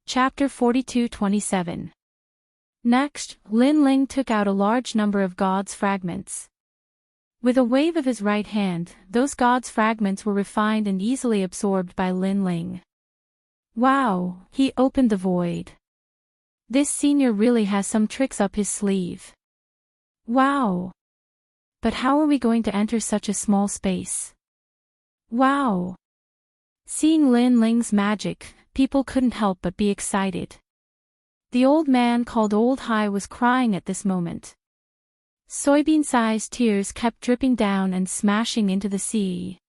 Chapter 42-27. Next, Lin Ling took out a large number of God's fragments. With a wave of his right hand, those God's fragments were refined and easily absorbed by Lin Ling. Wow, he opened the void. This senior really has some tricks up his sleeve. Wow. But how are we going to enter such a small space? Wow. Seeing Lin Ling's magic, people couldn't help but be excited. The old man called Old Hai was crying at this moment. Soybean-sized tears kept dripping down and smashing into the sea.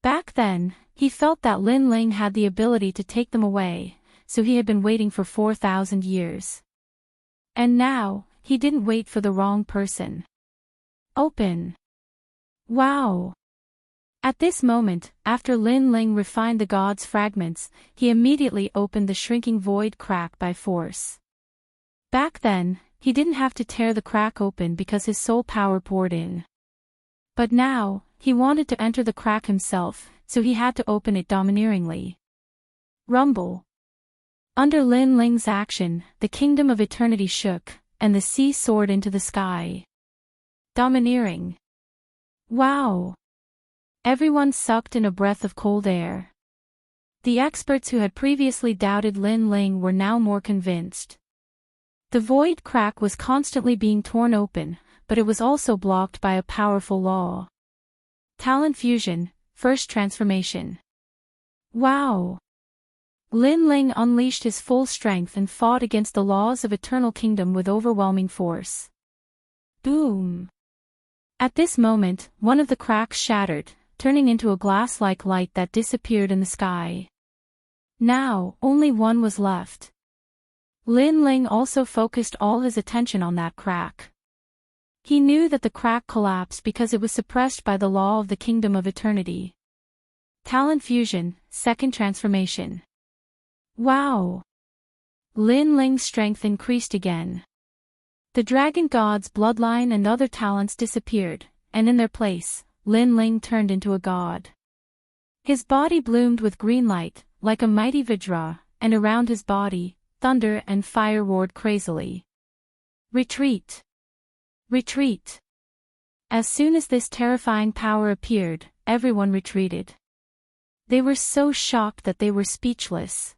Back then, he felt that Lin Ling had the ability to take them away, so he had been waiting for 4,000 years. And now, he didn't wait for the wrong person. Open. Wow. At this moment, after Lin Ling refined the God's fragments, he immediately opened the shrinking void crack by force. Back then, he didn't have to tear the crack open because his soul power poured in. But now, he wanted to enter the crack himself, so he had to open it domineeringly. Rumble. Under Lin Ling's action, the kingdom of eternity shook, and the sea soared into the sky. Domineering. Wow. Everyone sucked in a breath of cold air. The experts who had previously doubted Lin Ling were now more convinced. The void crack was constantly being torn open, but it was also blocked by a powerful law. Talent fusion, first transformation. Wow! Lin Ling unleashed his full strength and fought against the laws of Eternal Kingdom with overwhelming force. Boom! At this moment, one of the cracks shattered, turning into a glass-like light that disappeared in the sky. Now, only one was left. Lin Ling also focused all his attention on that crack. He knew that the crack collapsed because it was suppressed by the law of the Kingdom of Eternity. Talent fusion, second transformation. Wow! Lin Ling's strength increased again. The dragon god's bloodline and other talents disappeared, and in their place, Lin Ling turned into a god. His body bloomed with green light, like a mighty Vajra, and around his body, thunder and fire roared crazily. Retreat! Retreat! As soon as this terrifying power appeared, everyone retreated. They were so shocked that they were speechless.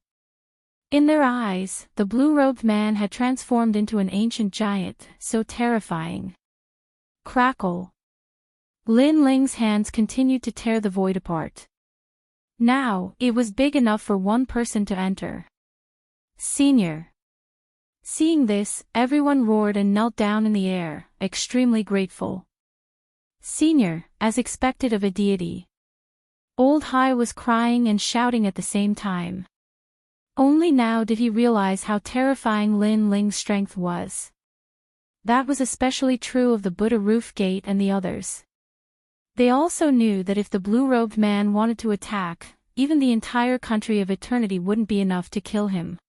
In their eyes, the blue-robed man had transformed into an ancient giant, so terrifying. Crackle! Lin Ling's hands continued to tear the void apart. Now, it was big enough for one person to enter. Senior. Seeing this, everyone roared and knelt down in the air, extremely grateful. Senior, as expected of a deity. Old Hai was crying and shouting at the same time. Only now did he realize how terrifying Lin Ling's strength was. That was especially true of the Buddha Roof Gate and the others. They also knew that if the blue-robed man wanted to attack, even the entire country of eternity wouldn't be enough to kill him.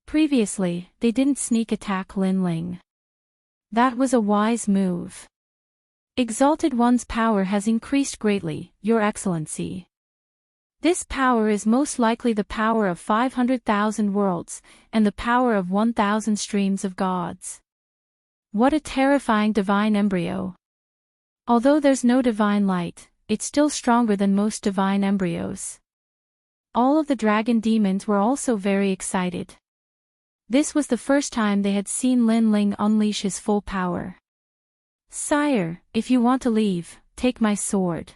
Previously, they didn't sneak attack Lin Ling. That was a wise move. Exalted One's power has increased greatly, Your Excellency. This power is most likely the power of 500,000 worlds, and the power of 1,000 streams of gods. What a terrifying divine embryo. Although there's no divine light, it's still stronger than most divine embryos. All of the dragon demons were also very excited. This was the first time they had seen Lin Ling unleash his full power. Sire, if you want to leave, take my sword.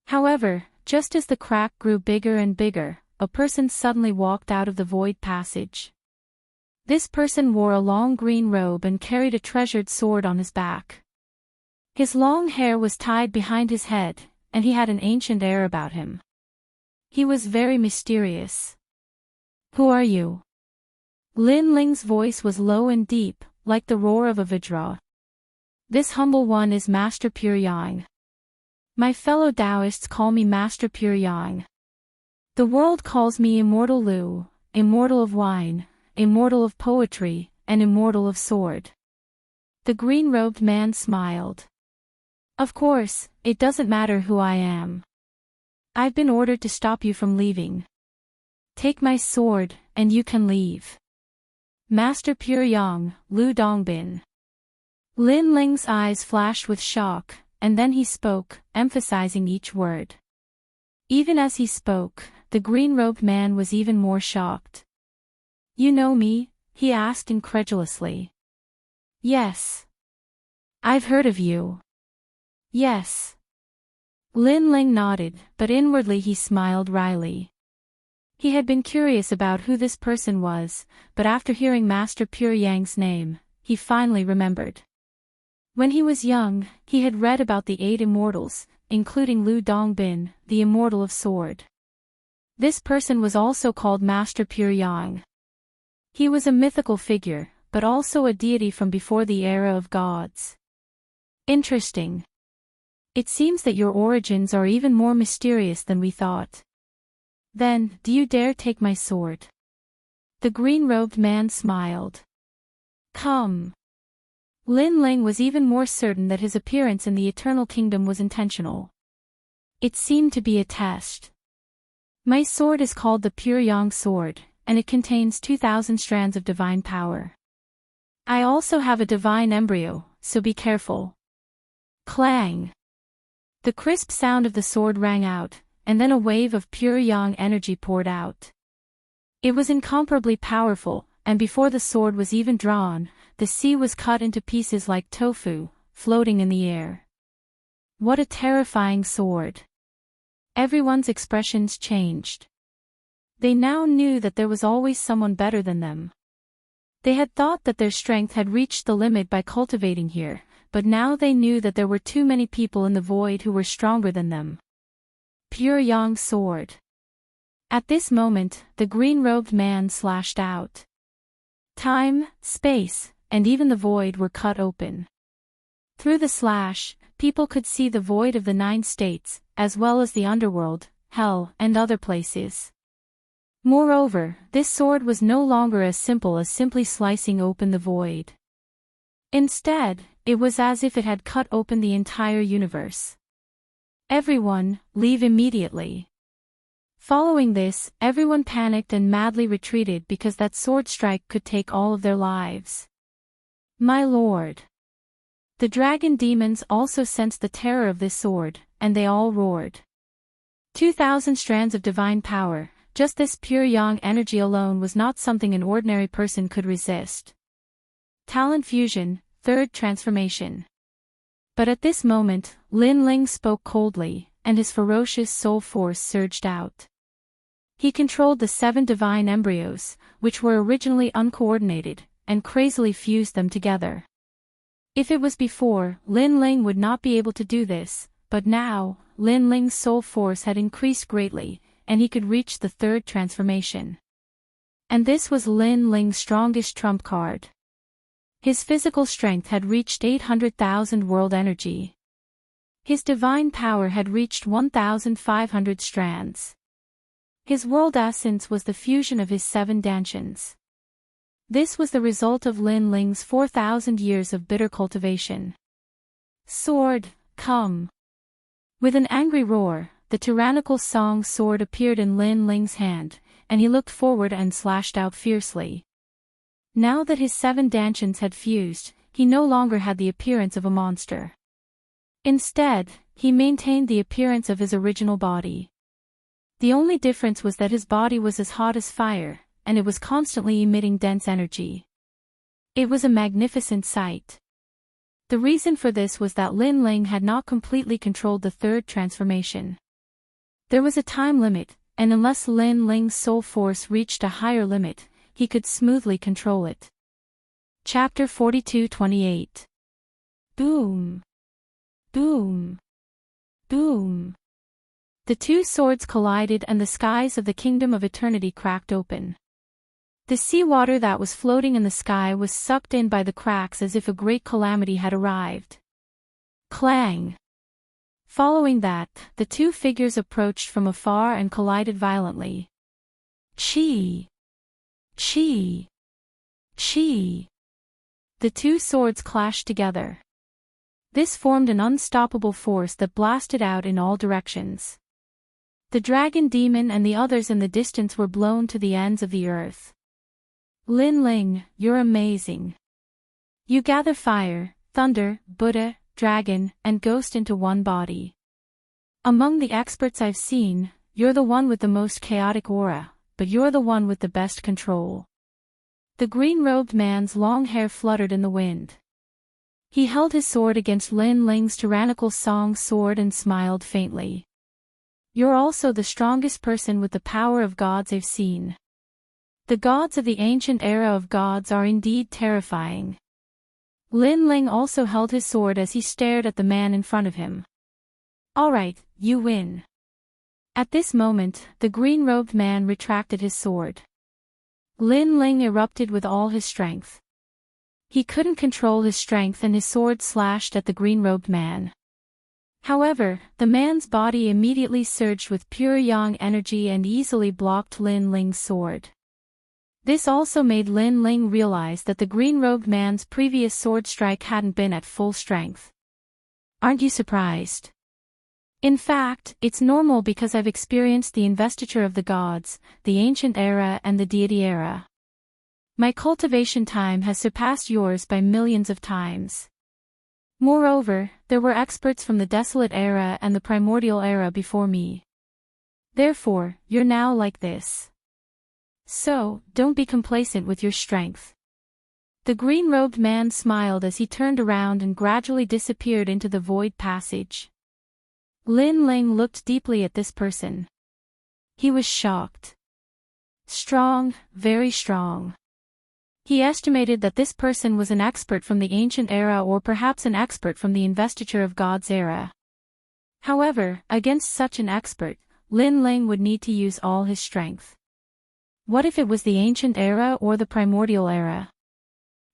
However, just as the crack grew bigger and bigger, a person suddenly walked out of the void passage. This person wore a long green robe and carried a treasured sword on his back. His long hair was tied behind his head, and he had an ancient air about him. He was very mysterious. Who are you? Lin Ling's voice was low and deep, like the roar of a Vajra. This humble one is Master Pure Yang. My fellow Taoists call me Master Pure Yang. The world calls me Immortal Lu, Immortal of Wine, Immortal of Poetry, and Immortal of Sword. The green-robed man smiled. Of course, it doesn't matter who I am. I've been ordered to stop you from leaving. Take my sword, and you can leave. Master Pure Yang, Lu Dongbin. Lin Ling's eyes flashed with shock, and then he spoke, emphasizing each word. Even as he spoke, the green-robed man was even more shocked. You know me? He asked incredulously. Yes. I've heard of you. Yes. Lin Ling nodded, but inwardly he smiled wryly. He had been curious about who this person was, but after hearing Master Pure Yang's name, he finally remembered. When he was young, he had read about the 8 immortals, including Lu Dongbin, the immortal of sword. This person was also called Master Pure Yang. He was a mythical figure, but also a deity from before the era of gods. Interesting. It seems that your origins are even more mysterious than we thought. Then, do you dare take my sword? The green-robed man smiled. Come. Lin Ling was even more certain that his appearance in the Eternal Kingdom was intentional. It seemed to be a test. My sword is called the Pure Yang Sword, and it contains 2,000 strands of divine power. I also have a divine embryo, so be careful. Clang! The crisp sound of the sword rang out, and then a wave of pure yang energy poured out. It was incomparably powerful, and before the sword was even drawn, the sea was cut into pieces like tofu, floating in the air. What a terrifying sword! Everyone's expressions changed. They now knew that there was always someone better than them. They had thought that their strength had reached the limit by cultivating here, but now they knew that there were too many people in the void who were stronger than them. Pure Yang Sword. At this moment, the green-robed man slashed out. Time, space, and even the void were cut open. Through the slash, people could see the void of the 9 states, as well as the underworld, hell, and other places. Moreover, this sword was no longer as simple as simply slicing open the void. Instead, it was as if it had cut open the entire universe. Everyone, leave immediately. Following this, everyone panicked and madly retreated because that sword strike could take all of their lives. My lord. The dragon demons also sensed the terror of this sword, and they all roared. 2,000 strands of divine power. Just this pure yang energy alone was not something an ordinary person could resist. Talent fusion, 3rd transformation. But at this moment, Lin Ling spoke coldly, and his ferocious soul force surged out. He controlled the 7 divine embryos, which were originally uncoordinated, and crazily fused them together. If it was before, Lin Ling would not be able to do this, but now, Lin Ling's soul force had increased greatly, and he could reach the 3rd transformation. And this was Lin Ling's strongest trump card. His physical strength had reached 800,000 world energy. His divine power had reached 1,500 strands. His world essence was the fusion of his 7 dantians. This was the result of Lin Ling's 4,000 years of bitter cultivation. Sword, come! With an angry roar, the tyrannical Song sword appeared in Lin Ling's hand, and he looked forward and slashed out fiercely. Now that his 7 dantians had fused, he no longer had the appearance of a monster. Instead, he maintained the appearance of his original body. The only difference was that his body was as hot as fire, and it was constantly emitting dense energy. It was a magnificent sight. The reason for this was that Lin Ling had not completely controlled the 3rd transformation. There was a time limit, and unless Lin Ling's soul force reached a higher limit, he could smoothly control it. Chapter 42-28. Boom! Boom! Boom! The 2 swords collided and the skies of the Kingdom of Eternity cracked open. The seawater that was floating in the sky was sucked in by the cracks as if a great calamity had arrived. Clang! Following that, the 2 figures approached from afar and collided violently. Chi! Chi! Chi! The 2 swords clashed together. This formed an unstoppable force that blasted out in all directions. The dragon demon and the others in the distance were blown to the ends of the earth. Lin Ling, you're amazing. You gather fire, thunder, Buddha, dragon, and ghost into one body. Among the experts I've seen, you're the one with the most chaotic aura, but you're the one with the best control. The green-robed man's long hair fluttered in the wind. He held his sword against Lin Ling's tyrannical song sword and smiled faintly. You're also the strongest person with the power of gods I've seen. The gods of the ancient era of gods are indeed terrifying. Lin Ling also held his sword as he stared at the man in front of him. Alright, you win. At this moment, the green-robed man retracted his sword. Lin Ling erupted with all his strength. He couldn't control his strength and his sword slashed at the green-robed man. However, the man's body immediately surged with pure yang energy and easily blocked Lin Ling's sword. This also made Lin Ling realize that the green-robed man's previous sword strike hadn't been at full strength. Aren't you surprised? In fact, it's normal because I've experienced the investiture of the gods, the ancient era and the deity era. My cultivation time has surpassed yours by millions of times. Moreover, there were experts from the desolate era and the primordial era before me. Therefore, you're now like this. So, don't be complacent with your strength. The green-robed man smiled as he turned around and gradually disappeared into the void passage. Lin Ling looked deeply at this person. He was shocked. Strong, very strong. He estimated that this person was an expert from the ancient era or perhaps an expert from the investiture of God's era. However, against such an expert, Lin Ling would need to use all his strength. What if it was the ancient era or the primordial era?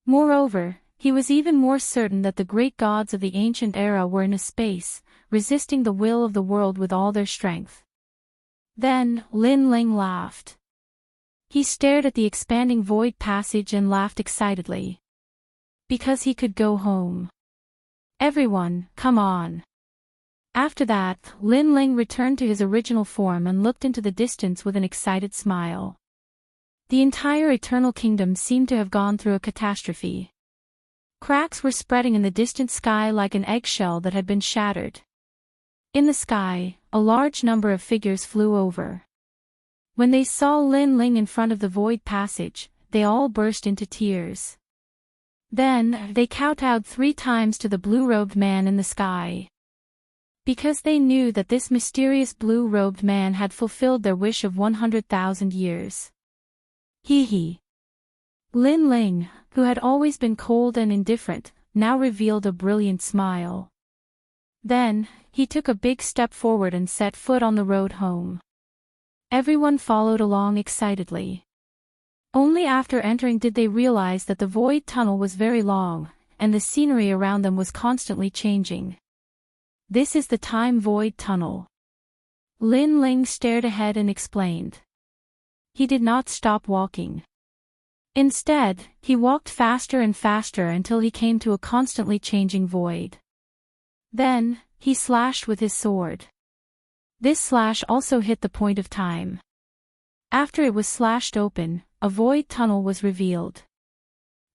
Moreover, he was even more certain that the great gods of the ancient era were in a space, resisting the will of the world with all their strength. Then, Lin Ling laughed. He stared at the expanding void passage and laughed excitedly. Because he could go home. Everyone, come on. After that, Lin Ling returned to his original form and looked into the distance with an excited smile. The entire eternal kingdom seemed to have gone through a catastrophe. Cracks were spreading in the distant sky like an eggshell that had been shattered. In the sky, a large number of figures flew over. When they saw Lin Ling in front of the void passage, they all burst into tears. Then, they kowtowed 3 times to the blue-robed man in the sky. Because they knew that this mysterious blue-robed man had fulfilled their wish of 100,000 years. Hee hee. Lin Ling, who had always been cold and indifferent, now revealed a brilliant smile. Then, he took a big step forward and set foot on the road home. Everyone followed along excitedly. Only after entering did they realize that the void tunnel was very long, and the scenery around them was constantly changing. This is the time void tunnel. Lin Ling stared ahead and explained. He did not stop walking. Instead, he walked faster and faster until he came to a constantly changing void. Then, he slashed with his sword. This slash also hit the point of time. After it was slashed open, a void tunnel was revealed.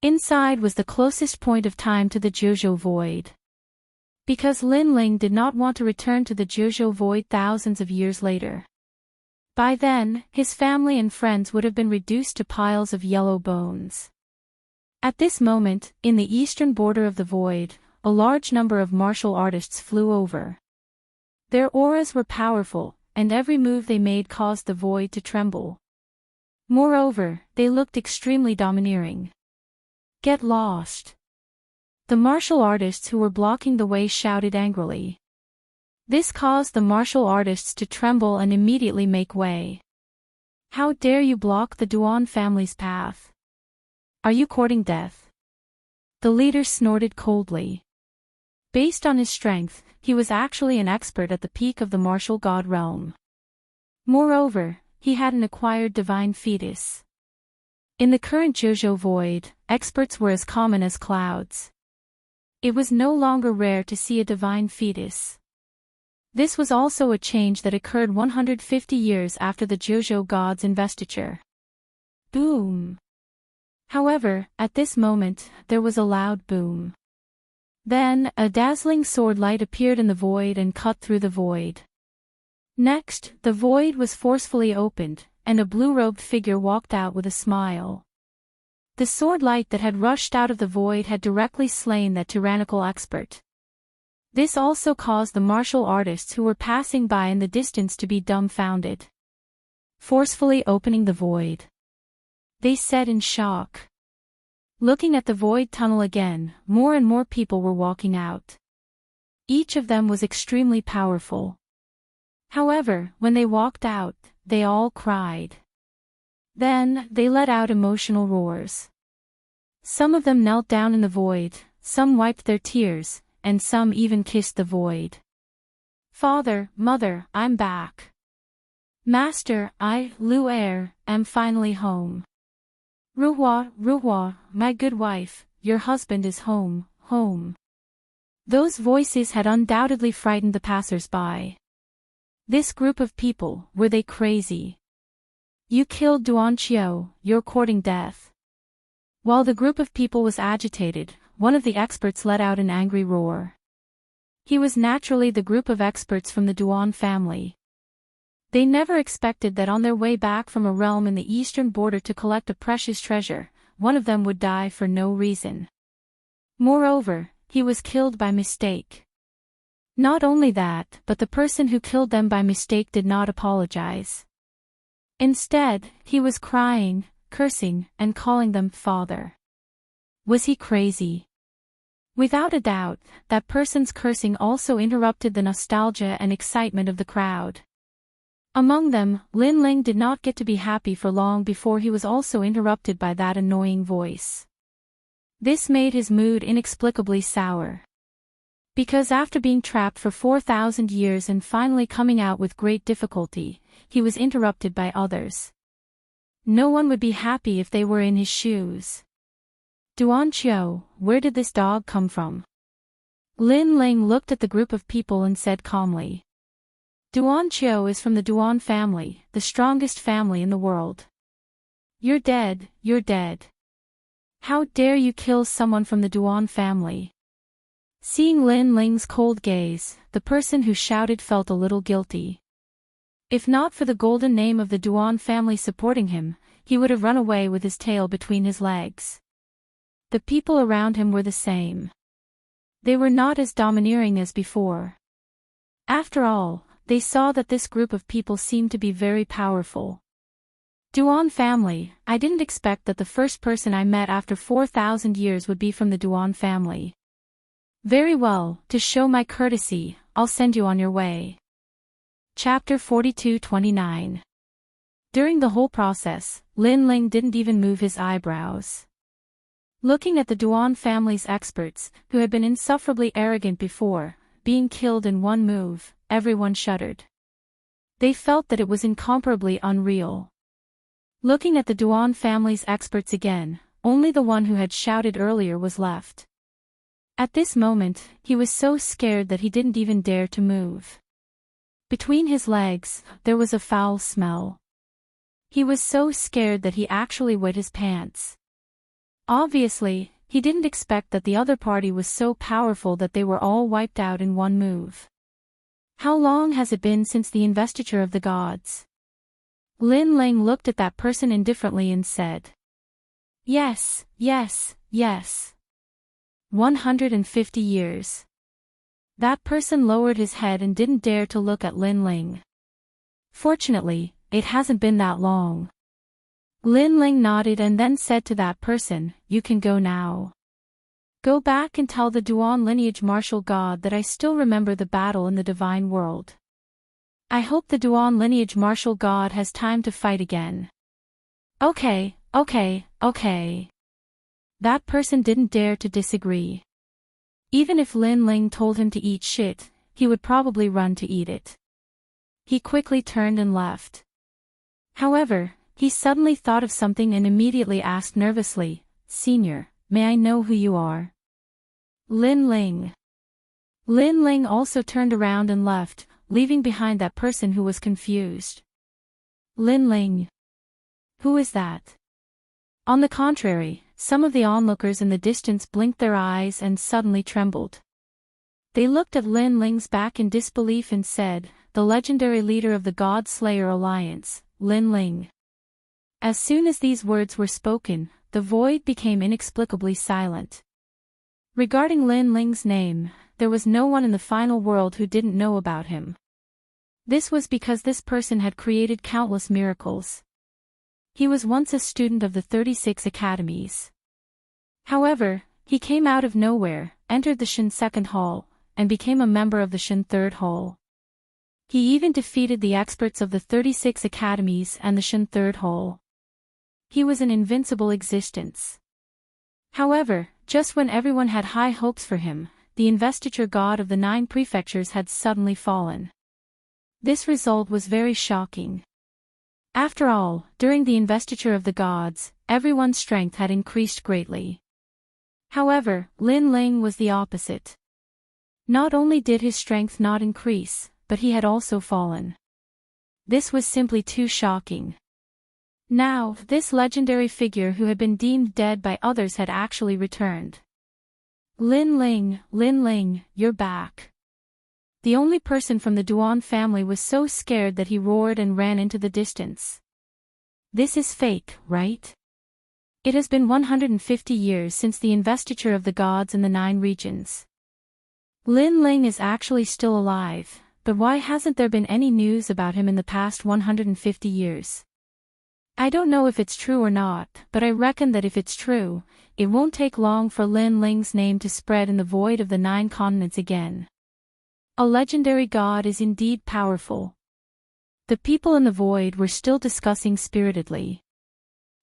Inside was the closest point of time to the Jojo void. Because Lin Ling did not want to return to the Jojo void thousands of years later. By then, his family and friends would have been reduced to piles of yellow bones. At this moment, in the eastern border of the void, a large number of martial artists flew over. Their auras were powerful, and every move they made caused the void to tremble. Moreover, they looked extremely domineering. Get lost. The martial artists who were blocking the way shouted angrily. This caused the martial artists to tremble and immediately make way. How dare you block the Duan family's path? Are you courting death? The leader snorted coldly. Based on his strength, he was actually an expert at the peak of the martial god realm. Moreover, he had an acquired divine fetus. In the current Jojo void, experts were as common as clouds. It was no longer rare to see a divine fetus. This was also a change that occurred 150 years after the Jojo god's investiture. Boom! However, at this moment, there was a loud boom. Then, a dazzling sword light appeared in the void and cut through the void. Next, the void was forcefully opened, and a blue-robed figure walked out with a smile. The sword light that had rushed out of the void had directly slain that tyrannical expert. This also caused the martial artists who were passing by in the distance to be dumbfounded. Forcefully opening the void, they said in shock. Looking at the void tunnel again, more and more people were walking out. Each of them was extremely powerful. However, when they walked out, they all cried. Then, they let out emotional roars. Some of them knelt down in the void, some wiped their tears, and some even kissed the void. Father, Mother, I'm back. Master, I, Lu Er, am finally home. Ruhua, Ruhua, my good wife, your husband is home, home. Those voices had undoubtedly frightened the passers-by. This group of people, were they crazy? You killed Duanqiu, you're courting death. While the group of people was agitated, one of the experts let out an angry roar. He was naturally the group of experts from the Duan family. They never expected that on their way back from a realm in the eastern border to collect a precious treasure, one of them would die for no reason. Moreover, he was killed by mistake. Not only that, but the person who killed them by mistake did not apologize. Instead, he was crying, cursing, and calling them father. Was he crazy? Without a doubt, that person's cursing also interrupted the nostalgia and excitement of the crowd. Among them, Lin Ling did not get to be happy for long before he was also interrupted by that annoying voice. This made his mood inexplicably sour. Because after being trapped for 4,000 years and finally coming out with great difficulty, he was interrupted by others. No one would be happy if they were in his shoes. Duanqiu, where did this dog come from? Lin Ling looked at the group of people and said calmly. Duanqiu is from the Duan family, the strongest family in the world. You're dead, you're dead. How dare you kill someone from the Duan family? Seeing Lin Ling's cold gaze, the person who shouted felt a little guilty. If not for the golden name of the Duan family supporting him, he would have run away with his tail between his legs. The people around him were the same. They were not as domineering as before. After all, they saw that this group of people seemed to be very powerful. Duan family, I didn't expect that the first person I met after 4,000 years would be from the Duan family. Very well, to show my courtesy, I'll send you on your way. Chapter 42-29. During the whole process, Lin Ling didn't even move his eyebrows. Looking at the Duan family's experts, who had been insufferably arrogant before, being killed in one move, everyone shuddered. They felt that it was incomparably unreal. Looking at the Duan family's experts again, only the one who had shouted earlier was left. At this moment, he was so scared that he didn't even dare to move. Between his legs, there was a foul smell. He was so scared that he actually wet his pants. Obviously, he didn't expect that the other party was so powerful that they were all wiped out in one move. How long has it been since the investiture of the gods? Lin Ling looked at that person indifferently and said. Yes, yes, yes. 150 years. That person lowered his head and didn't dare to look at Lin Ling. Fortunately, it hasn't been that long. Lin Ling nodded and then said to that person, you can go now. Go back and tell the Duan lineage martial god that I still remember the battle in the divine world. I hope the Duan lineage martial god has time to fight again. Okay. That person didn't dare to disagree. Even if Lin Ling told him to eat shit, he would probably run to eat it. He quickly turned and left. However, he suddenly thought of something and immediately asked nervously, Senior, may I know who you are? Lin Ling. Lin Ling also turned around and left, leaving behind that person who was confused. Lin Ling. Who is that? On the contrary, some of the onlookers in the distance blinked their eyes and suddenly trembled. They looked at Lin Ling's back in disbelief and said, "The legendary leader of the God Slayer Alliance, Lin Ling." As soon as these words were spoken, the void became inexplicably silent. Regarding Lin Ling's name, there was no one in the final world who didn't know about him. This was because this person had created countless miracles. He was once a student of the 36 academies. However, he came out of nowhere, entered the Shen Second Hall, and became a member of the Shen Third Hall. He even defeated the experts of the 36 academies and the Shen Third Hall. He was an invincible existence. However, just when everyone had high hopes for him, the investiture god of the 9 prefectures had suddenly fallen. This result was very shocking. After all, during the investiture of the gods, everyone's strength had increased greatly. However, Lin Ling was the opposite. Not only did his strength not increase, but he had also fallen. This was simply too shocking. Now, this legendary figure who had been deemed dead by others had actually returned. Lin Ling, you're back. The only person from the Duan family was so scared that he roared and ran into the distance. This is fake, right? It has been 150 years since the investiture of the gods in the 9 regions. Lin Ling is actually still alive, but why hasn't there been any news about him in the past 150 years? I don't know if it's true or not, but I reckon that if it's true, it won't take long for Lin Ling's name to spread in the void of the 9 continents again. A legendary god is indeed powerful. The people in the void were still discussing spiritedly.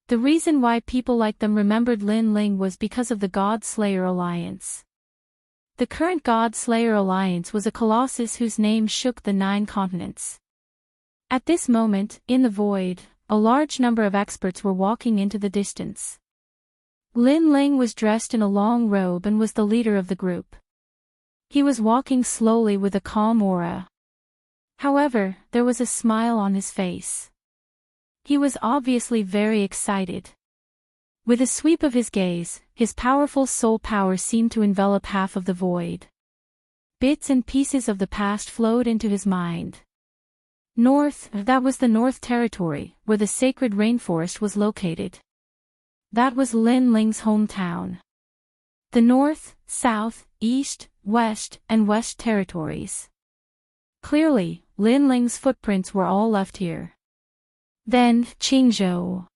The reason why people like them remembered Lin Ling was because of the God Slayer Alliance. The current God Slayer Alliance was a colossus whose name shook the 9 continents. At this moment, in the void, a large number of experts were walking into the distance. Lin Ling was dressed in a long robe and was the leader of the group. He was walking slowly with a calm aura. However, there was a smile on his face. He was obviously very excited. With a sweep of his gaze, his powerful soul power seemed to envelop half of the void. Bits and pieces of the past flowed into his mind. North, that was the North Territory, where the sacred rainforest was located. That was Lin Ling's hometown. The North, South, East, West, and West territories. Clearly, Lin Ling's footprints were all left here. Then, Qingzhou.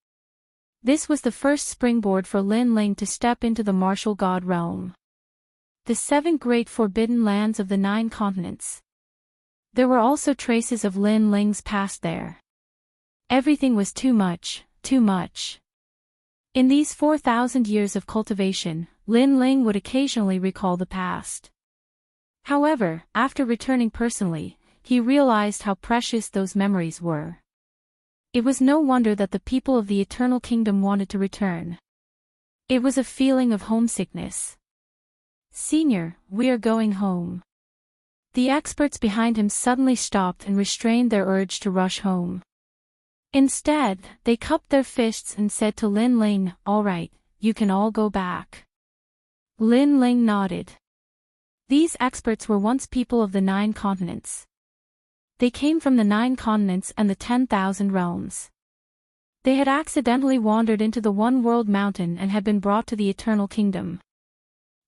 This was the first springboard for Lin Ling to step into the martial god realm. The 7 great forbidden lands of the 9 continents. There were also traces of Lin Ling's past there. Everything was too much, too much. In these 4,000 years of cultivation, Lin Ling would occasionally recall the past. However, after returning personally, he realized how precious those memories were. It was no wonder that the people of the Eternal Kingdom wanted to return. It was a feeling of homesickness. "Senior, we are going home." The experts behind him suddenly stopped and restrained their urge to rush home. Instead, they cupped their fists and said to Lin Ling, "All right, you can all go back." Lin Ling nodded. These experts were once people of the 9 continents. They came from the 9 continents and the 10,000 realms. They had accidentally wandered into the One World Mountain and had been brought to the Eternal Kingdom.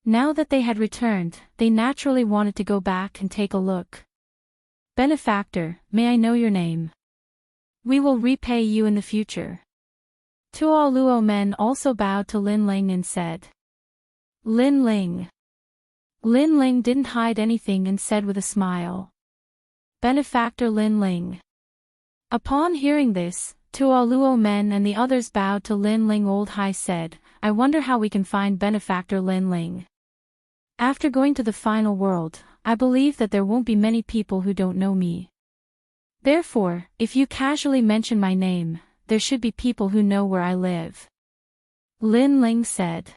Now that they had returned, they naturally wanted to go back and take a look. "Benefactor, may I know your name? We will repay you in the future." Tuo Luo men also bowed to Lin Ling and said, "Lin Ling." Lin Ling didn't hide anything and said with a smile, "Benefactor Lin Ling." Upon hearing this, Tuo Luo men and the others bowed to Lin Ling. Old Hai said, "I wonder how we can find Benefactor Lin Ling. After going to the final world, I believe that there won't be many people who don't know me. Therefore, if you casually mention my name, there should be people who know where I live." Lin Ling said.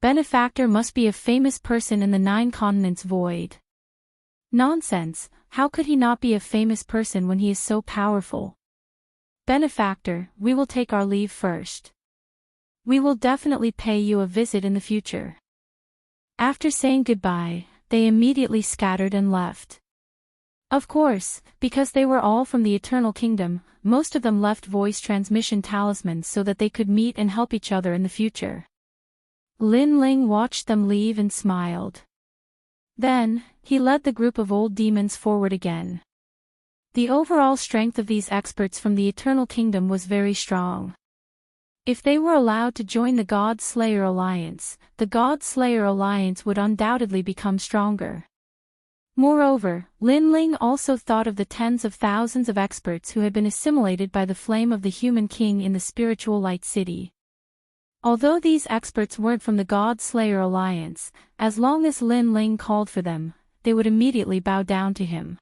Benefactor must be a famous person in the 9 continents void. "Nonsense, how could he not be a famous person when he is so powerful? Benefactor, we will take our leave first. We will definitely pay you a visit in the future. After saying goodbye, they immediately scattered and left. Of course, because they were all from the Eternal Kingdom, most of them left voice transmission talismans so that they could meet and help each other in the future. Lin Ling watched them leave and smiled. Then, he led the group of old demons forward again. The overall strength of these experts from the Eternal Kingdom was very strong. If they were allowed to join the God Slayer Alliance, the God Slayer Alliance would undoubtedly become stronger. Moreover, Lin Ling also thought of the tens of thousands of experts who had been assimilated by the flame of the human king in the spiritual light city. Although these experts weren't from the God Slayer Alliance, as long as Lin Ling called for them, they would immediately bow down to him.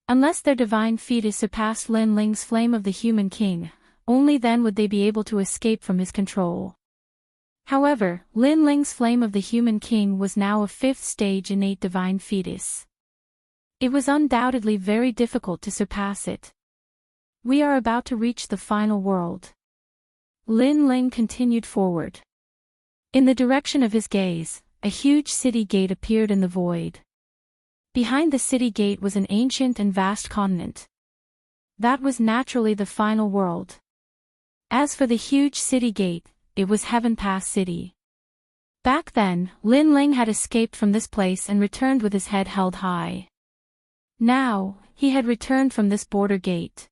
Unless their divine fetus surpassed Lin Ling's flame of the human king, only then would they be able to escape from his control. However, Lin Ling's flame of the human king was now a 5th stage innate divine fetus. It was undoubtedly very difficult to surpass it. We are about to reach the final world. Lin Ling continued forward. In the direction of his gaze, a huge city gate appeared in the void. Behind the city gate was an ancient and vast continent. That was naturally the final world. As for the huge city gate, it was Heaven Pass City. Back then, Lin Ling had escaped from this place and returned with his head held high. Now, he had returned from this border gate.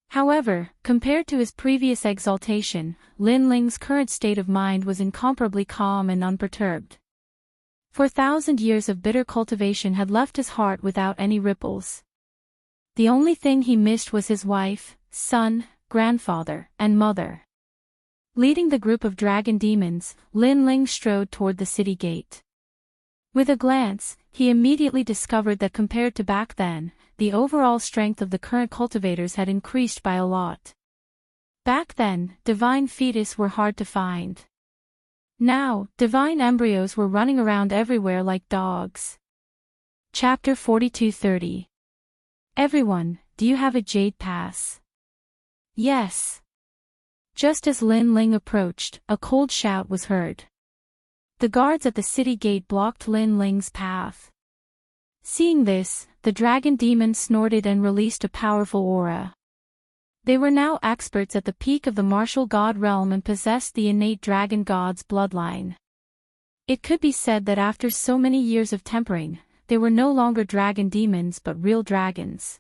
However, compared to his previous exaltation, Lin Ling's current state of mind was incomparably calm and unperturbed. 4,000 years of bitter cultivation had left his heart without any ripples. The only thing he missed was his wife, son, grandfather, and mother. Leading the group of dragon demons, Lin Ling strode toward the city gate. With a glance, he immediately discovered that compared to back then, the overall strength of the current cultivators had increased by a lot. Back then, divine fetus were hard to find. Now, divine embryos were running around everywhere like dogs. Chapter 42:30. Everyone, do you have a jade pass? Yes. Just as Lin Ling approached, a cold shout was heard. The guards at the city gate blocked Lin Ling's path. Seeing this, the dragon demon snorted and released a powerful aura. They were now experts at the peak of the martial god realm and possessed the innate dragon god's bloodline. It could be said that after so many years of tempering, they were no longer dragon demons but real dragons.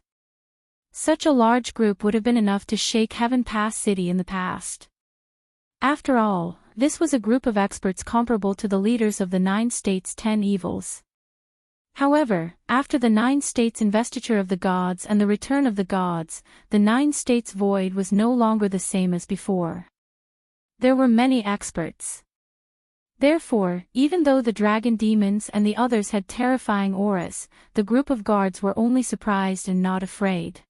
Such a large group would have been enough to shake Heaven Pass City in the past. After all, this was a group of experts comparable to the leaders of the 9 states' 10 evils. However, after the 9 states' investiture of the gods and the return of the gods, the 9 states' void was no longer the same as before. There were many experts. Therefore, even though the dragon demons and the others had terrifying auras, the group of guards were only surprised and not afraid.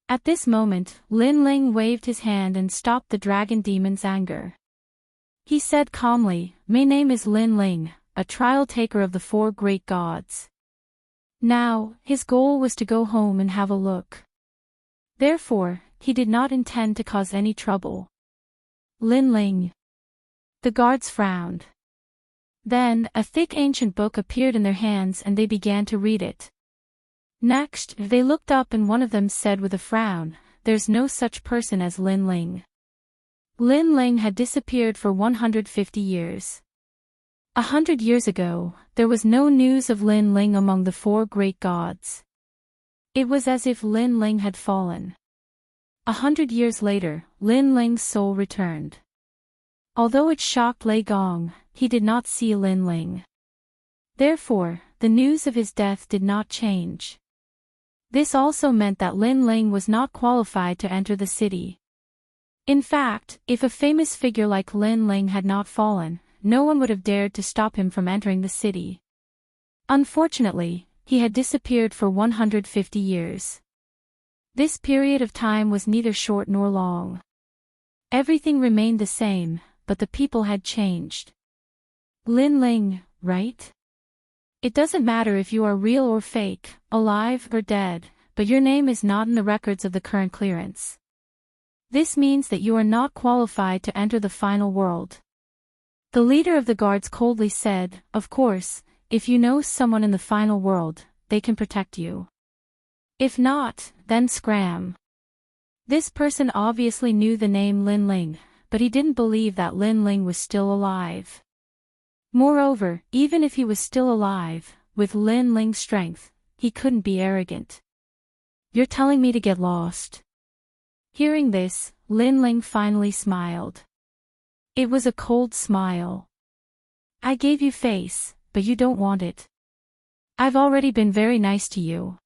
At this moment, Lin Ling waved his hand and stopped the dragon demon's anger. He said calmly, "My name is Lin Ling, a trial taker of the 4 great gods." Now, his goal was to go home and have a look. Therefore, he did not intend to cause any trouble. Lin Ling. The guards frowned. Then, a thick ancient book appeared in their hands and they began to read it. Next, they looked up and one of them said with a frown, "There's no such person as Lin Ling." Lin Ling had disappeared for 150 years. 100 years ago, there was no news of Lin Ling among the 4 great gods. It was as if Lin Ling had fallen. 100 years later, Lin Ling's soul returned. Although it shocked Lei Gong, he did not see Lin Ling. Therefore, the news of his death did not change. This also meant that Lin Ling was not qualified to enter the city. In fact, if a famous figure like Lin Ling had not fallen, no one would have dared to stop him from entering the city. Unfortunately, he had disappeared for 150 years. This period of time was neither short nor long. Everything remained the same, but the people had changed. Lin Ling, right? It doesn't matter if you are real or fake, alive or dead, but your name is not in the records of the current clearance. This means that you are not qualified to enter the final world. The leader of the guards coldly said, "Of course, if you know someone in the final world, they can protect you. If not, then scram." This person obviously knew the name Lin Ling, but he didn't believe that Lin Ling was still alive. Moreover, even if he was still alive, with Lin Ling's strength, he couldn't be arrogant. "You're telling me to get lost?" Hearing this, Lin Ling finally smiled. It was a cold smile. "I gave you face, but you don't want it. I've already been very nice to you.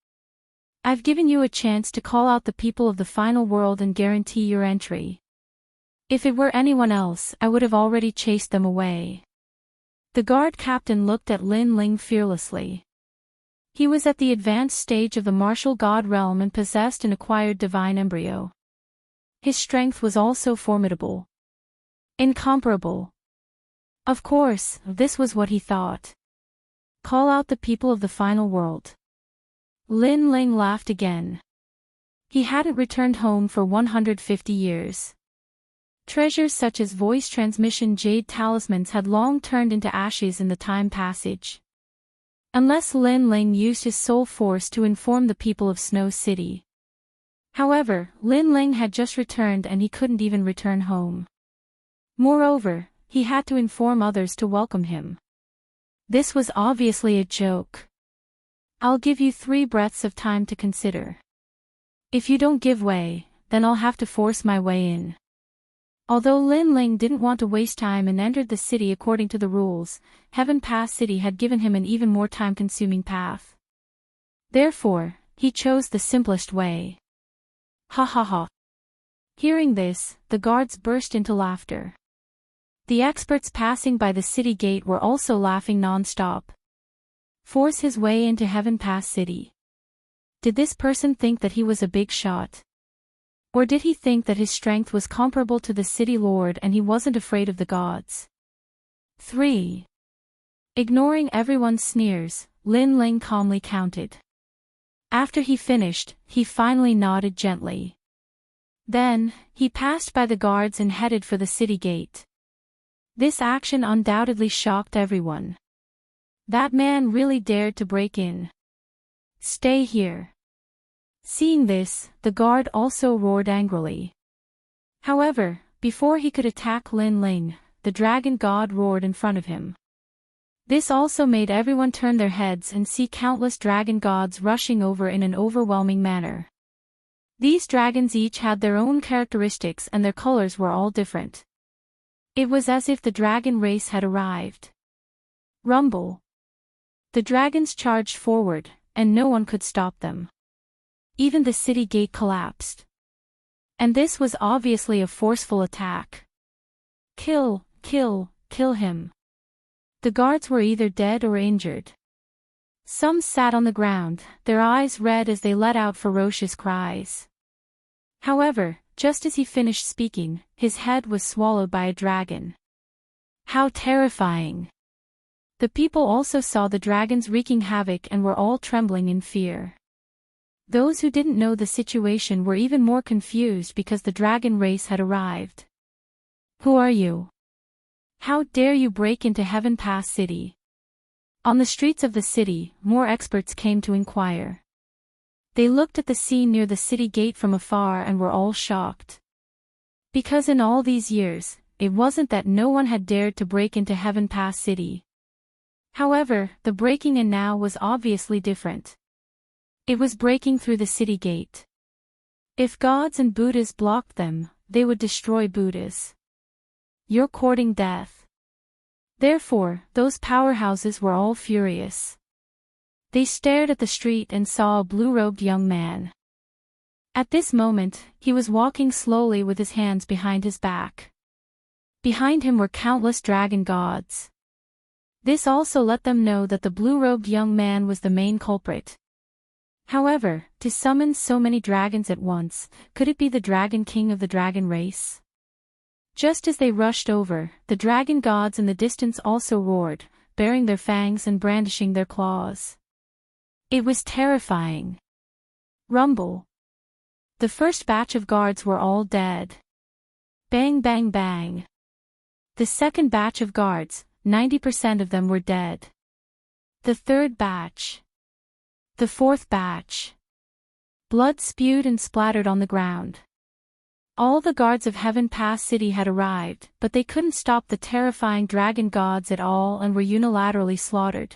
I've given you a chance to call out the people of the final world and guarantee your entry. If it were anyone else, I would have already chased them away." The guard captain looked at Lin Ling fearlessly. He was at the advanced stage of the martial god realm and possessed an acquired divine embryo. His strength was also formidable. Incomparable. Of course, this was what he thought. Call out the people of the final world. Lin Ling laughed again. He hadn't returned home for 150 years. Treasures such as voice transmission jade talismans had long turned into ashes in the time passage. Unless Lin Ling used his soul force to inform the people of Snow City. However, Lin Ling had just returned and he couldn't even return home. Moreover, he had to inform others to welcome him. This was obviously a joke. "I'll give you 3 breaths of time to consider. If you don't give way, then I'll have to force my way in." Although Lin Ling didn't want to waste time and entered the city according to the rules, Heaven Pass City had given him an even more time-consuming path. Therefore, he chose the simplest way. Ha ha ha. Hearing this, the guards burst into laughter. The experts passing by the city gate were also laughing non-stop. Force his way into Heaven Pass City. Did this person think that he was a big shot? Or did he think that his strength was comparable to the city lord and he wasn't afraid of the gods? 3. Ignoring everyone's sneers, Lin Ling calmly counted. After he finished, he finally nodded gently. Then, he passed by the guards and headed for the city gate. This action undoubtedly shocked everyone. That man really dared to break in. "Stay here." Seeing this, the guard also roared angrily. However, before he could attack Lin Ling, the dragon god roared in front of him. This also made everyone turn their heads and see countless dragon gods rushing over in an overwhelming manner. These dragons each had their own characteristics and their colors were all different. It was as if the dragon race had arrived. Rumble. The dragons charged forward, and no one could stop them. Even the city gate collapsed. And this was obviously a forceful attack. Kill, kill, kill him. The guards were either dead or injured. Some sat on the ground, their eyes red as they let out ferocious cries. However, just as he finished speaking, his head was swallowed by a dragon. How terrifying! The people also saw the dragons wreaking havoc and were all trembling in fear. Those who didn't know the situation were even more confused because the dragon race had arrived. "Who are you? How dare you break into Heaven Pass City?" On the streets of the city, more experts came to inquire. They looked at the scene near the city gate from afar and were all shocked. Because in all these years, it wasn't that no one had dared to break into Heaven Pass City. However, the breaking in now was obviously different. It was breaking through the city gate. If gods and Buddhas blocked them, they would destroy Buddhas. "You're courting death." Therefore, those powerhouses were all furious. They stared at the street and saw a blue-robed young man. At this moment, he was walking slowly with his hands behind his back. Behind him were countless dragon gods. This also let them know that the blue-robed young man was the main culprit. However, to summon so many dragons at once, could it be the Dragon King of the dragon race? Just as they rushed over, the dragon gods in the distance also roared, baring their fangs and brandishing their claws. It was terrifying. Rumble. The first batch of guards were all dead. Bang bang bang. The second batch of guards, 90% of them were dead. The third batch. The fourth batch. Blood spewed and splattered on the ground. All the guards of Heaven Pass City had arrived, but they couldn't stop the terrifying dragon gods at all and were unilaterally slaughtered.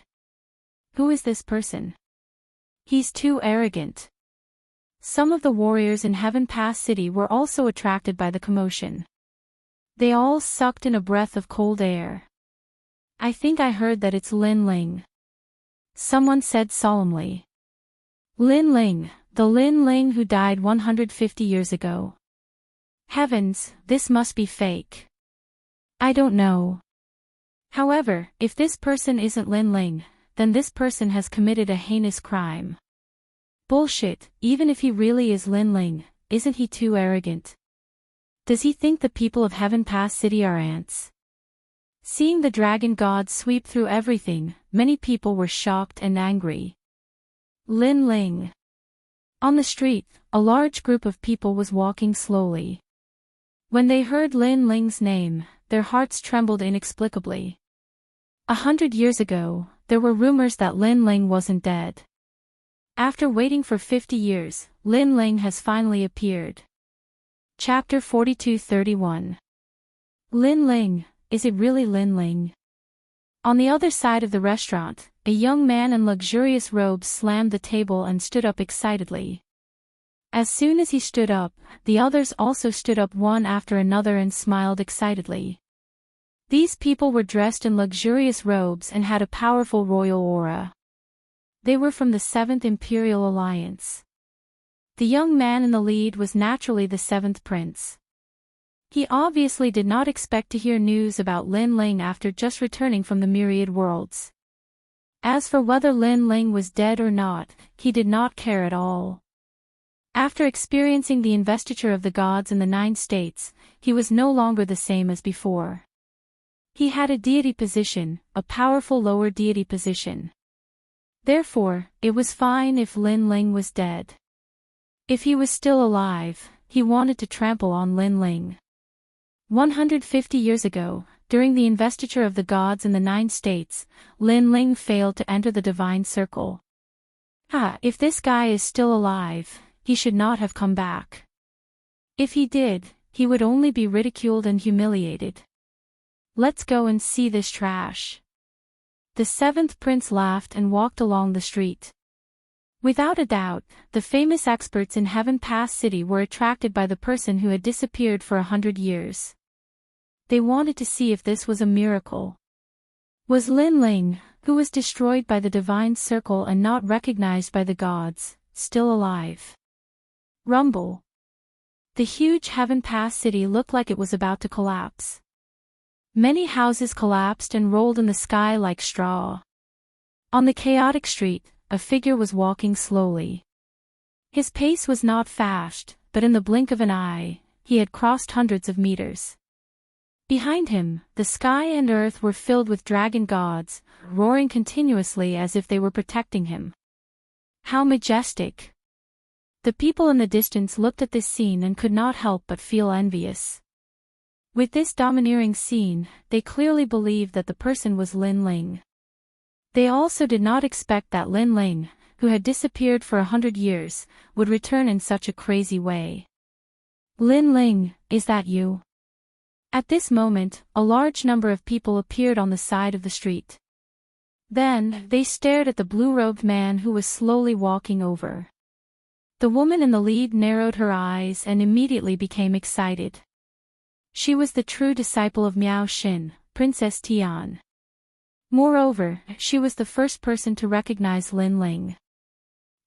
Who is this person? He's too arrogant. Some of the warriors in Heaven Pass City were also attracted by the commotion. They all sucked in a breath of cold air. I think I heard that it's Lin Ling. Someone said solemnly. Lin Ling, the Lin Ling who died 150 years ago. Heavens, this must be fake. I don't know. However, if this person isn't Lin Ling, then this person has committed a heinous crime. Bullshit, even if he really is Lin Ling, isn't he too arrogant? Does he think the people of Heaven Pass City are ants? Seeing the dragon gods sweep through everything, many people were shocked and angry. Lin Ling. On the street, a large group of people was walking slowly. When they heard Lin Ling's name, their hearts trembled inexplicably. 100 years ago, there were rumors that Lin Ling wasn't dead. After waiting for 50 years, Lin Ling has finally appeared. Chapter 42:31. Lin Ling, is it really Lin Ling? On the other side of the restaurant, a young man in luxurious robes slammed the table and stood up excitedly. As soon as he stood up, the others also stood up one after another and smiled excitedly. These people were dressed in luxurious robes and had a powerful royal aura. They were from the 7th Imperial Alliance. The young man in the lead was naturally the 7th Prince. He obviously did not expect to hear news about Lin Ling after just returning from the Myriad Worlds. As for whether Lin Ling was dead or not, he did not care at all. After experiencing the investiture of the gods in the 9 states, he was no longer the same as before. He had a deity position, a powerful lower deity position. Therefore, it was fine if Lin Ling was dead. If he was still alive, he wanted to trample on Lin Ling. 150 years ago, during the investiture of the gods in the 9 states, Lin Ling failed to enter the divine circle. If this guy is still alive, he should not have come back. If he did, he would only be ridiculed and humiliated. Let's go and see this trash. The 7th Prince laughed and walked along the street. Without a doubt, the famous experts in Heaven Pass City were attracted by the person who had disappeared for 100 years. They wanted to see if this was a miracle. Was Lin Ling, who was destroyed by the divine circle and not recognized by the gods, still alive? Rumble. The huge Heaven Pass City looked like it was about to collapse. Many houses collapsed and rolled in the sky like straw. On the chaotic street, a figure was walking slowly. His pace was not fast, but in the blink of an eye, he had crossed hundreds of meters. Behind him, the sky and earth were filled with dragon gods, roaring continuously as if they were protecting him. How majestic! The people in the distance looked at this scene and could not help but feel envious. With this domineering scene, they clearly believed that the person was Lin Ling. They also did not expect that Lin Ling, who had disappeared for 100 years, would return in such a crazy way. Lin Ling, is that you? At this moment, a large number of people appeared on the side of the street. Then, they stared at the blue-robed man who was slowly walking over. The woman in the lead narrowed her eyes and immediately became excited. She was the true disciple of Miao Xin, Princess Tian. Moreover, she was the first person to recognize Lin Ling.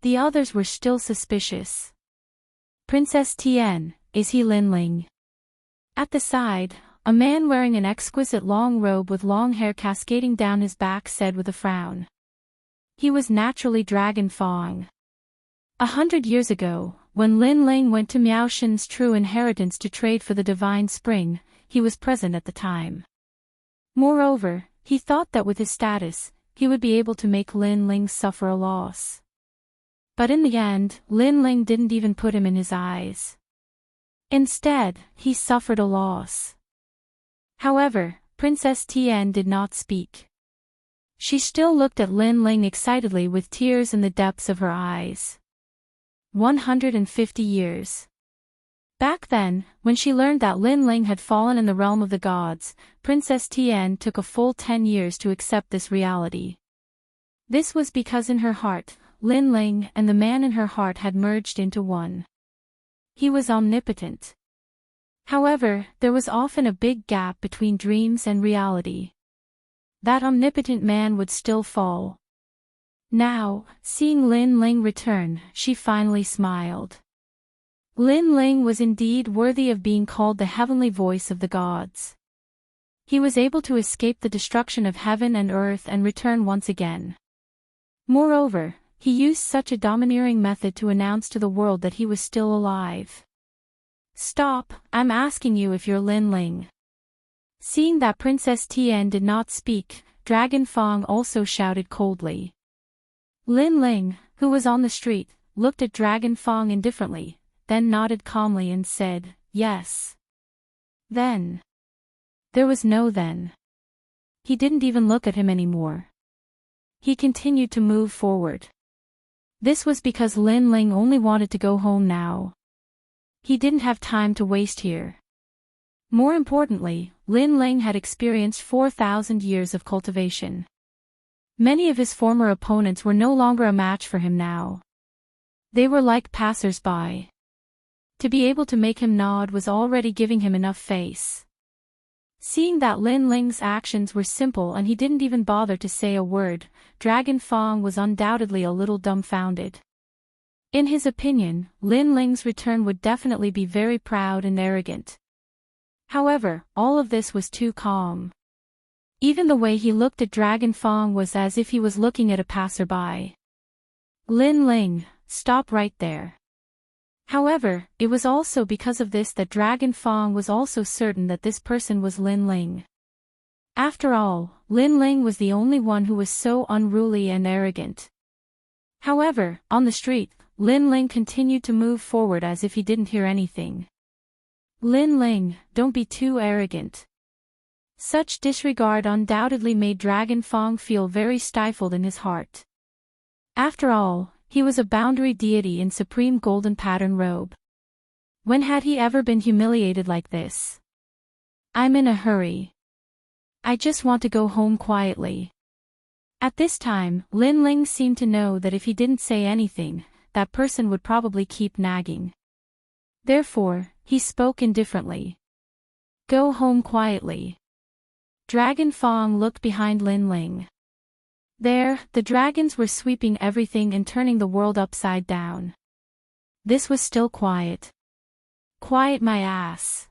The others were still suspicious. Princess Tian, is he Lin Ling? At the side, a man wearing an exquisite long robe with long hair cascading down his back said with a frown. He was naturally Dragon Fong. 100 years ago, when Lin Ling went to Miao Xin's true inheritance to trade for the divine spring, he was present at the time. Moreover, He thought that with his status, he would be able to make Lin Ling suffer a loss. But in the end, Lin Ling didn't even put him in his eyes. Instead, he suffered a loss. However, Princess Tian did not speak. She still looked at Lin Ling excitedly with tears in the depths of her eyes. 150 years. Back then, when she learned that Lin Ling had fallen in the realm of the gods, Princess Tian took a full 10 years to accept this reality. This was because in her heart, Lin Ling and the man in her heart had merged into one. He was omnipotent. However, there was often a big gap between dreams and reality. That omnipotent man would still fall. Now, seeing Lin Ling return, she finally smiled. Lin Ling was indeed worthy of being called the heavenly voice of the gods. He was able to escape the destruction of heaven and earth and return once again. Moreover, he used such a domineering method to announce to the world that he was still alive. "Stop, I'm asking you if you're Lin Ling." Seeing that Princess Tian did not speak, Dragon Fong also shouted coldly. Lin Ling, who was on the street, looked at Dragon Fong indifferently, then nodded calmly and said, "Yes." Then. There was no then. He didn't even look at him anymore. He continued to move forward. This was because Lin Ling only wanted to go home now. He didn't have time to waste here. More importantly, Lin Ling had experienced 4,000 years of cultivation. Many of his former opponents were no longer a match for him now. They were like passers-by. To be able to make him nod was already giving him enough face. Seeing that Lin Ling's actions were simple and he didn't even bother to say a word, Dragon Fong was undoubtedly a little dumbfounded. In his opinion, Lin Ling's return would definitely be very proud and arrogant. However, all of this was too calm. Even the way he looked at Dragon Fong was as if he was looking at a passerby. "Lin Ling, stop right there." However, it was also because of this that Dragon Fong was also certain that this person was Lin Ling. After all, Lin Ling was the only one who was so unruly and arrogant. However, on the street, Lin Ling continued to move forward as if he didn't hear anything. "Lin Ling, don't be too arrogant." Such disregard undoubtedly made Dragon Fong feel very stifled in his heart. After all, he was a boundary deity in supreme golden pattern robe. When had he ever been humiliated like this? "I'm in a hurry. I just want to go home quietly." At this time, Lin Ling seemed to know that if he didn't say anything, that person would probably keep nagging. Therefore, he spoke indifferently. "Go home quietly." Dragon Fong looked behind Lin Ling. There, the dragons were sweeping everything and turning the world upside down. This was still quiet. Quiet my ass.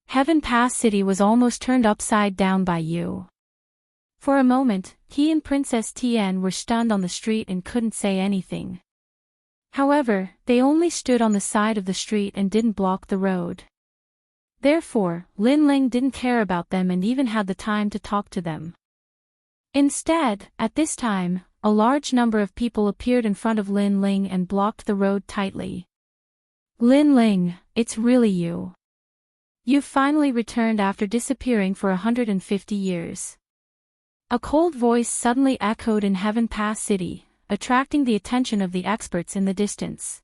Heaven Pass City was almost turned upside down by you. For a moment, he and Princess Tian were stunned on the street and couldn't say anything. However, they only stood on the side of the street and didn't block the road. Therefore, Lin Ling didn't care about them and even had the time to talk to them. Instead, at this time, a large number of people appeared in front of Lin Ling and blocked the road tightly. "Lin Ling, it's really you. You've finally returned after disappearing for 150 years." A cold voice suddenly echoed in Heaven Pass City, attracting the attention of the experts in the distance.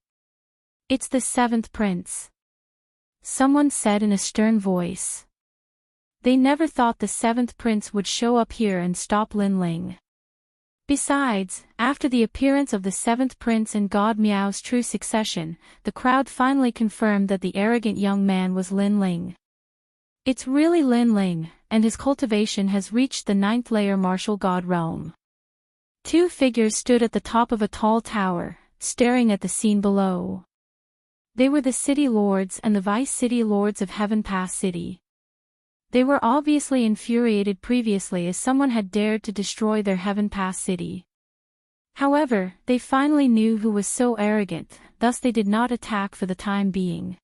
"It's the seventh prince," someone said in a stern voice. They never thought the seventh prince would show up here and stop Lin Ling. Besides, after the appearance of the seventh prince in God Miao's true succession, the crowd finally confirmed that the arrogant young man was Lin Ling. It's really Lin Ling, and his cultivation has reached the 9th layer martial god realm. Two figures stood at the top of a tall tower, staring at the scene below. They were the city lords and the vice city lords of Heaven Pass City. They were obviously infuriated previously as someone had dared to destroy their Heaven Pass City. However, they finally knew who was so arrogant, thus they did not attack for the time being.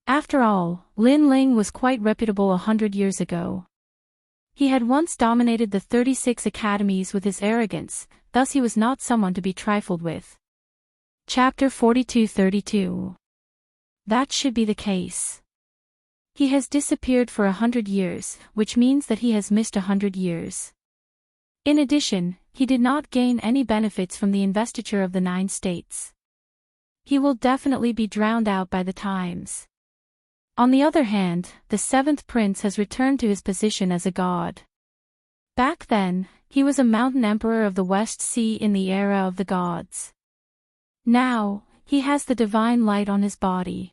After all, Lin Ling was quite reputable 100 years ago. He had once dominated the 36 academies with his arrogance, thus he was not someone to be trifled with. Chapter 42-32. That should be the case. He has disappeared for 100 years, which means that he has missed 100 years. In addition, he did not gain any benefits from the investiture of the 9 states. He will definitely be drowned out by the times. On the other hand, the 7th prince has returned to his position as a god. Back then, he was a mountain emperor of the West Sea in the era of the gods. Now, he has the divine light on his body.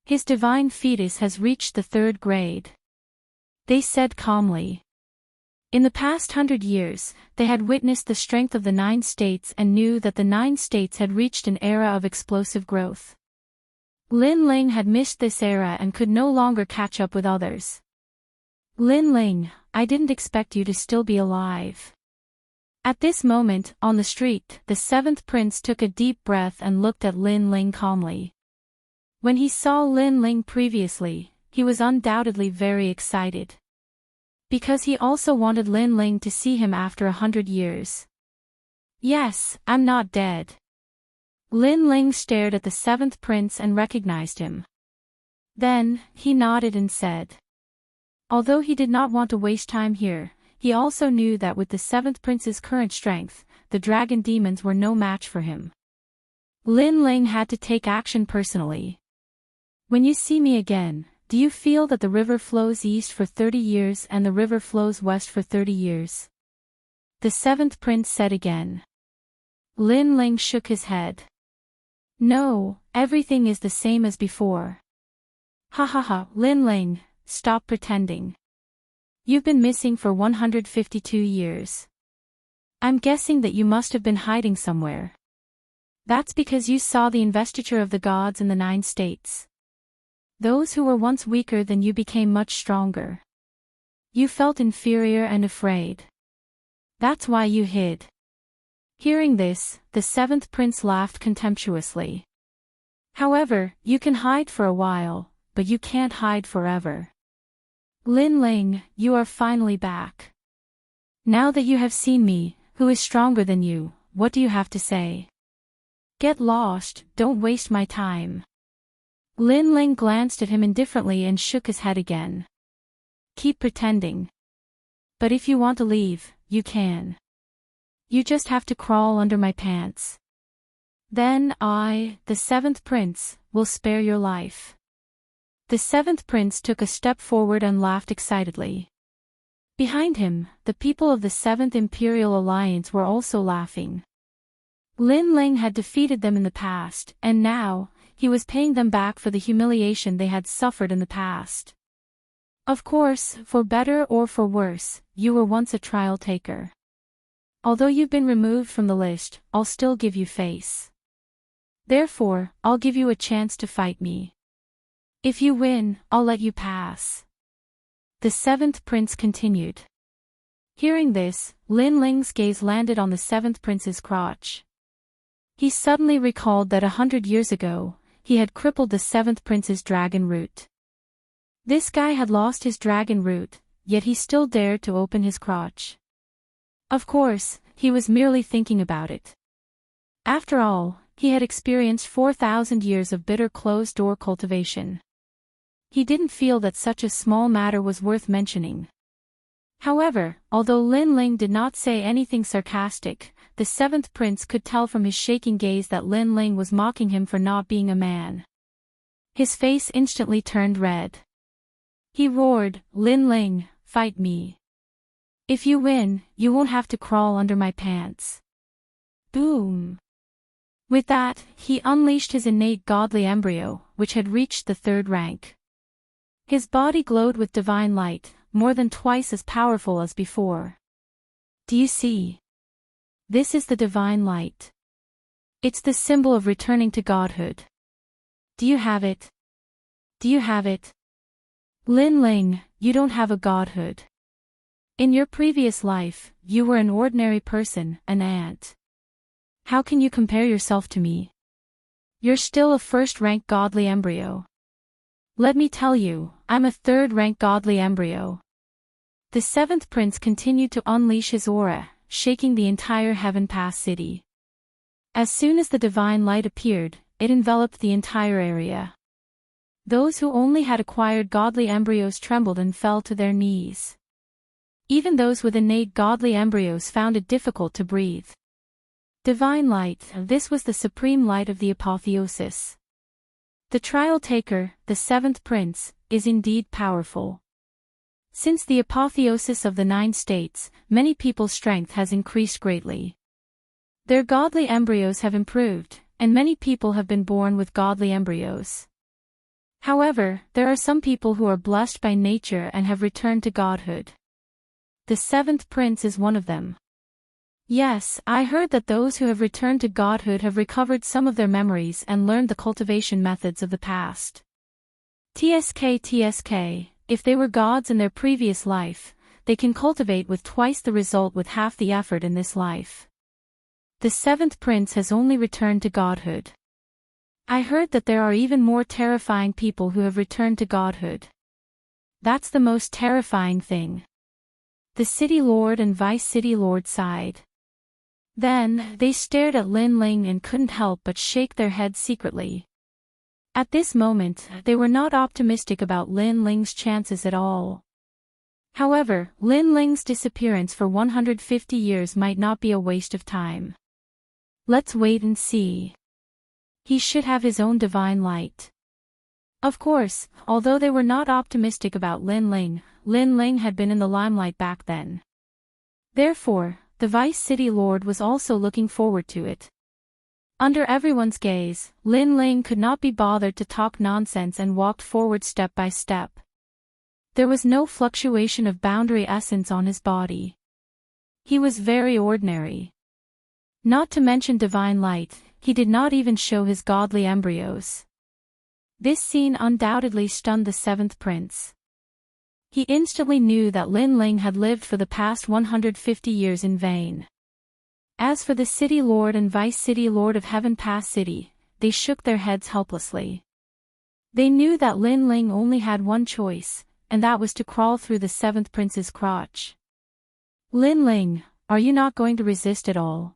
His divine fetus has reached the 3rd grade. They said calmly. In the past 100 years, they had witnessed the strength of the 9 states and knew that the 9 states had reached an era of explosive growth. Lin Ling had missed this era and could no longer catch up with others. Lin Ling, I didn't expect you to still be alive. At this moment, on the street, the 7th prince took a deep breath and looked at Lin Ling calmly. When he saw Lin Ling previously, he was undoubtedly very excited. Because he also wanted Lin Ling to see him after 100 years. Yes, I'm not dead. Lin Ling stared at the 7th prince and recognized him. Then, he nodded and said. Although he did not want to waste time here, he also knew that with the 7th prince's current strength, the dragon demons were no match for him. Lin Ling had to take action personally. When you see me again, do you feel that the river flows east for 30 years and the river flows west for 30 years? The 7th prince said again. Lin Ling shook his head. No, everything is the same as before. Ha ha ha, Lin Ling, stop pretending. You've been missing for 152 years. I'm guessing that you must have been hiding somewhere. That's because you saw the investiture of the gods in the 9 states. Those who were once weaker than you became much stronger. You felt inferior and afraid. That's why you hid. Hearing this, the 7th prince laughed contemptuously. However, you can hide for a while, but you can't hide forever. Lin Ling, you are finally back. Now that you have seen me, who is stronger than you, what do you have to say? Get lost, don't waste my time. Lin Ling glanced at him indifferently and shook his head again. Keep pretending. But if you want to leave, you can. You just have to crawl under my pants. Then I, the 7th prince, will spare your life. The 7th prince took a step forward and laughed excitedly. Behind him, the people of the 7th Imperial Alliance were also laughing. Lin Ling had defeated them in the past, and now, he was paying them back for the humiliation they had suffered in the past. Of course, for better or for worse, you were once a trial taker. Although you've been removed from the list, I'll still give you face. Therefore, I'll give you a chance to fight me. If you win, I'll let you pass. The 7th prince continued. Hearing this, Lin Ling's gaze landed on the 7th prince's crotch. He suddenly recalled that 100 years ago, he had crippled the 7th prince's dragon root. This guy had lost his dragon root, yet he still dared to open his crotch. Of course, he was merely thinking about it. After all, he had experienced 4,000 years of bitter closed-door cultivation. He didn't feel that such a small matter was worth mentioning. However, although Lin Ling did not say anything sarcastic, the 7th prince could tell from his shaking gaze that Lin Ling was mocking him for not being a man. His face instantly turned red. He roared, Lin Ling, fight me. If you win, you won't have to crawl under my pants. Boom. With that, he unleashed his innate godly embryo, which had reached the 3rd rank. His body glowed with divine light, more than twice as powerful as before. Do you see? This is the divine light. It's the symbol of returning to godhood. Do you have it? Do you have it? Lin Ling, you don't have a godhood. In your previous life, you were an ordinary person, an ant. How can you compare yourself to me? You're still a 1st-rank godly embryo. Let me tell you, I'm a 3rd-rank godly embryo. The seventh prince continued to unleash his aura, shaking the entire Heaven Pass city. As soon as the divine light appeared, it enveloped the entire area. Those who only had acquired godly embryos trembled and fell to their knees. Even those with innate godly embryos found it difficult to breathe. Divine light, this was the supreme light of the apotheosis. The trial taker, the seventh prince, is indeed powerful. Since the apotheosis of the 9 states, many people's strength has increased greatly. Their godly embryos have improved, and many people have been born with godly embryos. However, there are some people who are blessed by nature and have returned to godhood. The seventh prince is one of them. Yes, I heard that those who have returned to godhood have recovered some of their memories and learned the cultivation methods of the past. TSK, if they were gods in their previous life, they can cultivate with twice the result with half the effort in this life. The seventh prince has only returned to godhood. I heard that there are even more terrifying people who have returned to godhood. That's the most terrifying thing. The city lord and vice city lord sighed. Then, they stared at Lin Ling and couldn't help but shake their heads secretly. At this moment, they were not optimistic about Lin Ling's chances at all. However, Lin Ling's disappearance for 150 years might not be a waste of time. Let's wait and see. He should have his own divine light. Of course, although they were not optimistic about Lin Ling had been in the limelight back then. Therefore, the Vice City Lord was also looking forward to it. Under everyone's gaze, Lin Ling could not be bothered to talk nonsense and walked forward step by step. There was no fluctuation of boundary essence on his body. He was very ordinary. Not to mention divine light, he did not even show his godly embryos. This scene undoubtedly stunned the seventh prince. He instantly knew that Lin Ling had lived for the past 150 years in vain. As for the city lord and vice city lord of Heaven Pass City, they shook their heads helplessly. They knew that Lin Ling only had one choice, and that was to crawl through the seventh prince's crotch. Lin Ling, are you not going to resist at all?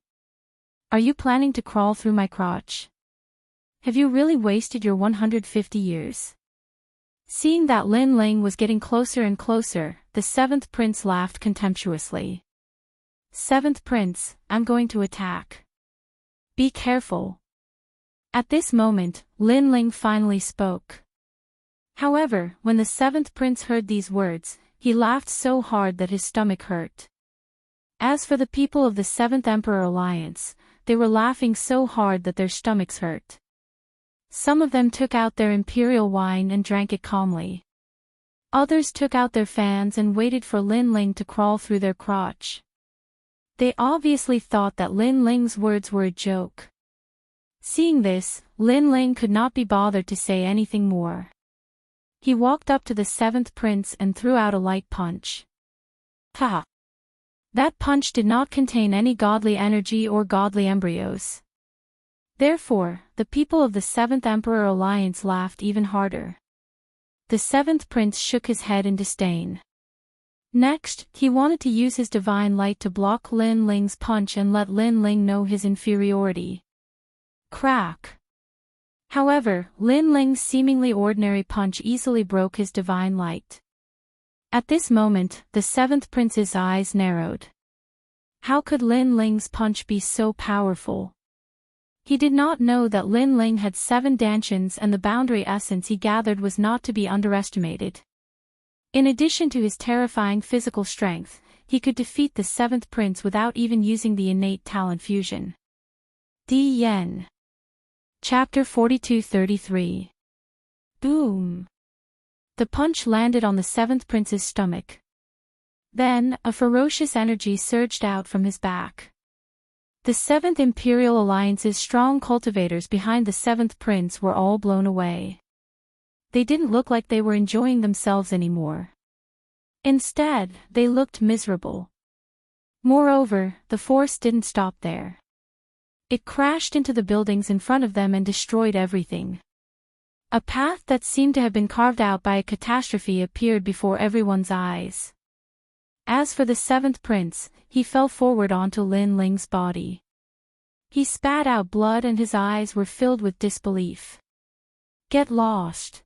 Are you planning to crawl through my crotch? Have you really wasted your 150 years? Seeing that Lin Ling was getting closer and closer, the seventh prince laughed contemptuously. Seventh prince, I'm going to attack. Be careful. At this moment, Lin Ling finally spoke. However, when the seventh prince heard these words, he laughed so hard that his stomach hurt. As for the people of the Seventh Emperor Alliance, they were laughing so hard that their stomachs hurt. Some of them took out their imperial wine and drank it calmly. Others took out their fans and waited for Lin Ling to crawl through their crotch. They obviously thought that Lin Ling's words were a joke. Seeing this, Lin Ling could not be bothered to say anything more. He walked up to the seventh prince and threw out a light punch. Ha! That punch did not contain any godly energy or godly embryos. Therefore, the people of the Seventh Emperor Alliance laughed even harder. The seventh prince shook his head in disdain. Next, he wanted to use his divine light to block Lin Ling's punch and let Lin Ling know his inferiority. Crack! However, Lin Ling's seemingly ordinary punch easily broke his divine light. At this moment, the seventh prince's eyes narrowed. How could Lin Ling's punch be so powerful? He did not know that Lin Ling had 7 dantians and the boundary essence he gathered was not to be underestimated. In addition to his terrifying physical strength, he could defeat the seventh prince without even using the innate talent fusion. D. Yen. Chapter 42-33. Boom. The punch landed on the seventh prince's stomach. Then, a ferocious energy surged out from his back. The Seventh Imperial Alliance's strong cultivators behind the seventh prince were all blown away. They didn't look like they were enjoying themselves anymore. Instead, they looked miserable. Moreover, the force didn't stop there. It crashed into the buildings in front of them and destroyed everything. A path that seemed to have been carved out by a catastrophe appeared before everyone's eyes. As for the seventh prince, he fell forward onto Lin Ling's body. He spat out blood and his eyes were filled with disbelief. Get lost.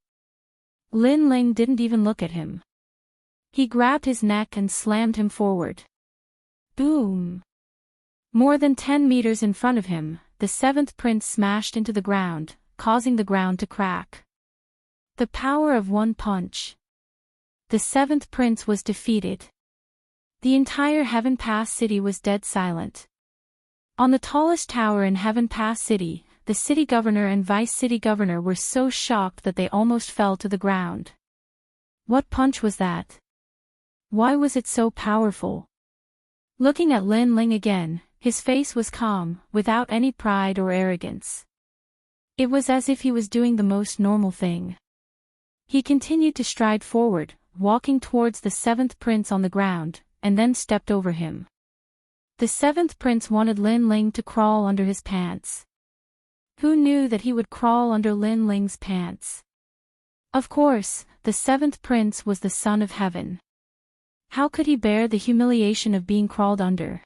Lin Ling didn't even look at him. He grabbed his neck and slammed him forward. Boom! More than 10 meters in front of him, the seventh prince smashed into the ground, causing the ground to crack. The power of one punch. The seventh prince was defeated. The entire Heaven Pass city was dead silent. On the tallest tower in Heaven Pass city, the city governor and vice city governor were so shocked that they almost fell to the ground. What punch was that? Why was it so powerful? Looking at Lin Ling again, his face was calm, without any pride or arrogance. It was as if he was doing the most normal thing. He continued to stride forward, walking towards the seventh prince on the ground, and then stepped over him. The seventh prince wanted Lin Ling to crawl under his pants. Who knew that he would crawl under Lin Ling's pants? Of course, the seventh prince was the son of heaven. How could he bear the humiliation of being crawled under?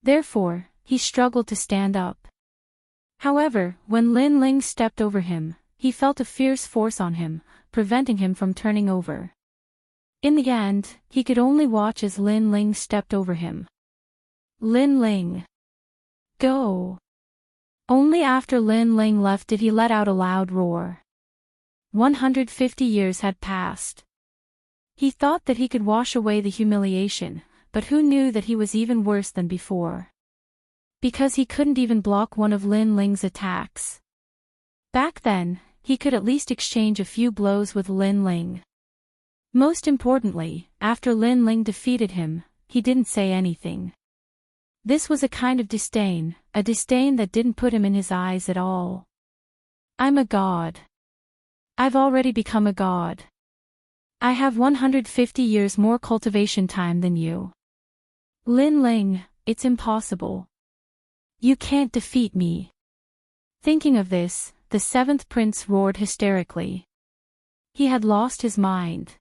Therefore, he struggled to stand up. However, when Lin Ling stepped over him, he felt a fierce force on him, preventing him from turning over. In the end, he could only watch as Lin Ling stepped over him. Lin Ling. Go. Only after Lin Ling left did he let out a loud roar. 150 years had passed. He thought that he could wash away the humiliation, but who knew that he was even worse than before? Because he couldn't even block one of Lin Ling's attacks. Back then, he could at least exchange a few blows with Lin Ling. Most importantly, after Lin Ling defeated him, he didn't say anything. This was a kind of disdain, a disdain that didn't put him in his eyes at all. I'm a god. I've already become a god. I have 150 years more cultivation time than you. Lin Ling, it's impossible. You can't defeat me. Thinking of this, the seventh prince roared hysterically. He had lost his mind.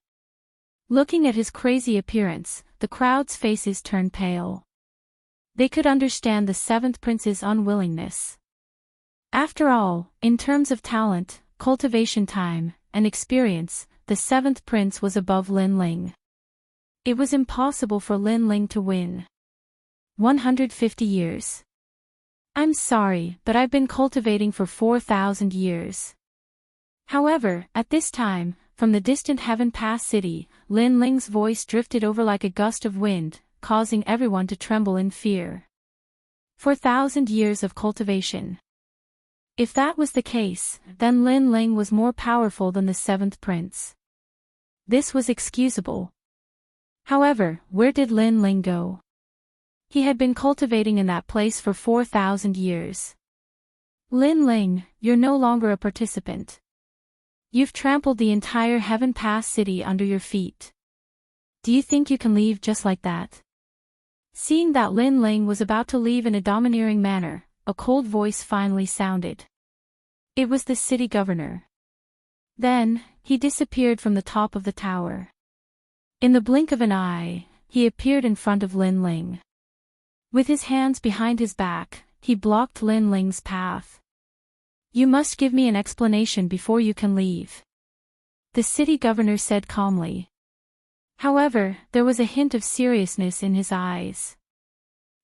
Looking at his crazy appearance, the crowd's faces turned pale. They could understand the seventh prince's unwillingness. After all, in terms of talent, cultivation time, and experience, the seventh prince was above Lin Ling. It was impossible for Lin Ling to win. 150 years. I'm sorry, but I've been cultivating for 4,000 years. However, at this time, from the distant Heaven Pass city, Lin Ling's voice drifted over like a gust of wind, causing everyone to tremble in fear. 4,000 years of cultivation. If that was the case, then Lin Ling was more powerful than the seventh prince. This was excusable. However, where did Lin Ling go? He had been cultivating in that place for 4,000 years. Lin Ling, you're no longer a participant. You've trampled the entire Heaven Pass city under your feet. Do you think you can leave just like that? Seeing that Lin Ling was about to leave in a domineering manner, a cold voice finally sounded. It was the city governor. Then, he disappeared from the top of the tower. In the blink of an eye, he appeared in front of Lin Ling. With his hands behind his back, he blocked Lin Ling's path. You must give me an explanation before you can leave. The city governor said calmly. However, there was a hint of seriousness in his eyes.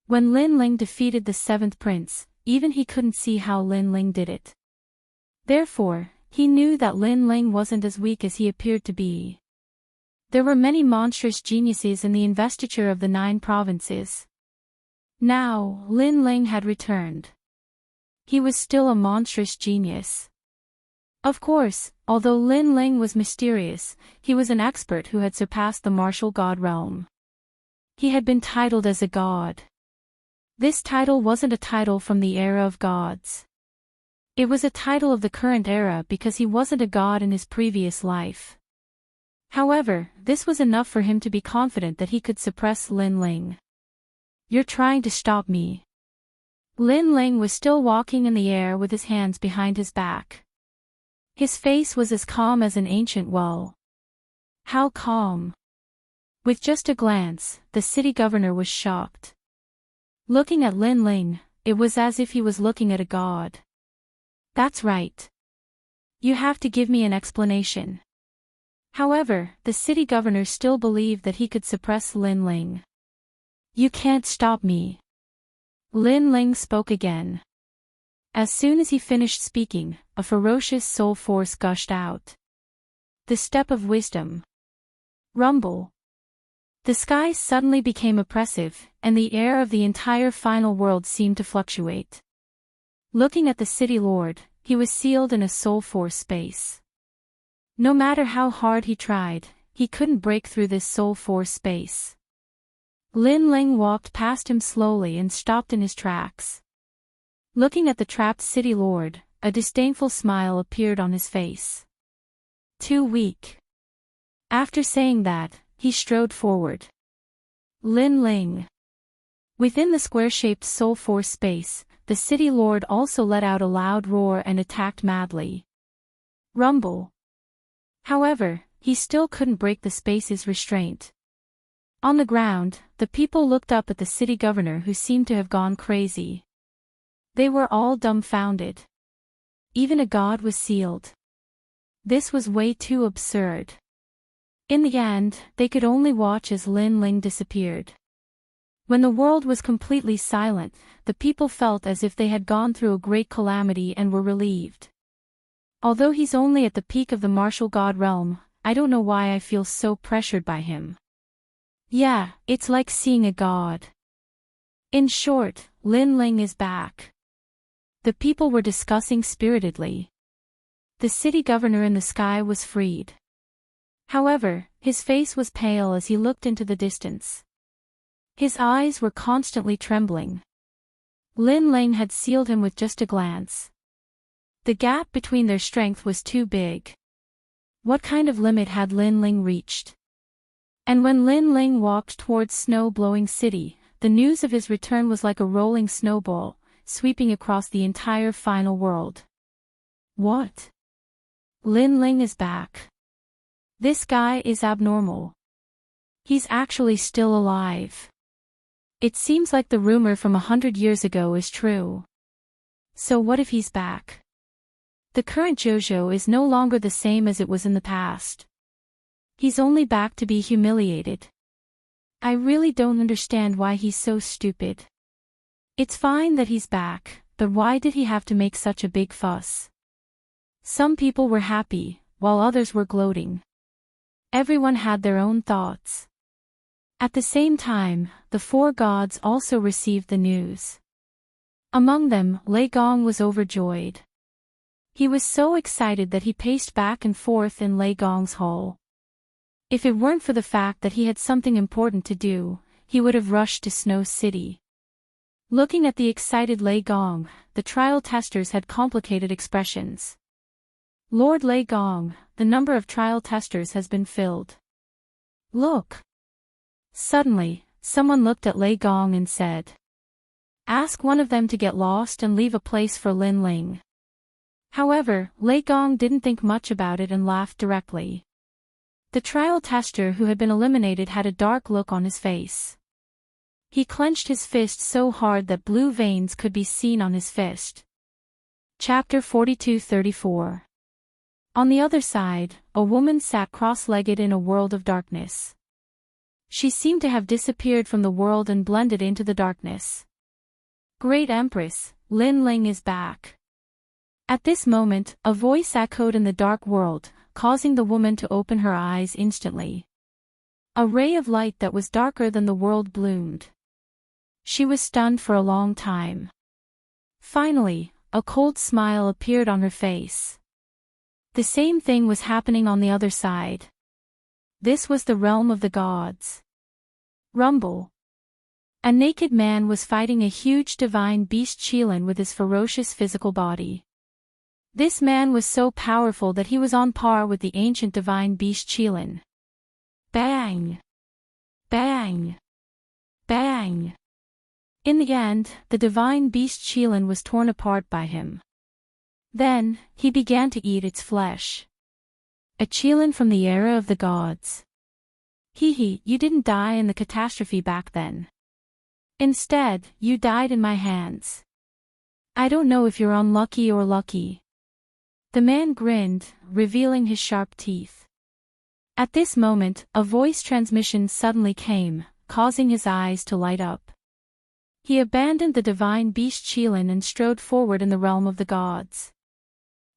When Lin Ling defeated the seventh prince, even he couldn't see how Lin Ling did it. Therefore, he knew that Lin Ling wasn't as weak as he appeared to be. There were many monstrous geniuses in the investiture of the 9 provinces. Now, Lin Ling had returned. He was still a monstrous genius. Of course, although Lin Ling was mysterious, he was an expert who had surpassed the martial god realm. He had been titled as a god. This title wasn't a title from the era of gods. It was a title of the current era because he wasn't a god in his previous life. However, this was enough for him to be confident that he could suppress Lin Ling. You're trying to stop me. Lin Ling was still walking in the air with his hands behind his back. His face was as calm as an ancient well. How calm. With just a glance, the city governor was shocked. Looking at Lin Ling, it was as if he was looking at a god. That's right. You have to give me an explanation. However, the city governor still believed that he could suppress Lin Ling. You can't stop me. Lin Ling spoke again. As soon as he finished speaking, a ferocious soul force gushed out. The step of wisdom. Rumble. The sky suddenly became oppressive, and the air of the entire final world seemed to fluctuate. Looking at the city lord, he was sealed in a soul force space. No matter how hard he tried, he couldn't break through this soul force space. Lin Ling walked past him slowly and stopped in his tracks. Looking at the trapped city lord, a disdainful smile appeared on his face. Too weak. After saying that, he strode forward. Lin Ling. Within the square-shaped soul force space, the city lord also let out a loud roar and attacked madly. Rumble. However, he still couldn't break the space's restraint. On the ground, the people looked up at the city governor who seemed to have gone crazy. They were all dumbfounded. Even a god was sealed. This was way too absurd. In the end, they could only watch as Lin Ling disappeared. When the world was completely silent, the people felt as if they had gone through a great calamity and were relieved. Although he's only at the peak of the martial god realm, I don't know why I feel so pressured by him. Yeah, it's like seeing a god. In short, Lin Ling is back. The people were discussing spiritedly. The city governor in the sky was freed. However, his face was pale as he looked into the distance. His eyes were constantly trembling. Lin Ling had sealed him with just a glance. The gap between their strength was too big. What kind of limit had Lin Ling reached? And when Lin Ling walked towards snow-blowing city, the news of his return was like a rolling snowball, sweeping across the entire final world. What? Lin Ling is back. This guy is abnormal. He's actually still alive. It seems like the rumor from 100 years ago is true. So what if he's back? The current JoJo is no longer the same as it was in the past. He's only back to be humiliated. I really don't understand why he's so stupid. It's fine that he's back, but why did he have to make such a big fuss? Some people were happy, while others were gloating. Everyone had their own thoughts. At the same time, the four gods also received the news. Among them, Lei Gong was overjoyed. He was so excited that he paced back and forth in Lei Gong's hall. If it weren't for the fact that he had something important to do, he would have rushed to Snow City. Looking at the excited Lei Gong, the trial testers had complicated expressions. Lord Lei Gong, the number of trial testers has been filled. Look. Suddenly, someone looked at Lei Gong and said, ask one of them to get lost and leave a place for Lin Ling. However, Lei Gong didn't think much about it and laughed directly. The trial tester who had been eliminated had a dark look on his face. He clenched his fist so hard that blue veins could be seen on his fist. Chapter 42-34. On the other side, a woman sat cross-legged in a world of darkness. She seemed to have disappeared from the world and blended into the darkness. Great Empress, Lin Ling is back. At this moment, a voice echoed in the dark world, causing the woman to open her eyes instantly. A ray of light that was darker than the world bloomed. She was stunned for a long time. Finally, a cold smile appeared on her face. The same thing was happening on the other side. This was the realm of the gods. Rumble. A naked man was fighting a huge divine beast Qilin with his ferocious physical body. This man was so powerful that he was on par with the ancient divine beast Qilin. Bang! Bang! Bang! In the end, the divine beast Qilin was torn apart by him. Then, he began to eat its flesh. A Qilin from the era of the gods. Hee, you didn't die in the catastrophe back then. Instead, you died in my hands. I don't know if you're unlucky or lucky. The man grinned, revealing his sharp teeth. At this moment, a voice transmission suddenly came, causing his eyes to light up. He abandoned the divine beast Qilin and strode forward in the realm of the gods.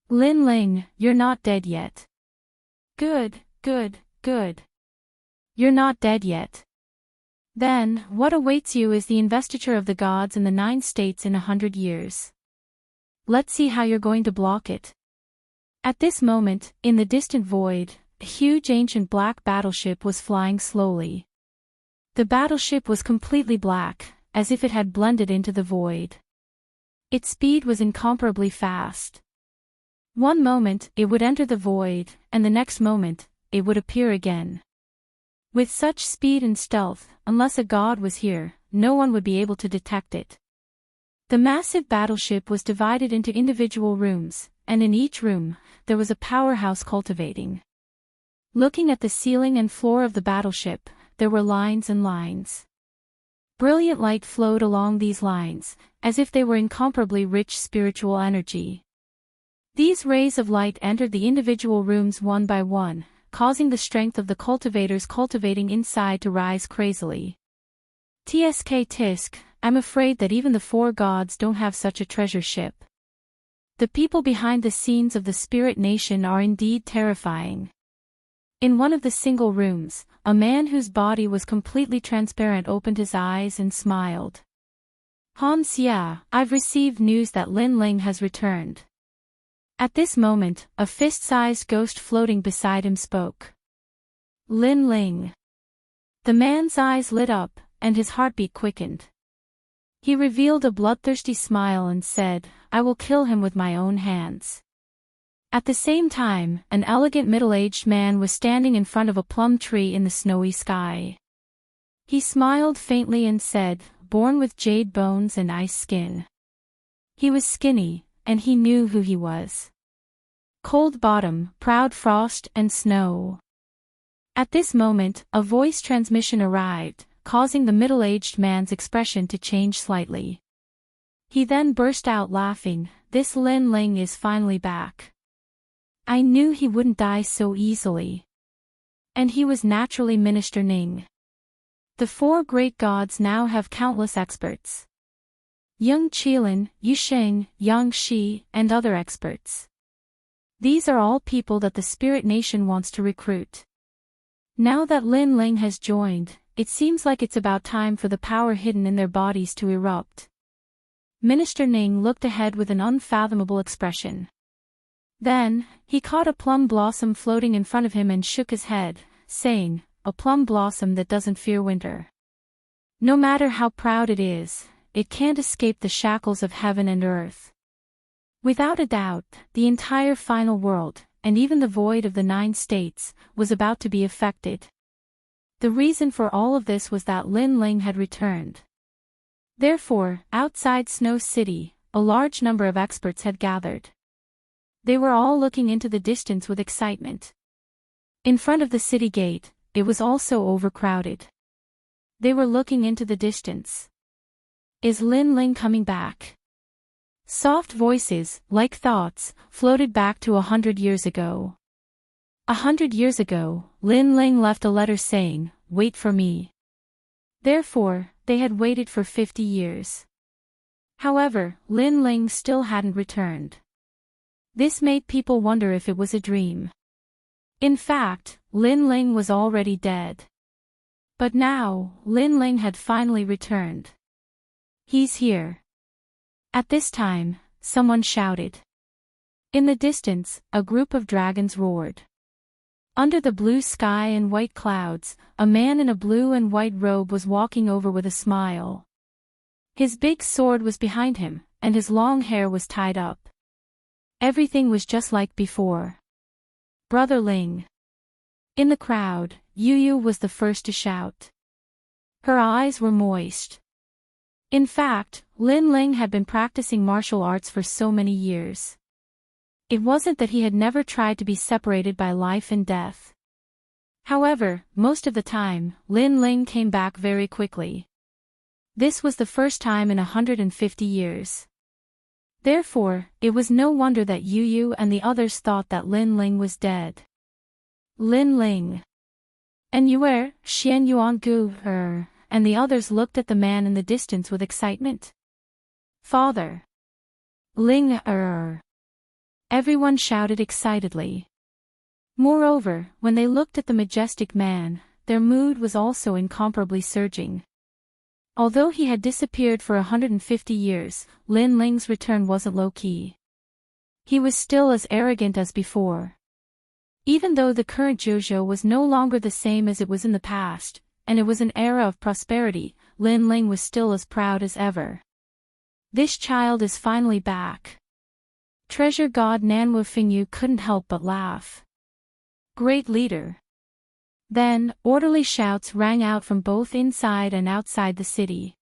Lin Ling, you're not dead yet. Good. You're not dead yet. Then, what awaits you is the investiture of the gods in the 9 states in 100 years. Let's see how you're going to block it. At this moment, in the distant void, a huge ancient black battleship was flying slowly. The battleship was completely black, as if it had blended into the void. Its speed was incomparably fast. One moment, it would enter the void, and the next moment, it would appear again. With such speed and stealth, unless a god was here, no one would be able to detect it. The massive battleship was divided into individual rooms, and in each room, there was a powerhouse cultivating. Looking at the ceiling and floor of the battleship, there were lines and lines. Brilliant light flowed along these lines, as if they were incomparably rich spiritual energy. These rays of light entered the individual rooms one by one, causing the strength of the cultivators cultivating inside to rise crazily. Tisk, I'm afraid that even the 4 gods don't have such a treasure ship. The people behind the scenes of the spirit nation are indeed terrifying. In one of the single rooms, a man whose body was completely transparent opened his eyes and smiled. Han Xia, I've received news that Lin Ling has returned. At this moment, a fist-sized ghost floating beside him spoke. Lin Ling. The man's eyes lit up, and his heartbeat quickened. He revealed a bloodthirsty smile and said, I will kill him with my own hands. At the same time, an elegant middle-aged man was standing in front of a plum tree in the snowy sky. He smiled faintly and said, born with jade bones and ice skin. He was skinny, and he knew who he was. Cold bottom, proud frost and snow. At this moment, a voice transmission arrived, causing the middle-aged man's expression to change slightly. He then burst out laughing, this Lin Ling is finally back. I knew he wouldn't die so easily. And he was naturally Minister Ning. The 4 great gods now have countless experts. Yang Qilin, Yu Sheng, Yang Shi, and other experts. These are all people that the spirit nation wants to recruit. Now that Lin Ling has joined, it seems like it's about time for the power hidden in their bodies to erupt. Minister Ning looked ahead with an unfathomable expression. Then, he caught a plum blossom floating in front of him and shook his head, saying, a plum blossom that doesn't fear winter. No matter how proud it is, it can't escape the shackles of heaven and earth. Without a doubt, the entire final world, and even the void of the 9 states, was about to be affected. The reason for all of this was that Lin Ling had returned. Therefore, outside Snow City, a large number of experts had gathered. They were all looking into the distance with excitement. In front of the city gate, it was also overcrowded. They were looking into the distance. Is Lin Ling coming back? Soft voices, like thoughts, floated back to 100 years ago. 100 years ago, Lin Ling left a letter saying, wait for me. Therefore, they had waited for 50 years. However, Lin Ling still hadn't returned. This made people wonder if it was a dream. In fact, Lin Ling was already dead. But now, Lin Ling had finally returned. He's here. At this time, someone shouted. In the distance, a group of dragons roared. Under the blue sky and white clouds, a man in a blue and white robe was walking over with a smile. His big sword was behind him, and his long hair was tied up. Everything was just like before. Brother Ling. In the crowd, Yu was the first to shout. Her eyes were moist. In fact, Lin Ling had been practicing martial arts for so many years. It wasn't that he had never tried to be separated by life and death. However, most of the time, Lin Ling came back very quickly. This was the first time in 150 years. Therefore, it was no wonder that Yu Yu and the others thought that Lin Ling was dead. Lin Ling. And you are, Xian Yuan Gu, and the others looked at the man in the distance with excitement. Father. Ling, Everyone shouted excitedly. Moreover, when they looked at the majestic man, their mood was also incomparably surging. Although he had disappeared for 150 years, Lin Ling's return wasn't low-key. He was still as arrogant as before. Even though the current Zhuzhou was no longer the same as it was in the past, and it was an era of prosperity, Lin Ling was still as proud as ever. This child is finally back. Treasure God Nanwu Fingyu couldn't help but laugh. Great leader. Then, orderly shouts rang out from both inside and outside the city.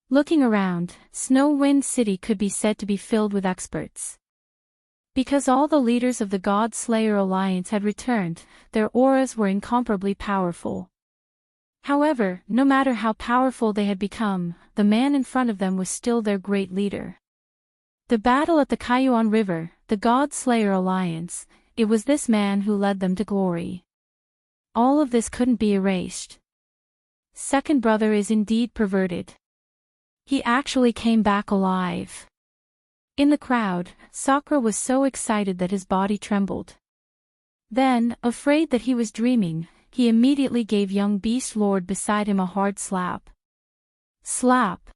Looking around, Snow Wind City could be said to be filled with experts. Because all the leaders of the God Slayer Alliance had returned, their auras were incomparably powerful. However, no matter how powerful they had become, the man in front of them was still their great leader. The battle at the Kaiyuan River, the God Slayer Alliance, it was this man who led them to glory. All of this couldn't be erased. Second brother is indeed perverted. He actually came back alive. In the crowd, Sakura was so excited that his body trembled. Then, afraid that he was dreaming, he immediately gave young Beast Lord beside him a hard slap. Slap.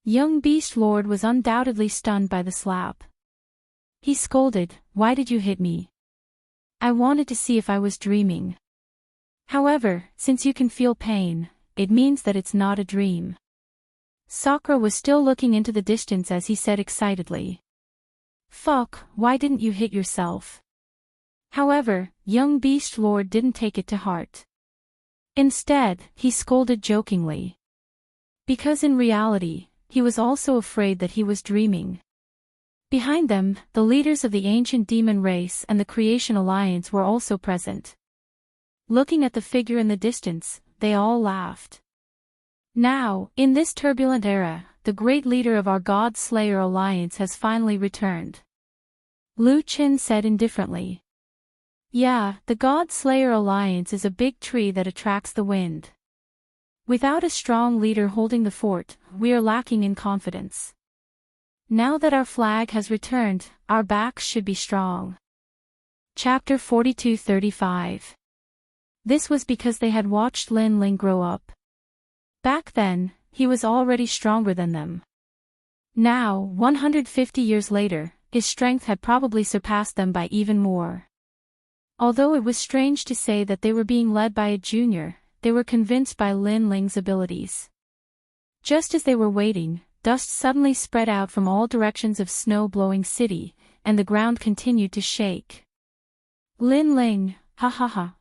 Young Beast Lord was undoubtedly stunned by the slap. He scolded, "Why did you hit me? I wanted to see if I was dreaming." However, since you can feel pain, it means that it's not a dream. Sakura was still looking into the distance as he said excitedly. "Fuck, why didn't you hit yourself?" However, young Beast Lord didn't take it to heart. Instead, he scolded jokingly. Because in reality, he was also afraid that he was dreaming. Behind them, the leaders of the ancient demon race and the Creation Alliance were also present. Looking at the figure in the distance, they all laughed. Now, in this turbulent era, the great leader of our God Slayer Alliance has finally returned. Lu Qin said indifferently. Yeah, the God Slayer Alliance is a big tree that attracts the wind. Without a strong leader holding the fort, we are lacking in confidence. Now that our flag has returned, our backs should be strong. Chapter 42-35. This was because they had watched Lin Ling grow up. Back then, he was already stronger than them. Now, 150 years later, his strength had probably surpassed them by even more. Although it was strange to say that they were being led by a junior, they were convinced by Lin Ling's abilities. Just as they were waiting, dust suddenly spread out from all directions of snow-blowing city, and the ground continued to shake. Lin Ling,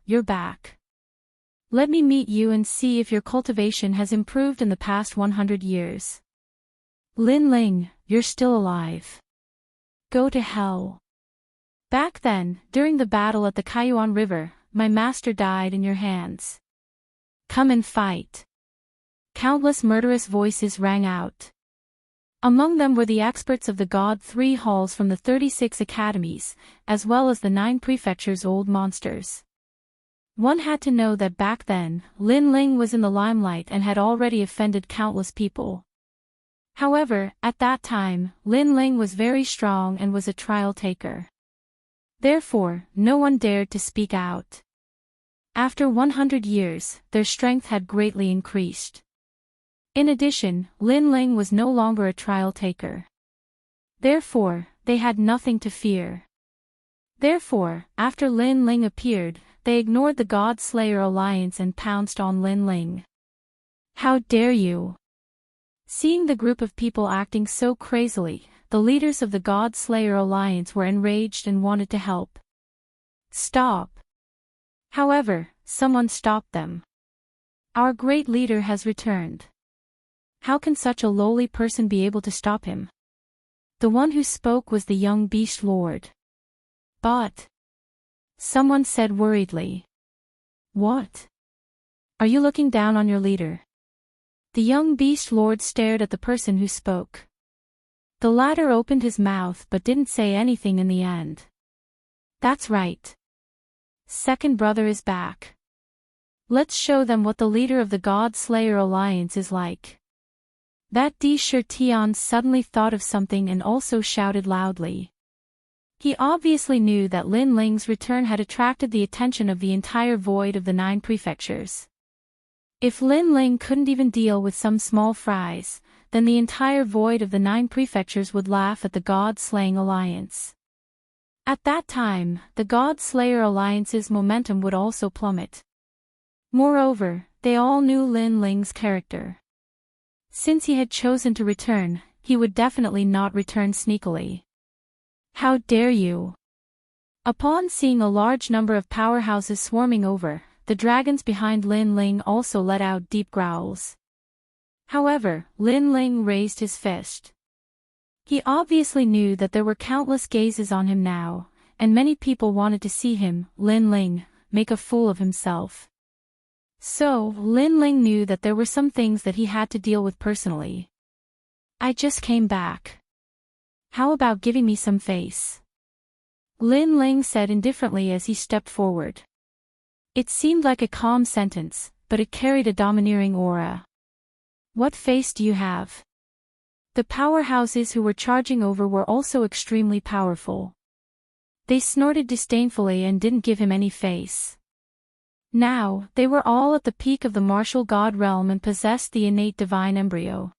you're back. Let me meet you and see if your cultivation has improved in the past 100 years. Lin Ling, you're still alive. Go to hell. Back then, during the battle at the Kaiyuan River, my master died in your hands. Come and fight. Countless murderous voices rang out. Among them were the experts of the God 3 halls from the 36 academies, as well as the 9 prefectures' old monsters. One had to know that back then, Lin Ling was in the limelight and had already offended countless people. However, at that time, Lin Ling was very strong and was a trial taker. Therefore, no one dared to speak out. After 100 years, their strength had greatly increased. In addition, Lin Ling was no longer a trial taker. Therefore, they had nothing to fear. Therefore, after Lin Ling appeared, they ignored the God Slayer Alliance and pounced on Lin Ling. How dare you! Seeing the group of people acting so crazily, the leaders of the God Slayer Alliance were enraged and wanted to help. Stop! However, someone stopped them. Our great leader has returned. How can such a lowly person be able to stop him? The one who spoke was the young Beast Lord. But someone said worriedly. What? Are you looking down on your leader? The young beast lord stared at the person who spoke. The latter opened his mouth but didn't say anything in the end. That's right. Second brother is back. Let's show them what the leader of the God Slayer Alliance is like. That Tian suddenly thought of something and also shouted loudly. He obviously knew that Lin Ling's return had attracted the attention of the entire void of the 9 prefectures. If Lin Ling couldn't even deal with some small fries, then the entire void of the 9 prefectures would laugh at the God-slaying alliance. At that time, the God-slayer alliance's momentum would also plummet. Moreover, they all knew Lin Ling's character. Since he had chosen to return, he would definitely not return sneakily. How dare you! Upon seeing a large number of powerhouses swarming over, the dragons behind Lin Ling also let out deep growls. However, Lin Ling raised his fist. He obviously knew that there were countless gazes on him now, and many people wanted to see him, Lin Ling, make a fool of himself. So, Lin Ling knew that there were some things that he had to deal with personally. I just came back. How about giving me some face? Lin Ling said indifferently as he stepped forward. It seemed like a calm sentence, but it carried a domineering aura. What face do you have? The powerhouses who were charging over were also extremely powerful. They snorted disdainfully and didn't give him any face. Now, they were all at the peak of the martial god realm and possessed the innate divine embryo.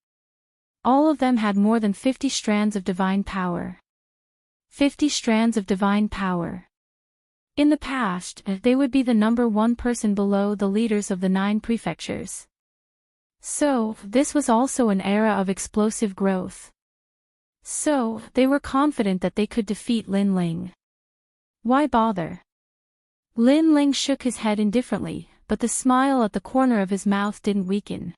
All of them had more than 50 strands of divine power. 50 strands of divine power. In the past, they would be the number 1 person below the leaders of the 9 prefectures. So, this was also an era of explosive growth. So, they were confident that they could defeat Lin Ling. Why bother? Lin Ling shook his head indifferently, but the smile at the corner of his mouth didn't weaken.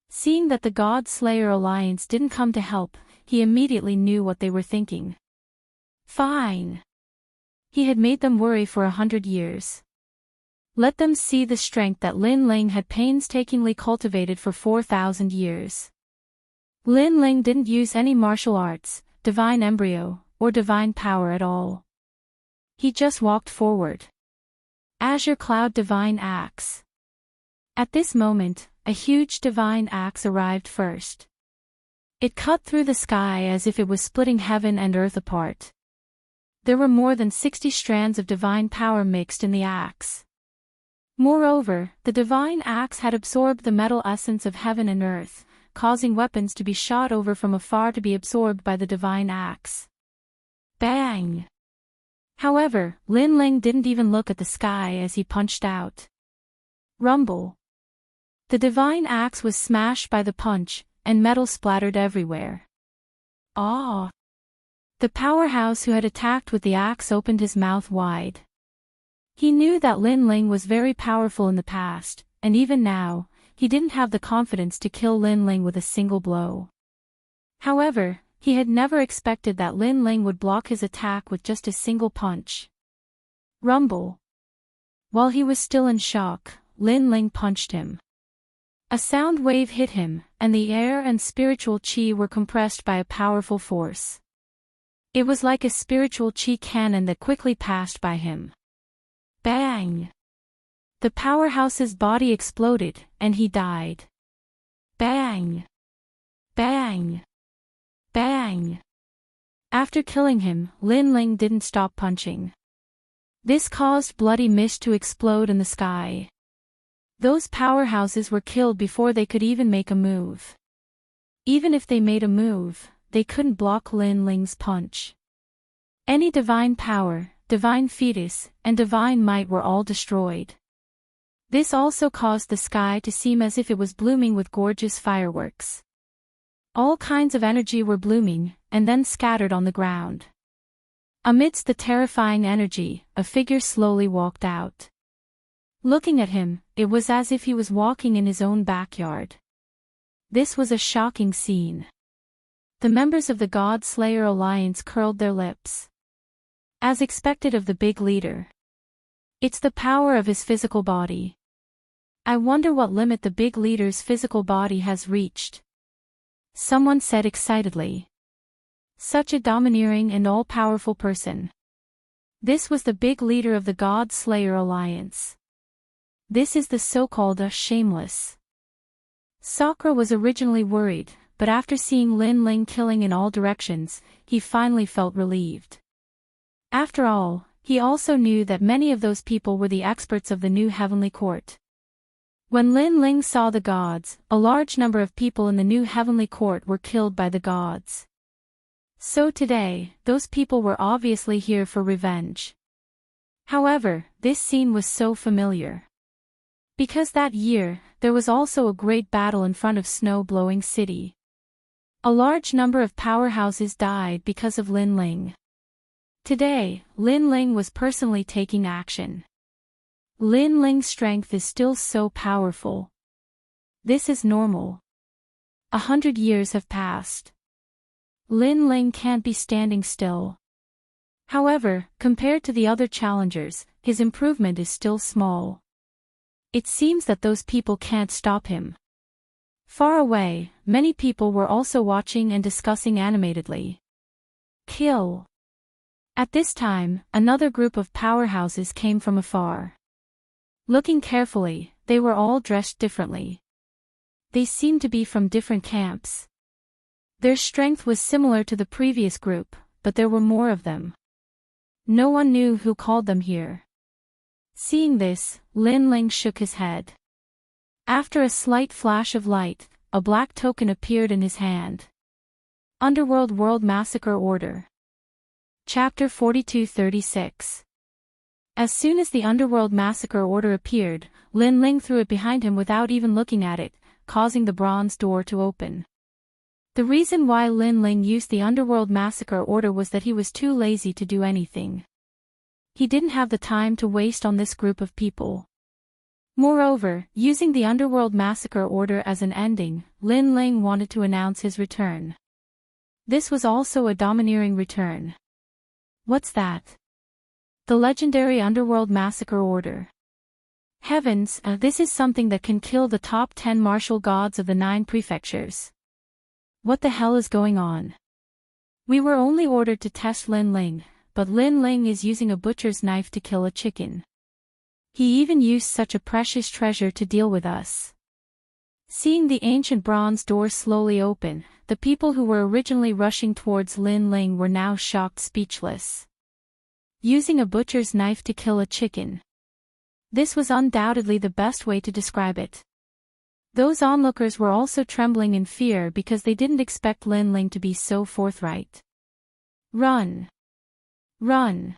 Seeing that the God Slayer Alliance didn't come to help, he immediately knew what they were thinking. Fine. He had made them worry for 100 years. Let them see the strength that Lin Ling had painstakingly cultivated for 4,000 years. Lin Ling didn't use any martial arts, divine embryo, or divine power at all. He just walked forward. Azure Cloud Divine Axe. At this moment, a huge divine axe arrived first. It cut through the sky as if it was splitting heaven and earth apart. There were more than 60 strands of divine power mixed in the axe. Moreover, the divine axe had absorbed the metal essence of heaven and earth, causing weapons to be shot over from afar to be absorbed by the divine axe. Bang! However, Lin Ling didn't even look at the sky as he punched out. Rumble! The divine axe was smashed by the punch, and metal splattered everywhere. Ah! The powerhouse who had attacked with the axe opened his mouth wide. He knew that Lin Ling was very powerful in the past, and even now, he didn't have the confidence to kill Lin Ling with a single blow. However, he had never expected that Lin Ling would block his attack with just a single punch. Rumble! While he was still in shock, Lin Ling punched him. A sound wave hit him, and the air and spiritual chi were compressed by a powerful force. It was like a spiritual chi cannon that quickly passed by him. Bang! The powerhouse's body exploded, and he died. Bang! Bang! Bang! After killing him, Lin Ling didn't stop punching. This caused bloody mist to explode in the sky. Those powerhouses were killed before they could even make a move. Even if they made a move, they couldn't block Lin Ling's punch. Any divine power, divine fetus, and divine might were all destroyed. This also caused the sky to seem as if it was blooming with gorgeous fireworks. All kinds of energy were blooming, and then scattered on the ground. Amidst the terrifying energy, a figure slowly walked out. Looking at him, it was as if he was walking in his own backyard. This was a shocking scene. The members of the God Slayer Alliance curled their lips. As expected of the big leader. It's the power of his physical body. I wonder what limit the big leader's physical body has reached. Someone said excitedly. Such a domineering and all-powerful person. This was the big leader of the God Slayer Alliance. This is the so-called shameless. Sakura was originally worried, but after seeing Lin Ling killing in all directions, he finally felt relieved. After all, he also knew that many of those people were the experts of the new heavenly court. When Lin Ling saw the gods, a large number of people in the new heavenly court were killed by the gods. So today, those people were obviously here for revenge. However, this scene was so familiar. Because that year, there was also a great battle in front of Snow-Blowing City. A large number of powerhouses died because of Lin Ling. Today, Lin Ling was personally taking action. Lin Ling's strength is still so powerful. This is normal. 100 years have passed. Lin Ling can't be standing still. However, compared to the other challengers, his improvement is still small. It seems that those people can't stop him. Far away, many people were also watching and discussing animatedly. Kill. At this time, another group of powerhouses came from afar. Looking carefully, they were all dressed differently. They seemed to be from different camps. Their strength was similar to the previous group, but there were more of them. No one knew who called them here. Seeing this, Lin Ling shook his head. After a slight flash of light, a black token appeared in his hand. Underworld World Massacre Order. Chapter 42-36. As soon as the Underworld Massacre Order appeared, Lin Ling threw it behind him without even looking at it, causing the bronze door to open. The reason why Lin Ling used the Underworld Massacre Order was that he was too lazy to do anything. He didn't have the time to waste on this group of people. Moreover, using the Underworld Massacre Order as an ending, Lin Ling wanted to announce his return. This was also a domineering return. What's that? The legendary Underworld Massacre Order. Heavens, this is something that can kill the top 10 martial gods of the 9 prefectures. What the hell is going on? We were only ordered to test Lin Ling, but Lin Ling is using a butcher's knife to kill a chicken. He even used such a precious treasure to deal with us. Seeing the ancient bronze door slowly open, the people who were originally rushing towards Lin Ling were now shocked speechless. Using a butcher's knife to kill a chicken. This was undoubtedly the best way to describe it. Those onlookers were also trembling in fear because they didn't expect Lin Ling to be so forthright. Run! Run!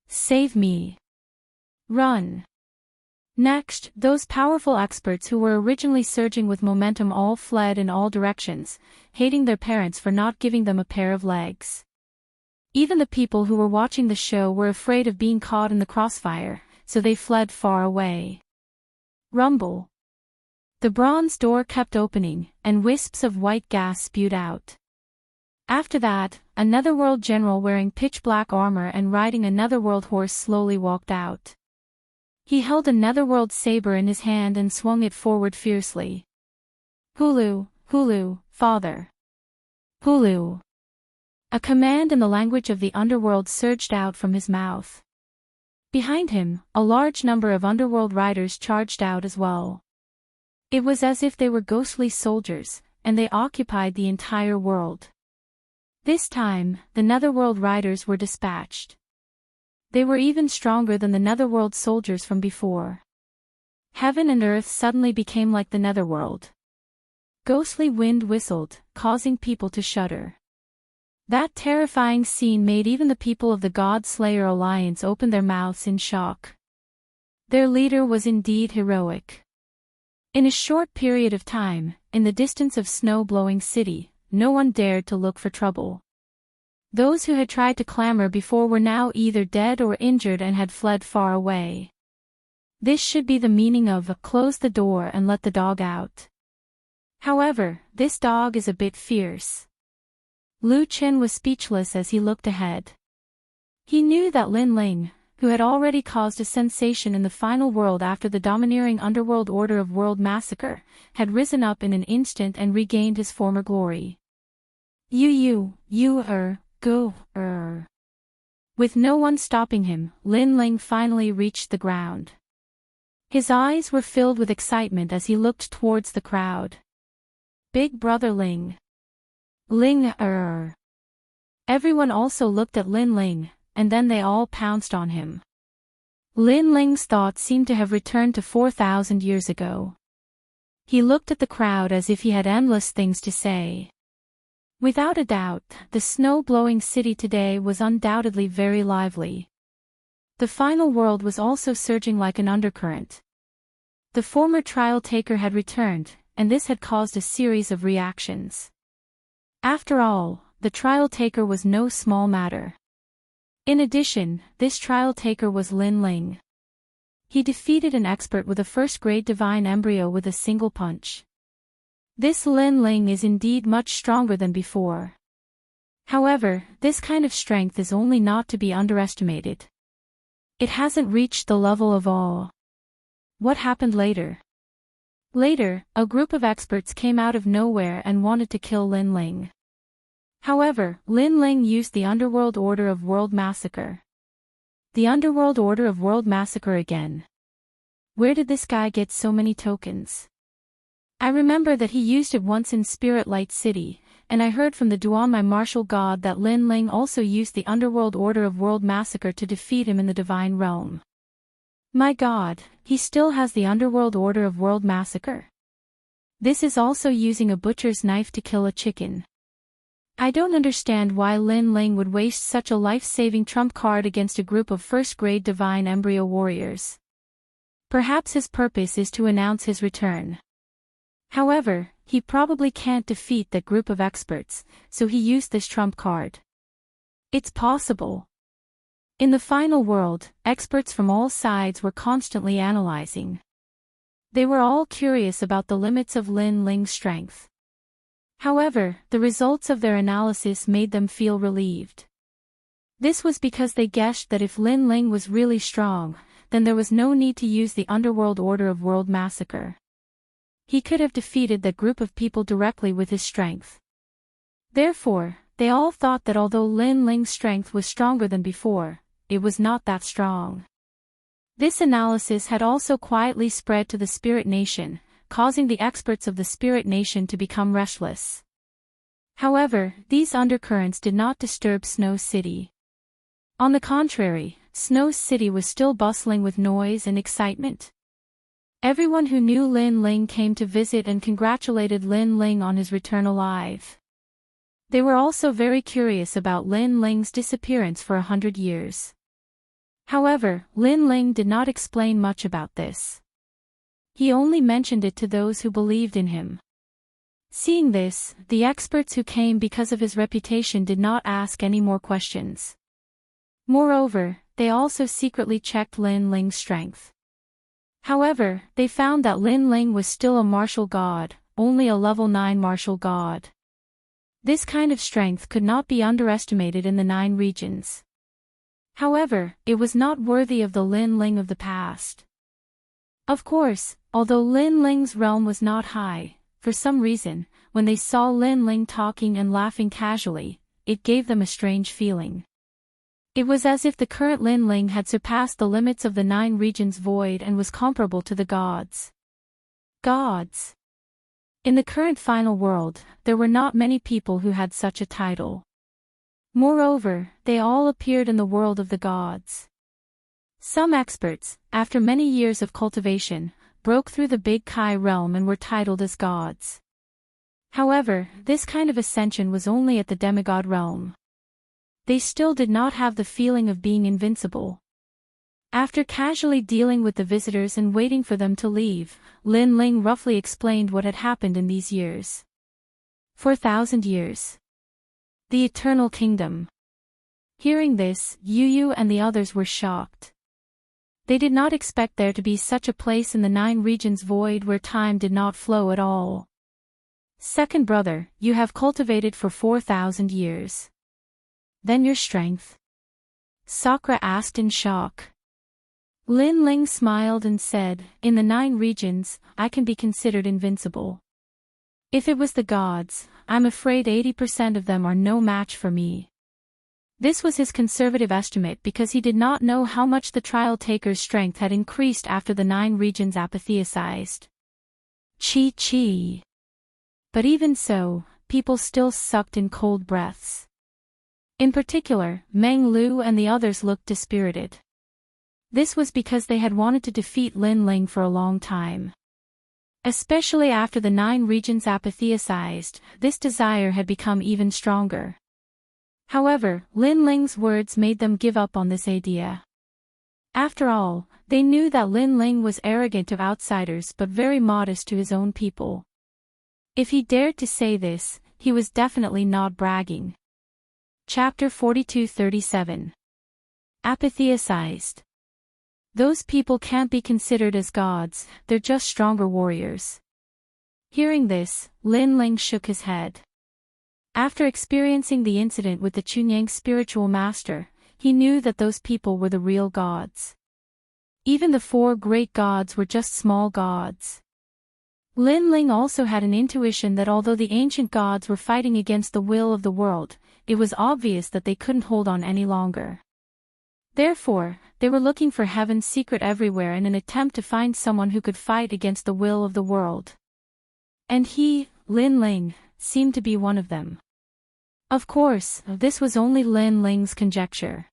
Save me! Run! Next, those powerful experts who were originally surging with momentum all fled in all directions, hating their parents for not giving them a pair of legs. Even the people who were watching the show were afraid of being caught in the crossfire, so they fled far away. Rumble. The bronze door kept opening, and wisps of white gas spewed out. After that, a netherworld general wearing pitch-black armor and riding a netherworld horse slowly walked out. He held a netherworld saber in his hand and swung it forward fiercely. Hulu, Hulu, father. Hulu. A command in the language of the underworld surged out from his mouth. Behind him, a large number of underworld riders charged out as well. It was as if they were ghostly soldiers, and they occupied the entire world. This time, the netherworld riders were dispatched. They were even stronger than the netherworld soldiers from before. Heaven and earth suddenly became like the netherworld. Ghostly wind whistled, causing people to shudder. That terrifying scene made even the people of the God Slayer Alliance open their mouths in shock. Their leader was indeed heroic. In a short period of time, in the distance of Snow-Blowing City, no one dared to look for trouble. Those who had tried to clamor before were now either dead or injured and had fled far away. This should be the meaning of close the door and let the dog out. However, this dog is a bit fierce. Lu Qin was speechless as he looked ahead. He knew that Lin Ling, who had already caused a sensation in the final world after the domineering underworld order of world massacre, had risen up in an instant and regained his former glory. Go. With no one stopping him, Lin Ling finally reached the ground. His eyes were filled with excitement as he looked towards the crowd. Big brother Ling. Everyone also looked at Lin Ling, and then they all pounced on him. Lin Ling's thoughts seemed to have returned to 4,000 years ago. He looked at the crowd as if he had endless things to say. Without a doubt, the snow-blowing city today was undoubtedly very lively. The final world was also surging like an undercurrent. The former trial taker had returned, and this had caused a series of reactions. After all, the trial taker was no small matter. In addition, this trial taker was Lin Ling. He defeated an expert with a first-grade divine embryo with a single punch. This Lin Ling is indeed much stronger than before. However, this kind of strength is only not to be underestimated. It hasn't reached the level of awe. What happened later? Later, a group of experts came out of nowhere and wanted to kill Lin Ling. However, Lin Ling used the Underworld Order of World Massacre. The Underworld Order of World Massacre again. Where did this guy get so many tokens? I remember that he used it once in Spirit Light City, and I heard from the Duan my martial god that Lin Ling also used the Underworld Order of World Massacre to defeat him in the Divine Realm. My god, he still has the Underworld Order of World Massacre? This is also using a butcher's knife to kill a chicken. I don't understand why Lin Ling would waste such a life-saving trump card against a group of first-grade divine embryo warriors. Perhaps his purpose is to announce his return. However, he probably can't defeat that group of experts, so he used this trump card. It's possible. In the final world, experts from all sides were constantly analyzing. They were all curious about the limits of Lin Ling's strength. However, the results of their analysis made them feel relieved. This was because they guessed that if Lin Ling was really strong, then there was no need to use the Underworld Order of World Massacre. He could have defeated that group of people directly with his strength. Therefore, they all thought that although Lin Ling's strength was stronger than before, it was not that strong. This analysis had also quietly spread to the Spirit Nation, causing the experts of the Spirit Nation to become restless. However, these undercurrents did not disturb Snow City. On the contrary, Snow City was still bustling with noise and excitement. Everyone who knew Lin Ling came to visit and congratulated Lin Ling on his return alive. They were also very curious about Lin Ling's disappearance for 100 years. However, Lin Ling did not explain much about this. He only mentioned it to those who believed in him. Seeing this, the experts who came because of his reputation did not ask any more questions. Moreover, they also secretly checked Lin Ling's strength. However, they found that Lin Ling was still a martial god, only a level 9 martial god. This kind of strength could not be underestimated in the 9 regions. However, it was not worthy of the Lin Ling of the past. Of course, although Lin Ling's realm was not high, for some reason, when they saw Lin Ling talking and laughing casually, it gave them a strange feeling. It was as if the current Lin Ling had surpassed the limits of the 9 regions void and was comparable to the gods. Gods. In the current final world, there were not many people who had such a title. Moreover, they all appeared in the world of the gods. Some experts, after many years of cultivation, broke through the Big Kai realm and were titled as gods. However, this kind of ascension was only at the demigod realm. They still did not have the feeling of being invincible. After casually dealing with the visitors and waiting for them to leave, Lin Ling roughly explained what had happened in these years. 4,000 years. The Eternal Kingdom. Hearing this, Yu and the others were shocked. They did not expect there to be such a place in the 9 regions void where time did not flow at all. Second brother, you have cultivated for 4,000 years. Then your strength? Sakura asked in shock. Lin Ling smiled and said, "In the 9 regions, I can be considered invincible. If it was the gods, I'm afraid 80% of them are no match for me." This was his conservative estimate because he did not know how much the trial taker's strength had increased after the 9 regions apatheized. Chi. But even so, people still sucked in cold breaths. In particular, Meng Lu and the others looked dispirited. This was because they had wanted to defeat Lin Ling for a long time. Especially after the 9 regions apatheized, this desire had become even stronger. However, Lin Ling's words made them give up on this idea. After all, they knew that Lin Ling was arrogant to outsiders but very modest to his own people. If he dared to say this, he was definitely not bragging. Chapter 42-37. Apatheized. Those people can't be considered as gods, they're just stronger warriors. Hearing this, Lin Ling shook his head. After experiencing the incident with the Chunyang spiritual master, he knew that those people were the real gods. Even the 4 great gods were just small gods. Lin Ling also had an intuition that although the ancient gods were fighting against the will of the world, it was obvious that they couldn't hold on any longer. Therefore, they were looking for heaven's secret everywhere in an attempt to find someone who could fight against the will of the world. And he, Lin Ling, seemed to be one of them. Of course, this was only Lin Ling's conjecture.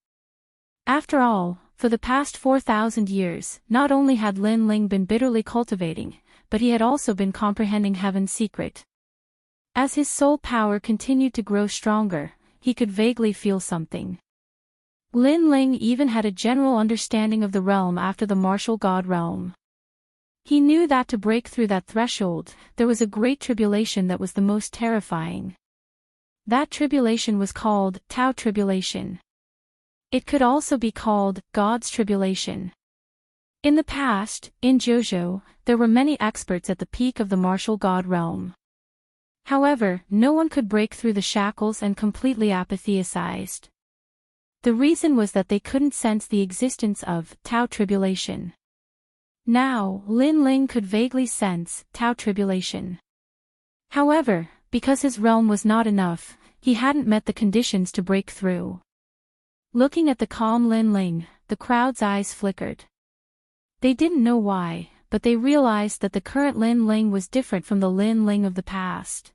After all, for the past 4,000 years, not only had Lin Ling been bitterly cultivating, but he had also been comprehending heaven's secret. As his soul power continued to grow stronger, he could vaguely feel something. Lin Ling even had a general understanding of the realm after the martial god realm. He knew that to break through that threshold, there was a great tribulation that was the most terrifying. That tribulation was called Tao Tribulation. It could also be called God's Tribulation. In the past, in Jojo, there were many experts at the peak of the martial god realm. However, no one could break through the shackles and completely apatheized. The reason was that they couldn't sense the existence of Tao Tribulation. Now, Lin Ling could vaguely sense Tao Tribulation. However, because his realm was not enough, he hadn't met the conditions to break through. Looking at the calm Lin Ling, the crowd's eyes flickered. They didn't know why, but they realized that the current Lin Ling was different from the Lin Ling of the past.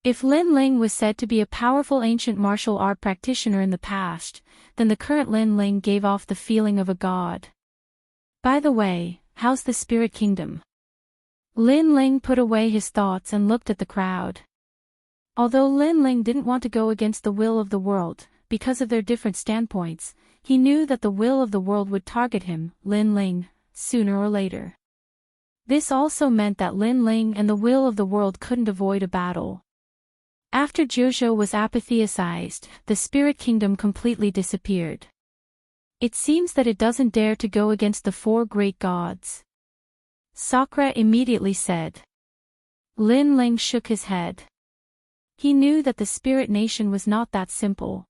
If Lin Ling was said to be a powerful ancient martial art practitioner in the past, then the current Lin Ling gave off the feeling of a god. By the way, how's the spirit kingdom? Lin Ling put away his thoughts and looked at the crowd. Although Lin Ling didn't want to go against the will of the world, because of their different standpoints, he knew that the will of the world would target him, Lin Ling, sooner or later. This also meant that Lin Ling and the will of the world couldn't avoid a battle. After Jojo was apatheized, the spirit kingdom completely disappeared. It seems that it doesn't dare to go against the 4 great gods. Sakura immediately said. Lin Ling shook his head. He knew that the spirit nation was not that simple.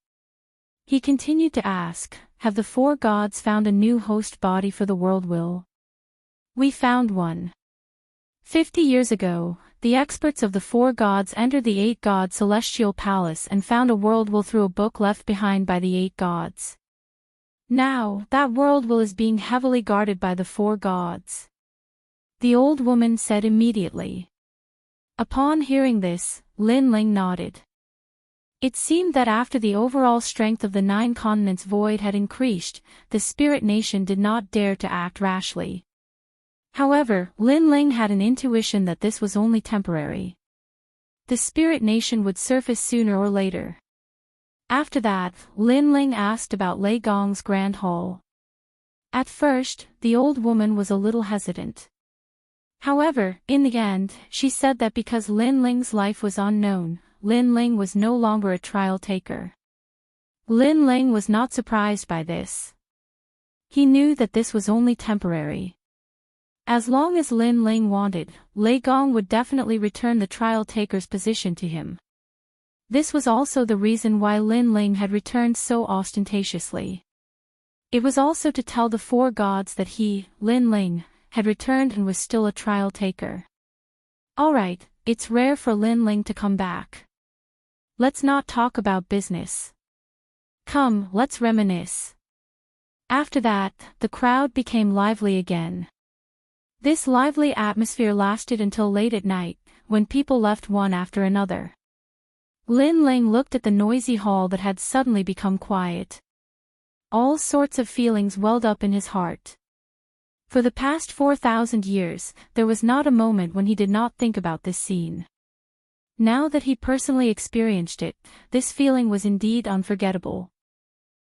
He continued to ask, have the 4 gods found a new host body for the world will? We found one. 50 years ago, the experts of the 4 gods entered the 8-god celestial palace and found a world will through a book left behind by the 8 gods. Now, that world will is being heavily guarded by the 4 gods. The old woman said immediately. Upon hearing this, Lin Ling nodded. It seemed that after the overall strength of the 9 continents void had increased, the spirit nation did not dare to act rashly. However, Lin Ling had an intuition that this was only temporary. The spirit nation would surface sooner or later. After that, Lin Ling asked about Lei Gong's grand hall. At first, the old woman was a little hesitant. However, in the end, she said that because Lin Ling's life was unknown, Lin Ling was no longer a trial taker. Lin Ling was not surprised by this. He knew that this was only temporary. As long as Lin Ling wanted, Lei Gong would definitely return the trial taker's position to him. This was also the reason why Lin Ling had returned so ostentatiously. It was also to tell the four gods that he, Lin Ling, had returned and was still a trial taker. Alright, it's rare for Lin Ling to come back. Let's not talk about business. Come, let's reminisce. After that, the crowd became lively again. This lively atmosphere lasted until late at night, when people left one after another. Lin Ling looked at the noisy hall that had suddenly become quiet. All sorts of feelings welled up in his heart. For the past 4,000 years, there was not a moment when he did not think about this scene. Now that he personally experienced it, this feeling was indeed unforgettable.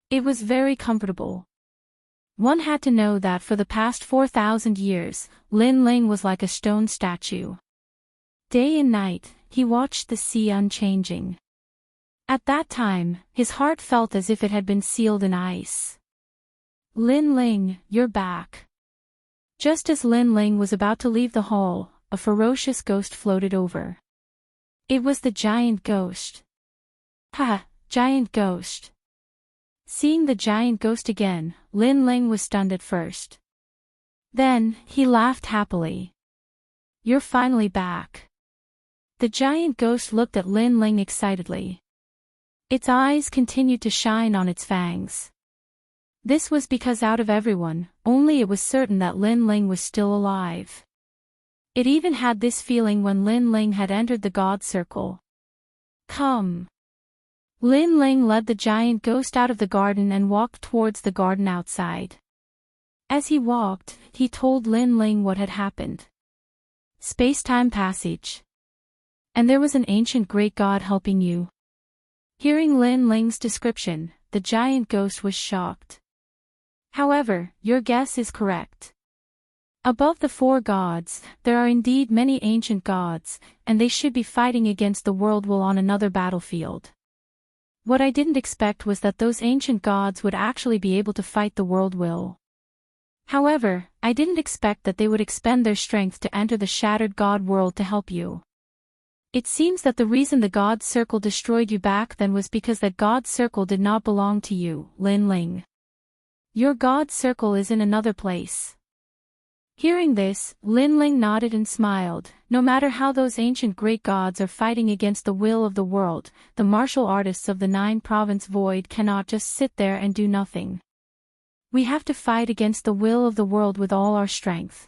It was very comfortable. One had to know that for the past 4,000 years, Lin Ling was like a stone statue. Day and night, he watched the sea unchanging. At that time, his heart felt as if it had been sealed in ice. Lin Ling, you're back. Just as Lin Ling was about to leave the hall, a ferocious ghost floated over. It was the giant ghost. Ha, giant ghost. Seeing the giant ghost again, Lin Ling was stunned at first. Then, he laughed happily. You're finally back. The giant ghost looked at Lin Ling excitedly. Its eyes continued to shine on its fangs. This was because out of everyone, only it was certain that Lin Ling was still alive. It even had this feeling when Lin Ling had entered the God Circle. Come. Lin Ling led the giant ghost out of the garden and walked towards the garden outside. As he walked, he told Lin Ling what had happened. Space-time passage. And there was an ancient great god helping you. Hearing Lin Ling's description, the giant ghost was shocked. However, your guess is correct. Above the four gods, there are indeed many ancient gods, and they should be fighting against the world will on another battlefield. What I didn't expect was that those ancient gods would actually be able to fight the world will. However, I didn't expect that they would expend their strength to enter the shattered god world to help you. It seems that the reason the God Circle destroyed you back then was because that God Circle did not belong to you, Lin Ling. Your God Circle is in another place. Hearing this, Lin Ling nodded and smiled. No matter how those ancient great gods are fighting against the will of the world, the martial artists of the 9-province void cannot just sit there and do nothing. We have to fight against the will of the world with all our strength.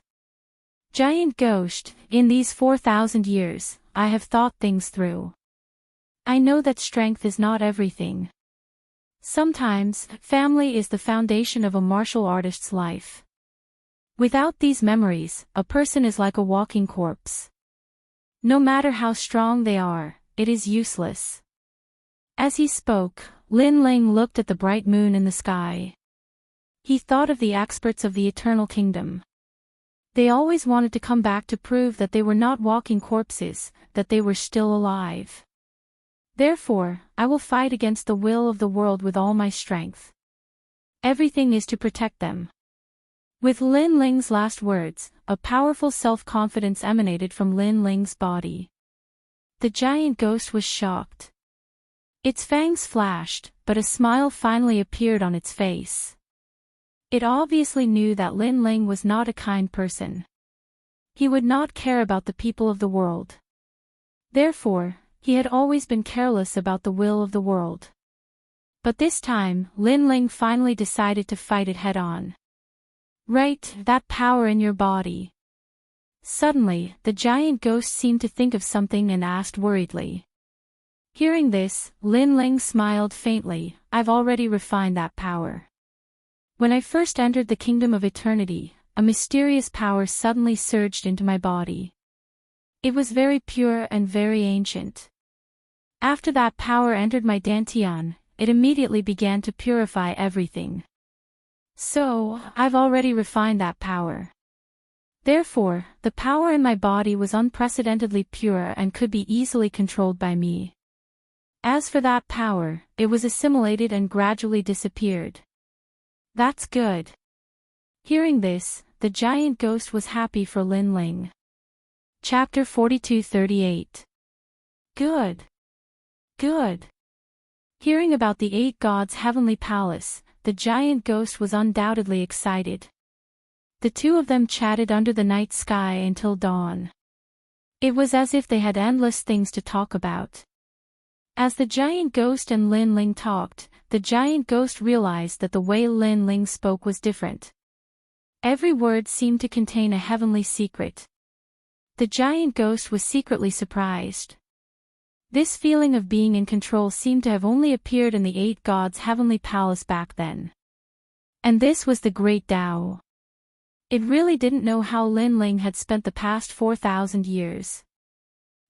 Giant Ghost, in these 4,000 years, I have thought things through. I know that strength is not everything. Sometimes, family is the foundation of a martial artist's life. Without these memories, a person is like a walking corpse. No matter how strong they are, it is useless. As he spoke, Lin Ling looked at the bright moon in the sky. He thought of the experts of the Eternal Kingdom. They always wanted to come back to prove that they were not walking corpses, that they were still alive. Therefore, I will fight against the will of the world with all my strength. Everything is to protect them. With Lin Ling's last words, a powerful self-confidence emanated from Lin Ling's body. The giant ghost was shocked. Its fangs flashed, but a smile finally appeared on its face. It obviously knew that Lin Ling was not a kind person. He would not care about the people of the world. Therefore, he had always been careless about the will of the world. But this time, Lin Ling finally decided to fight it head-on. Right, that power in your body. Suddenly, the giant ghost seemed to think of something and asked worriedly. Hearing this, Lin Ling smiled faintly. I've already refined that power. When I first entered the Kingdom of Eternity, a mysterious power suddenly surged into my body. It was very pure and very ancient. After that power entered my dantian, it immediately began to purify everything. So, I've already refined that power. Therefore, the power in my body was unprecedentedly pure and could be easily controlled by me. As for that power, it was assimilated and gradually disappeared. That's good. Hearing this, the giant ghost was happy for Lin Ling. Chapter 42:38. Good. Good. Hearing about the 8 gods' heavenly palace, the giant ghost was undoubtedly excited. The two of them chatted under the night sky until dawn. It was as if they had endless things to talk about. As the giant ghost and Lin Ling talked, the giant ghost realized that the way Lin Ling spoke was different. Every word seemed to contain a heavenly secret. The giant ghost was secretly surprised. This feeling of being in control seemed to have only appeared in the Eight Gods' heavenly palace back then. And this was the Great Tao. It really didn't know how Lin Ling had spent the past 4,000 years.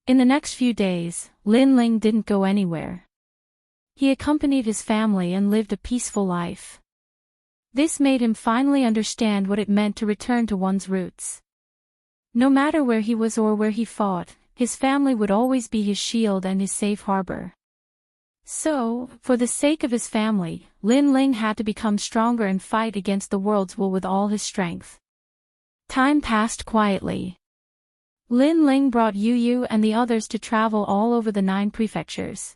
In the next few days, Lin Ling didn't go anywhere. He accompanied his family and lived a peaceful life. This made him finally understand what it meant to return to one's roots. No matter where he was or where he fought, his family would always be his shield and his safe harbor. So, for the sake of his family, Lin Ling had to become stronger and fight against the world's will with all his strength. Time passed quietly. Lin Ling brought Yu Yu and the others to travel all over the 9 prefectures.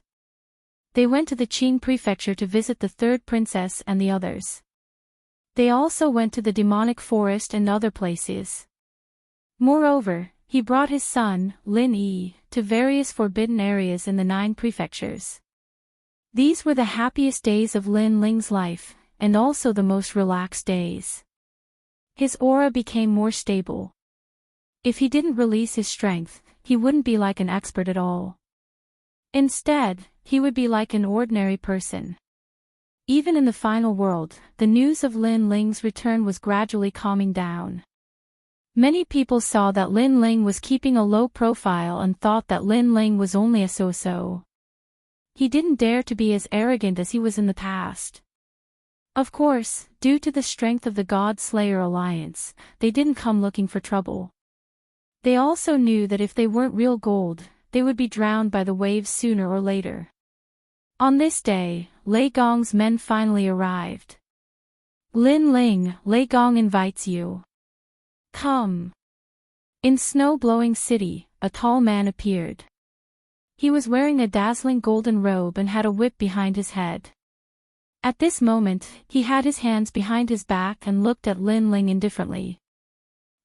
They went to the Qing prefecture to visit the 3rd princess and the others. They also went to the demonic forest and other places. Moreover, he brought his son, Lin Yi, to various forbidden areas in the 9 prefectures. These were the happiest days of Lin Ling's life, and also the most relaxed days. His aura became more stable. If he didn't release his strength, he wouldn't be like an expert at all. Instead, he would be like an ordinary person. Even in the final world, the news of Lin Ling's return was gradually calming down. Many people saw that Lin Ling was keeping a low profile and thought that Lin Ling was only a so-so. He didn't dare to be as arrogant as he was in the past. Of course, due to the strength of the God Slayer alliance, they didn't come looking for trouble. They also knew that if they weren't real gold, they would be drowned by the waves sooner or later. On this day, Lei Gong's men finally arrived. Lin Ling, Lei Gong invites you. Come. In snow-blowing city, a tall man appeared. He was wearing a dazzling golden robe and had a whip behind his head. At this moment, he had his hands behind his back and looked at Lin Ling indifferently.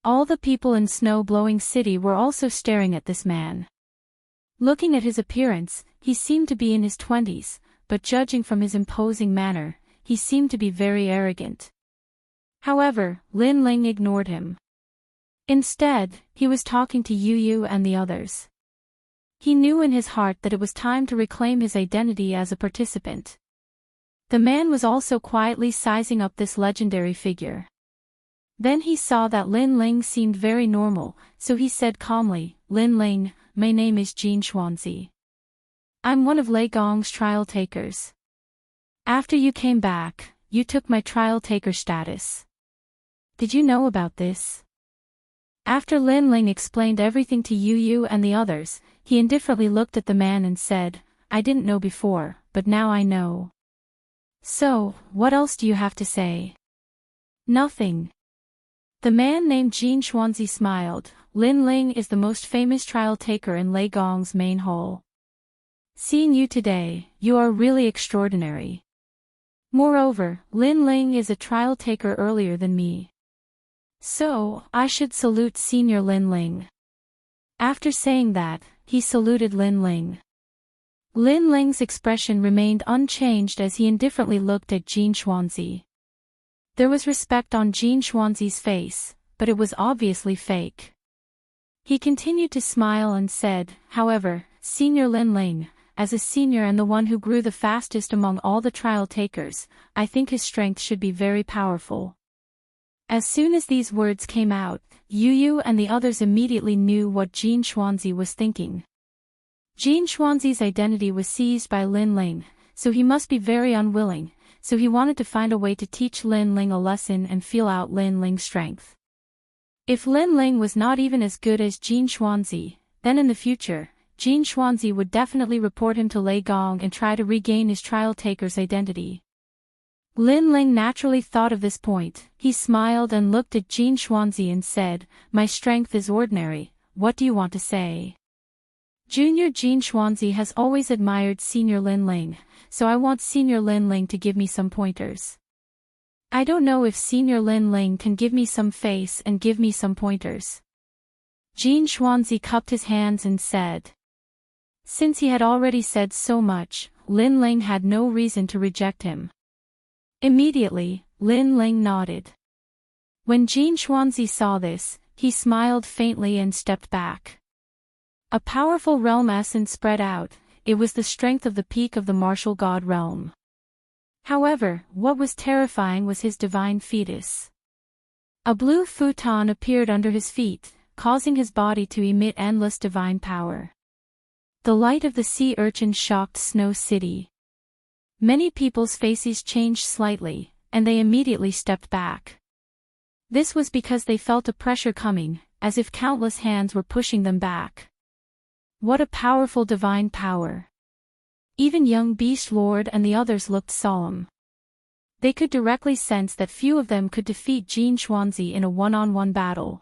All the people in snow-blowing city were also staring at this man. Looking at his appearance, he seemed to be in his 20s, but judging from his imposing manner, he seemed to be very arrogant. However, Lin Ling ignored him. Instead, he was talking to Yu Yu and the others. He knew in his heart that it was time to reclaim his identity as a participant. The man was also quietly sizing up this legendary figure. Then he saw that Lin Ling seemed very normal, so he said calmly, Lin Ling, my name is Jin Xuanzi. I'm one of Lei Gong's trial takers. After you came back, you took my trial taker status. Did you know about this? After Lin Ling explained everything to Yu Yu and the others, he indifferently looked at the man and said, I didn't know before, but now I know. So, what else do you have to say? Nothing. The man named Jin Xuanzi smiled. Lin Ling is the most famous trial taker in Lei Gong's main hall. Seeing you today, you are really extraordinary. Moreover, Lin Ling is a trial taker earlier than me. So, I should salute Senior Lin Ling. After saying that, he saluted Lin Ling. Lin Ling's expression remained unchanged as he indifferently looked at Jin Xuanzi. There was respect on Jin Xuanzi's face, but it was obviously fake. He continued to smile and said, however, Senior Lin Ling, as a senior and the one who grew the fastest among all the trial takers, I think his strength should be very powerful. As soon as these words came out, Yu Yu and the others immediately knew what Jin Xuanzi was thinking. Jin Xuanzi's identity was seized by Lin Ling, so he must be very unwilling, so he wanted to find a way to teach Lin Ling a lesson and feel out Lin Ling's strength. If Lin Ling was not even as good as Jin Xuanzi, then in the future, Jin Xuanzi would definitely report him to Lei Gong and try to regain his trial taker's identity. Lin Ling naturally thought of this point. He smiled and looked at Jin Xuanzi and said, my strength is ordinary, what do you want to say? Junior Jin Xuanzi has always admired Senior Lin Ling, so I want Senior Lin Ling to give me some pointers. I don't know if Senior Lin Ling can give me some face and give me some pointers. Jin Xuanzi cupped his hands and said. Since he had already said so much, Lin Ling had no reason to reject him. Immediately, Lin Ling nodded. When Jin Xuanzi saw this, he smiled faintly and stepped back. A powerful realm essence spread out. It was the strength of the peak of the martial god realm. However, what was terrifying was his divine fetus. A blue futon appeared under his feet, causing his body to emit endless divine power. The light of the sea urchin shocked Snow City. Many people's faces changed slightly, and they immediately stepped back. This was because they felt a pressure coming, as if countless hands were pushing them back. What a powerful divine power! Even young Beast Lord and the others looked solemn. They could directly sense that few of them could defeat Jin Xuanzi in a one-on-one battle.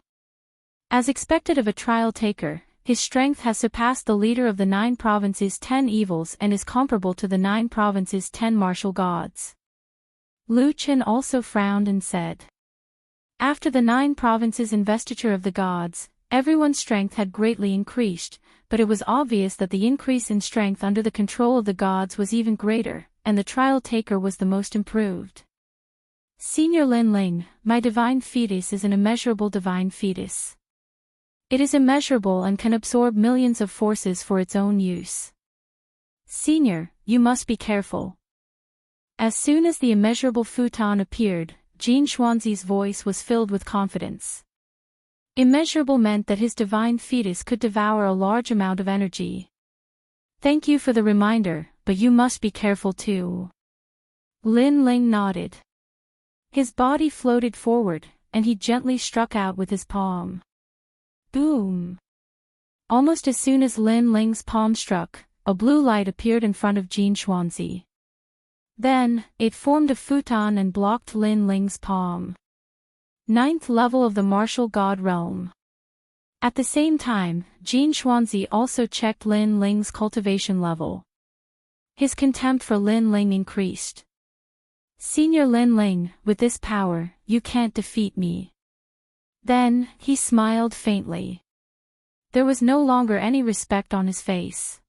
As expected of a trial taker, his strength has surpassed the leader of the 9 provinces' 10 evils and is comparable to the 9 provinces' 10 martial gods. Lu Chen also frowned and said. After the 9 provinces' investiture of the gods, everyone's strength had greatly increased, but it was obvious that the increase in strength under the control of the gods was even greater, and the trial taker was the most improved. Senior Lin Ling, my divine fetus is an immeasurable divine fetus. It is immeasurable and can absorb millions of forces for its own use. Senior, you must be careful. As soon as the immeasurable futon appeared, Jin Xuanzi's voice was filled with confidence. Immeasurable meant that his divine fetus could devour a large amount of energy. Thank you for the reminder, but you must be careful too. Lin Ling nodded. His body floated forward, and he gently struck out with his palm. Boom! Almost as soon as Lin Ling's palm struck, a blue light appeared in front of Jin Xuanzi. Then, it formed a futon and blocked Lin Ling's palm. 9th level of the martial god realm. At the same time, Jin Xuanzi also checked Lin Ling's cultivation level. His contempt for Lin Ling increased. Senior Lin Ling, with this power, you can't defeat me. Then, he smiled faintly. There was no longer any respect on his face.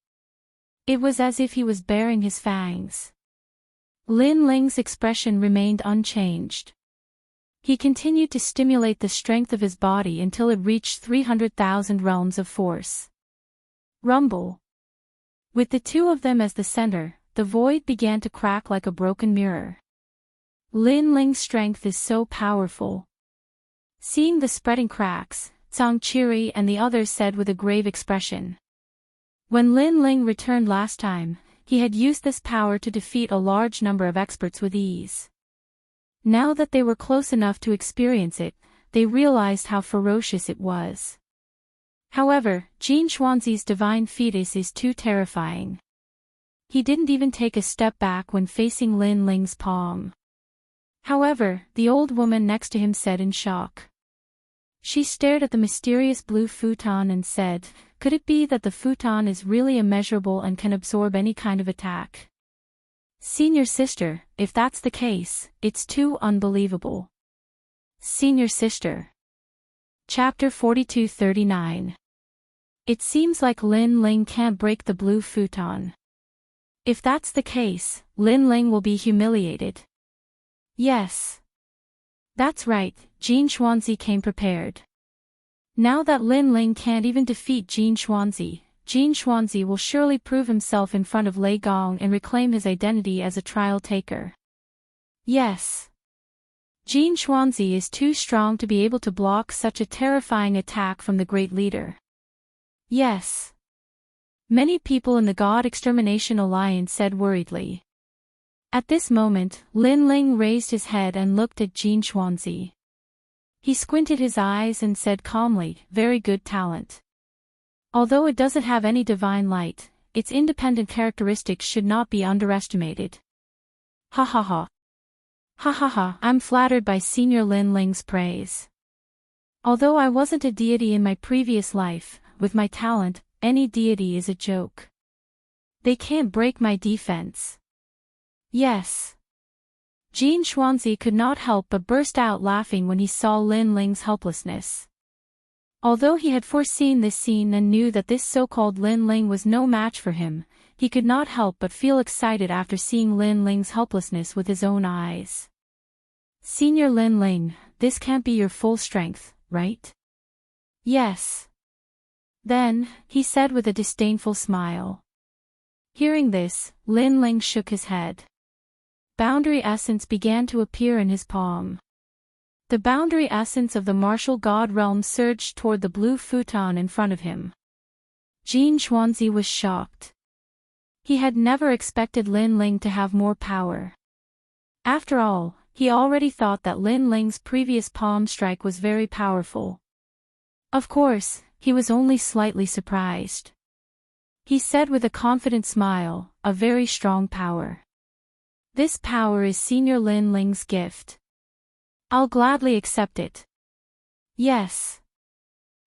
It was as if he was baring his fangs. Lin Ling's expression remained unchanged. He continued to stimulate the strength of his body until it reached 300,000 realms of force. Rumble. With the two of them as the center, the void began to crack like a broken mirror. Lin Ling's strength is so powerful. Seeing the spreading cracks, Zhang Qiri and the others said with a grave expression. When Lin Ling returned last time, he had used this power to defeat a large number of experts with ease. Now that they were close enough to experience it, they realized how ferocious it was. However, Jin Xuanzi's divine fetus is too terrifying. He didn't even take a step back when facing Lin Ling's palm. However, the old woman next to him said in shock. She stared at the mysterious blue futon and said, could it be that the futon is really immeasurable and can absorb any kind of attack? Senior sister, if that's the case, it's too unbelievable. Senior sister. Chapter 42-39. It seems like Lin Ling can't break the blue futon. If that's the case, Lin Ling will be humiliated. Yes. That's right, Jin Xuanzi came prepared. Now that Lin Ling can't even defeat Jin Xuanzi will surely prove himself in front of Lei Gong and reclaim his identity as a trial taker. Yes. Jin Xuanzi is too strong to be able to block such a terrifying attack from the great leader. Yes. Many people in the God Extermination Alliance said worriedly. At this moment, Lin Ling raised his head and looked at Jin Xuanzi. He squinted his eyes and said calmly, very good talent. Although it doesn't have any divine light, its independent characteristics should not be underestimated. Ha ha ha. Ha ha ha, I'm flattered by Senior Lin Ling's praise. Although I wasn't a deity in my previous life, with my talent, any deity is a joke. They can't break my defense. Yes. Jin Xuanzi could not help but burst out laughing when he saw Lin Ling's helplessness. Although he had foreseen this scene and knew that this so-called Lin Ling was no match for him, he could not help but feel excited after seeing Lin Ling's helplessness with his own eyes. "Senior Lin Ling, this can't be your full strength, right?" "Yes." "Then," he said with a disdainful smile. Hearing this, Lin Ling shook his head. Boundary essence began to appear in his palm. The boundary essence of the martial god realm surged toward the blue futon in front of him. Jin Xuanzi was shocked. He had never expected Lin Ling to have more power. After all, he already thought that Lin Ling's previous palm strike was very powerful. Of course, he was only slightly surprised. He said with a confident smile, "A very strong power. This power is Senior Lin Ling's gift. I'll gladly accept it." "Yes."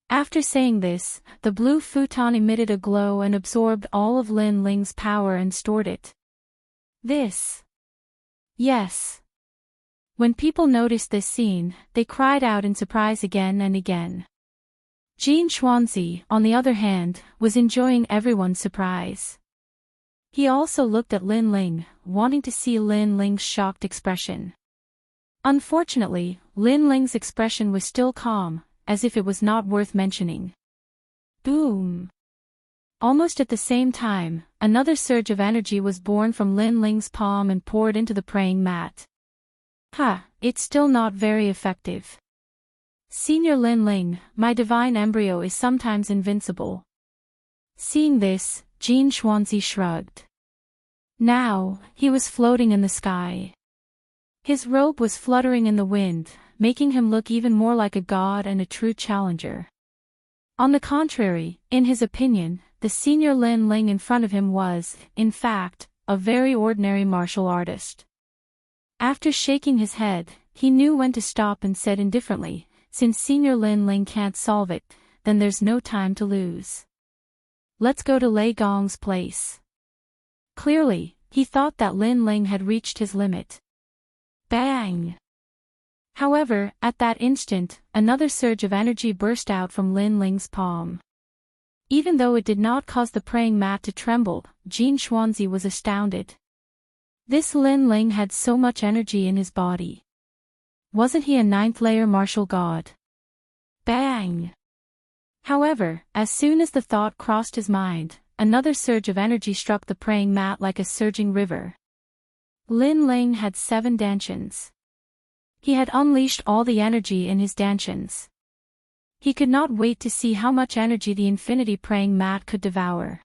After saying this, the blue futon emitted a glow and absorbed all of Lin Ling's power and stored it. "This." "Yes." When people noticed this scene, they cried out in surprise again and again. Jin Xuanzi, on the other hand, was enjoying everyone's surprise. He also looked at Lin Ling, wanting to see Lin Ling's shocked expression. Unfortunately, Lin Ling's expression was still calm, as if it was not worth mentioning. Boom! Almost at the same time, another surge of energy was born from Lin Ling's palm and poured into the praying mat. It's still not very effective. Senior Lin Ling, my divine embryo is sometimes invincible. Seeing this, Jin Xuanzi shrugged. Now, he was floating in the sky. His robe was fluttering in the wind, making him look even more like a god and a true challenger. On the contrary, in his opinion, the senior Lin Ling in front of him was, in fact, a very ordinary martial artist. After shaking his head, he knew when to stop and said indifferently, "Since Senior Lin Ling can't solve it, then there's no time to lose. Let's go to Lei Gong's place." Clearly, he thought that Lin Ling had reached his limit. Bang! However, at that instant, another surge of energy burst out from Lin Ling's palm. Even though it did not cause the praying mat to tremble, Jin Xuanzi was astounded. This Lin Ling had so much energy in his body. Wasn't he a ninth-layer martial god? Bang! However, as soon as the thought crossed his mind, another surge of energy struck the praying mat like a surging river. Lin Ling had 7 dantians. He had unleashed all the energy in his dantians. He could not wait to see how much energy the infinity praying mat could devour.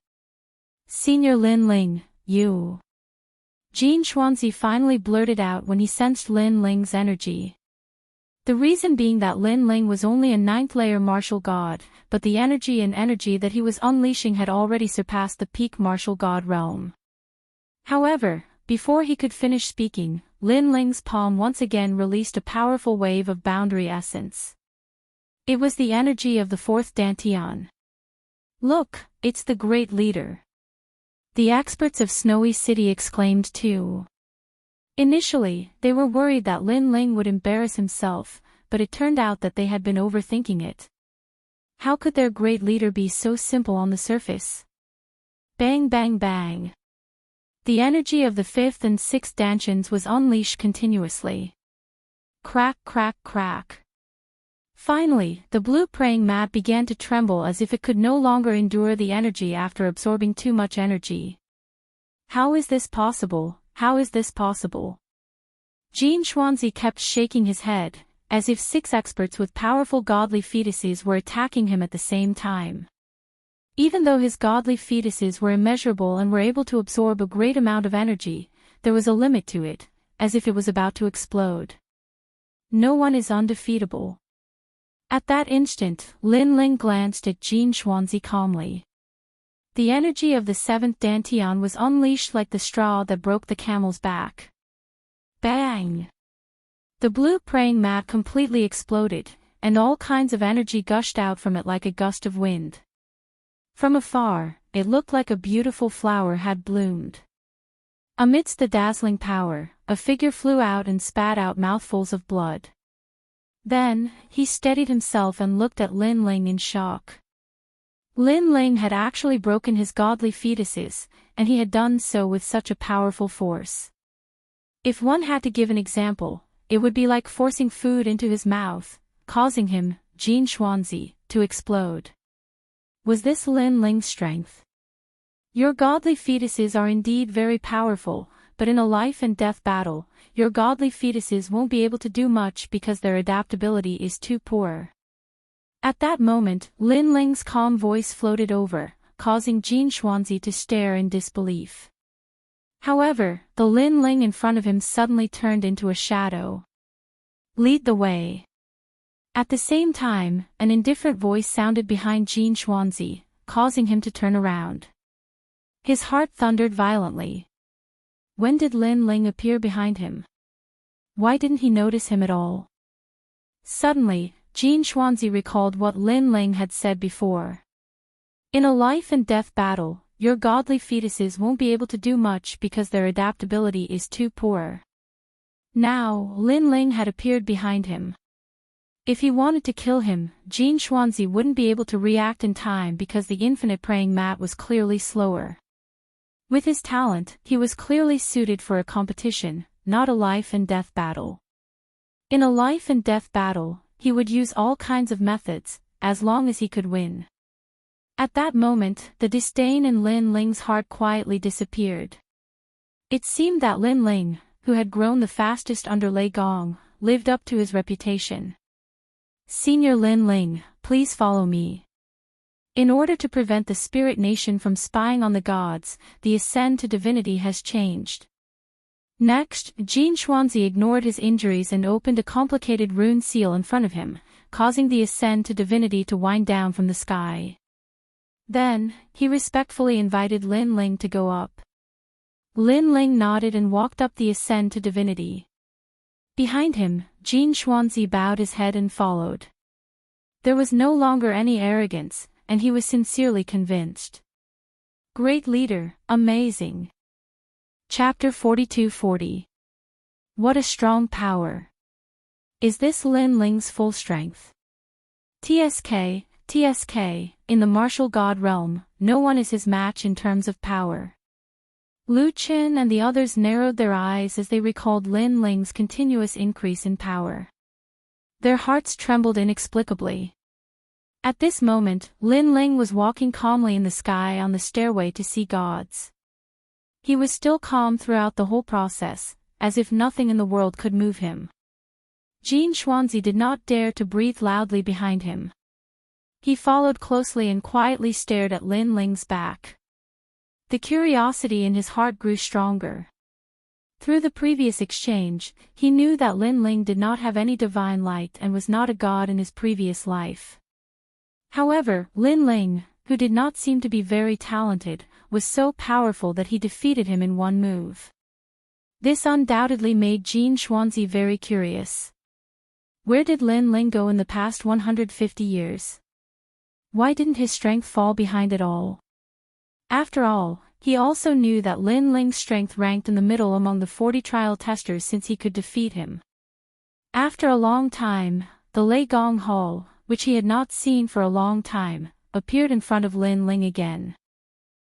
"Senior Lin Ling, you..." Jin Xuanzi finally blurted out when he sensed Lin Ling's energy. The reason being that Lin Ling was only a 9th-layer martial god, but the energy that he was unleashing had already surpassed the peak martial god realm. However, before he could finish speaking, Lin Ling's palm once again released a powerful wave of boundary essence. It was the energy of the 4th dantian. "Look, it's the great leader." The experts of Snowy City exclaimed too. Initially, they were worried that Lin Ling would embarrass himself, but it turned out that they had been overthinking it. How could their great leader be so simple on the surface? Bang bang bang. The energy of the 5th and 6th dantians was unleashed continuously. Crack crack crack. Finally, the blue praying mat began to tremble as if it could no longer endure the energy after absorbing too much energy. How is this possible? How is this possible? Jin Xuanzi kept shaking his head, as if 6 experts with powerful godly fetuses were attacking him at the same time. Even though his godly fetuses were immeasurable and were able to absorb a great amount of energy, there was a limit to it, as if it was about to explode. No one is undefeatable. At that instant, Lin Ling glanced at Jin Xuanzi calmly. The energy of the 7th dantian was unleashed like the straw that broke the camel's back. Bang! The blue praying mat completely exploded, and all kinds of energy gushed out from it like a gust of wind. From afar, it looked like a beautiful flower had bloomed. Amidst the dazzling power, a figure flew out and spat out mouthfuls of blood. Then, he steadied himself and looked at Lin Ling in shock. Lin Ling had actually broken his godly fetuses, and he had done so with such a powerful force. If one had to give an example, it would be like forcing food into his mouth, causing him, Jin Xuanzi, to explode. Was this Lin Ling's strength? Your godly fetuses are indeed very powerful, but in a life and death battle, your godly fetuses won't be able to do much because their adaptability is too poor. At that moment, Lin Ling's calm voice floated over, causing Jin Xuanzi to stare in disbelief. However, the Lin Ling in front of him suddenly turned into a shadow. Lead the way. At the same time, an indifferent voice sounded behind Jin Xuanzi, causing him to turn around. His heart thundered violently. When did Lin Ling appear behind him? Why didn't he notice him at all? Suddenly, Jin Xuanzi recalled what Lin Ling had said before. In a life and death battle, your godly fetuses won't be able to do much because their adaptability is too poor. Now, Lin Ling had appeared behind him. If he wanted to kill him, Jin Xuanzi wouldn't be able to react in time because the infinite praying mat was clearly slower. With his talent, he was clearly suited for a competition, not a life and death battle. In a life and death battle, he would use all kinds of methods, as long as he could win. At that moment, the disdain in Lin Ling's heart quietly disappeared. It seemed that Lin Ling, who had grown the fastest under Lei Gong, lived up to his reputation. Senior Lin Ling, please follow me. In order to prevent the spirit nation from spying on the gods, the ascent to divinity has changed. Next, Jin Xuanzi ignored his injuries and opened a complicated rune seal in front of him, causing the ascent to divinity to wind down from the sky. Then, he respectfully invited Lin Ling to go up. Lin Ling nodded and walked up the ascent to divinity. Behind him, Jin Xuanzi bowed his head and followed. There was no longer any arrogance, and he was sincerely convinced. Great leader, amazing. Chapter 42-40. What a strong power. Is this Lin Ling's full strength? TSK, in the martial god realm, no one is his match in terms of power. Lu Qin and the others narrowed their eyes as they recalled Lin Ling's continuous increase in power. Their hearts trembled inexplicably. At this moment, Lin Ling was walking calmly in the sky on the stairway to see gods. He was still calm throughout the whole process, as if nothing in the world could move him. Jin Xuanzi did not dare to breathe loudly behind him. He followed closely and quietly stared at Lin Ling's back. The curiosity in his heart grew stronger. Through the previous exchange, he knew that Lin Ling did not have any divine light and was not a god in his previous life. However, Lin Ling, who did not seem to be very talented, was so powerful that he defeated him in one move. This undoubtedly made Jin Xuanzi very curious. Where did Lin Ling go in the past 150 years? Why didn't his strength fall behind it all? After all, he also knew that Lin Ling's strength ranked in the middle among the 40 trial testers since he could defeat him. After a long time, the Lei Gong Hall, which he had not seen for a long time, appeared in front of Lin Ling again.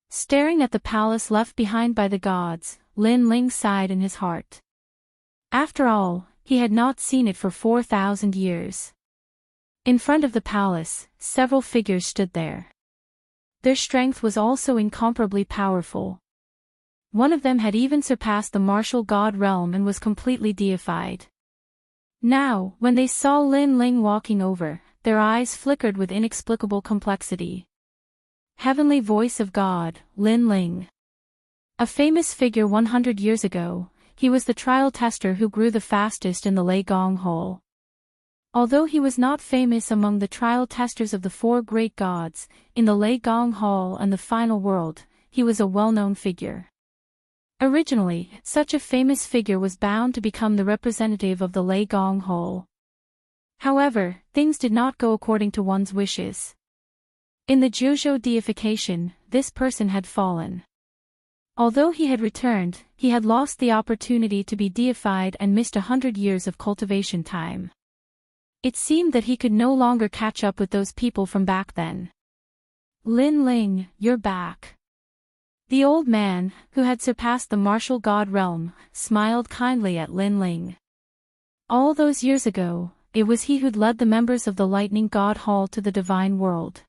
Staring at the palace left behind by the gods, Lin Ling sighed in his heart. After all, he had not seen it for 4,000 years. In front of the palace, several figures stood there. Their strength was also incomparably powerful. One of them had even surpassed the martial god realm and was completely deified. Now, when they saw Lin Ling walking over, their eyes flickered with inexplicable complexity. Heavenly voice of God, Lin Ling. A famous figure 100 years ago, he was the trial tester who grew the fastest in the Lei Gong Hall. Although he was not famous among the trial testers of the 4 great gods, in the Lei Gong Hall and the final world, he was a well-known figure. Originally, such a famous figure was bound to become the representative of the Lei Gong Hall. However, things did not go according to one's wishes. In the Zhuzhou deification, this person had fallen. Although he had returned, he had lost the opportunity to be deified and missed 100 years of cultivation time. It seemed that he could no longer catch up with those people from back then. Lin Ling, you're back. The old man, who had surpassed the martial god realm, smiled kindly at Lin Ling. All those years ago, it was he who'd led the members of the Lightning God Hall to the divine world.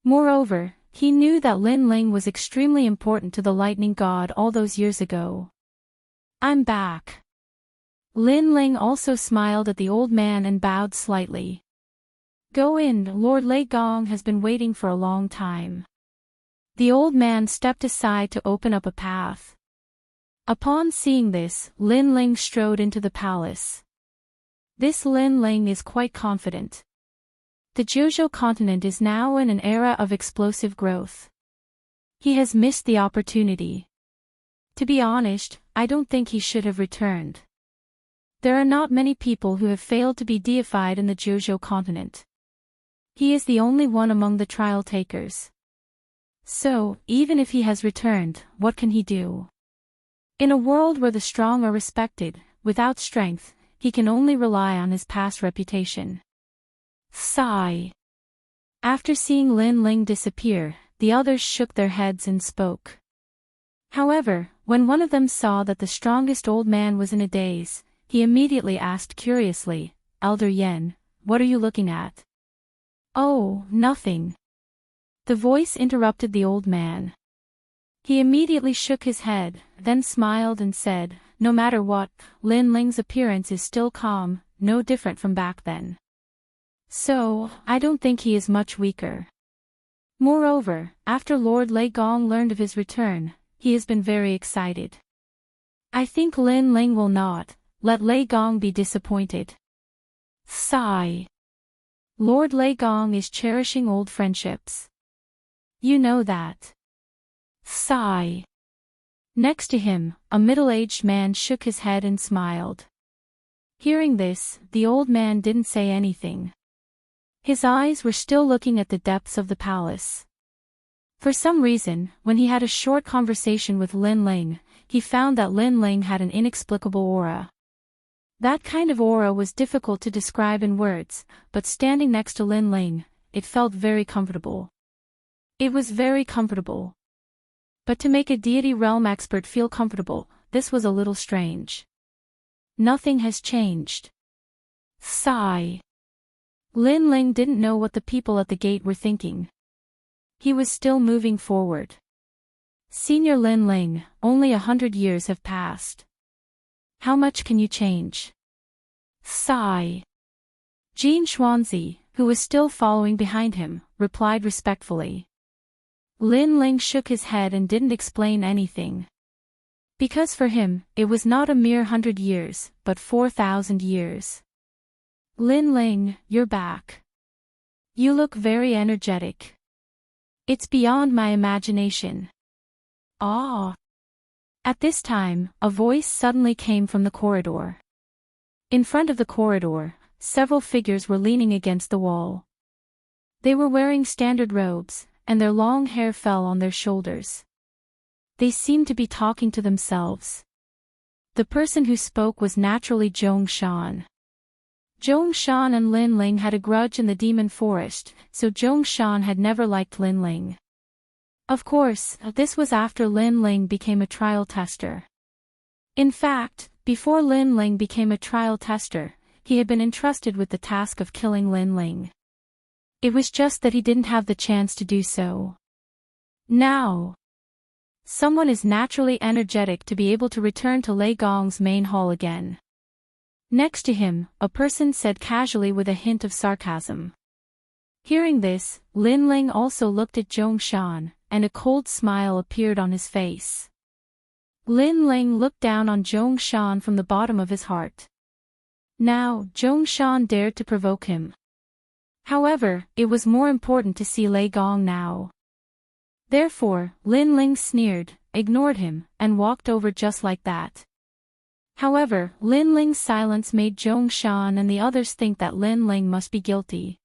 Moreover, he knew that Lin Ling was extremely important to the Lightning God all those years ago. I'm back. Lin Ling also smiled at the old man and bowed slightly. Go in, Lord Lei Gong has been waiting for a long time. The old man stepped aside to open up a path. Upon seeing this, Lin Ling strode into the palace. This Lin Ling is quite confident. The Jiuzhou continent is now in an era of explosive growth. He has missed the opportunity. To be honest, I don't think he should have returned. There are not many people who have failed to be deified in the Jiuzhou continent. He is the only one among the trial takers. So, even if he has returned, what can he do? In a world where the strong are respected, without strength, he can only rely on his past reputation. Sigh. After seeing Lin Ling disappear, the others shook their heads and spoke. However, when one of them saw that the strongest old man was in a daze, he immediately asked curiously, Elder Yen, what are you looking at? Oh, nothing. The voice interrupted the old man. He immediately shook his head, then smiled and said, no matter what, Lin Ling's appearance is still calm, no different from back then. So, I don't think he is much weaker. Moreover, after Lord Lei Gong learned of his return, he has been very excited. I think Lin Ling will not let Lei Gong be disappointed. Sigh. Lord Lei Gong is cherishing old friendships. You know that. Sigh. Next to him, a middle-aged man shook his head and smiled. Hearing this, the old man didn't say anything. His eyes were still looking at the depths of the palace. For some reason, when he had a short conversation with Lin Ling, he found that Lin Ling had an inexplicable aura. That kind of aura was difficult to describe in words, but standing next to Lin Ling, it felt very comfortable. It was very comfortable. But to make a deity realm expert feel comfortable, this was a little strange. Nothing has changed. Sigh. Lin Ling didn't know what the people at the gate were thinking. He was still moving forward. Senior Lin Ling, only 100 years have passed. How much can you change? Sigh. Jean Xuanzi, who was still following behind him, replied respectfully. Lin Ling shook his head and didn't explain anything. Because for him, it was not a mere 100 years, but 4,000 years. Lin Ling, you're back. You look very energetic. It's beyond my imagination. Ah. At this time, a voice suddenly came from the corridor. In front of the corridor, several figures were leaning against the wall. They were wearing standard robes, and their long hair fell on their shoulders. They seemed to be talking to themselves. The person who spoke was naturally Zhong Shan. Zhong Shan and Lin Ling had a grudge in the demon forest, so Zhong Shan had never liked Lin Ling. Of course, this was after Lin Ling became a trial tester. In fact, before Lin Ling became a trial tester, he had been entrusted with the task of killing Lin Ling. It was just that he didn't have the chance to do so. Now, someone is naturally energetic to be able to return to Lei Gong's main hall again. Next to him, a person said casually with a hint of sarcasm. Hearing this, Lin Ling also looked at Zhong Shan, and a cold smile appeared on his face. Lin Ling looked down on Zhong Shan from the bottom of his heart. Now, Zhong Shan dared to provoke him. However, it was more important to see Lei Gong now. Therefore, Lin Ling sneered, ignored him, and walked over just like that. However, Lin Ling's silence made Zhong Shan and the others think that Lin Ling must be guilty.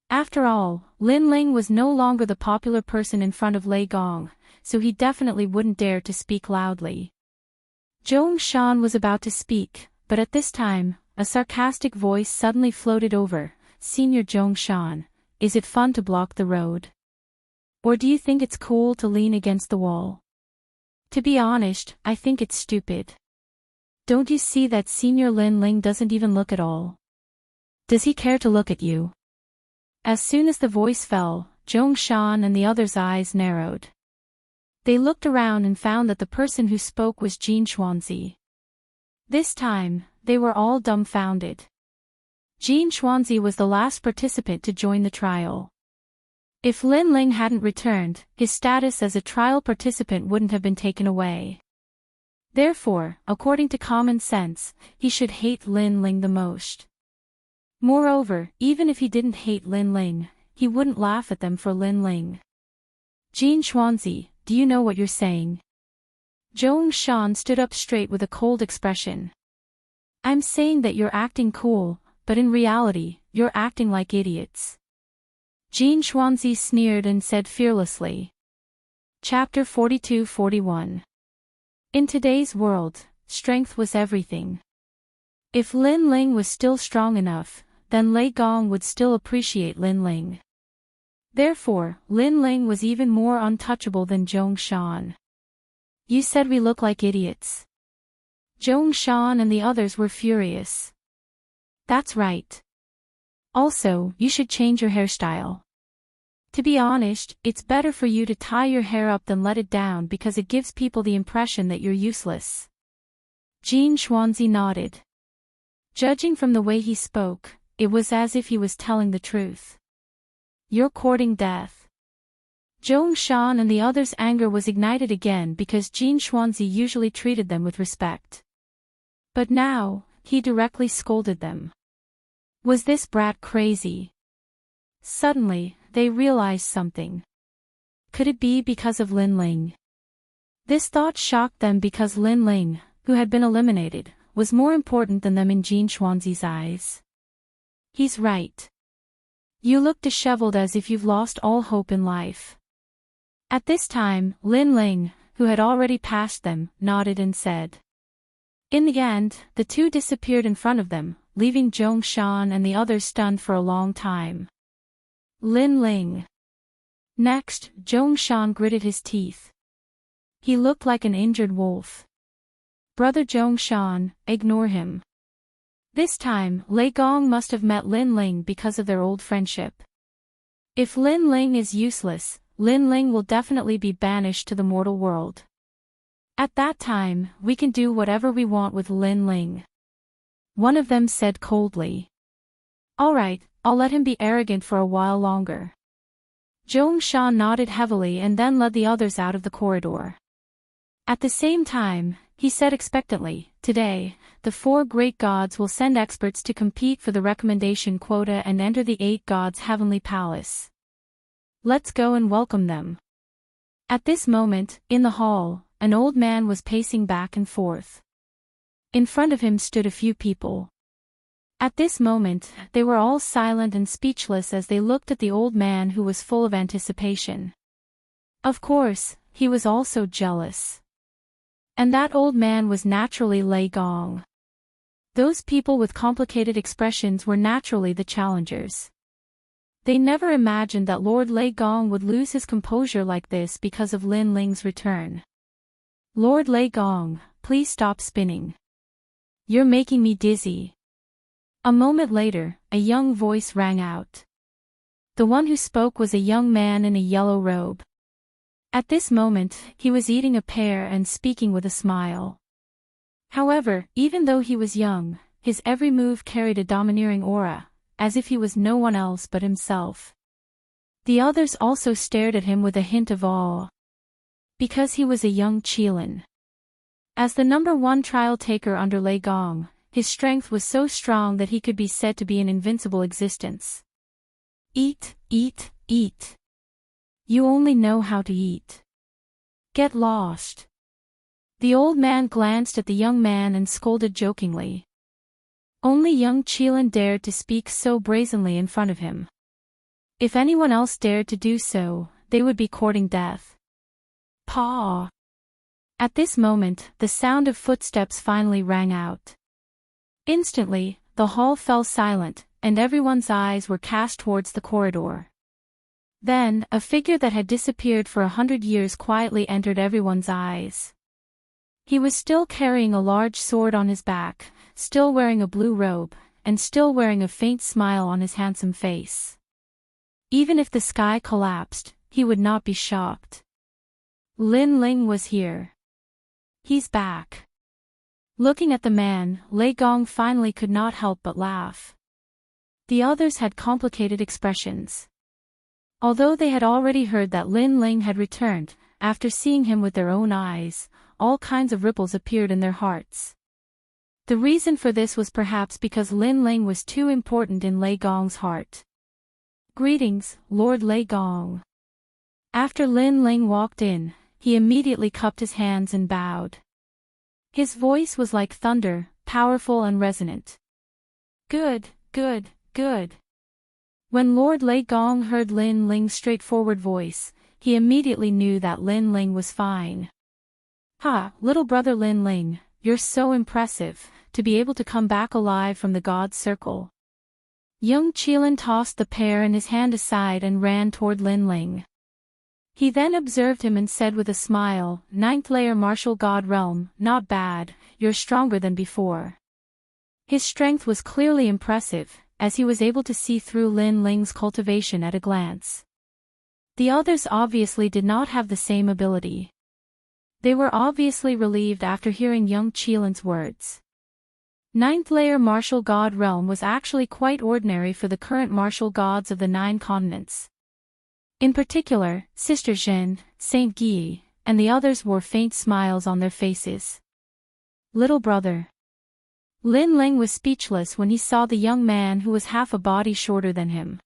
After all, Lin Ling was no longer the popular person in front of Lei Gong, so he definitely wouldn't dare to speak loudly. Zhong Shan was about to speak, but at this time, a sarcastic voice suddenly floated over. Senior Zhong Shan, is it fun to block the road? Or do you think it's cool to lean against the wall? To be honest, I think it's stupid. Don't you see that Senior Lin Ling doesn't even look at all? Does he care to look at you? As soon as the voice fell, Zhong Shan and the others' eyes narrowed. They looked around and found that the person who spoke was Jin Xuanzi. This time, they were all dumbfounded. Jin Xuanzi was the last participant to join the trial. If Lin Ling hadn't returned, his status as a trial participant wouldn't have been taken away. Therefore, according to common sense, he should hate Lin Ling the most. Moreover, even if he didn't hate Lin Ling, he wouldn't laugh at them for Lin Ling. Jin Xuanzi, do you know what you're saying? Zhong Shan stood up straight with a cold expression. I'm saying that you're acting cool, but in reality, you're acting like idiots. Jin Xuanzi sneered and said fearlessly. Chapter 42-41. In today's world, strength was everything. If Lin Ling was still strong enough, then Lei Gong would still appreciate Lin Ling. Therefore, Lin Ling was even more untouchable than Zhong Shan. You said we look like idiots. Zhong Shan and the others were furious. That's right. Also, you should change your hairstyle. To be honest, it's better for you to tie your hair up than let it down because it gives people the impression that you're useless. Jin Xuanzi nodded. Judging from the way he spoke, it was as if he was telling the truth. You're courting death. Zhong Shan and the others' anger was ignited again because Jin Xuanzi usually treated them with respect. But now, he directly scolded them. Was this brat crazy? Suddenly, they realized something. Could it be because of Lin Ling? This thought shocked them because Lin Ling, who had been eliminated, was more important than them in Jin Xuanzi's eyes. He's right. You look disheveled as if you've lost all hope in life. At this time, Lin Ling, who had already passed them, nodded and said. In the end, the two disappeared in front of them, leaving Zhong Shan and the others stunned for a long time. Lin Ling. Next, Zhong Shan gritted his teeth. He looked like an injured wolf. Brother Zhong Shan, ignore him. This time, Lei Gong must have met Lin Ling because of their old friendship. If Lin Ling is useless, Lin Ling will definitely be banished to the mortal world. At that time, we can do whatever we want with Lin Ling. One of them said coldly. Alright, I'll let him be arrogant for a while longer. Zhong Shan nodded heavily and then led the others out of the corridor. At the same time, he said expectantly, today, the 4 great gods will send experts to compete for the recommendation quota and enter the 8 gods' heavenly palace. Let's go and welcome them. At this moment, in the hall, an old man was pacing back and forth. In front of him stood a few people. At this moment, they were all silent and speechless as they looked at the old man who was full of anticipation. Of course, he was also jealous. And that old man was naturally Lei Gong. Those people with complicated expressions were naturally the challengers. They never imagined that Lord Lei Gong would lose his composure like this because of Lin Ling's return. Lord Lei Gong, please stop spinning. You're making me dizzy. A moment later, a young voice rang out. The one who spoke was a young man in a yellow robe. At this moment, he was eating a pear and speaking with a smile. However, even though he was young, his every move carried a domineering aura, as if he was no one else but himself. The others also stared at him with a hint of awe. Because he was a young Qilin. As the #1 trial taker under Lei Gong, his strength was so strong that he could be said to be an invincible existence. Eat, eat, eat. You only know how to eat. Get lost. The old man glanced at the young man and scolded jokingly. Only young Qilin dared to speak so brazenly in front of him. If anyone else dared to do so, they would be courting death. Paw. At this moment, the sound of footsteps finally rang out. Instantly, the hall fell silent, and everyone's eyes were cast towards the corridor. Then, a figure that had disappeared for 100 years quietly entered everyone's eyes. He was still carrying a large sword on his back, still wearing a blue robe, and still wearing a faint smile on his handsome face. Even if the sky collapsed, he would not be shocked. Lin Ling was here. He's back. Looking at the man, Lei Gong finally could not help but laugh. The others had complicated expressions. Although they had already heard that Lin Ling had returned, after seeing him with their own eyes, all kinds of ripples appeared in their hearts. The reason for this was perhaps because Lin Ling was too important in Lei Gong's heart. Greetings, Lord Lei Gong. After Lin Ling walked in, he immediately cupped his hands and bowed. His voice was like thunder, powerful and resonant. Good, good, good. When Lord Lei Gong heard Lin Ling's straightforward voice, he immediately knew that Lin Ling was fine. Ha, little brother Lin Ling, you're so impressive, to be able to come back alive from the God's circle. Young Qilin tossed the pear in his hand aside and ran toward Lin Ling. He then observed him and said with a smile, "Ninth layer martial god realm, not bad, you're stronger than before." His strength was clearly impressive, as he was able to see through Lin Ling's cultivation at a glance. The others obviously did not have the same ability. They were obviously relieved after hearing young Qilin's words. Ninth layer martial god realm was actually quite ordinary for the current martial gods of the 9 continents. In particular, Sister Zhen, Saint Guy, and the others wore faint smiles on their faces. Little brother. Lin Ling was speechless when he saw the young man who was half a body shorter than him.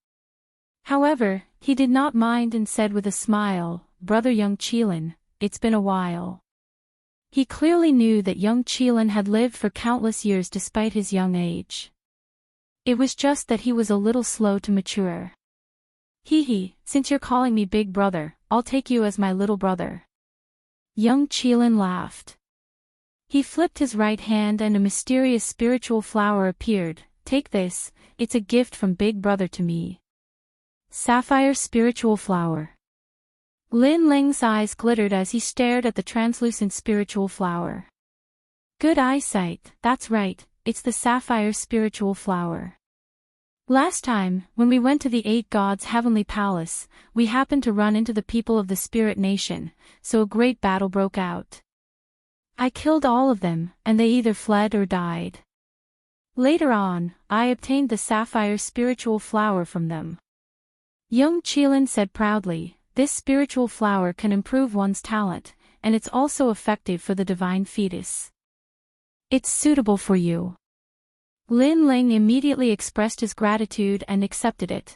However, he did not mind and said with a smile, "Brother young Qilin, it's been a while." He clearly knew that young Qilin had lived for countless years despite his young age. It was just that he was a little slow to mature. Hee, since you're calling me big brother, I'll take you as my little brother. Young Qilin laughed. He flipped his right hand and a mysterious spiritual flower appeared. "Take this, it's a gift from big brother to me." Sapphire spiritual flower. Lin Ling's eyes glittered as he stared at the translucent spiritual flower. Good eyesight, that's right, it's the sapphire spiritual flower. Last time, when we went to the 8 gods' heavenly palace, we happened to run into the people of the spirit nation, so a great battle broke out. I killed all of them, and they either fled or died. Later on, I obtained the sapphire spiritual flower from them. Young Qilin said proudly, "This spiritual flower can improve one's talent, and it's also effective for the divine fetus. It's suitable for you." Lin Ling immediately expressed his gratitude and accepted it.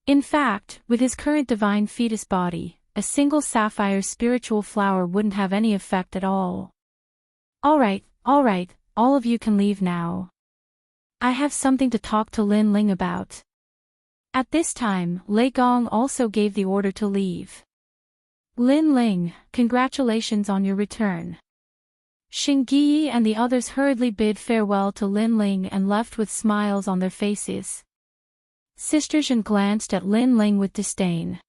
In fact, with his current divine fetus body, a single sapphire spiritual flower wouldn't have any effect at all. Alright, all of you can leave now. I have something to talk to Lin Ling about. At this time, Lei Gong also gave the order to leave. Lin Ling, congratulations on your return. Xingyi and the others hurriedly bid farewell to Lin Ling and left with smiles on their faces. Sister Zhen glanced at Lin Ling with disdain.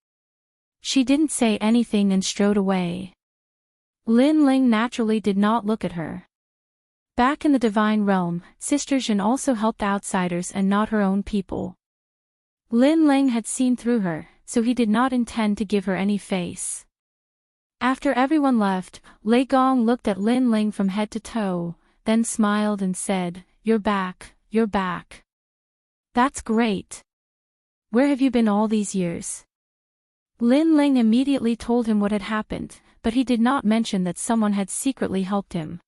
She didn't say anything and strode away. Lin Ling naturally did not look at her. Back in the divine realm, Sister Zhen also helped outsiders and not her own people. Lin Ling had seen through her, so he did not intend to give her any face. After everyone left, Lei Gong looked at Lin Ling from head to toe, then smiled and said, you're back. That's great. Where have you been all these years?" Lin Ling immediately told him what had happened, but he did not mention that someone had secretly helped him.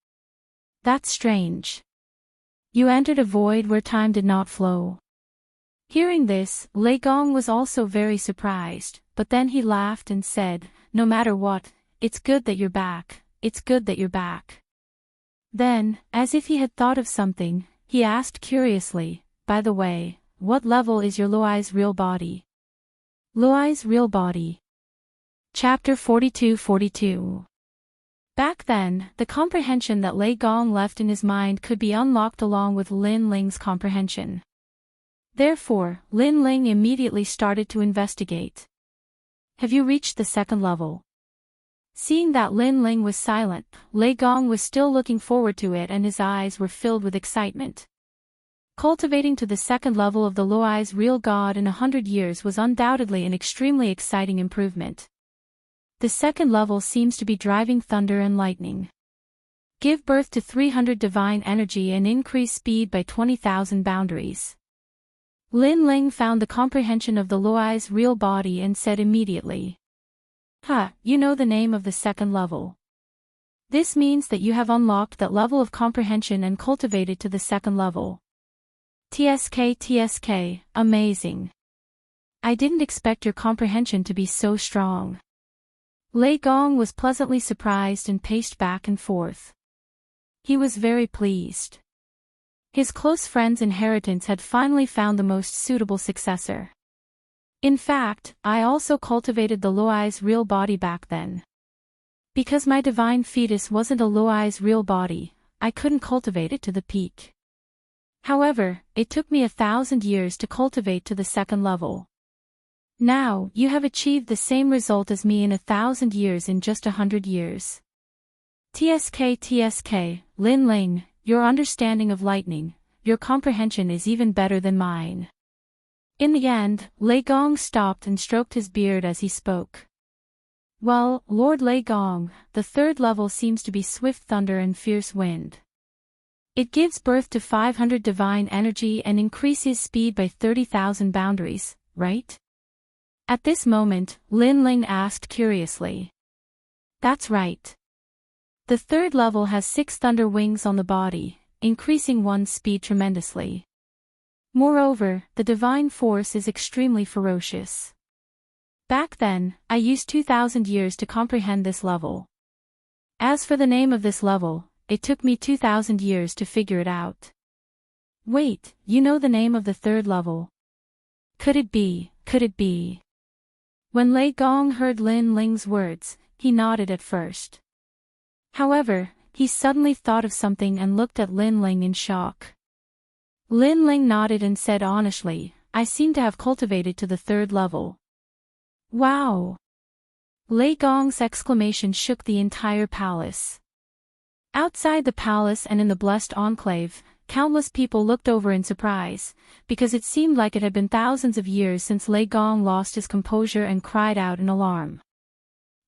That's strange. You entered a void where time did not flow. Hearing this, Lei Gong was also very surprised, but then he laughed and said, no matter what, it's good that you're back, Then, as if he had thought of something, he asked curiously, by the way, what level is your Luai's real body? Luai's real body. Chapter 42-42. Back then, the comprehension that Lei Gong left in his mind could be unlocked along with Lin Ling's comprehension. Therefore, Lin Ling immediately started to investigate. Have you reached the second level? Seeing that Lin Ling was silent, Lei Gong was still looking forward to it and his eyes were filled with excitement. Cultivating to the second level of the Luoi's real god in 100 years was undoubtedly an extremely exciting improvement. The second level seems to be driving thunder and lightning. Give birth to 300 divine energy and increase speed by 20,000 boundaries. Lin Ling found the comprehension of the Luoi's real body and said immediately. You know the name of the second level. This means that you have unlocked that level of comprehension and cultivated to the second level. TSK, amazing. I didn't expect your comprehension to be so strong. Lei Gong was pleasantly surprised and paced back and forth. He was very pleased. His close friend's inheritance had finally found the most suitable successor. In fact, I also cultivated the Luoi's real body back then. Because my divine fetus wasn't a Luoi's real body, I couldn't cultivate it to the peak. However, it took me 1,000 years to cultivate to the second level. Now, you have achieved the same result as me in 1,000 years in just 100 years. TSK, Lin Ling, your understanding of lightning, your comprehension is even better than mine. In the end, Lei Gong stopped and stroked his beard as he spoke. Well, Lord Lei Gong, the third level seems to be swift thunder and fierce wind. It gives birth to 500 divine energy and increases speed by 30,000 boundaries, right? At this moment, Lin Ling asked curiously. That's right. The third level has 6 thunder wings on the body, increasing one's speed tremendously. Moreover, the divine force is extremely ferocious. Back then, I used 2,000 years to comprehend this level. As for the name of this level, it took me 2,000 years to figure it out. Wait, you know the name of the third level? Could it be? When Lei Gong heard Lin Ling's words, he nodded at first. However, he suddenly thought of something and looked at Lin Ling in shock. Lin Ling nodded and said honestly, I seem to have cultivated to the third level. Wow! Lei Gong's exclamation shook the entire palace. Outside the palace and in the blessed enclave, countless people looked over in surprise, because it seemed like it had been thousands of years since Lei Gong lost his composure and cried out in alarm.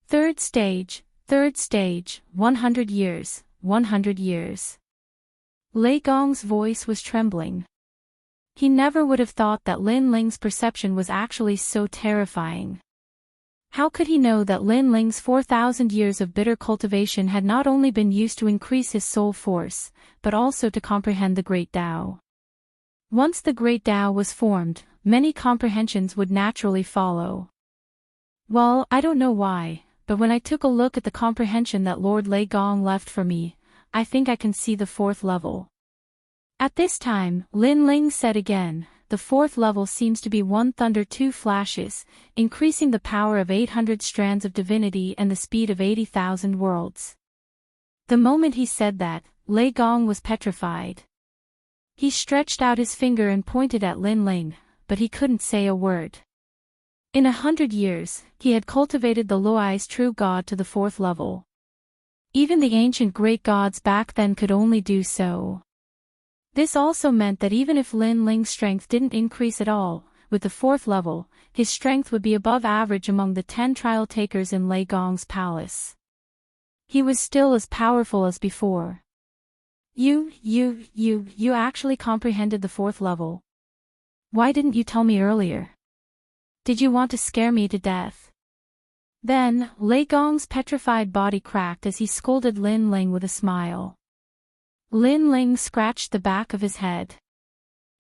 Third stage, 100 years, 100 years. Lei Gong's voice was trembling. He never would have thought that Lin Ling's perception was actually so terrifying. How could he know that Lin Ling's 4,000 years of bitter cultivation had not only been used to increase his soul force, but also to comprehend the Great Tao? Once the Great Tao was formed, many comprehensions would naturally follow. Well, I don't know why, but when I took a look at the comprehension that Lord Lei Gong left for me, I think I can see the fourth level. At this time, Lin Ling said again, the fourth level seems to be 1 thunder 2 flashes, increasing the power of 800 strands of divinity and the speed of 80,000 worlds. The moment he said that, Lei Gong was petrified. He stretched out his finger and pointed at Lin Ling, but he couldn't say a word. In 100 years, he had cultivated the Luoi's true god to the fourth level. Even the ancient great gods back then could only do so. This also meant that even if Lin Ling's strength didn't increase at all, with the fourth level, his strength would be above average among the 10 trial takers in Lei Gong's palace. He was still as powerful as before. You actually comprehended the fourth level. Why didn't you tell me earlier? Did you want to scare me to death? Then, Lei Gong's petrified body cracked as he scolded Lin Ling with a smile. Lin Ling scratched the back of his head.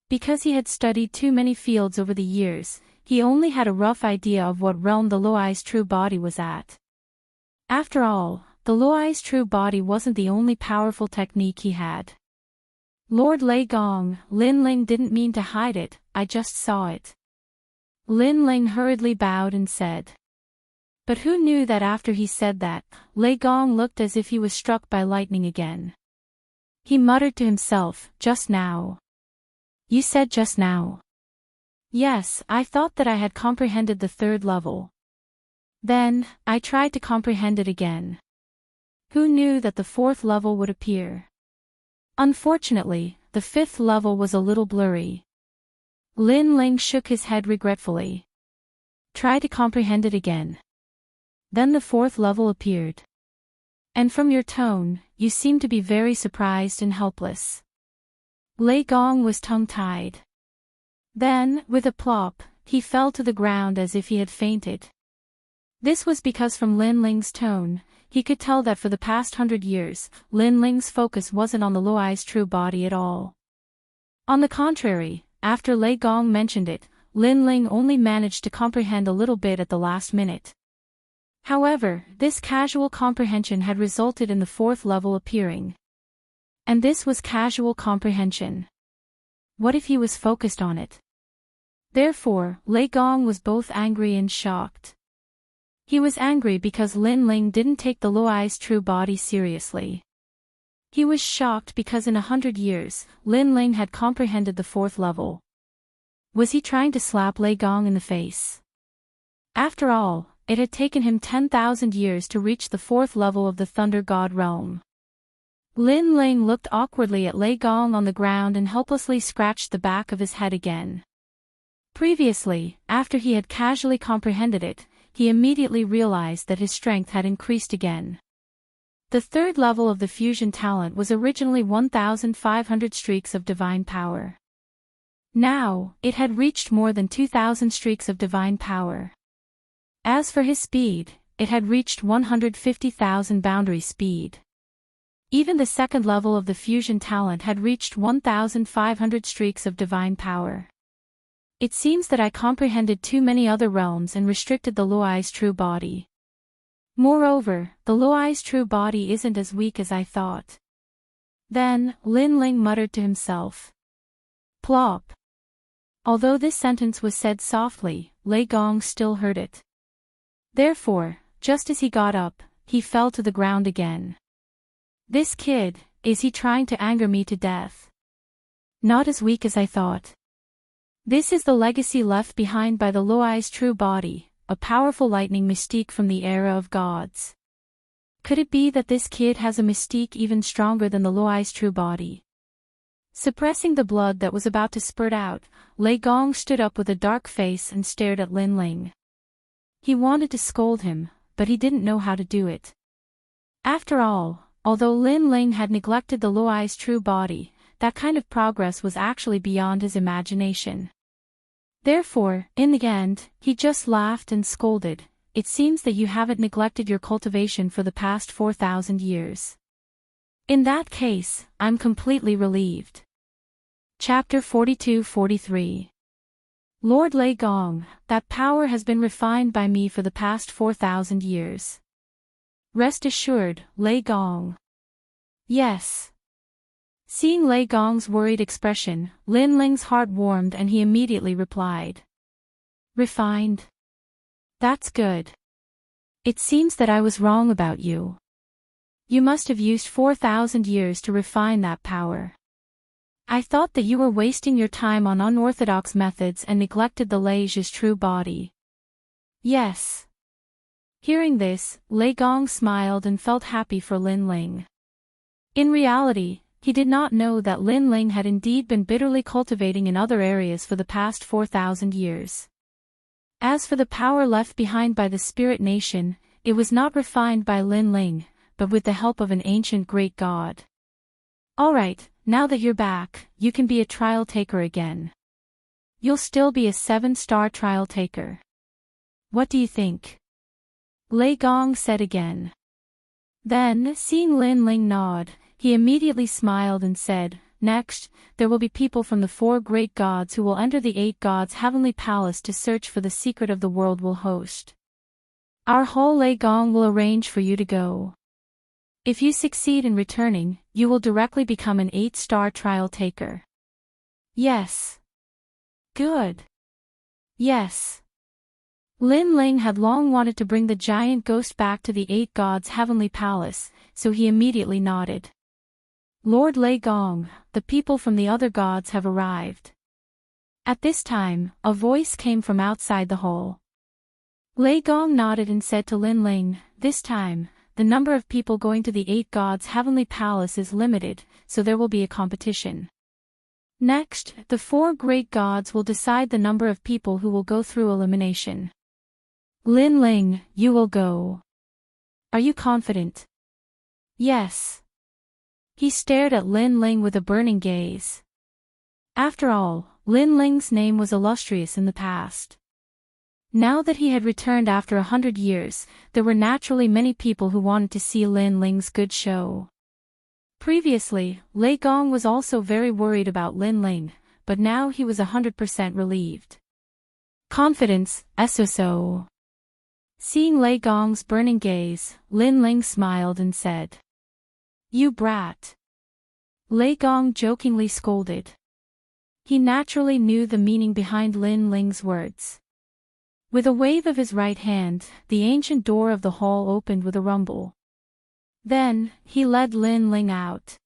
Because he had studied too many fields over the years, he only had a rough idea of what realm the Luoi's true body was at. After all, the Luoi's true body wasn't the only powerful technique he had. Lord Lei Gong, Lin Ling didn't mean to hide it, I just saw it. Lin Ling hurriedly bowed and said. But who knew that after he said that, Lei Gong looked as if he was struck by lightning again. He muttered to himself, "Just now." "You said just now." "Yes, I thought that I had comprehended the third level. Then, I tried to comprehend it again. Who knew that the fourth level would appear? Unfortunately, the fifth level was a little blurry." Lin Ling shook his head regretfully. "Try to comprehend it again." Then the fourth level appeared. "And from your tone, you seem to be very surprised and helpless." Lei Gong was tongue-tied. Then, with a plop, he fell to the ground as if he had fainted. This was because from Lin Ling's tone, he could tell that for the past 100 years, Lin Ling's focus wasn't on the Luai's true body at all. On the contrary, after Lei Gong mentioned it, Lin Ling only managed to comprehend a little bit at the last minute. However, this casual comprehension had resulted in the fourth level appearing. And this was casual comprehension. What if he was focused on it? Therefore, Lei Gong was both angry and shocked. He was angry because Lin Ling didn't take the Luai's true body seriously. He was shocked because in 100 years, Lin Ling had comprehended the fourth level. Was he trying to slap Lei Gong in the face? After all, it had taken him 10,000 years to reach the fourth level of the Thunder God realm. Lin Ling looked awkwardly at Lei Gong on the ground and helplessly scratched the back of his head again. Previously, after he had casually comprehended it, he immediately realized that his strength had increased again. The third level of the fusion talent was originally 1,500 streaks of divine power. Now, it had reached more than 2,000 streaks of divine power. As for his speed, it had reached 150,000 boundary speed. Even the second level of the fusion talent had reached 1,500 streaks of divine power. It seems that I comprehended too many other realms and restricted the Luai's true body. Moreover, the Luai's true body isn't as weak as I thought. Then, Lin Ling muttered to himself. Plop. Although this sentence was said softly, Lei Gong still heard it. Therefore, just as he got up, he fell to the ground again. This kid, is he trying to anger me to death? Not as weak as I thought. This is the legacy left behind by the Luai's true body, a powerful lightning mystique from the era of gods. Could it be that this kid has a mystique even stronger than the Luai's true body? Suppressing the blood that was about to spurt out, Lei Gong stood up with a dark face and stared at Lin Ling. He wanted to scold him, but he didn't know how to do it. After all, although Lin Ling had neglected the Luai's true body, that kind of progress was actually beyond his imagination. Therefore, in the end, he just laughed and scolded. It seems that you haven't neglected your cultivation for the past 4,000 years. In that case, I'm completely relieved. Chapter 42-43. Lord Lei Gong, that power has been refined by me for the past 4,000 years. Rest assured, Lei Gong. Yes. Seeing Lei Gong's worried expression, Lin Ling's heart warmed and he immediately replied. Refined? That's good. It seems that I was wrong about you. You must have used 4,000 years to refine that power. I thought that you were wasting your time on unorthodox methods and neglected the Lei's true body. Yes. Hearing this, Lei Gong smiled and felt happy for Lin Ling. In reality, he did not know that Lin Ling had indeed been bitterly cultivating in other areas for the past 4,000 years. As for the power left behind by the spirit nation, it was not refined by Lin Ling, but with the help of an ancient great god. Alright, now that you're back, you can be a trial taker again. You'll still be a 7-star trial taker. What do you think? Lei Gong said again. Then, seeing Lin Ling nod, he immediately smiled and said, Next, there will be people from the 4 great gods who will enter the 8 gods' heavenly palace to search for the secret of the world we'll host. Our whole Lei Gong will arrange for you to go. If you succeed in returning, you will directly become an 8-star trial taker. Yes. Good. Yes. Lin Ling had long wanted to bring the giant ghost back to the eight gods' heavenly palace, so he immediately nodded. Lord Lei Gong, the people from the other gods have arrived. At this time, a voice came from outside the hall. Lei Gong nodded and said to Lin Ling, this time, the number of people going to the eight gods' heavenly palace is limited, so there will be a competition. Next, the four great gods will decide the number of people who will go through elimination. Lin Ling, you will go. Are you confident? Yes. He stared at Lin Ling with a burning gaze. After all, Lin Ling's name was illustrious in the past. Now that he had returned after 100 years, there were naturally many people who wanted to see Lin Ling's good show. Previously, Lei Gong was also very worried about Lin Ling, but now he was 100% relieved. Confidence, SSO. Seeing Lei Gong's burning gaze, Lin Ling smiled and said, "You brat." Lei Gong jokingly scolded. He naturally knew the meaning behind Lin Ling's words. With a wave of his right hand, the ancient door of the hall opened with a rumble. Then, he led Lin Ling out.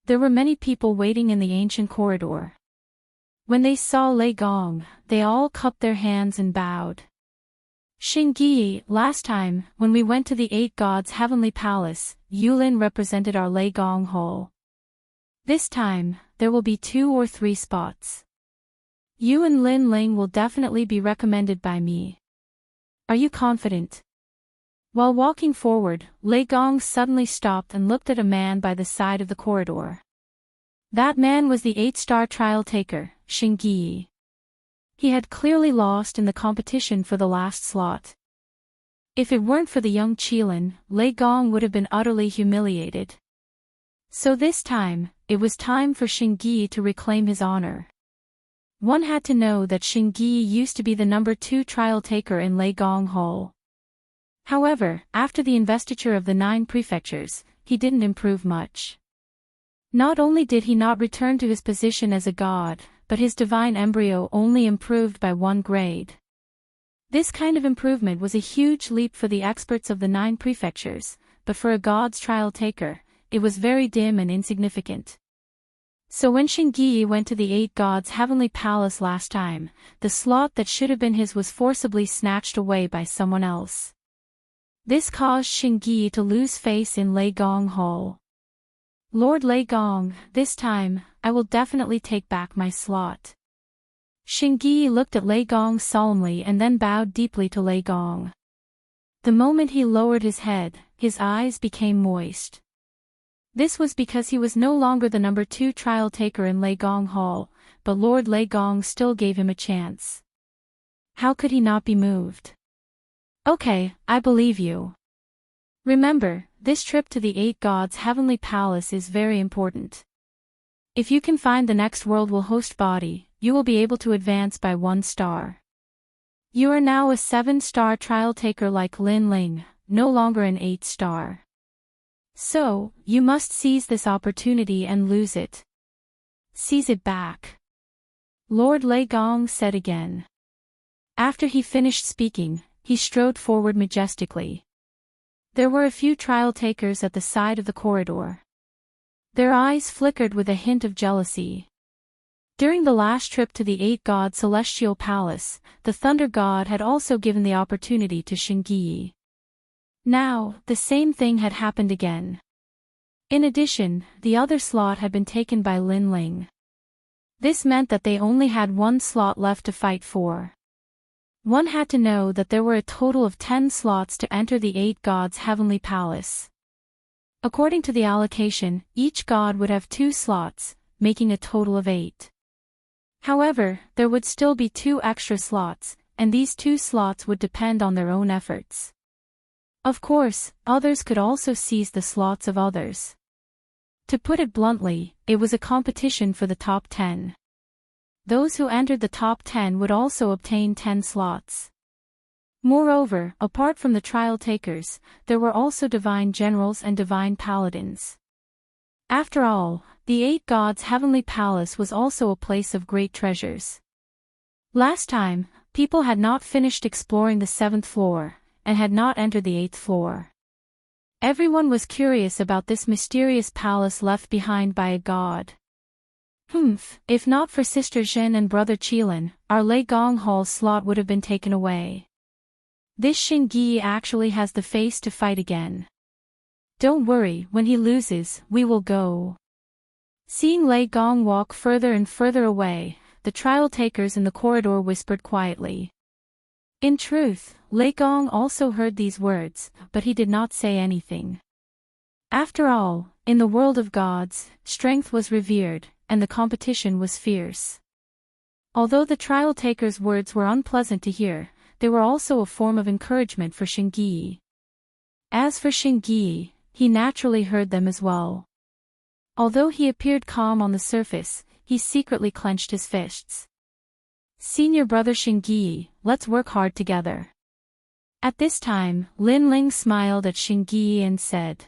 There were many people waiting in the ancient corridor. When they saw Lei Gong, they all cupped their hands and bowed. Xingyi, last time, when we went to the eight gods' heavenly palace, Yulin represented our Lei Gong hall. This time, there will be 2 or 3 spots. You and Lin Ling will definitely be recommended by me. Are you confident? While walking forward, Lei Gong suddenly stopped and looked at a man by the side of the corridor. That man was the 8-star trial taker, Xingyi. He had clearly lost in the competition for the last slot. If it weren't for the young Qilin, Lei Gong would have been utterly humiliated. So this time, it was time for Xingyi to reclaim his honor. One had to know that Xingyi used to be the number 2 trial taker in Lei Gong Hall. However, after the investiture of the 9 prefectures, he didn't improve much. Not only did he not return to his position as a god, but his divine embryo only improved by 1 grade. This kind of improvement was a huge leap for the experts of the 9 prefectures, but for a god's trial taker, it was very dim and insignificant. So when Xingyi went to the 8 gods' heavenly palace last time, the slot that should have been his was forcibly snatched away by someone else. This caused Xingyi to lose face in Lei Gong Hall. Lord Lei Gong, this time, I will definitely take back my slot. Xingyi looked at Lei Gong solemnly and then bowed deeply to Lei Gong. The moment he lowered his head, his eyes became moist. This was because he was no longer the number 2 trial taker in Lei Gong Hall, but Lord Lei Gong still gave him a chance. How could he not be moved? Okay, I believe you. Remember, this trip to the 8 gods' heavenly palace is very important. If you can find the next world will host body, you will be able to advance by 1 star. You are now a 7-star trial taker like Lin Ling, no longer an 8-star. So, you must seize this opportunity and lose it. Seize it back. Lord Lei Gong said again. After he finished speaking, he strode forward majestically. There were a few trial takers at the side of the corridor. Their eyes flickered with a hint of jealousy. During the last trip to the 8 god celestial palace, the thunder god had also given the opportunity to Xingyi. Now, the same thing had happened again. In addition, the other slot had been taken by Lin Ling. This meant that they only had 1 slot left to fight for. One had to know that there were a total of 10 slots to enter the 8 gods' heavenly palace. According to the allocation, each god would have 2 slots, making a total of 8. However, there would still be 2 extra slots, and these 2 slots would depend on their own efforts. Of course, others could also seize the slots of others. To put it bluntly, it was a competition for the top 10. Those who entered the top 10 would also obtain 10 slots. Moreover, apart from the trial takers, there were also divine generals and divine paladins. After all, the 8 gods' heavenly palace was also a place of great treasures. Last time, people had not finished exploring the 7th floor, and had not entered the 8th floor. Everyone was curious about this mysterious palace left behind by a god. If not for Sister Zhen and Brother Qilin, our Lei Gong Hall slot would have been taken away. This Xingyi actually has the face to fight again. Don't worry, when he loses, we will go. Seeing Lei Gong walk further and further away, the trial takers in the corridor whispered quietly. In truth, Lei Gong also heard these words, but he did not say anything. After all, in the world of gods, strength was revered, and the competition was fierce. Although the trial takers' words were unpleasant to hear, they were also a form of encouragement for Xingyi. As for Xingyi, he naturally heard them as well. Although he appeared calm on the surface, he secretly clenched his fists. Senior brother Xingyi, let's work hard together. At this time, Lin Ling smiled at Xingyi and said,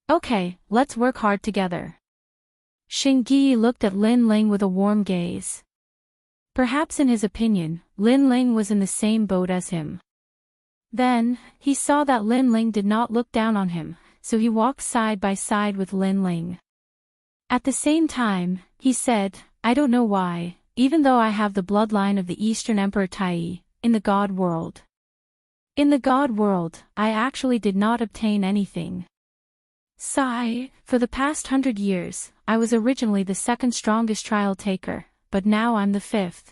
Okay, let's work hard together. Xingyi looked at Lin Ling with a warm gaze. Perhaps in his opinion, Lin Ling was in the same boat as him. Then, he saw that Lin Ling did not look down on him, so he walked side by side with Lin Ling. At the same time, he said, I don't know why, even though I have the bloodline of the Eastern Emperor Tai, in the God world. In the God world, I actually did not obtain anything. Sigh, for the past 100 years, I was originally the second strongest trial taker, but now I'm the 5th.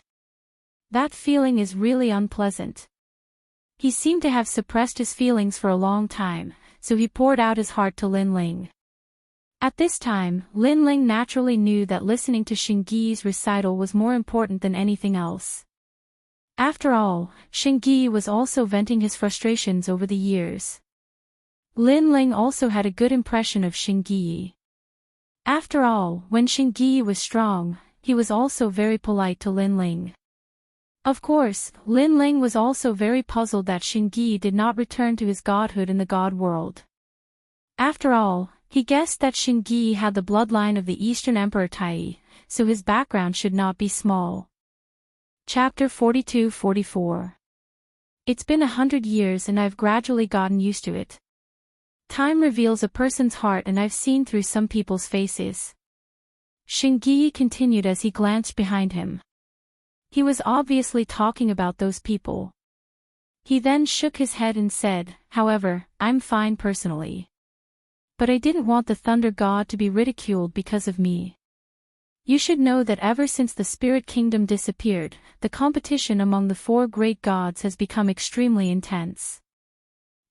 That feeling is really unpleasant. He seemed to have suppressed his feelings for a long time, so he poured out his heart to Lin Ling. At this time, Lin Ling naturally knew that listening to Xingyi's recital was more important than anything else. After all, Xingyi was also venting his frustrations over the years. Lin Ling also had a good impression of Xingyi. After all, when Xingyi was strong, he was also very polite to Lin Ling. Of course, Lin Ling was also very puzzled that Xingyi did not return to his godhood in the God world. After all, he guessed that Xingyi had the bloodline of the Eastern Emperor Tai, so his background should not be small. Chapter 42-44. It's been 100 years and I've gradually gotten used to it. Time reveals a person's heart and I've seen through some people's faces. Xingyi continued as he glanced behind him. He was obviously talking about those people. He then shook his head and said, however, I'm fine personally. But I didn't want the Thunder God to be ridiculed because of me. You should know that ever since the Spirit Kingdom disappeared, the competition among the 4 great gods has become extremely intense.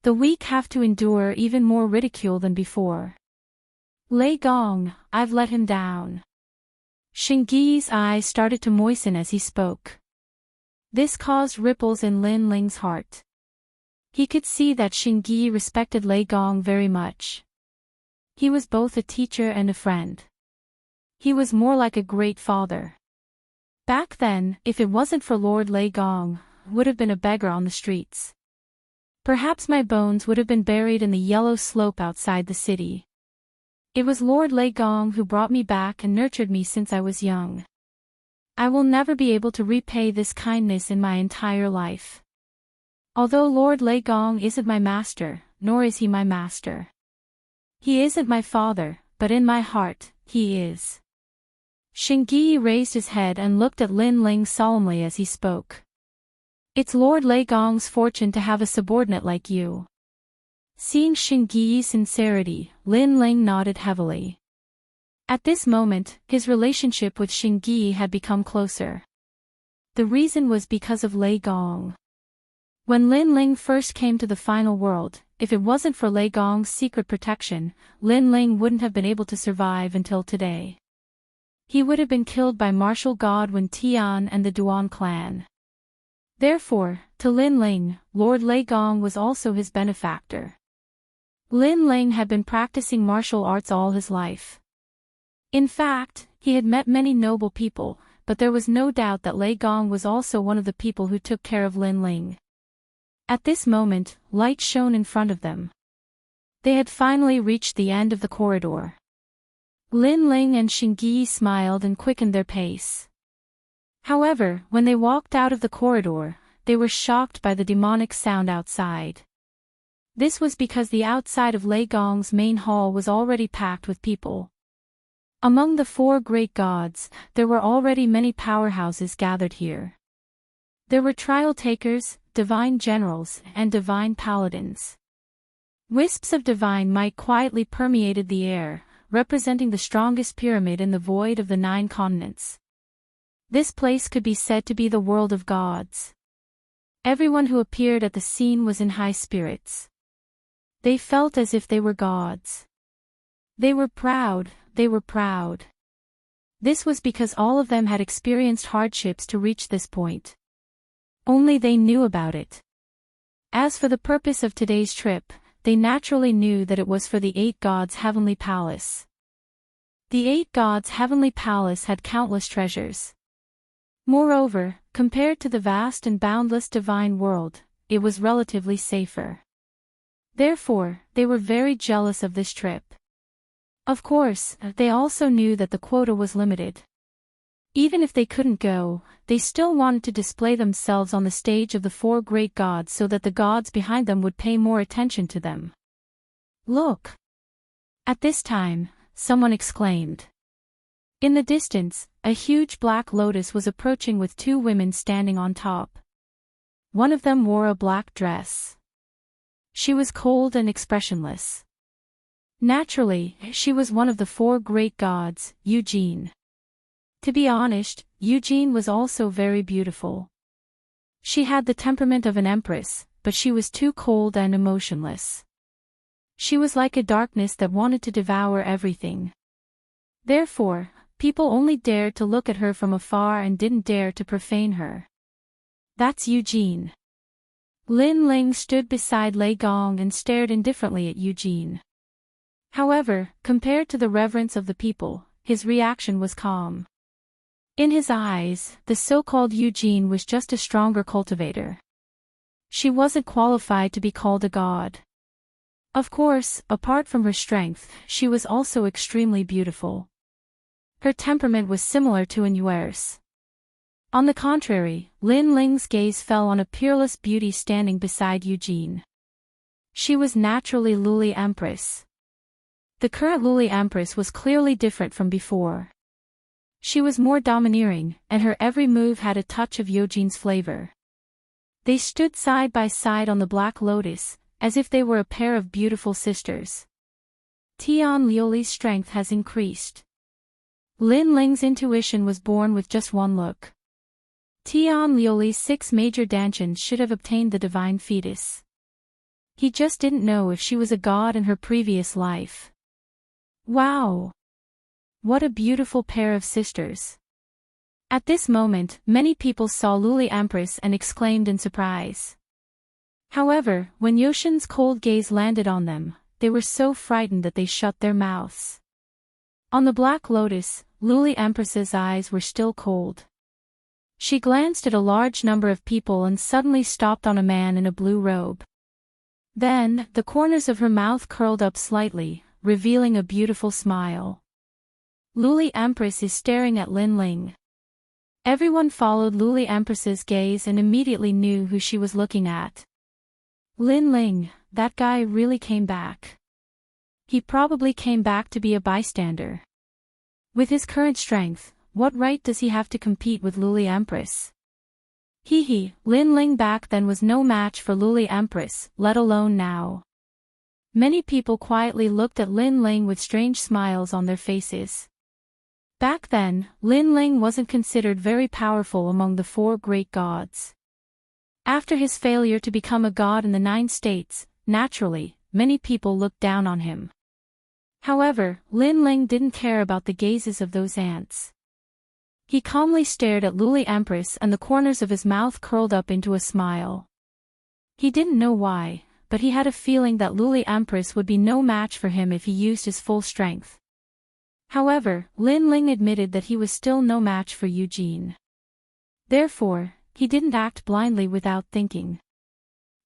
The weak have to endure even more ridicule than before. Lei Gong, I've let him down. Xingyi's eyes started to moisten as he spoke. This caused ripples in Lin Ling's heart. He could see that Xingyi respected Lei Gong very much. He was both a teacher and a friend. He was more like a great father. Back then, if it wasn't for Lord Lei Gong, I would have been a beggar on the streets. Perhaps my bones would have been buried in the yellow slope outside the city. It was Lord Lei Gong who brought me back and nurtured me since I was young. I will never be able to repay this kindness in my entire life. Although Lord Lei Gong isn't my master, nor is he my master. He isn't my father, but in my heart, he is. Xingyi raised his head and looked at Lin Ling solemnly as he spoke. It's Lord Lei Gong's fortune to have a subordinate like you. Seeing Xingyi's sincerity, Lin Ling nodded heavily. At this moment, his relationship with Xingyi had become closer. The reason was because of Lei Gong. When Lin Ling first came to the final world, if it wasn't for Lei Gong's secret protection, Lin Ling wouldn't have been able to survive until today. He would have been killed by martial god Wen Tian and the Duan clan. Therefore, to Lin Ling, Lord Lei Gong was also his benefactor. Lin Ling had been practicing martial arts all his life. In fact, he had met many noble people, but there was no doubt that Lei Gong was also one of the people who took care of Lin Ling. At this moment, light shone in front of them. They had finally reached the end of the corridor. Lin Ling and Xingyi smiled and quickened their pace. However, when they walked out of the corridor, they were shocked by the demonic sound outside. This was because the outside of Lei Gong's main hall was already packed with people. Among the four great gods, there were already many powerhouses gathered here. There were trial takers, divine generals, and divine paladins. Wisps of divine might quietly permeated the air, representing the strongest pyramid in the void of the 9 continents. This place could be said to be the world of gods. Everyone who appeared at the scene was in high spirits. They felt as if they were gods. They were proud. This was because all of them had experienced hardships to reach this point. Only they knew about it. As for the purpose of today's trip, they naturally knew that it was for the 8 gods' heavenly palace. The 8 gods' heavenly palace had countless treasures. Moreover, compared to the vast and boundless divine world, it was relatively safer. Therefore, they were very jealous of this trip. Of course, they also knew that the quota was limited. Even if they couldn't go, they still wanted to display themselves on the stage of the 4 great gods so that the gods behind them would pay more attention to them. Look! At this time, someone exclaimed. In the distance, a huge black lotus was approaching with 2 women standing on top. One of them wore a black dress. She was cold and expressionless. Naturally, she was one of the 4 great gods, Eugene. To be honest, Eugene was also very beautiful. She had the temperament of an empress, but she was too cold and emotionless. She was like a darkness that wanted to devour everything. Therefore, people only dared to look at her from afar and didn't dare to profane her. That's Eugene. Lin Ling stood beside Lei Gong and stared indifferently at Eugene. However, compared to the reverence of the people, his reaction was calm. In his eyes, the so-called Eugene was just a stronger cultivator. She wasn't qualified to be called a god. Of course, apart from her strength, she was also extremely beautiful. Her temperament was similar to Inuer's. On the contrary, Lin Ling's gaze fell on a peerless beauty standing beside Eugene. She was naturally Luli Empress. The current Luli Empress was clearly different from before. She was more domineering, and her every move had a touch of Eugene's flavor. They stood side by side on the black lotus, as if they were a pair of beautiful sisters. Tian Liuli's strength has increased. Lin Ling's intuition was born with just one look. Tian Liuli's 6 major dantians should have obtained the divine fetus. He just didn't know if she was a god in her previous life. Wow! What a beautiful pair of sisters. At this moment, many people saw Luli Empress and exclaimed in surprise. However, when Yoshin's cold gaze landed on them, they were so frightened that they shut their mouths. On the black lotus, Luli Empress's eyes were still cold. She glanced at a large number of people and suddenly stopped on a man in a blue robe. Then, the corners of her mouth curled up slightly, revealing a beautiful smile. Luli Empress is staring at Lin Ling. Everyone followed Luli Empress's gaze and immediately knew who she was looking at. Lin Ling, that guy really came back. He probably came back to be a bystander. With his current strength, what right does he have to compete with Luli Empress? Lin Ling back then was no match for Luli Empress, let alone now. Many people quietly looked at Lin Ling with strange smiles on their faces. Back then, Lin Ling wasn't considered very powerful among the 4 great gods. After his failure to become a god in the 9 states, naturally, many people looked down on him. However, Lin Ling didn't care about the gazes of those ants. He calmly stared at Luli Empress and the corners of his mouth curled up into a smile. He didn't know why, but he had a feeling that Luli Empress would be no match for him if he used his full strength. However, Lin Ling admitted that he was still no match for Eugene. Therefore, he didn't act blindly without thinking.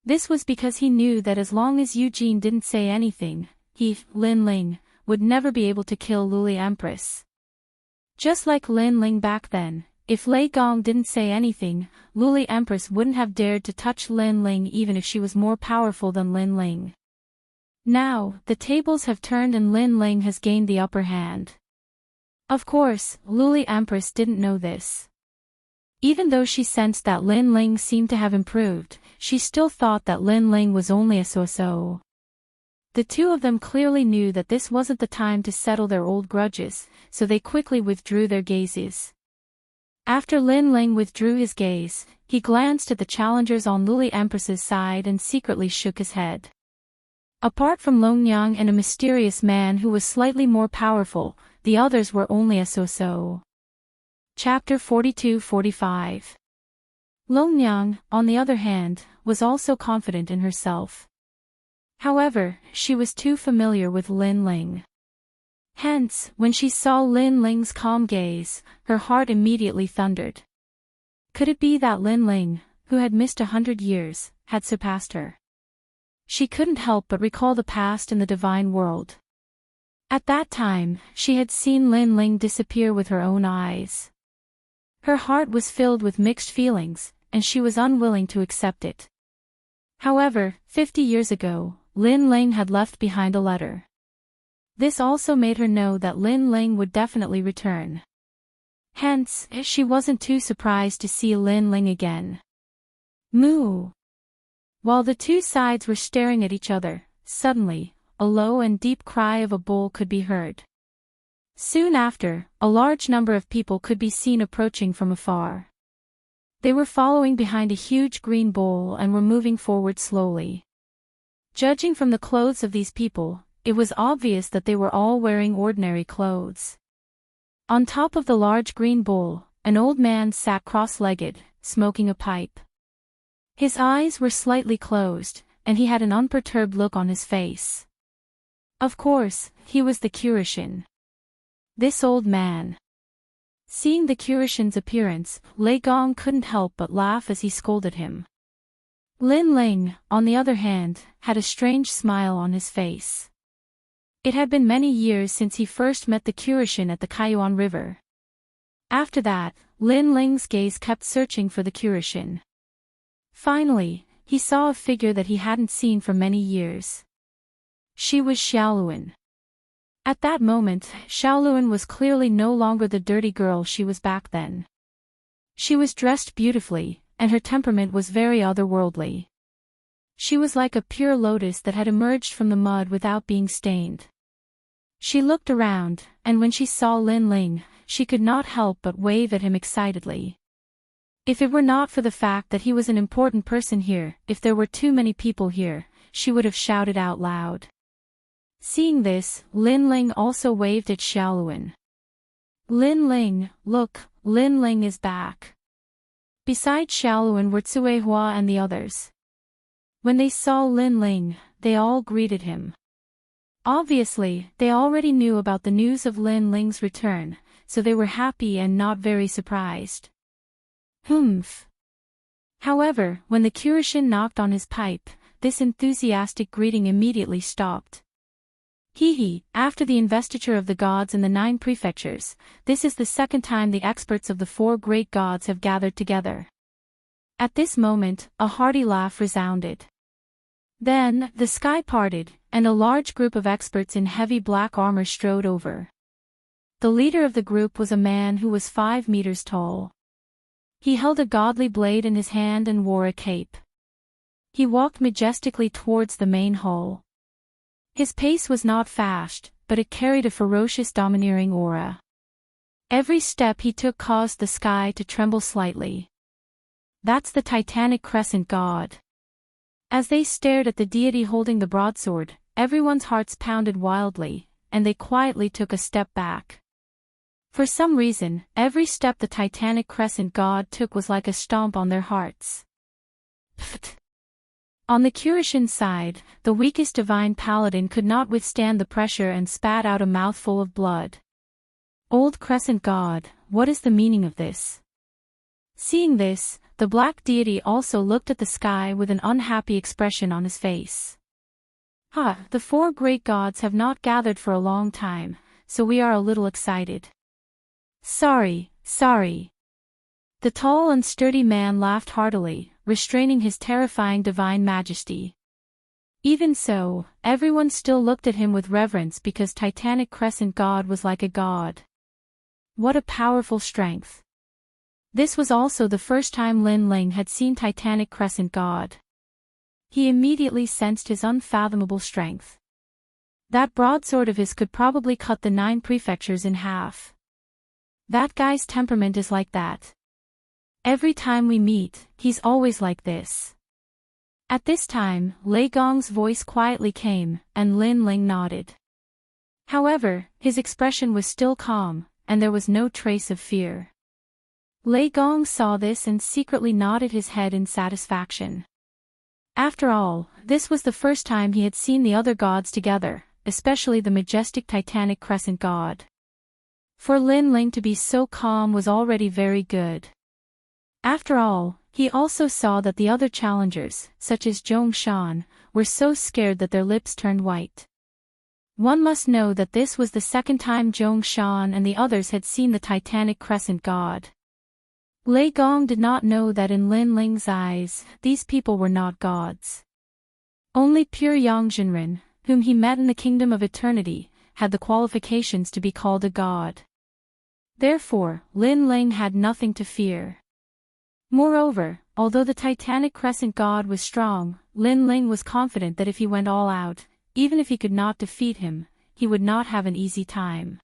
This was because he knew that as long as Eugene didn't say anything, Lin Ling, would never be able to kill Luli Empress. Just like Lin Ling back then, if Lei Gong didn't say anything, Luli Empress wouldn't have dared to touch Lin Ling even if she was more powerful than Lin Ling. Now, the tables have turned and Lin Ling has gained the upper hand. Of course, Luli Empress didn't know this. Even though she sensed that Lin Ling seemed to have improved, she still thought that Lin Ling was only a so-so. The two of them clearly knew that this wasn't the time to settle their old grudges, so they quickly withdrew their gazes. After Lin Ling withdrew his gaze, he glanced at the challengers on Luli Empress's side and secretly shook his head. Apart from Longyang and a mysterious man who was slightly more powerful, the others were only a so-so. Chapter 42-45. Longyang, on the other hand, was also confident in herself. However, she was too familiar with Lin Ling. Hence, when she saw Lin Ling's calm gaze, her heart immediately thundered. Could it be that Lin Ling, who had missed 100 years, had surpassed her? She couldn't help but recall the past in the divine world. At that time, she had seen Lin Ling disappear with her own eyes. Her heart was filled with mixed feelings, and she was unwilling to accept it. However, 50 years ago, Lin Ling had left behind a letter. This also made her know that Lin Ling would definitely return. Hence, she wasn't too surprised to see Lin Ling again. Moo! While the two sides were staring at each other, suddenly, a low and deep cry of a bull could be heard. Soon after, a large number of people could be seen approaching from afar. They were following behind a huge green bull and were moving forward slowly. Judging from the clothes of these people, it was obvious that they were all wearing ordinary clothes. On top of the large green bull, an old man sat cross-legged, smoking a pipe. His eyes were slightly closed, and he had an unperturbed look on his face. Of course, he was the Curishin. This old man. Seeing the Curishin's appearance, Lei Gong couldn't help but laugh as he scolded him. Lin Ling, on the other hand, had a strange smile on his face. It had been many years since he first met the Curishin at the Kaiyuan River. After that, Lin Ling's gaze kept searching for the Curishin. Finally, he saw a figure that he hadn't seen for many years. She was Xiaoluan. At that moment, Xiaoluan was clearly no longer the dirty girl she was back then. She was dressed beautifully, and her temperament was very otherworldly. She was like a pure lotus that had emerged from the mud without being stained. She looked around, and when she saw Lin Ling, she could not help but wave at him excitedly. If it were not for the fact that he was an important person here, if there were too many people here, she would have shouted out loud. Seeing this, Lin Ling also waved at Xiaoluan. Lin Ling, look, Lin Ling is back. Besides Xiaoluan were Cuihua and the others. When they saw Lin Ling, they all greeted him. Obviously, they already knew about the news of Lin Ling's return, so they were happy and not very surprised. Humph. However, when the Curishin knocked on his pipe, this enthusiastic greeting immediately stopped. Hee, after the investiture of the gods in the 9 prefectures, this is the second time the experts of the 4 great gods have gathered together. At this moment, a hearty laugh resounded. Then, the sky parted, and a large group of experts in heavy black armor strode over. The leader of the group was a man who was 5 meters tall. He held a godly blade in his hand and wore a cape. He walked majestically towards the main hall. His pace was not fast, but it carried a ferocious domineering aura. Every step he took caused the sky to tremble slightly. That's the Titanic Crescent God. As they stared at the deity holding the broadsword, everyone's hearts pounded wildly, and they quietly took a step back. For some reason, every step the Titanic Crescent God took was like a stomp on their hearts. Pfft. On the Curishin side, the weakest divine paladin could not withstand the pressure and spat out a mouthful of blood. Old Crescent God, what is the meaning of this? Seeing this, the black deity also looked at the sky with an unhappy expression on his face. The 4 great gods have not gathered for a long time, so we are a little excited. Sorry. The tall and sturdy man laughed heartily, restraining his terrifying divine majesty. Even so, everyone still looked at him with reverence because Titanic Crescent God was like a god. What a powerful strength. This was also the first time Lin Ling had seen Titanic Crescent God. He immediately sensed his unfathomable strength. That broadsword of his could probably cut the 9 prefectures in half. That guy's temperament is like that. Every time we meet, he's always like this. At this time, Lei Gong's voice quietly came, and Lin Ling nodded. However, his expression was still calm, and there was no trace of fear. Lei Gong saw this and secretly nodded his head in satisfaction. After all, this was the first time he had seen the other gods together, especially the majestic Titanic Crescent God. For Lin Ling to be so calm was already very good. After all, he also saw that the other challengers, such as Zhong Shan, were so scared that their lips turned white. One must know that this was the second time Zhong Shan and the others had seen the Titanic Crescent God. Lei Gong did not know that in Lin Ling's eyes, these people were not gods. Only pure Yangzhenren, whom he met in the Kingdom of Eternity, had the qualifications to be called a god. Therefore, Lin Ling had nothing to fear. Moreover, although the Titanic Crescent God was strong, Lin Ling was confident that if he went all out, even if he could not defeat him, he would not have an easy time.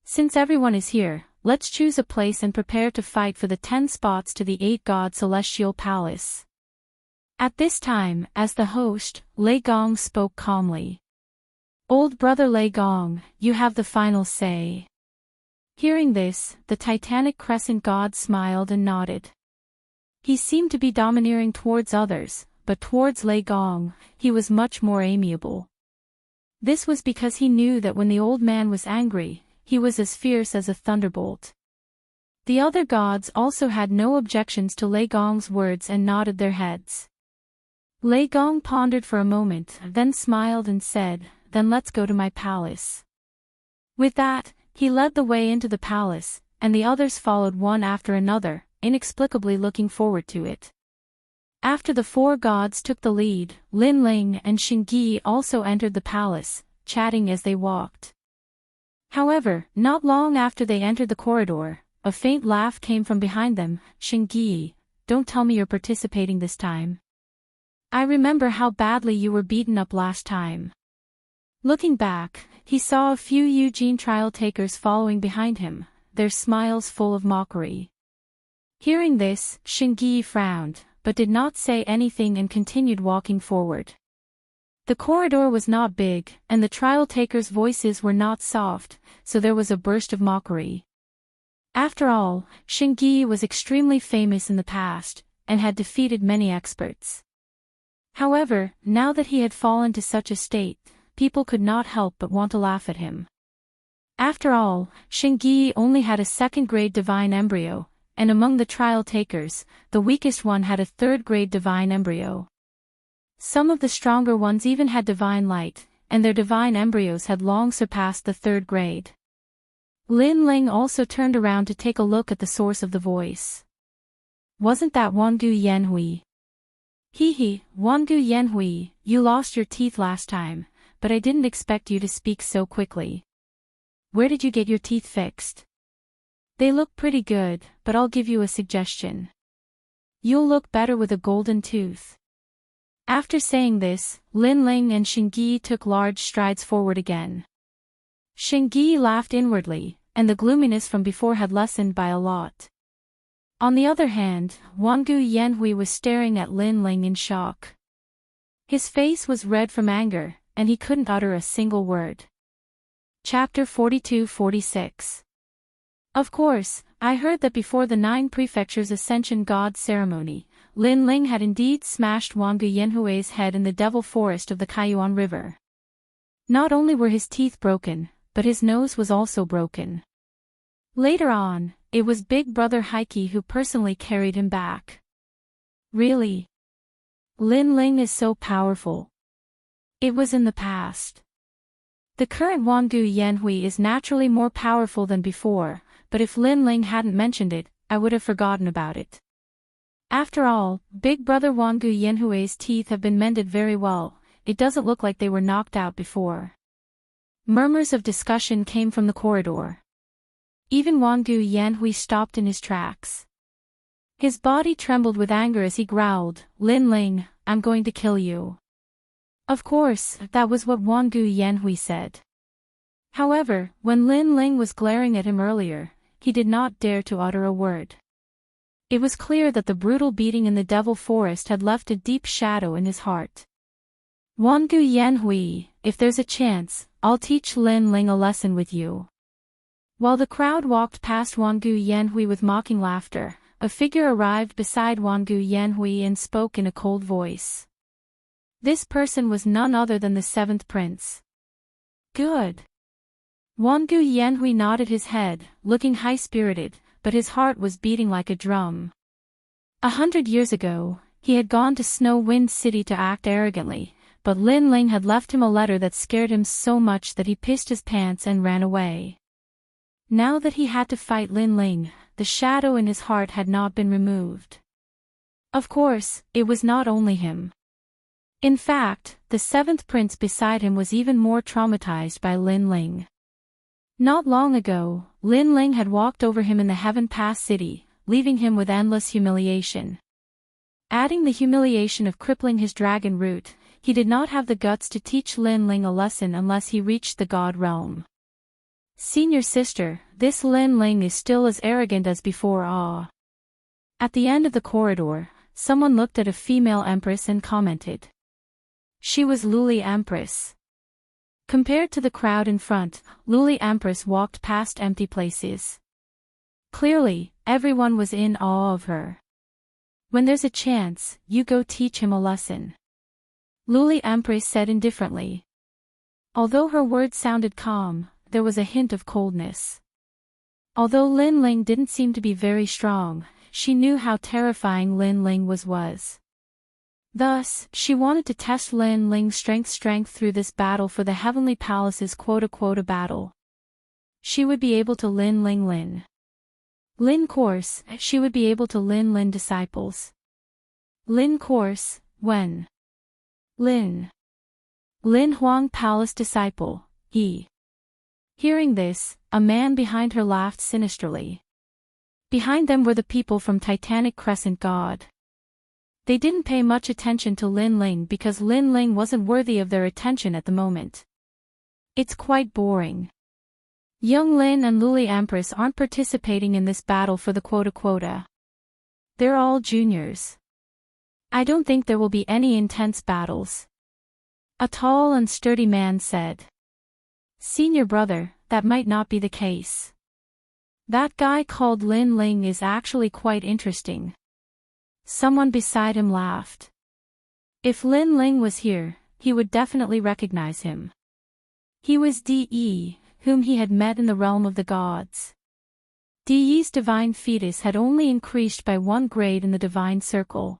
Since everyone is here, let's choose a place and prepare to fight for the 10 spots to the 8-god celestial palace. At this time, as the host, Lei Gong spoke calmly. Old brother Lei Gong, you have the final say. Hearing this, the Titanic Crescent God smiled and nodded. He seemed to be domineering towards others, but towards Lei Gong, he was much more amiable. This was because he knew that when the old man was angry, he was as fierce as a thunderbolt. The other gods also had no objections to Lei Gong's words and nodded their heads. Lei Gong pondered for a moment, then smiled and said, "Then let's go to my palace." With that, he led the way into the palace, and the others followed one after another, inexplicably looking forward to it. After the 4 gods took the lead, Lin Ling and Xingyi also entered the palace, chatting as they walked. However, not long after they entered the corridor, a faint laugh came from behind them. "Xingyi, don't tell me you're participating this time. I remember how badly you were beaten up last time." Looking back, he saw a few Eugene trial takers following behind him, their smiles full of mockery. Hearing this, Xingyi frowned, but did not say anything and continued walking forward. The corridor was not big, and the trial takers' voices were not soft, so there was a burst of mockery. After all, Xingyi was extremely famous in the past, and had defeated many experts. However, now that he had fallen to such a state, people could not help but want to laugh at him. After all, Xingyi only had a 2nd-grade divine embryo, and among the trial takers, the weakest one had a 3rd-grade divine embryo. Some of the stronger ones even had divine light, and their divine embryos had long surpassed the 3rd grade. Lin Ling also turned around to take a look at the source of the voice. "Wasn't that Wangu Yanhui?" "Hee, Wangu Yanhui, you lost your teeth last time, but I didn't expect you to speak so quickly. Where did you get your teeth fixed?" "They look pretty good, but I'll give you a suggestion. You'll look better with a golden tooth." After saying this, Lin Ling and Xingyi took large strides forward again. Xingyi laughed inwardly, and the gloominess from before had lessened by a lot. On the other hand, Wangu Yanhui was staring at Lin Ling in shock. His face was red from anger, and he couldn't utter a single word. Chapter 42-46. Of course, I heard that before the 9 prefectures' Ascension God ceremony, Lin Ling had indeed smashed Wangu Yanhui's head in the Devil Forest of the Kaiyuan River. Not only were his teeth broken, but his nose was also broken. Later on, it was Big Brother Heike who personally carried him back. Really? Lin Ling is so powerful. It was in the past. The current Wangu Yanhui is naturally more powerful than before, but if Lin Ling hadn't mentioned it, I would have forgotten about it. After all, Big Brother Wangu Yanhui's teeth have been mended very well, it doesn't look like they were knocked out before. Murmurs of discussion came from the corridor. Even Wangu Yanhui stopped in his tracks. His body trembled with anger as he growled, "Lin Ling, I'm going to kill you." Of course, that was what Wangu Yanhui said. However, when Lin Ling was glaring at him earlier, he did not dare to utter a word. It was clear that the brutal beating in the Devil Forest had left a deep shadow in his heart. "Wangu Yanhui, if there's a chance, I'll teach Lin Ling a lesson with you." While the crowd walked past Wangu Yanhui with mocking laughter, a figure arrived beside Wangu Yanhui and spoke in a cold voice. This person was none other than the seventh prince. Good. Wangu Yanhui nodded his head, looking high-spirited, but his heart was beating like a drum. 100 years ago, he had gone to Snow Wind City to act arrogantly, but Lin Ling had left him a letter that scared him so much that he pissed his pants and ran away. Now that he had to fight Lin Ling, the shadow in his heart had not been removed. Of course, it was not only him. In fact, the seventh prince beside him was even more traumatized by Lin Ling. Not long ago, Lin Ling had walked over him in the Heaven Pass city, leaving him with endless humiliation. Adding the humiliation of crippling his dragon root, he did not have the guts to teach Lin Ling a lesson unless he reached the God realm. Senior sister, this Lin Ling is still as arrogant as before. At the end of the corridor, someone looked at a female empress and commented. She was Luli Empress. Compared to the crowd in front, Luli Empress walked past empty places. Clearly, everyone was in awe of her. "When there's a chance, you go teach him a lesson," Luli Empress said indifferently. Although her words sounded calm, there was a hint of coldness. Although Lin Ling didn't seem to be very strong, she knew how terrifying Lin Ling was. Thus, she wanted to test Lin Ling's strength through this battle for the Heavenly Palace's quota battle. She would be able to Lin course, she would be able to Lin disciples. Lin course, when? Lin Huang Palace disciple, he. Hearing this, a man behind her laughed sinisterly. Behind them were the people from Titanic Crescent God. They didn't pay much attention to Lin Ling because Lin Ling wasn't worthy of their attention at the moment. It's quite boring. Young Lin and Luli Empress aren't participating in this battle for the quota. They're all juniors. I don't think there will be any intense battles. A tall and sturdy man said. Senior brother, that might not be the case. That guy called Lin Ling is actually quite interesting. Someone beside him laughed. If Lin Ling was here, he would definitely recognize him. He was De, whom he had met in the realm of the gods. De's divine fetus had only increased by 1 grade in the divine circle.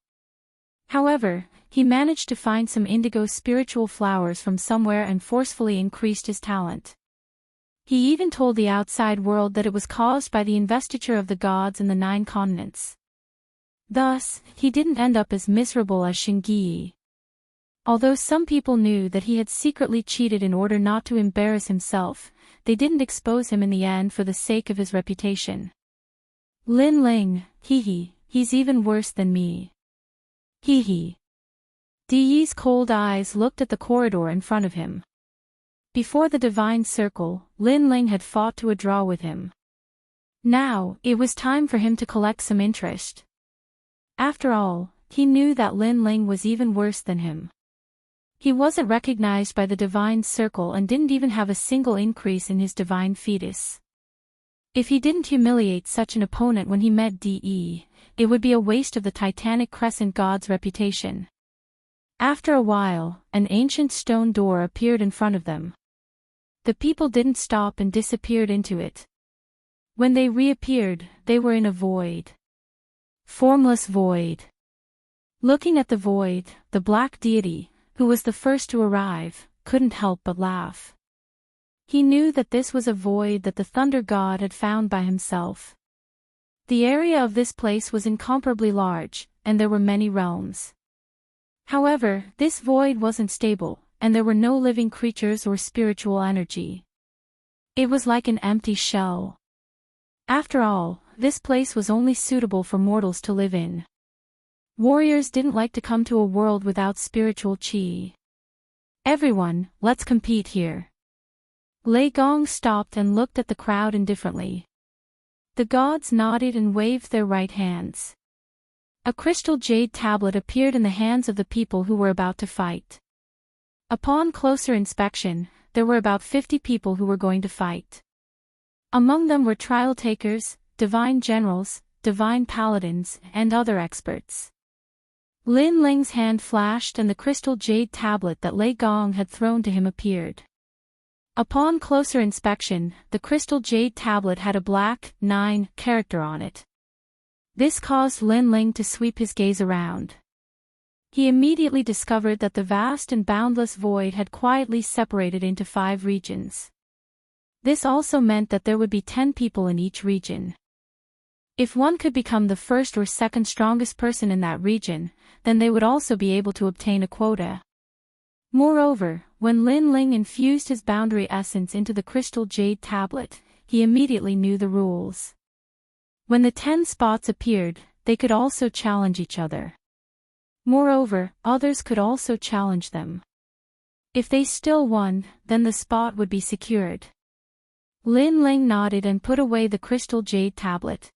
However, he managed to find some indigo spiritual flowers from somewhere and forcefully increased his talent. He even told the outside world that it was caused by the investiture of the gods in the 9 continents. Thus, he didn't end up as miserable as Xingyi. Although some people knew that he had secretly cheated in order not to embarrass himself, they didn't expose him in the end for the sake of his reputation. Lin Ling, he's even worse than me. De's cold eyes looked at the corridor in front of him. Before the divine circle, Lin Ling had fought to a draw with him. Now, it was time for him to collect some interest. After all, he knew that Lin Ling was even worse than him. He wasn't recognized by the divine circle and didn't even have a single increase in his divine fetus. If he didn't humiliate such an opponent when he met De, it would be a waste of the Titanic Crescent God's reputation. After a while, an ancient stone door appeared in front of them. The people didn't stop and disappeared into it. When they reappeared, they were in a void. Formless void. Looking at the void, the black deity, who was the first to arrive, couldn't help but laugh. He knew that this was a void that the thunder god had found by himself. The area of this place was incomparably large, and there were many realms. However, this void wasn't stable, and there were no living creatures or spiritual energy. It was like an empty shell. After all, this place was only suitable for mortals to live in. Warriors didn't like to come to a world without spiritual chi. Everyone, let's compete here. Lei Gong stopped and looked at the crowd indifferently. The gods nodded and waved their right hands. A crystal jade tablet appeared in the hands of the people who were about to fight. Upon closer inspection, there were about 50 people who were going to fight. Among them were trial takers, divine generals, divine paladins, and other experts. Lin Ling's hand flashed and the crystal jade tablet that Lei Gong had thrown to him appeared. Upon closer inspection, the crystal jade tablet had a black 9 character on it. This caused Lin Ling to sweep his gaze around. He immediately discovered that the vast and boundless void had quietly separated into 5 regions. This also meant that there would be 10 people in each region. If one could become the first or second strongest person in that region, then they would also be able to obtain a quota. Moreover, when Lin Ling infused his boundary essence into the crystal jade tablet, he immediately knew the rules. When the 10 spots appeared, they could also challenge each other. Moreover, others could also challenge them. If they still won, then the spot would be secured. Lin Ling nodded and put away the crystal jade tablet.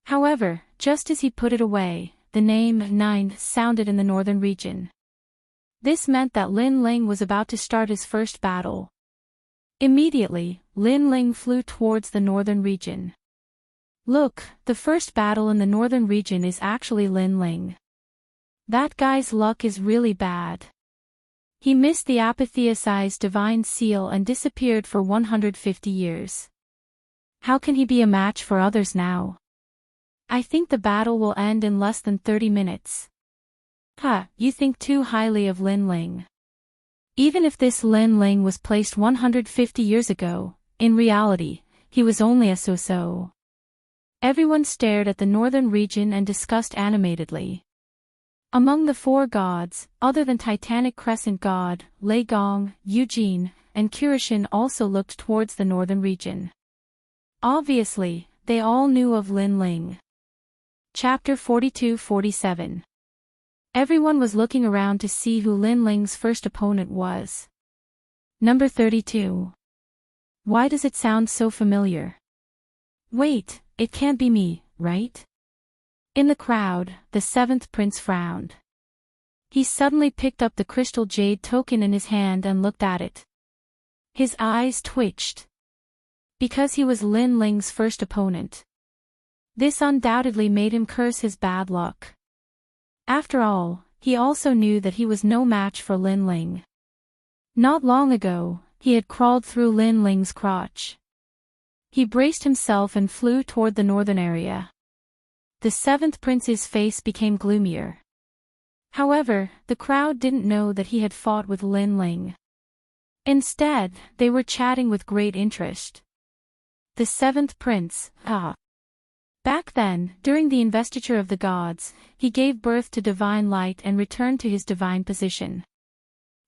However, just as he put it away, the name 9 sounded in the northern region. This meant that Lin Ling was about to start his first battle. Immediately, Lin Ling flew towards the northern region. Look, the first battle in the northern region is actually Lin Ling. That guy's luck is really bad. He missed the apotheosized divine seal and disappeared for 150 years. How can he be a match for others now? I think the battle will end in less than 30 minutes. You think too highly of Lin Ling. Even if this Lin Ling was placed 150 years ago, in reality, he was only a so-so. Everyone stared at the northern region and discussed animatedly. Among the 4 gods, other than Titanic Crescent God, Lei Gong, Eugene, and Kurishin also looked towards the northern region. Obviously, they all knew of Lin Ling. Chapter 42-47. Everyone was looking around to see who Lin Ling's first opponent was. Number 32. Why does it sound so familiar? Wait, it can't be me, right? In the crowd, the 7th prince frowned. He suddenly picked up the crystal jade token in his hand and looked at it. His eyes twitched. Because he was Lin Ling's first opponent. This undoubtedly made him curse his bad luck. After all, he also knew that he was no match for Lin Ling. Not long ago, he had crawled through Lin Ling's crotch. He braced himself and flew toward the northern area. The 7th prince's face became gloomier. However, the crowd didn't know that he had fought with Lin Ling. Instead, they were chatting with great interest. The 7th prince, Back then, during the investiture of the gods, he gave birth to divine light and returned to his divine position.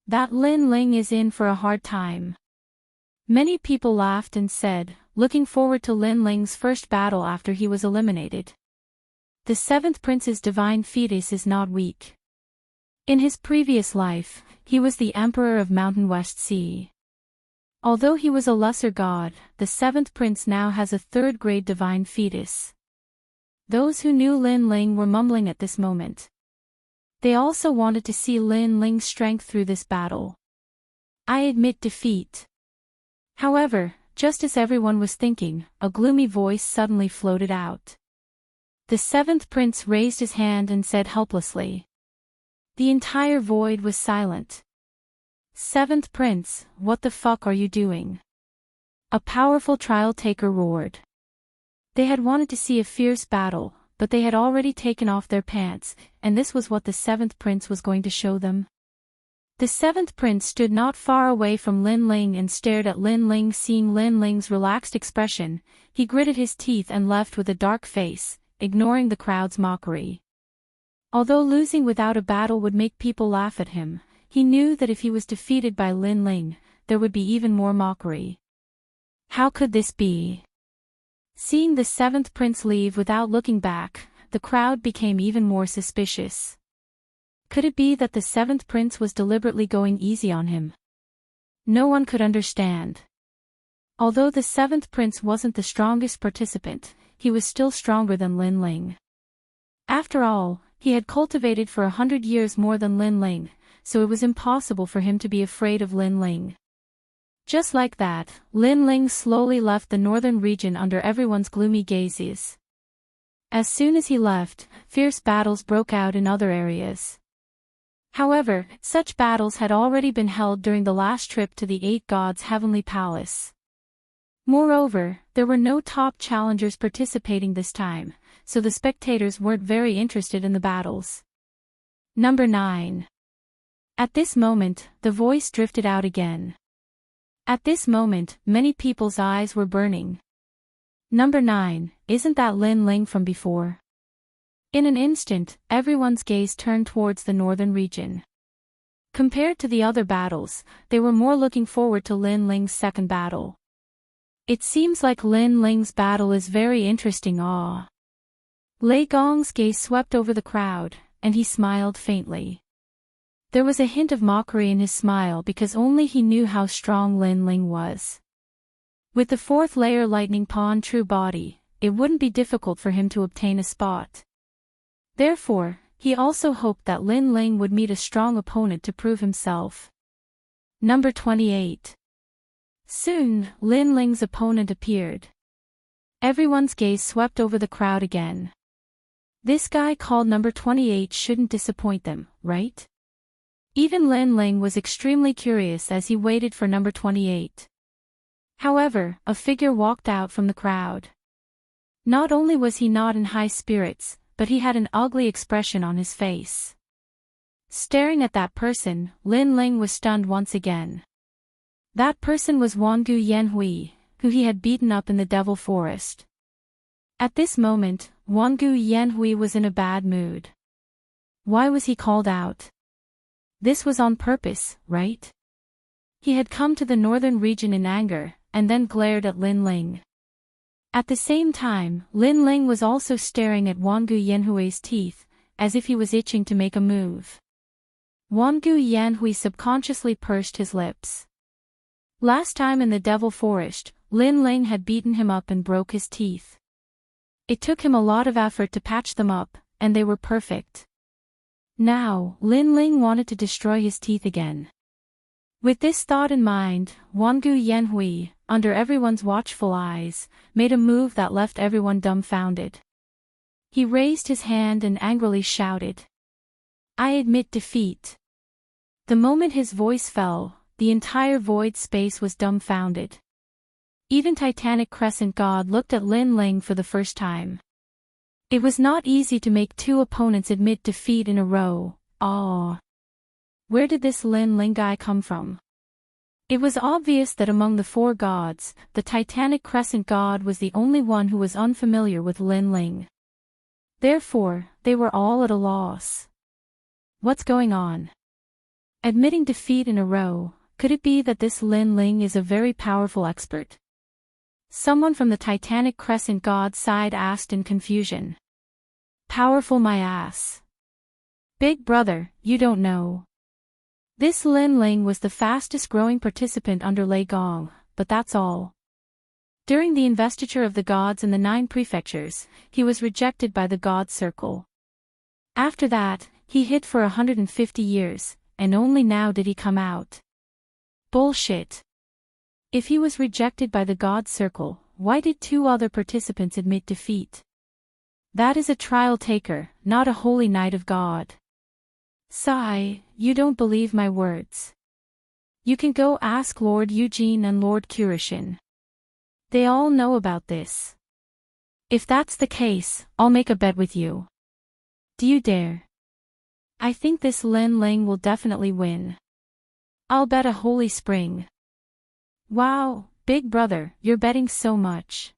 That Lin Ling is in for a hard time. Many people laughed and said, looking forward to Lin Ling's first battle after he was eliminated. The 7th prince's divine fetus is not weak. In his previous life, he was the emperor of Mountain West Sea. Although he was a lesser god, the 7th prince now has a 3rd-grade divine fetus. Those who knew Lin Ling were mumbling at this moment. They also wanted to see Lin Ling's strength through this battle. I admit defeat. However, just as everyone was thinking, a gloomy voice suddenly floated out. The 7th prince raised his hand and said helplessly. The entire void was silent. 7th prince, what the fuck are you doing? A powerful trial taker roared. They had wanted to see a fierce battle, but they had already taken off their pants, and this was what the 7th prince was going to show them. The seventh prince stood not far away from Lin Ling and stared at Lin Ling. Seeing Lin Ling's relaxed expression, he gritted his teeth and left with a dark face, ignoring the crowd's mockery. Although losing without a battle would make people laugh at him, he knew that if he was defeated by Lin Ling, there would be even more mockery. How could this be? Seeing the seventh prince leave without looking back, the crowd became even more suspicious. Could it be that the seventh prince was deliberately going easy on him? No one could understand. Although the seventh prince wasn't the strongest participant, he was still stronger than Lin Ling. After all, he had cultivated for 100 years more than Lin Ling, so it was impossible for him to be afraid of Lin Ling. Just like that, Lin Ling slowly left the northern region under everyone's gloomy gazes. As soon as he left, fierce battles broke out in other areas. However, such battles had already been held during the last trip to the Eight Gods' heavenly palace. Moreover, there were no top challengers participating this time, so the spectators weren't very interested in the battles. Number 9. At this moment, the voice drifted out again. At this moment, many people's eyes were burning. Number 9, isn't that Lin Ling from before? In an instant, everyone's gaze turned towards the northern region. Compared to the other battles, they were more looking forward to Lin Ling's second battle. It seems like Lin Ling's battle is very interesting. Lei Gong's gaze swept over the crowd, and he smiled faintly. There was a hint of mockery in his smile because only he knew how strong Lin Ling was. With the fourth layer lightning pawn true body, it wouldn't be difficult for him to obtain a spot. Therefore, he also hoped that Lin Ling would meet a strong opponent to prove himself. Number 28. Soon, Lin Ling's opponent appeared. Everyone's gaze swept over the crowd again. This guy called number 28 shouldn't disappoint them, right? Even Lin Ling was extremely curious as he waited for number 28. However, a figure walked out from the crowd. Not only was he not in high spirits, but he had an ugly expression on his face. Staring at that person, Lin Ling was stunned once again. That person was Wangu Yanhui, who he had beaten up in the Devil Forest. At this moment, Wangu Yanhui was in a bad mood. Why was he called out? This was on purpose, right? He had come to the northern region in anger, and then glared at Lin Ling. At the same time, Lin Ling was also staring at Wangu Yanhui's teeth, as if he was itching to make a move. Wangu Yanhui subconsciously pursed his lips. Last time in the Devil Forest, Lin Ling had beaten him up and broke his teeth. It took him a lot of effort to patch them up, and they were perfect. Now, Lin Ling wanted to destroy his teeth again. With this thought in mind, Wangu Yanhui, under everyone's watchful eyes, made a move that left everyone dumbfounded. He raised his hand and angrily shouted, "I admit defeat." The moment his voice fell, the entire void space was dumbfounded. Even Titanic Crescent God looked at Lin Ling for the first time. It was not easy to make two opponents admit defeat in a row. Where did this Lin Ling guy come from? It was obvious that among the four gods, the Titanic Crescent God was the only one who was unfamiliar with Lin Ling. Therefore, they were all at a loss. What's going on? Admitting defeat in a row, could it be that this Lin Ling is a very powerful expert? Someone from the Titanic Crescent God side asked in confusion. Powerful my ass. Big brother, you don't know. This Lin Ling was the fastest growing participant under Lei Gong, but that's all. During the investiture of the gods in the 9 prefectures, he was rejected by the God Circle. After that, he hid for 150 years, and only now did he come out. Bullshit. If he was rejected by the God Circle, why did 2 other participants admit defeat? That is a trial taker, not a holy knight of God. Sigh, you don't believe my words. You can go ask Lord Eugene and Lord Kurishin. They all know about this. If that's the case, I'll make a bet with you. Do you dare? I think this Lin Ling will definitely win. I'll bet a holy spring. Wow, big brother, you're betting so much.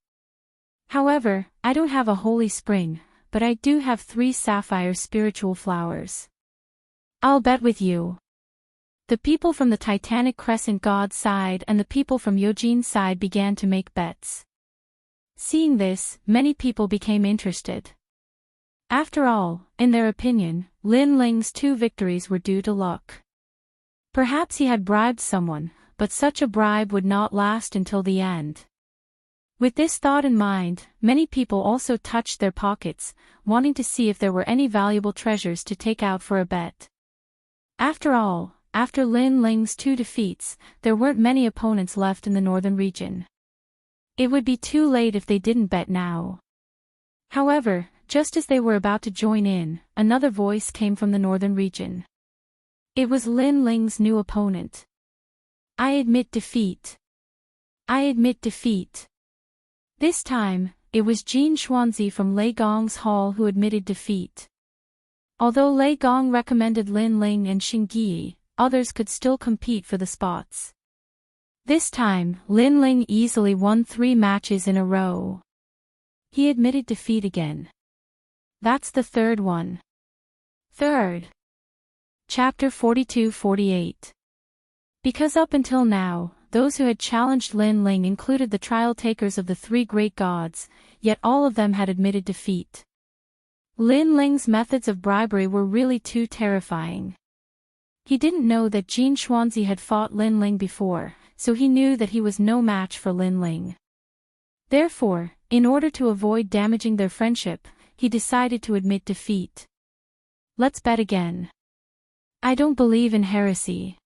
However, I don't have a holy spring, but I do have 3 sapphire spiritual flowers. I'll bet with you. The people from the Titanic Crescent God's side and the people from Yojin's side began to make bets. Seeing this, many people became interested. After all, in their opinion, Lin Ling's 2 victories were due to luck. Perhaps he had bribed someone, but such a bribe would not last until the end. With this thought in mind, many people also touched their pockets, wanting to see if there were any valuable treasures to take out for a bet. After all, after Lin Ling's 2 defeats, there weren't many opponents left in the northern region. It would be too late if they didn't bet now. However, just as they were about to join in, another voice came from the northern region. It was Lin Ling's new opponent. I admit defeat. I admit defeat. This time, it was Jin Xuanzi from Lei Gong's hall who admitted defeat. Although Lei Gong recommended Lin Ling and Xingyi, others could still compete for the spots. This time, Lin Ling easily won 3 matches in a row. He admitted defeat again. That's the 3rd one. Third. Chapter 42-48. Because up until now, those who had challenged Lin Ling included the trial takers of the 3 great gods, yet all of them had admitted defeat. Lin Ling's methods of bribery were really too terrifying. He didn't know that Jin Xuanzi had fought Lin Ling before, so he knew that he was no match for Lin Ling. Therefore, in order to avoid damaging their friendship, he decided to admit defeat. Let's bet again. I don't believe in heresy.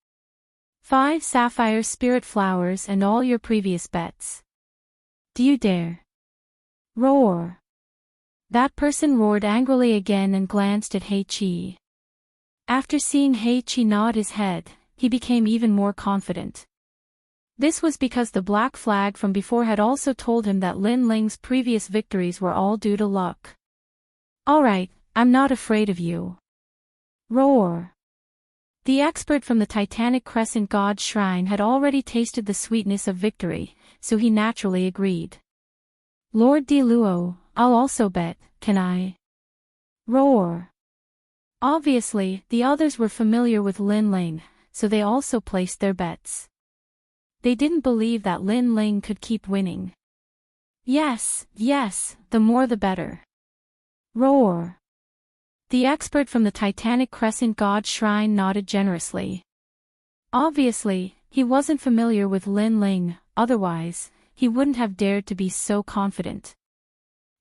5 sapphire spirit flowers and all your previous bets. Do you dare? Roar. That person roared angrily again and glanced at He Qi. After seeing He Qi nod his head, he became even more confident. This was because the black flag from before had also told him that Lin Ling's previous victories were all due to luck. Alright, I'm not afraid of you. Roar. The expert from the Titanic Crescent God's shrine had already tasted the sweetness of victory, so he naturally agreed. Lord Di Luo, I'll also bet, can I? Roar. Obviously, the others were familiar with Lin Ling, so they also placed their bets. They didn't believe that Lin Ling could keep winning. Yes, the more the better. Roar. The expert from the Titanic Crescent God's shrine nodded generously. Obviously, he wasn't familiar with Lin Ling, otherwise, he wouldn't have dared to be so confident.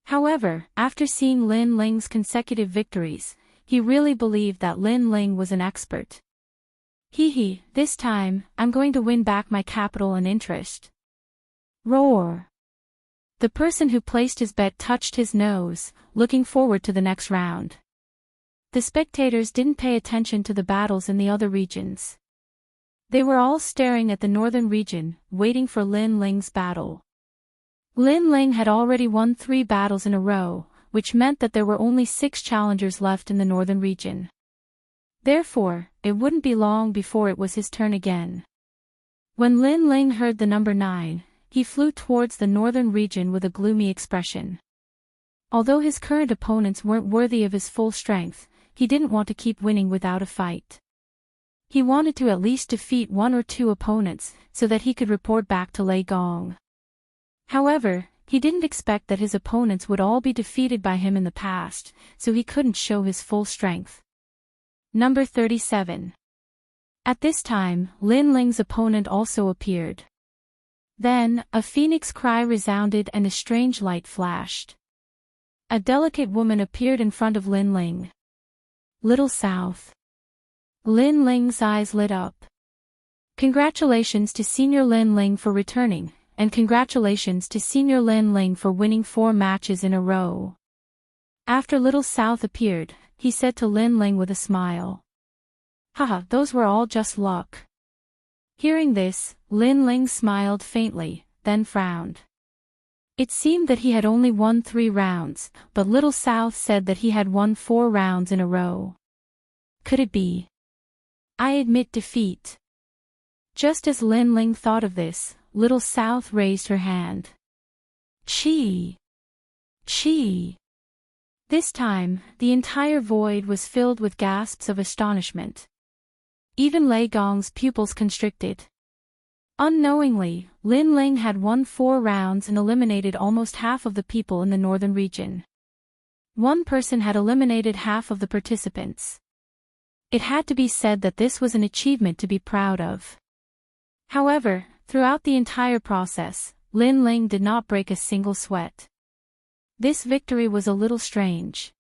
However, after seeing Lin Ling's consecutive victories, he really believed that Lin Ling was an expert. This time, I'm going to win back my capital and interest. Roar. The person who placed his bet touched his nose, looking forward to the next round. The spectators didn't pay attention to the battles in the other regions. They were all staring at the northern region, waiting for Lin Ling's battle. Lin Ling had already won 3 battles in a row, which meant that there were only 6 challengers left in the northern region. Therefore, it wouldn't be long before it was his turn again. When Lin Ling heard the number 9, he flew towards the northern region with a gloomy expression. Although his current opponents weren't worthy of his full strength, he didn't want to keep winning without a fight. He wanted to at least defeat 1 or 2 opponents, so that he could report back to Lei Gong. However, he didn't expect that his opponents would all be defeated by him in the past, so he couldn't show his full strength. Number 37. At this time, Lin Ling's opponent also appeared. Then, a phoenix cry resounded and a strange light flashed. A delicate woman appeared in front of Lin Ling. Little South. Lin Ling's eyes lit up. Congratulations to Senior Lin Ling for returning, and congratulations to Senior Lin Ling for winning 4 matches in a row. After Little South appeared, he said to Lin Ling with a smile. Haha, those were all just luck. Hearing this, Lin Ling smiled faintly, then frowned. It seemed that he had only won 3 rounds, but Little South said that he had won 4 rounds in a row. Could it be? I admit defeat. Just as Lin Ling thought of this, Little South raised her hand. Chi! Chi! This time, the entire void was filled with gasps of astonishment. Even Lei Gong's pupils constricted. Unknowingly, Lin Ling had won 4 rounds and eliminated almost half of the people in the northern region. One person had eliminated half of the participants. It had to be said that this was an achievement to be proud of. However, throughout the entire process, Lin Ling did not break a single sweat. This victory was a little strange.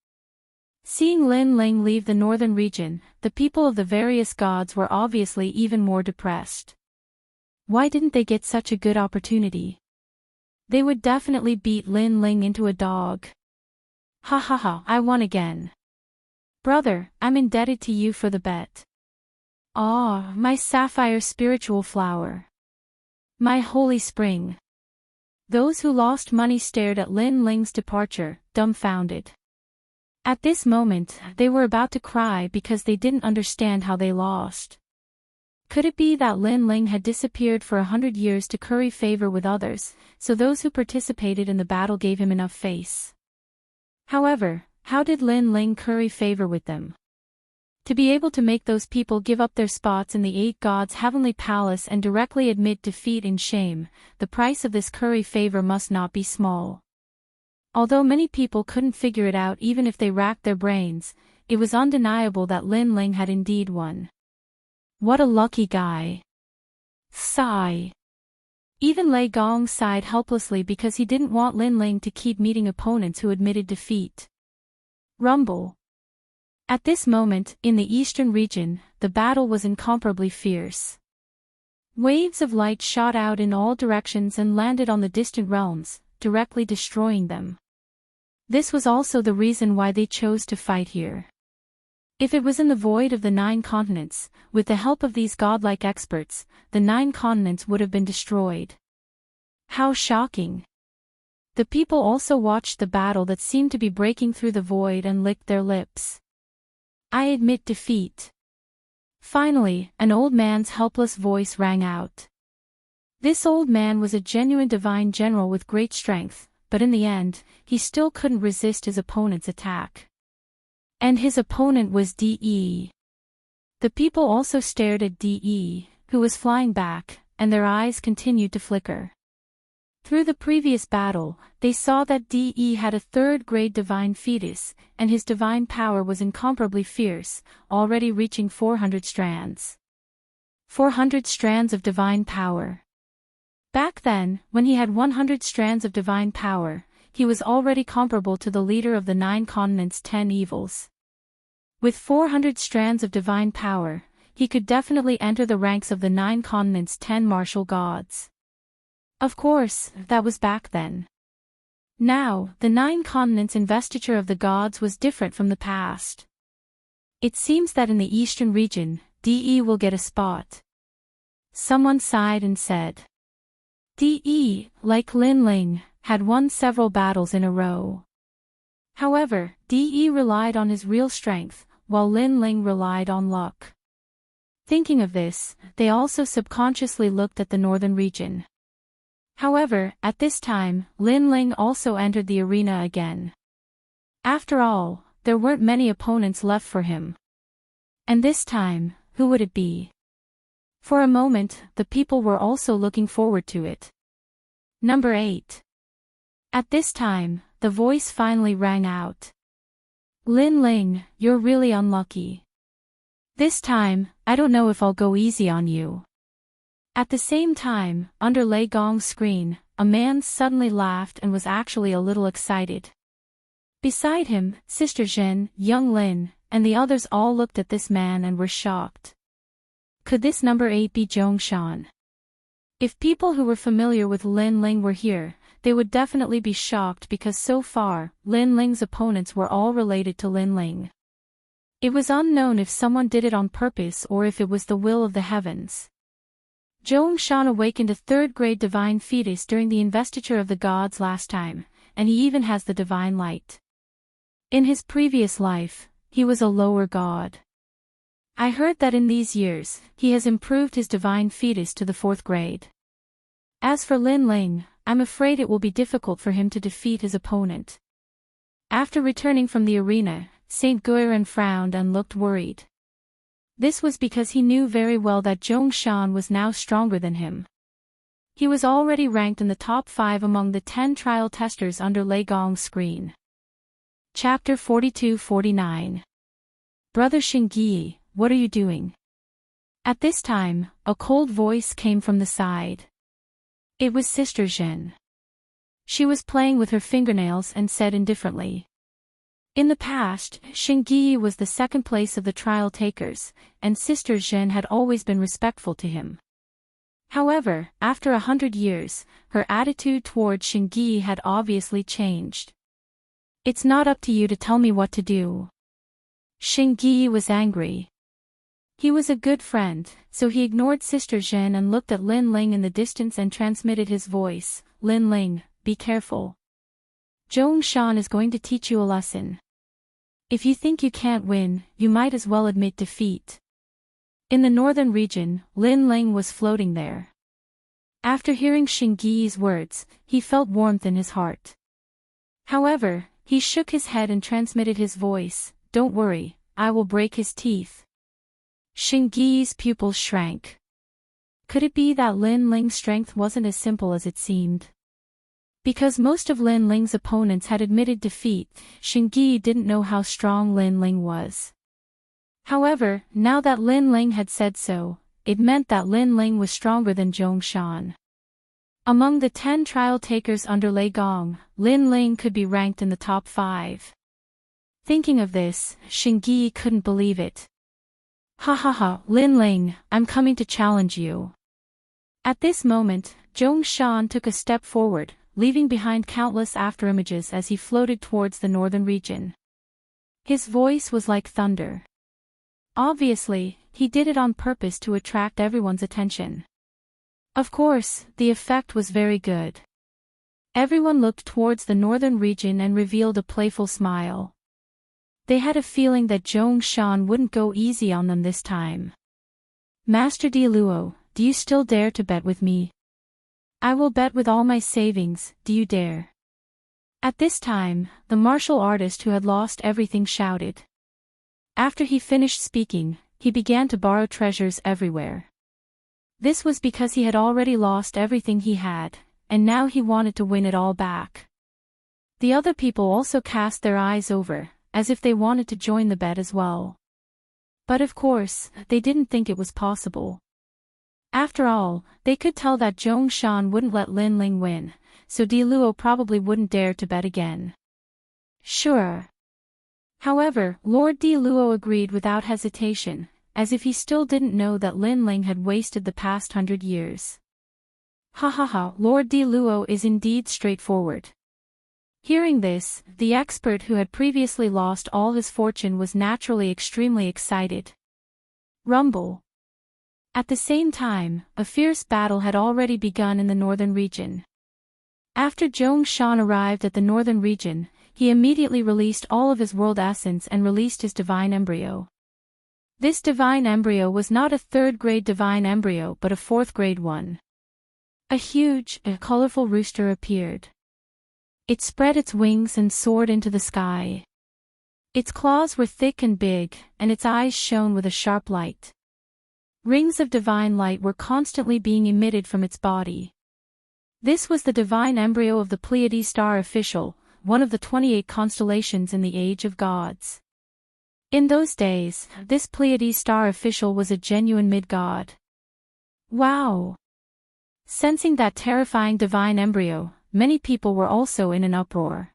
Seeing Lin Ling leave the northern region, the people of the various gods were obviously even more depressed. Why didn't they get such a good opportunity? They would definitely beat Lin Ling into a dog. Ha ha ha, I won again. Brother, I'm indebted to you for the bet. Ah, my sapphire spiritual flower. My holy spring. Those who lost money stared at Lin Ling's departure, dumbfounded. At this moment, they were about to cry because they didn't understand how they lost. Could it be that Lin Ling had disappeared for 100 years to curry favor with others, so those who participated in the battle gave him enough face? However, how did Lin Ling curry favor with them? To be able to make those people give up their spots in the 8 gods' heavenly palace and directly admit defeat and shame, the price of this curry favor must not be small. Although many people couldn't figure it out even if they racked their brains, it was undeniable that Lin Ling had indeed won. What a lucky guy. Sigh. Even Lei Gong sighed helplessly because he didn't want Lin Ling to keep meeting opponents who admitted defeat. Rumble. At this moment, in the eastern region, the battle was incomparably fierce. Waves of light shot out in all directions and landed on the distant realms, directly destroying them. This was also the reason why they chose to fight here. If it was in the void of the 9 continents, with the help of these godlike experts, the 9 continents would have been destroyed. How shocking! The people also watched the battle that seemed to be breaking through the void and licked their lips. I admit defeat. Finally, an old man's helpless voice rang out. This old man was a genuine divine general with great strength, but in the end, he still couldn't resist his opponent's attack. And his opponent was De. The people also stared at De, who was flying back, and their eyes continued to flicker. Through the previous battle, they saw that De had a 3rd-grade divine fetus, and his divine power was incomparably fierce, already reaching 400 strands. 400 strands of divine power. Back then, when he had 100 strands of divine power, he was already comparable to the leader of the 9 continents' 10 evils. With 400 strands of divine power, he could definitely enter the ranks of the 9 continents' 10 martial gods. Of course, that was back then. Now, the 9 continents' investiture of the gods was different from the past. It seems that in the eastern region, De will get a spot. Someone sighed and said. De, like Lin Ling, had won several battles in a row. However, De relied on his real strength, while Lin Ling relied on luck. Thinking of this, they also subconsciously looked at the northern region. However, at this time, Lin Ling also entered the arena again. After all, there weren't many opponents left for him. And this time, who would it be? For a moment, the people were also looking forward to it. Number 8. At this time, the voice finally rang out. Lin Ling, you're really unlucky. This time, I don't know if I'll go easy on you. At the same time, under Lei Gong's screen, a man suddenly laughed and was actually a little excited. Beside him, Sister Zhen, young Lin, and the others all looked at this man and were shocked. Could this number 8 be Zhongshan? If people who were familiar with Lin Ling were here, they would definitely be shocked because so far, Lin Ling's opponents were all related to Lin Ling. It was unknown if someone did it on purpose or if it was the will of the heavens. Zhongshan awakened a 3rd-grade divine fetus during the investiture of the gods last time, and he even has the divine light. In his previous life, he was a lower god. I heard that in these years, he has improved his divine fetus to the 4th grade. As for Lin Ling, I'm afraid it will be difficult for him to defeat his opponent. After returning from the arena, Saint Guiran frowned and looked worried. This was because he knew very well that Zhongshan was now stronger than him. He was already ranked in the top 5 among the 10 trial testers under Lei Gong's screen. Chapter 42-49. Brother Xingyi, what are you doing? At this time, a cold voice came from the side. It was Sister Zhen. She was playing with her fingernails and said indifferently. In the past, Xingyi was the 2nd place of the trial takers, and Sister Zhen had always been respectful to him. However, after 100 years, her attitude toward Xingyi had obviously changed. It's not up to you to tell me what to do. Xingyi was angry. He was a good friend, so he ignored Sister Zhen and looked at Lin Ling in the distance and transmitted his voice. Lin Ling, be careful. Zhongshan is going to teach you a lesson. If you think you can't win, you might as well admit defeat. In the northern region, Lin Ling was floating there. After hearing Xingyi's words, he felt warmth in his heart. However, he shook his head and transmitted his voice. Don't worry, I will break his teeth. Xingyi's pupils shrank. Could it be that Lin Ling's strength wasn't as simple as it seemed? Because most of Lin Ling's opponents had admitted defeat, Xingyi didn't know how strong Lin Ling was. However, now that Lin Ling had said so, it meant that Lin Ling was stronger than Zhongshan. Among the 10 trial takers under Lei Gong, Lin Ling could be ranked in the top 5. Thinking of this, Xingyi couldn't believe it. Ha ha ha, Lin Ling, I'm coming to challenge you. At this moment, Zhongshan took a step forward, leaving behind countless afterimages as he floated towards the northern region. His voice was like thunder. Obviously, he did it on purpose to attract everyone's attention. Of course, the effect was very good. Everyone looked towards the northern region and revealed a playful smile. They had a feeling that Zhongshan wouldn't go easy on them this time. Master Di Luo, do you still dare to bet with me? I will bet with all my savings, do you dare? At this time, the martial artist who had lost everything shouted. After he finished speaking, he began to borrow treasures everywhere. This was because he had already lost everything he had, and now he wanted to win it all back. The other people also cast their eyes over, as if they wanted to join the bet as well. But of course, they didn't think it was possible. After all, they could tell that Zhongshan wouldn't let Lin Ling win, so Di Luo probably wouldn't dare to bet again. Sure. However, Lord Di Luo agreed without hesitation, as if he still didn't know that Lin Ling had wasted the past 100 years. Ha ha ha, Lord Di Luo is indeed straightforward. Hearing this, the expert who had previously lost all his fortune was naturally extremely excited. Rumble. At the same time, a fierce battle had already begun in the northern region. After Zhongshan arrived at the northern region, he immediately released all of his world essence and released his divine embryo. This divine embryo was not a 3rd-grade divine embryo but a 4th-grade one. A huge, colorful rooster appeared. It spread its wings and soared into the sky. Its claws were thick and big, and its eyes shone with a sharp light. Rings of divine light were constantly being emitted from its body. This was the divine embryo of the Pleiades star official, one of the 28 constellations in the Age of Gods. In those days, this Pleiades star official was a genuine mid-god. Wow! Sensing that terrifying divine embryo, many people were also in an uproar.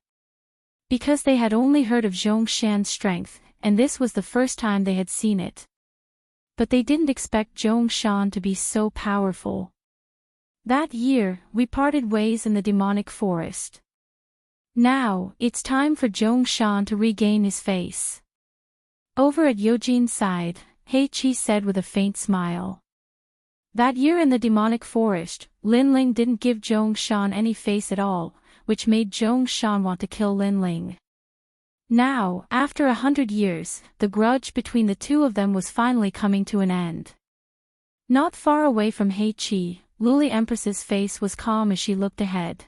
Because they had only heard of Zhongshan's strength, and this was the first time they had seen it. But they didn't expect Zhongshan to be so powerful. That year, we parted ways in the demonic forest. Now, it's time for Zhongshan to regain his face. Over at Yojin's side, Heichi said with a faint smile. That year in the demonic forest, Lin Ling didn't give Zhongshan any face at all, which made Zhongshan want to kill Lin Ling. Now, after 100 years, the grudge between the two of them was finally coming to an end. Not far away from Heiqi, Luli Empress's face was calm as she looked ahead.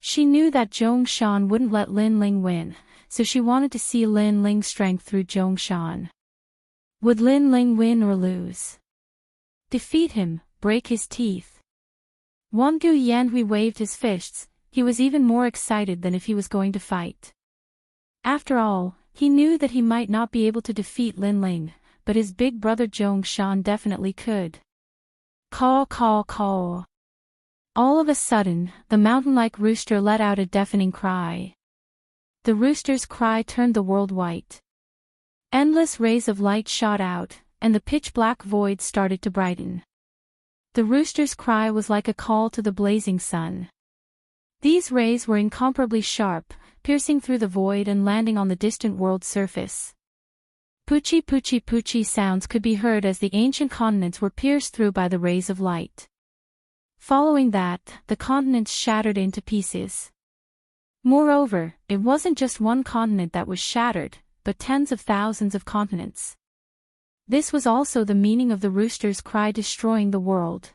She knew that Zhongshan wouldn't let Lin Ling win, so she wanted to see Lin Ling's strength through Zhongshan. Would Lin Ling win or lose? Defeat him, break his teeth. Wangu Yanhui waved his fists. He was even more excited than if he was going to fight. After all, he knew that he might not be able to defeat Lin Ling, but his big brother Zhongshan definitely could. Caw caw caw. All of a sudden, the mountain-like rooster let out a deafening cry. The rooster's cry turned the world white. Endless rays of light shot out, and the pitch-black void started to brighten. The rooster's cry was like a call to the blazing sun. These rays were incomparably sharp, piercing through the void and landing on the distant world's surface. Poochie poochie poochie sounds could be heard as the ancient continents were pierced through by the rays of light. Following that, the continents shattered into pieces. Moreover, it wasn't just one continent that was shattered, but tens of thousands of continents. This was also the meaning of the rooster's cry destroying the world.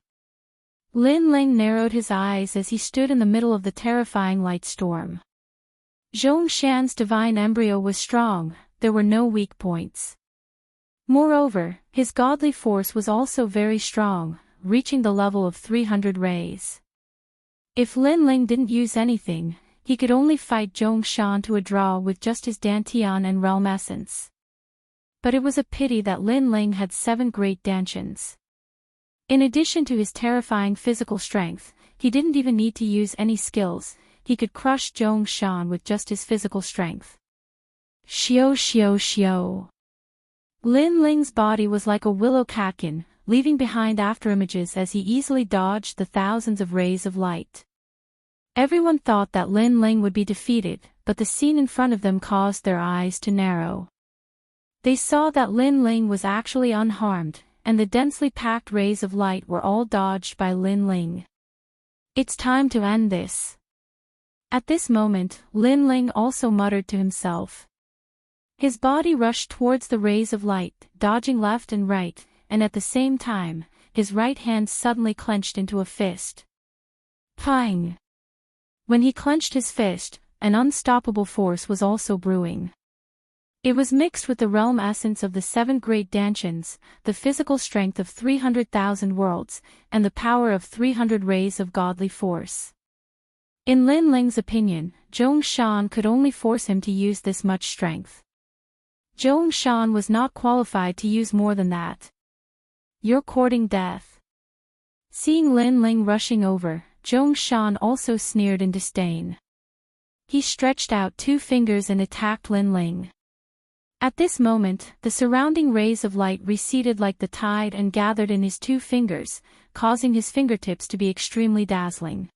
Lin Ling narrowed his eyes as he stood in the middle of the terrifying light storm. Zhongshan's divine embryo was strong, there were no weak points. Moreover, his godly force was also very strong, reaching the level of 300 rays. If Lin Ling didn't use anything, he could only fight Zhongshan to a draw with just his Dantian and realm essence. But it was a pity that Lin Ling had 7 great Dantians. In addition to his terrifying physical strength, he didn't even need to use any skills, he could crush Zhongshan with just his physical strength. Xiao xiao xiao. Lin Ling's body was like a willow catkin, leaving behind afterimages as he easily dodged the thousands of rays of light. Everyone thought that Lin Ling would be defeated, but the scene in front of them caused their eyes to narrow. They saw that Lin Ling was actually unharmed, and the densely packed rays of light were all dodged by Lin Ling. It's time to end this. At this moment, Lin Ling also muttered to himself. His body rushed towards the rays of light, dodging left and right, and at the same time, his right hand suddenly clenched into a fist. Pang! When he clenched his fist, an unstoppable force was also brewing. It was mixed with the realm essence of the 7 great Dantians, the physical strength of 300,000 worlds, and the power of 300 rays of godly force. In Lin Ling's opinion, Zhongshan could only force him to use this much strength. Zhongshan was not qualified to use more than that. You're courting death. Seeing Lin Ling rushing over, Zhongshan also sneered in disdain. He stretched out 2 fingers and attacked Lin Ling. At this moment, the surrounding rays of light receded like the tide and gathered in his 2 fingers, causing his fingertips to be extremely dazzling.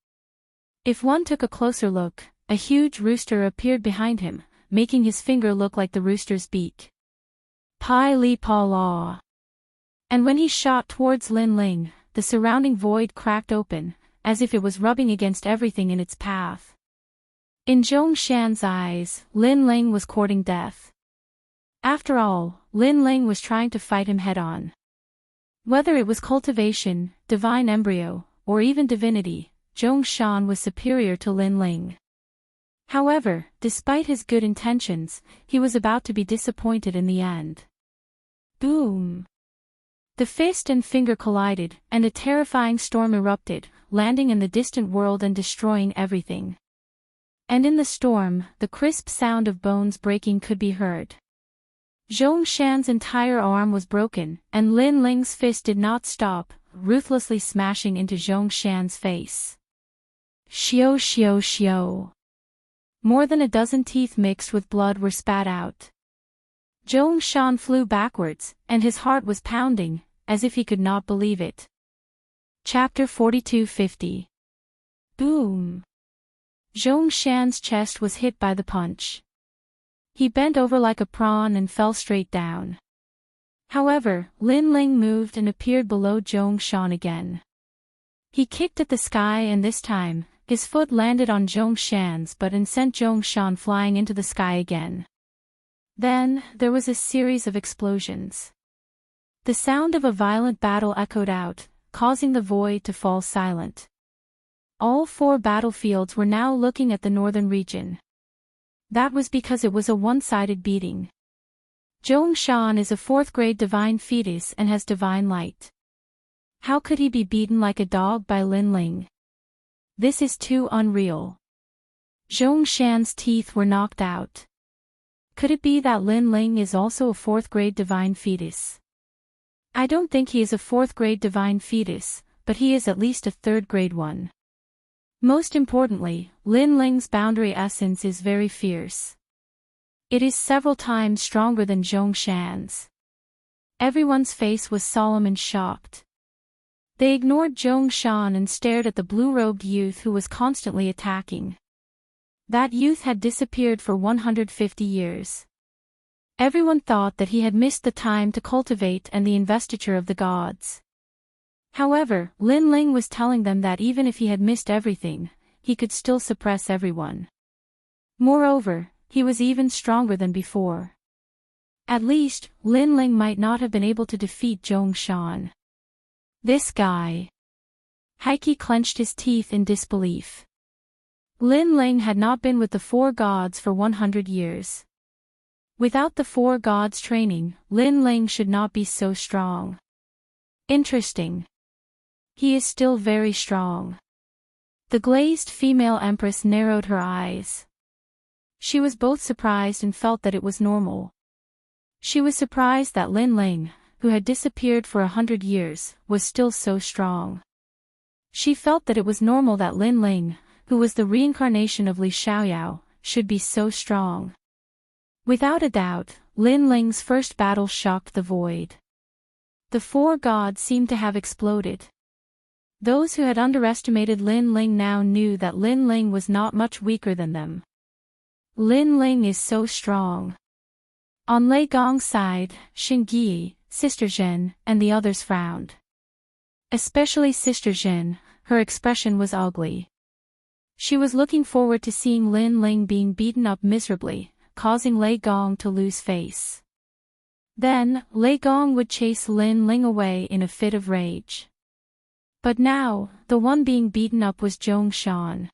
If one took a closer look, a huge rooster appeared behind him, making his finger look like the rooster's beak. Pai li pa la. And when he shot towards Lin Ling, the surrounding void cracked open, as if it was rubbing against everything in its path. In Zhongshan's eyes, Lin Ling was courting death. After all, Lin Ling was trying to fight him head-on. Whether it was cultivation, divine embryo, or even divinity, Zhongshan was superior to Lin Ling. However, despite his good intentions, he was about to be disappointed in the end. Boom! The fist and finger collided, and a terrifying storm erupted, landing in the distant world and destroying everything. And in the storm, the crisp sound of bones breaking could be heard. Zhongshan's entire arm was broken, and Lin Ling's fist did not stop, ruthlessly smashing into Zhongshan's face. Xiao xiao xiao. More than a dozen teeth mixed with blood were spat out. Zhongshan flew backwards, and his heart was pounding, as if he could not believe it. Chapter 4250. Boom! Zhongshan's chest was hit by the punch. He bent over like a prawn and fell straight down. However, Lin Ling moved and appeared below Zhongshan again. He kicked at the sky and this time, his foot landed on Zhongshan's butt and sent Zhongshan flying into the sky again. Then, there was a series of explosions. The sound of a violent battle echoed out, causing the void to fall silent. All 4 battlefields were now looking at the northern region. That was because it was a one-sided beating. Zhongshan is a 4th-grade divine fetus and has divine light. How could he be beaten like a dog by Lin Ling? This is too unreal. Zhongshan's teeth were knocked out. Could it be that Lin Ling is also a 4th-grade divine fetus? I don't think he is a 4th-grade divine fetus, but he is at least a 3rd-grade one. Most importantly, Lin Ling's boundary essence is very fierce. It is several times stronger than Zhongshan's. Everyone's face was solemn and shocked. They ignored Zhongshan and stared at the blue-robed youth who was constantly attacking. That youth had disappeared for 150 years. Everyone thought that he had missed the time to cultivate and the investiture of the gods. However, Lin Ling was telling them that even if he had missed everything, he could still suppress everyone. Moreover, he was even stronger than before. At least, Lin Ling might not have been able to defeat Zhongshan. This guy. Heike clenched his teeth in disbelief. Lin Ling had not been with the 4 gods for 100 years. Without the 4 gods' training, Lin Ling should not be so strong. Interesting. He is still very strong. The glazed female empress narrowed her eyes. She was both surprised and felt that it was normal. She was surprised that Lin Ling, who had disappeared for 100 years, was still so strong. She felt that it was normal that Lin Ling, who was the reincarnation of Li Xiaoyao, should be so strong. Without a doubt, Lin Ling's first battle shocked the void. The 4 gods seemed to have exploded. Those who had underestimated Lin Ling now knew that Lin Ling was not much weaker than them. Lin Ling is so strong. On Lei Gong's side, Xingyi, Sister Zhen, and the others frowned. Especially Sister Zhen, her expression was ugly. She was looking forward to seeing Lin Ling being beaten up miserably, causing Lei Gong to lose face. Then, Lei Gong would chase Lin Ling away in a fit of rage. But now, the one being beaten up was Zhongshan.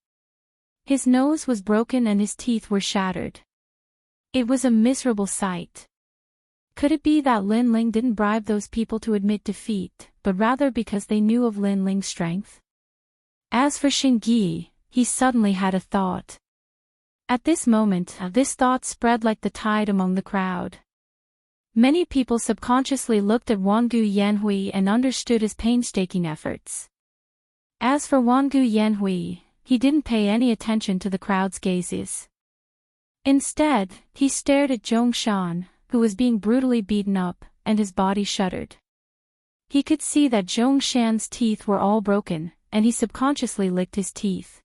His nose was broken and his teeth were shattered. It was a miserable sight. Could it be that Lin Ling didn't bribe those people to admit defeat, but rather because they knew of Lin Ling's strength? As for Xingyi, he suddenly had a thought. At this moment, this thought spread like the tide among the crowd. Many people subconsciously looked at Wangu Yanhui and understood his painstaking efforts. As for Wangu Yanhui, he didn't pay any attention to the crowd's gazes. Instead, he stared at Zhongshan, who was being brutally beaten up, and his body shuddered. He could see that Zhongshan's teeth were all broken, and he subconsciously licked his teeth.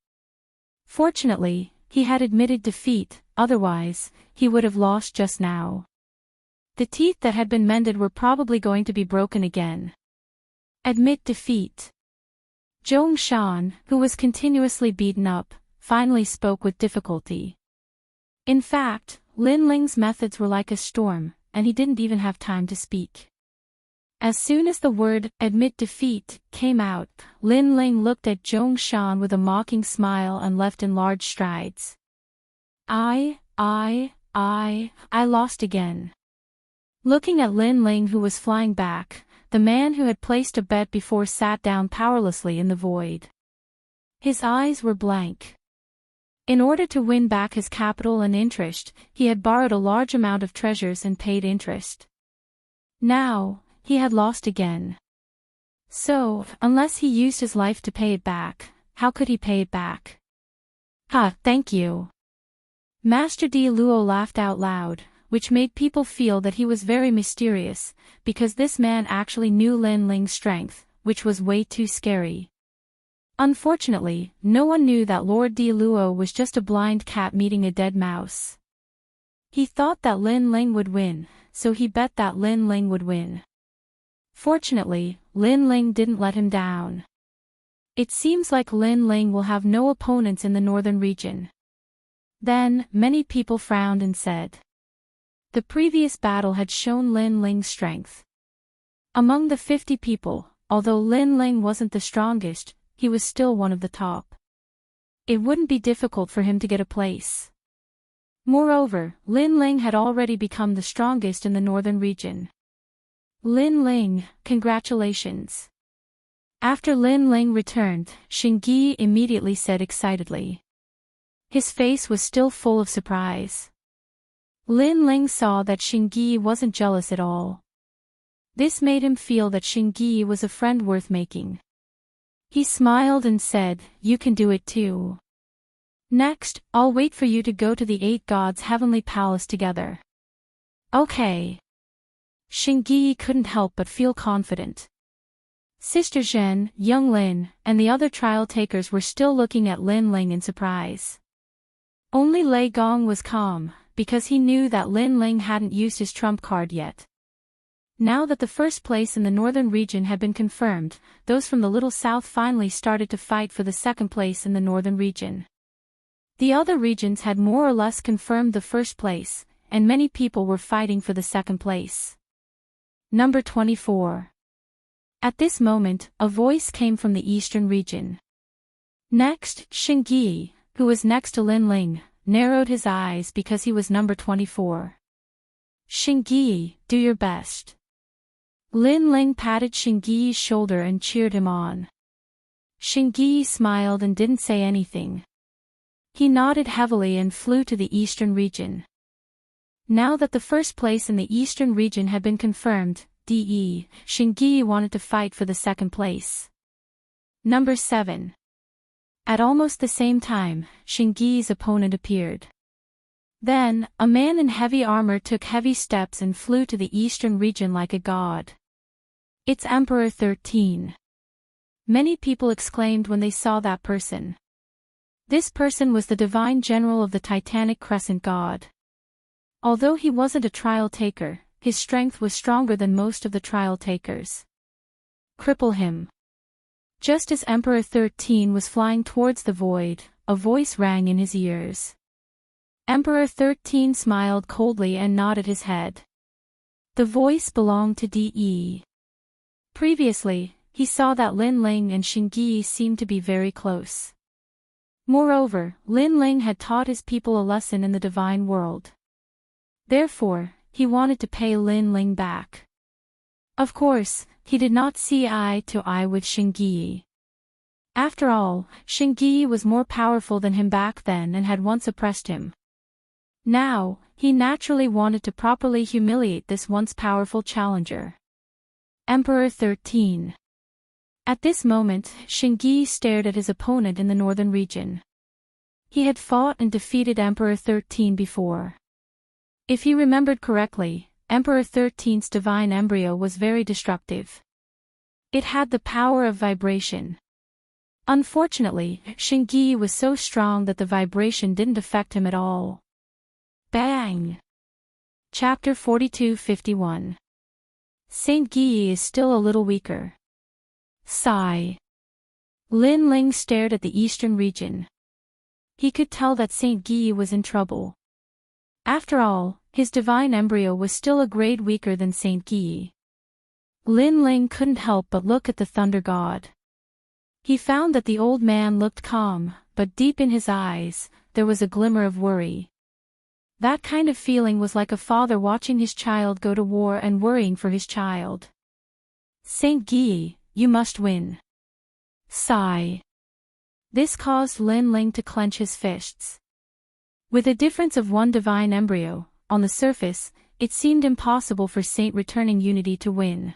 Fortunately, he had admitted defeat, otherwise, he would have lost just now. The teeth that had been mended were probably going to be broken again. Admit defeat. Zhongshan, who was continuously beaten up, finally spoke with difficulty. In fact, Lin Ling's methods were like a storm, and he didn't even have time to speak. As soon as the word, admit defeat, came out, Lin Ling looked at Zhongshan with a mocking smile and left in large strides. I lost again. Looking at Lin Ling who was flying back, the man who had placed a bet before sat down powerlessly in the void. His eyes were blank. In order to win back his capital and interest, he had borrowed a large amount of treasures and paid interest. Now, he had lost again. So, unless he used his life to pay it back, how could he pay it back? Thank you. Master Di Luo laughed out loud, which made people feel that he was very mysterious, because this man actually knew Lin Ling's strength, which was way too scary. Unfortunately, no one knew that Lord Di Luo was just a blind cat meeting a dead mouse. He thought that Lin Ling would win, so he bet that Lin Ling would win. Fortunately, Lin Ling didn't let him down. It seems like Lin Ling will have no opponents in the northern region. Then, many people frowned and said, The previous battle had shown Lin Ling's strength. Among the 50 people, although Lin Ling wasn't the strongest, he was still one of the top. It wouldn't be difficult for him to get a place. Moreover, Lin Ling had already become the strongest in the northern region. Lin Ling, congratulations. After Lin Ling returned, Xingyi immediately said excitedly. His face was still full of surprise. Lin Ling saw that Xingyi wasn't jealous at all. This made him feel that Xingyi was a friend worth making. He smiled and said, "You can do it too. Next, I'll wait for you to go to the 8 gods' heavenly palace together." Okay. Xingyi couldn't help but feel confident. Sister Zhen, young Lin, and the other trial takers were still looking at Lin Ling in surprise. Only Lei Gong was calm, because he knew that Lin Ling hadn't used his trump card yet. Now that the first place in the northern region had been confirmed, those from the Little South finally started to fight for the second place in the northern region. The other regions had more or less confirmed the first place, and many people were fighting for the second place. Number 24. At this moment, a voice came from the eastern region. Next, Xingyi, who was next to Lin Ling, narrowed his eyes because he was number 24. Xingyi, do your best. Lin Ling patted Xingyi's shoulder and cheered him on. Xingyi smiled and didn't say anything. He nodded heavily and flew to the eastern region. Now that the first place in the eastern region had been confirmed, Xingyi wanted to fight for the second place. Number 7. At almost the same time, Xingyi's opponent appeared. Then, a man in heavy armor took heavy steps and flew to the eastern region like a god. It's Emperor 13. Many people exclaimed when they saw that person. This person was the divine general of the Titanic Crescent God. Although he wasn't a trial taker, his strength was stronger than most of the trial takers. Cripple him. Just as Emperor 13 was flying towards the void, a voice rang in his ears. Emperor 13 smiled coldly and nodded his head. The voice belonged to De. Previously, he saw that Lin Ling and Xingyi seemed to be very close. Moreover, Lin Ling had taught his people a lesson in the divine world. Therefore, he wanted to pay Lin Ling back. Of course, he did not see eye to eye with Xingyi. After all, Xingyi was more powerful than him back then and had once oppressed him. Now, he naturally wanted to properly humiliate this once powerful challenger. Emperor 13. At this moment, Xingyi stared at his opponent in the northern region. He had fought and defeated Emperor 13 before. If he remembered correctly, Emperor 13's divine embryo was very destructive. It had the power of vibration. Unfortunately, Xingyi was so strong that the vibration didn't affect him at all. Bang! Chapter 42-51. Saint Guy is still a little weaker. Sigh. Lin Ling stared at the eastern region. He could tell that Saint Guy was in trouble. After all, his divine embryo was still a grade weaker than Saint Guy. Lin Ling couldn't help but look at the thunder god. He found that the old man looked calm, but deep in his eyes, there was a glimmer of worry. That kind of feeling was like a father watching his child go to war and worrying for his child. Saint Guy, you must win. Sigh. This caused Lin Ling to clench his fists. With a difference of one divine embryo, on the surface, it seemed impossible for Saint Returning Unity to win.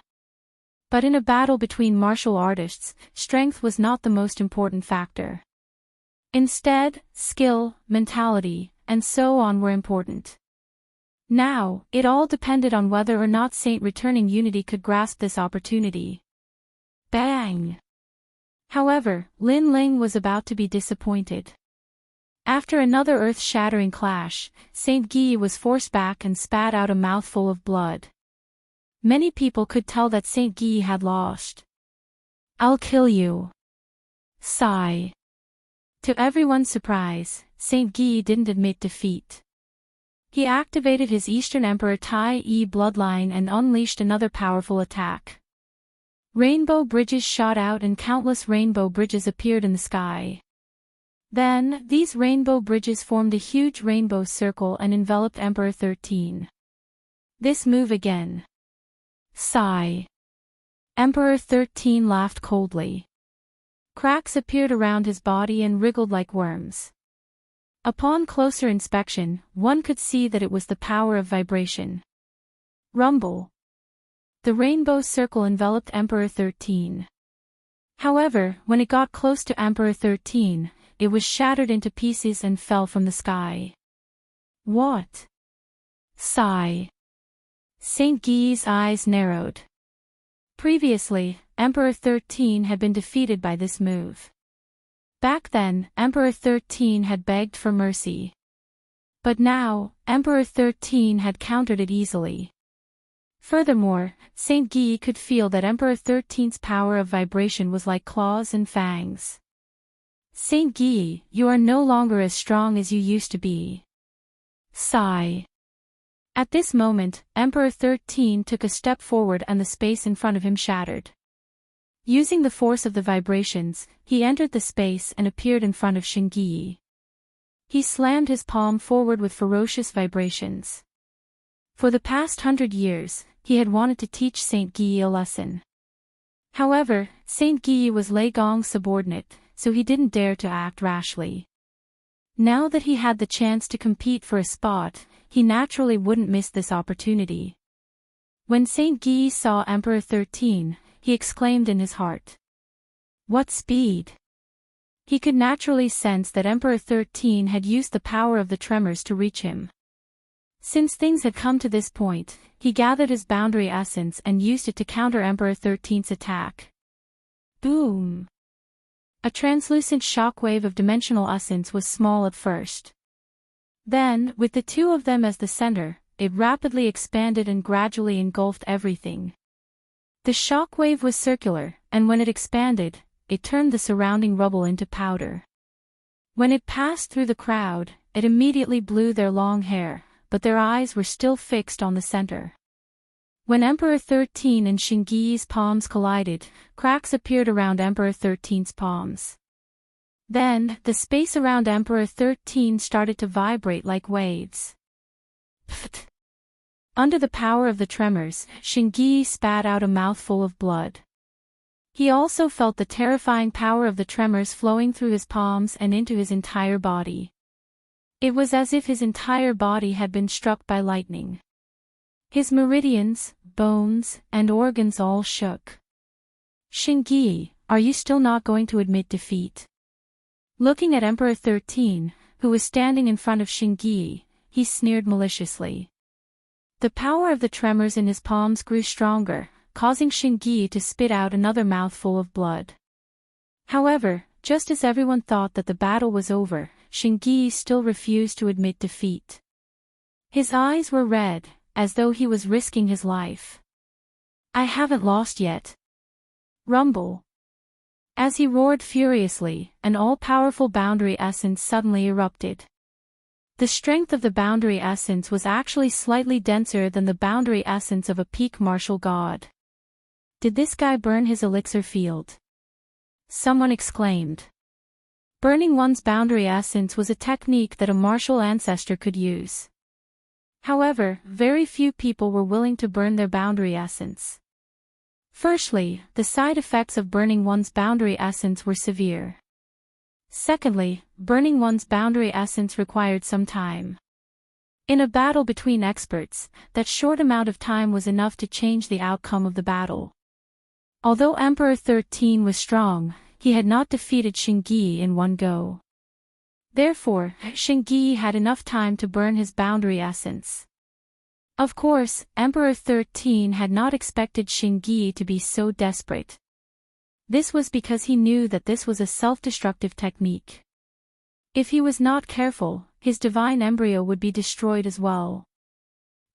But in a battle between martial artists, strength was not the most important factor. Instead, skill, mentality, and so on were important. Now, it all depended on whether or not Saint Returning Unity could grasp this opportunity. Bang! However, Lin Ling was about to be disappointed. After another earth-shattering clash, Saint Guy was forced back and spat out a mouthful of blood. Many people could tell that Saint Guy had lost. I'll kill you. Sigh. To everyone's surprise, Saint Guy didn't admit defeat. He activated his Eastern Emperor Tai-E bloodline and unleashed another powerful attack. Rainbow bridges shot out and countless rainbow bridges appeared in the sky. Then, these rainbow bridges formed a huge rainbow circle and enveloped Emperor 13. This move again. Sigh. Emperor 13 laughed coldly. Cracks appeared around his body and wriggled like worms. Upon closer inspection, one could see that it was the power of vibration. Rumble. The rainbow circle enveloped Emperor 13. However, when it got close to Emperor 13, it was shattered into pieces and fell from the sky. What? Sigh. Saint Guy's eyes narrowed. Previously, Emperor 13 had been defeated by this move. Back then, Emperor 13 had begged for mercy. But now, Emperor 13 had countered it easily. Furthermore, Saint Guy could feel that Emperor 13's power of vibration was like claws and fangs. Saint Guy, you are no longer as strong as you used to be. Sigh. At this moment, Emperor 13 took a step forward and the space in front of him shattered. Using the force of the vibrations, he entered the space and appeared in front of Shingyi. He slammed his palm forward with ferocious vibrations. For the past 100 years, he had wanted to teach Saint Guy a lesson. However, Saint Guy was Lei Gong's subordinate, so he didn't dare to act rashly. Now that he had the chance to compete for a spot, he naturally wouldn't miss this opportunity. When Saint Guy saw Emperor 13, he exclaimed in his heart. What speed! He could naturally sense that Emperor 13 had used the power of the tremors to reach him. Since things had come to this point, he gathered his boundary essence and used it to counter Emperor 13's attack. Boom! A translucent shockwave of dimensional essence was small at first. Then, with the two of them as the center, it rapidly expanded and gradually engulfed everything. The shockwave was circular, and when it expanded, it turned the surrounding rubble into powder. When it passed through the crowd, it immediately blew their long hair, but their eyes were still fixed on the center. When Emperor 13 and Shingyi's palms collided, cracks appeared around Emperor 13's palms. Then, the space around Emperor 13 started to vibrate like waves. Pfft! Under the power of the tremors, Shingyi spat out a mouthful of blood. He also felt the terrifying power of the tremors flowing through his palms and into his entire body. It was as if his entire body had been struck by lightning. His meridians, bones, and organs all shook. Shingyi, are you still not going to admit defeat? Looking at Emperor 13, who was standing in front of Shingyi, he sneered maliciously. The power of the tremors in his palms grew stronger, causing Shingyi to spit out another mouthful of blood. However, just as everyone thought that the battle was over, Shingyi still refused to admit defeat. His eyes were red, as though he was risking his life. I haven't lost yet. Rumble. As he roared furiously, an all-powerful boundary essence suddenly erupted. The strength of the boundary essence was actually slightly denser than the boundary essence of a peak martial god. Did this guy burn his elixir field? Someone exclaimed. Burning one's boundary essence was a technique that a martial ancestor could use. However, very few people were willing to burn their boundary essence. Firstly, the side effects of burning one's boundary essence were severe. Secondly, burning one's boundary essence required some time. In a battle between experts, that short amount of time was enough to change the outcome of the battle. Although Emperor 13 was strong, he had not defeated Shingyi in one go. Therefore, Shingyi had enough time to burn his boundary essence. Of course, Emperor 13 had not expected Shingyi to be so desperate. This was because he knew that this was a self-destructive technique. If he was not careful, his divine embryo would be destroyed as well.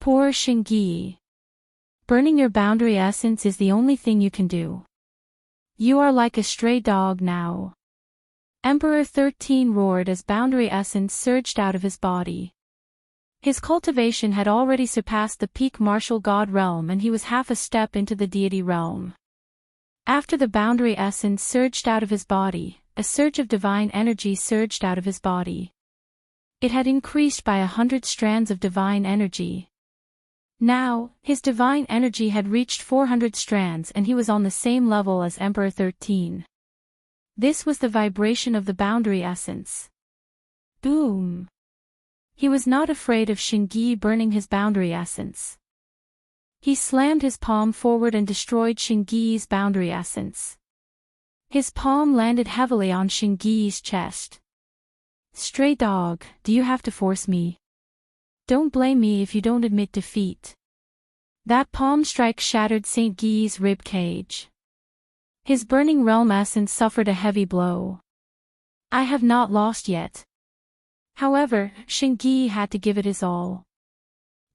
Poor Shingyi. Burning your boundary essence is the only thing you can do. You are like a stray dog now. Emperor 13 roared as boundary essence surged out of his body. His cultivation had already surpassed the peak martial god realm and he was half a step into the deity realm. After the boundary essence surged out of his body, a surge of divine energy surged out of his body. It had increased by 100 strands of divine energy. Now, his divine energy had reached 400 strands and he was on the same level as Emperor 13. This was the vibration of the boundary essence. Boom! He was not afraid of Shingi burning his boundary essence. He slammed his palm forward and destroyed Shingi's boundary essence. His palm landed heavily on Shingi's chest. Stray dog, do you have to force me? Don't blame me if you don't admit defeat. That palm strike shattered Saint Guy's rib cage. His burning realm essence suffered a heavy blow. I have not lost yet. However, Shingi had to give it his all.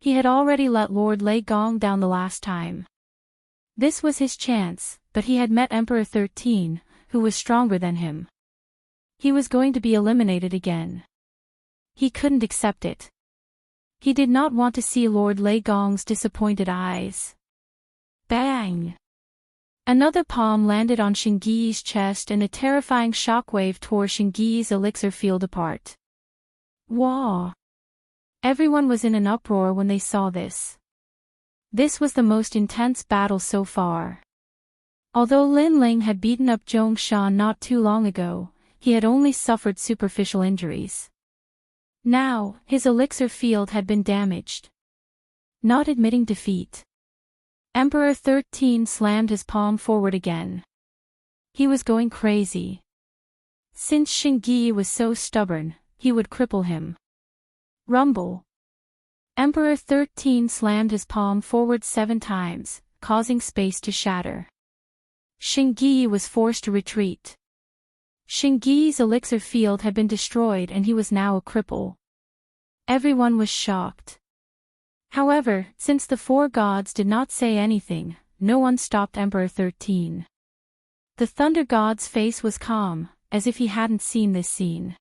He had already let Lord Lei Gong down the last time. This was his chance, but he had met Emperor 13, who was stronger than him. He was going to be eliminated again. He couldn't accept it. He did not want to see Lord Lei Gong's disappointed eyes. Bang! Another palm landed on Shingi's chest and a terrifying shockwave tore Shingi's elixir field apart. Wah! Everyone was in an uproar when they saw this. This was the most intense battle so far. Although Lin Ling had beaten up Zhong Shan not too long ago, he had only suffered superficial injuries. Now, his elixir field had been damaged. Not admitting defeat. Emperor 13 slammed his palm forward again. He was going crazy. Since Shingi was so stubborn, he would cripple him. Rumble. Emperor 13 slammed his palm forward 7 times, causing space to shatter. Shingi was forced to retreat. Shingi's elixir field had been destroyed and he was now a cripple. Everyone was shocked. However, since the 4 gods did not say anything, no one stopped Emperor 13. The Thunder God's face was calm, as if he hadn't seen this scene.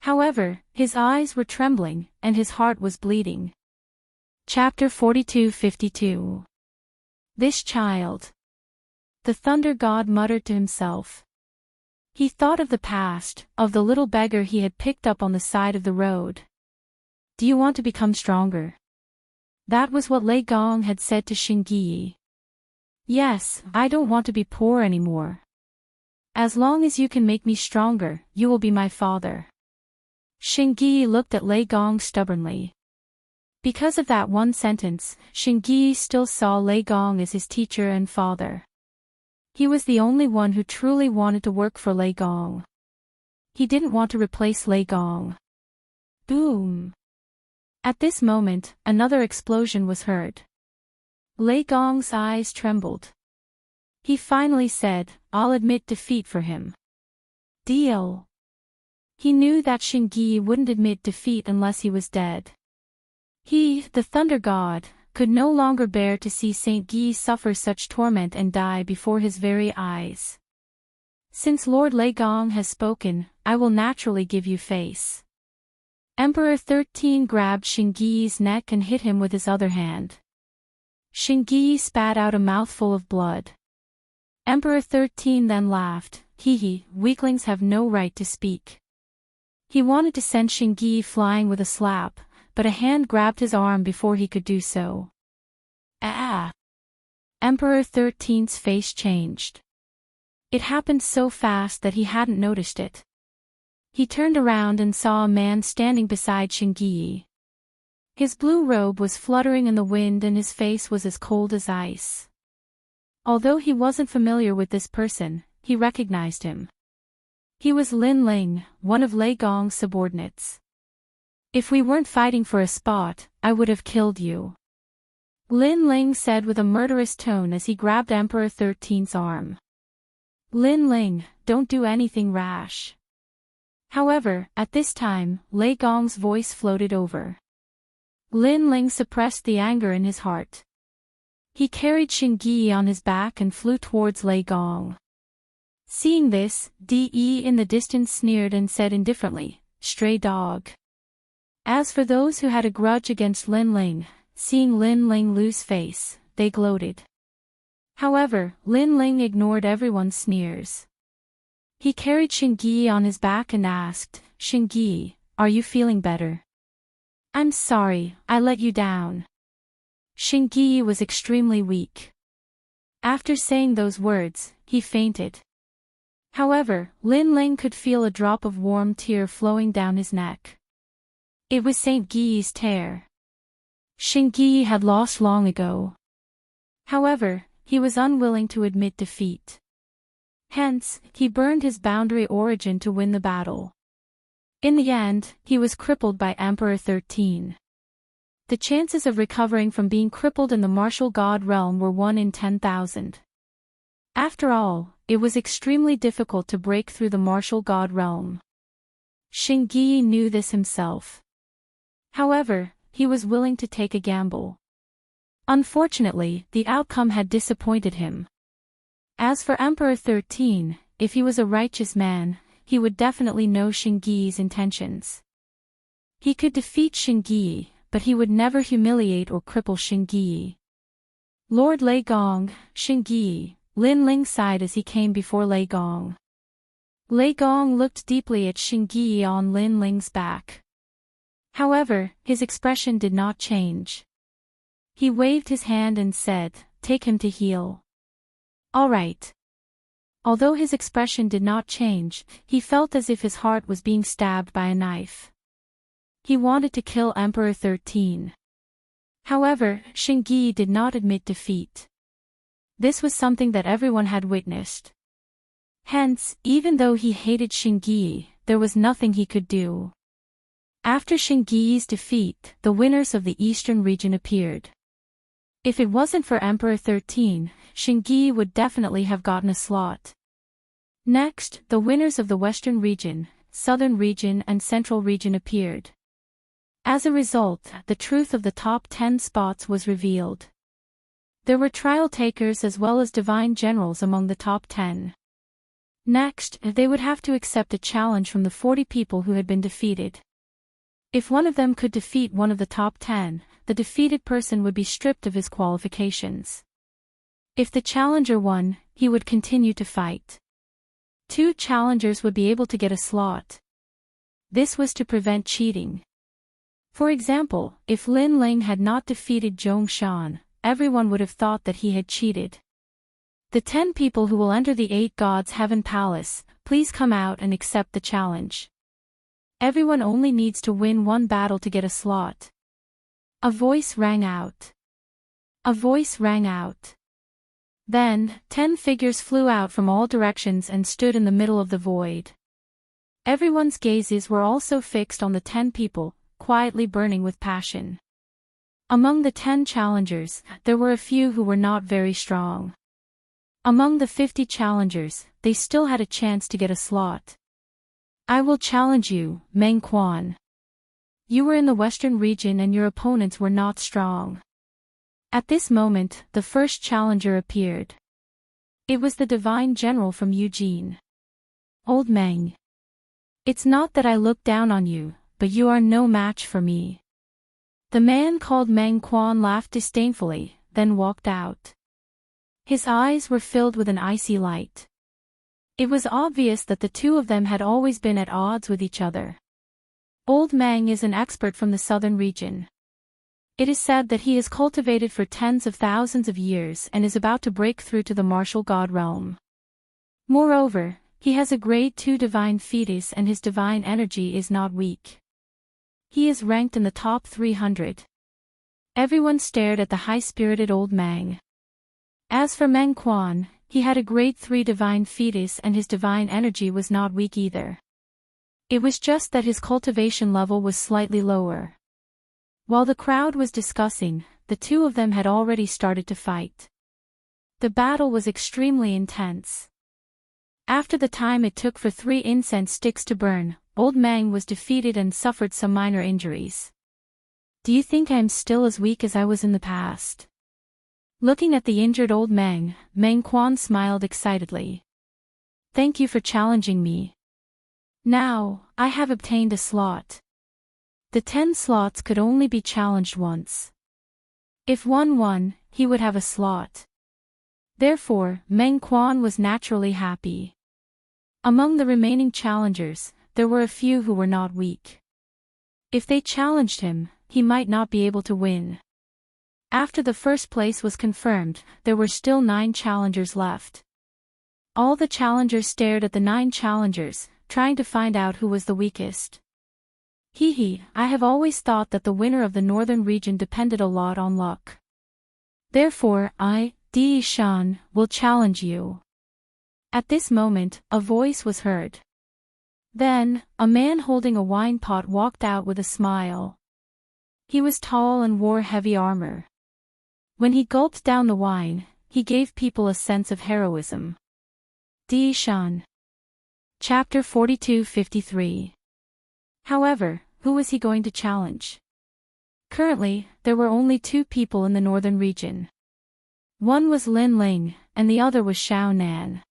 However, his eyes were trembling, and his heart was bleeding. Chapter 42-52. This child. The Thunder God muttered to himself. He thought of the past, of the little beggar he had picked up on the side of the road. Do you want to become stronger? That was what Lei Gong had said to Shingi. Yes, I don't want to be poor anymore. As long as you can make me stronger, you will be my father. Shingi looked at Lei Gong stubbornly. Because of that one sentence, Shingi still saw Lei Gong as his teacher and father. He was the only one who truly wanted to work for Lei Gong. He didn't want to replace Lei Gong. Boom! At this moment, another explosion was heard. Lei Gong's eyes trembled. He finally said, I'll admit defeat for him. Deal. He knew that Shingi wouldn't admit defeat unless he was dead. He, the Thunder God, could no longer bear to see Saint Guy suffer such torment and die before his very eyes. Since Lord Lei Gong has spoken, I will naturally give you face. Emperor 13 grabbed Shingi's neck and hit him with his other hand. Shingi spat out a mouthful of blood. Emperor 13 then laughed, hee, weaklings have no right to speak. He wanted to send Shingi flying with a slap, but a hand grabbed his arm before he could do so. Ah! Emperor 13's face changed. It happened so fast that he hadn't noticed it. He turned around and saw a man standing beside Shingi. His blue robe was fluttering in the wind and his face was as cold as ice. Although he wasn't familiar with this person, he recognized him. He was Lin Ling, one of Lei Gong's subordinates. If we weren't fighting for a spot, I would have killed you. Lin Ling said with a murderous tone as he grabbed Emperor 13's arm. Lin Ling, don't do anything rash. However, at this time, Lei Gong's voice floated over. Lin Ling suppressed the anger in his heart. He carried Shingi on his back and flew towards Lei Gong. Seeing this, De in the distance sneered and said indifferently, stray dog. As for those who had a grudge against Lin Ling, seeing Lin Ling lose face, they gloated. However, Lin Ling ignored everyone's sneers. He carried Xingyi on his back and asked, "Xingyi, are you feeling better?" "I'm sorry, I let you down." Xingyi was extremely weak. After saying those words, he fainted. However, Lin Ling could feel a drop of warm tear flowing down his neck. It was Saint Gui's tear. Xingyi had lost long ago. However, he was unwilling to admit defeat. Hence, he burned his boundary origin to win the battle. In the end, he was crippled by Emperor 13. The chances of recovering from being crippled in the martial god realm were 1 in 10,000. After all, it was extremely difficult to break through the martial god realm. Xingyi knew this himself. However, he was willing to take a gamble. Unfortunately, the outcome had disappointed him. As for Emperor 13, if he was a righteous man, he would definitely know Xingyi's intentions. He could defeat Xingyi, but he would never humiliate or cripple Xingyi. Lord Lei Gong, Xingyi, Lin Ling sighed as he came before Lei Gong. Lei Gong looked deeply at Xingyi on Lin Ling's back. However, his expression did not change. He waved his hand and said, "Take him to heal." "All right." Although his expression did not change, he felt as if his heart was being stabbed by a knife. He wanted to kill Emperor 13. However, Xingyi did not admit defeat. This was something that everyone had witnessed. Hence, even though he hated Xingyi, there was nothing he could do. After Xingyi's defeat, the winners of the eastern region appeared. If it wasn't for Emperor 13, Xingyi would definitely have gotten a slot. Next, the winners of the western region, southern region and central region appeared. As a result, the truth of the top 10 spots was revealed. There were trial takers as well as divine generals among the top 10. Next, they would have to accept a challenge from the 40 people who had been defeated. If one of them could defeat one of the top 10, the defeated person would be stripped of his qualifications. If the challenger won, he would continue to fight. 2 challengers would be able to get a slot. This was to prevent cheating. For example, if Lin Ling had not defeated Zhong Shan, everyone would have thought that he had cheated. The 10 people who will enter the 8 Gods Heaven Palace, please come out and accept the challenge. Everyone only needs to win 1 battle to get a slot. A voice rang out. A voice rang out. Then, 10 figures flew out from all directions and stood in the middle of the void. Everyone's gazes were also fixed on the 10 people, quietly burning with passion. Among the 10 challengers, there were a few who were not very strong. Among the 50 challengers, they still had a chance to get a slot. "I will challenge you, Meng Quan. You were in the western region and your opponents were not strong." At this moment, the first challenger appeared. It was the divine general from Eugene. "Old Meng. It's not that I look down on you, but you are no match for me." The man called Meng Quan laughed disdainfully, then walked out. His eyes were filled with an icy light. It was obvious that the two of them had always been at odds with each other. Old Meng is an expert from the southern region. It is said that he is cultivated for tens of thousands of years and is about to break through to the martial god realm. Moreover, he has a grade 2 divine fetus and his divine energy is not weak. He is ranked in the top 300. Everyone stared at the high-spirited old Meng. As for Meng Quan, he had a grade 3 divine fetus and his divine energy was not weak either. It was just that his cultivation level was slightly lower. While the crowd was discussing, the two of them had already started to fight. The battle was extremely intense. After the time it took for 3 incense sticks to burn, Old Meng was defeated and suffered some minor injuries. "Do you think I am still as weak as I was in the past?" Looking at the injured old Meng, Meng Quan smiled excitedly. "Thank you for challenging me. Now, I have obtained a slot." The 10 slots could only be challenged once. If one won, he would have a slot. Therefore, Meng Quan was naturally happy. Among the remaining challengers, there were a few who were not weak. If they challenged him, he might not be able to win. After the first place was confirmed, there were still 9 challengers left. All the challengers stared at the 9 challengers, trying to find out who was the weakest. I have always thought that the winner of the northern region depended a lot on luck. Therefore, I, Di Shan, will challenge you. At this moment, a voice was heard. Then, a man holding a wine pot walked out with a smile. He was tall and wore heavy armor. When he gulped down the wine, he gave people a sense of heroism. Di Shan. Chapter 42-53. However, who was he going to challenge? Currently, there were only 2 people in the northern region. One was Lin Ling, and the other was Xiao Nan.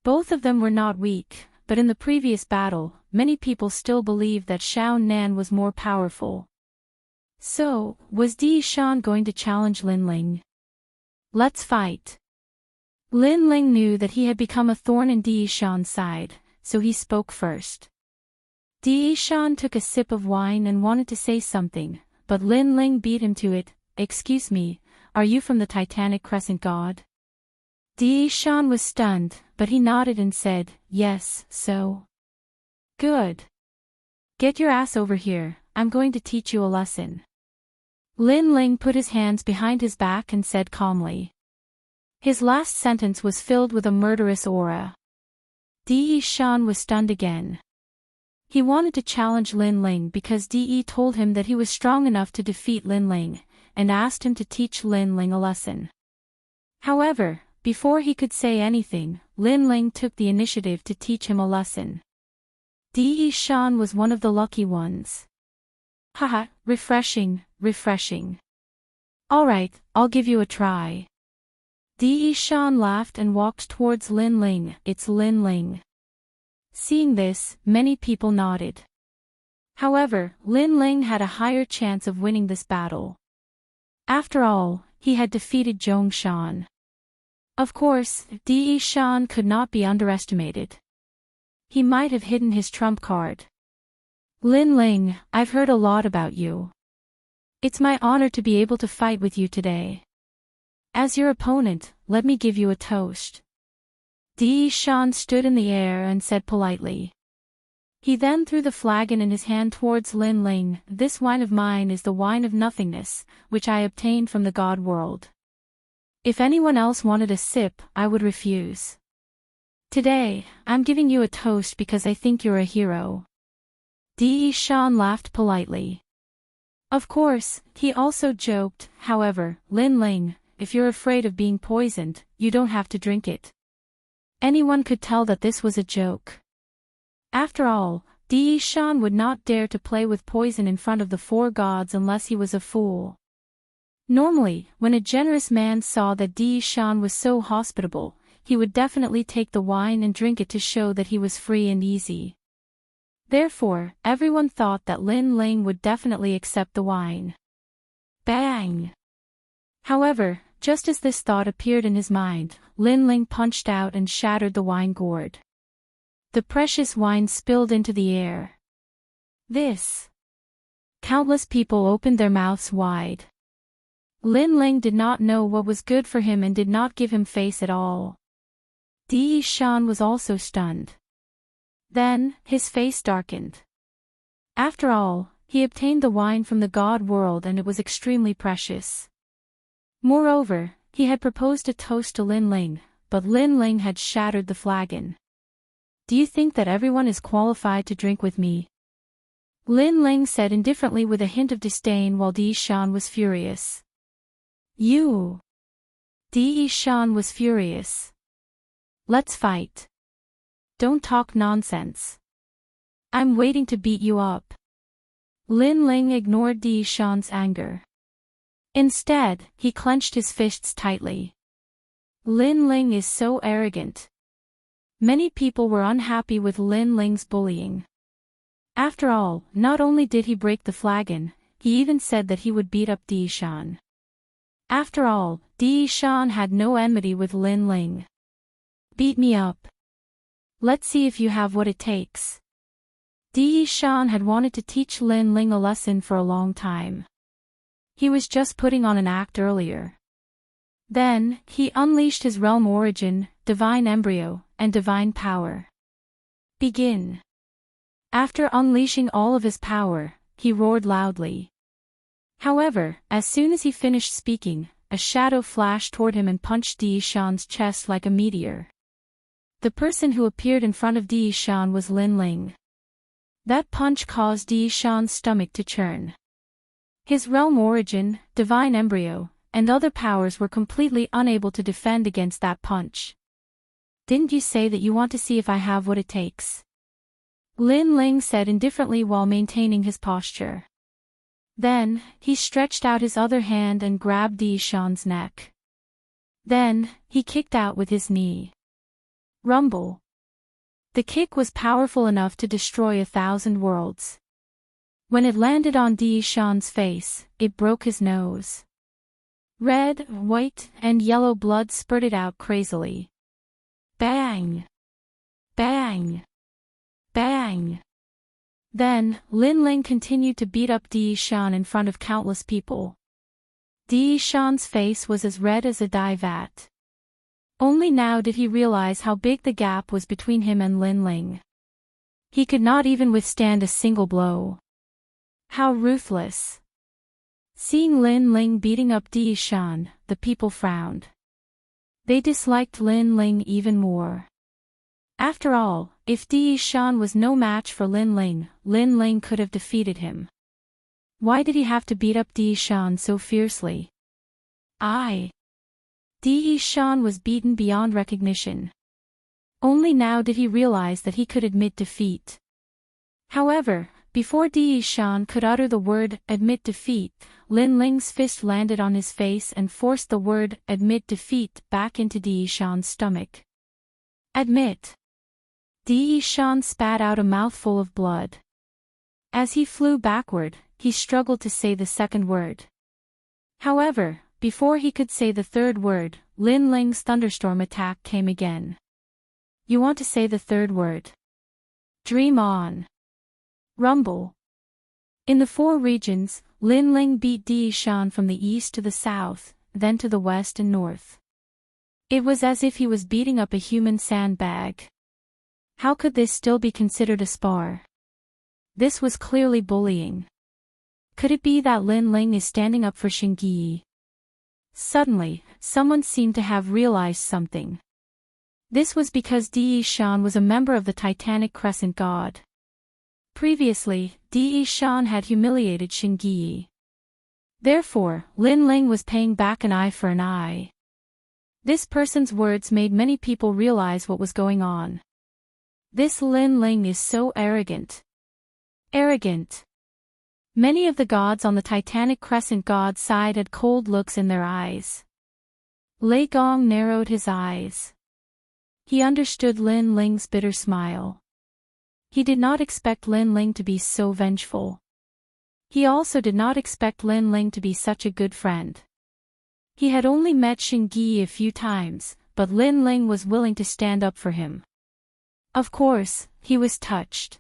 Both of them were not weak, but in the previous battle, many people still believed that Xiao Nan was more powerful. So, was Di Shan going to challenge Lin Ling? Let's fight. Lin Ling knew that he had become a thorn in Di Shan's side, so he spoke first. Di Shan took a sip of wine and wanted to say something, but Lin Ling beat him to it. Excuse me, are you from the Titanic Crescent God? Di Shan was stunned, but he nodded and said, yes, so. Good. Get your ass over here, I'm going to teach you a lesson. Lin Ling put his hands behind his back and said calmly. His last sentence was filled with a murderous aura. Di Shan was stunned again. He wanted to challenge Lin Ling because Di told him that he was strong enough to defeat Lin Ling, and asked him to teach Lin Ling a lesson. However, before he could say anything, Lin Ling took the initiative to teach him a lesson. Di Shan was one of the lucky ones. Haha, refreshing, refreshing. Alright, I'll give you a try. Di Shan laughed and walked towards Lin Ling. It's Lin Ling. Seeing this, many people nodded. However, Lin Ling had a higher chance of winning this battle. After all, he had defeated Zhong Shan. Of course, Di Shan could not be underestimated. He might have hidden his trump card. Lin Ling, I've heard a lot about you. It's my honor to be able to fight with you today. As your opponent, let me give you a toast. Di Shan stood in the air and said politely. He then threw the flagon in his hand towards Lin Ling. This wine of mine is the wine of nothingness, which I obtained from the God world. If anyone else wanted a sip, I would refuse. Today, I'm giving you a toast because I think you're a hero. Di Shan laughed politely. Of course, he also joked, however, Lin Ling, if you're afraid of being poisoned, you don't have to drink it. Anyone could tell that this was a joke. After all, Di Shan would not dare to play with poison in front of the 4 gods unless he was a fool. Normally, when a generous man saw that Di Shan was so hospitable, he would definitely take the wine and drink it to show that he was free and easy. Therefore, everyone thought that Lin Ling would definitely accept the wine. Bang! However, just as this thought appeared in his mind, Lin Ling punched out and shattered the wine gourd. The precious wine spilled into the air. This! Countless people opened their mouths wide. Lin Ling did not know what was good for him and did not give him face at all. Di Shan was also stunned. Then, his face darkened. After all, he obtained the wine from the God world and it was extremely precious. Moreover, he had proposed a toast to Lin Ling, but Lin Ling had shattered the flagon. Do you think that everyone is qualified to drink with me? Lin Ling said indifferently with a hint of disdain while Di Shan was furious. You! Di Shan was furious. Let's fight. Don't talk nonsense. I'm waiting to beat you up. Lin Ling ignored Di Shan's anger. Instead, he clenched his fists tightly. Lin Ling is so arrogant. Many people were unhappy with Lin Ling's bullying. After all, not only did he break the flagon, he even said that he would beat up Di Shan. After all, Di Shan had no enmity with Lin Ling. Beat me up. Let's see if you have what it takes. Di Shan had wanted to teach Lin Ling a lesson for a long time. He was just putting on an act earlier. Then, he unleashed his realm origin, divine embryo, and divine power. Begin. After unleashing all of his power, he roared loudly. However, as soon as he finished speaking, a shadow flashed toward him and punched Di Shan's chest like a meteor. The person who appeared in front of Di Shan was Lin Ling. That punch caused Di Shan's stomach to churn. His realm origin, divine embryo, and other powers were completely unable to defend against that punch. Didn't you say that you want to see if I have what it takes? Lin Ling said indifferently while maintaining his posture. Then, he stretched out his other hand and grabbed Di Shan's neck. Then, he kicked out with his knee. Rumble. The kick was powerful enough to destroy 1,000 worlds. When it landed on Di Shan's face, it broke his nose. Red, white, and yellow blood spurted out crazily. Bang! Bang! Bang! Then, Lin Ling continued to beat up Di Shan in front of countless people. Di Shan's face was as red as a dye vat. Only now did he realize how big the gap was between him and Lin Ling. He could not even withstand a single blow. How ruthless! Seeing Lin Ling beating up Di Shan, the people frowned. They disliked Lin Ling even more. After all, if Di Shan was no match for Lin Ling could have defeated him. Why did he have to beat up Di Shan so fiercely? Di Shan was beaten beyond recognition. Only now did he realize that he could admit defeat. However, before Di Shan could utter the word admit defeat, Lin Ling's fist landed on his face and forced the word admit defeat back into Di Shan's stomach. Admit. Di Shan spat out a mouthful of blood. As he flew backward, he struggled to say the second word. However, before he could say the third word, Lin Ling's thunderstorm attack came again. You want to say the third word? Dream on. Rumble. In the 4 regions, Lin Ling beat Di Shan from the east to the south, then to the west and north. It was as if he was beating up a human sandbag. How could this still be considered a spar? This was clearly bullying. Could it be that Lin Ling is standing up for Xingyi? Suddenly, someone seemed to have realized something. This was because Di Shan was a member of the Titanic Crescent God. Previously, Di Shan had humiliated Xingyi. Therefore, Lin Ling was paying back an eye for an eye. This person's words made many people realize what was going on. This Lin Ling is so arrogant. Arrogant. Many of the gods on the Titanic Crescent God side had cold looks in their eyes. Lei Gong narrowed his eyes. He understood Lin Ling's bitter smile. He did not expect Lin Ling to be so vengeful. He also did not expect Lin Ling to be such a good friend. He had only met Xingyi a few times, but Lin Ling was willing to stand up for him. Of course, he was touched.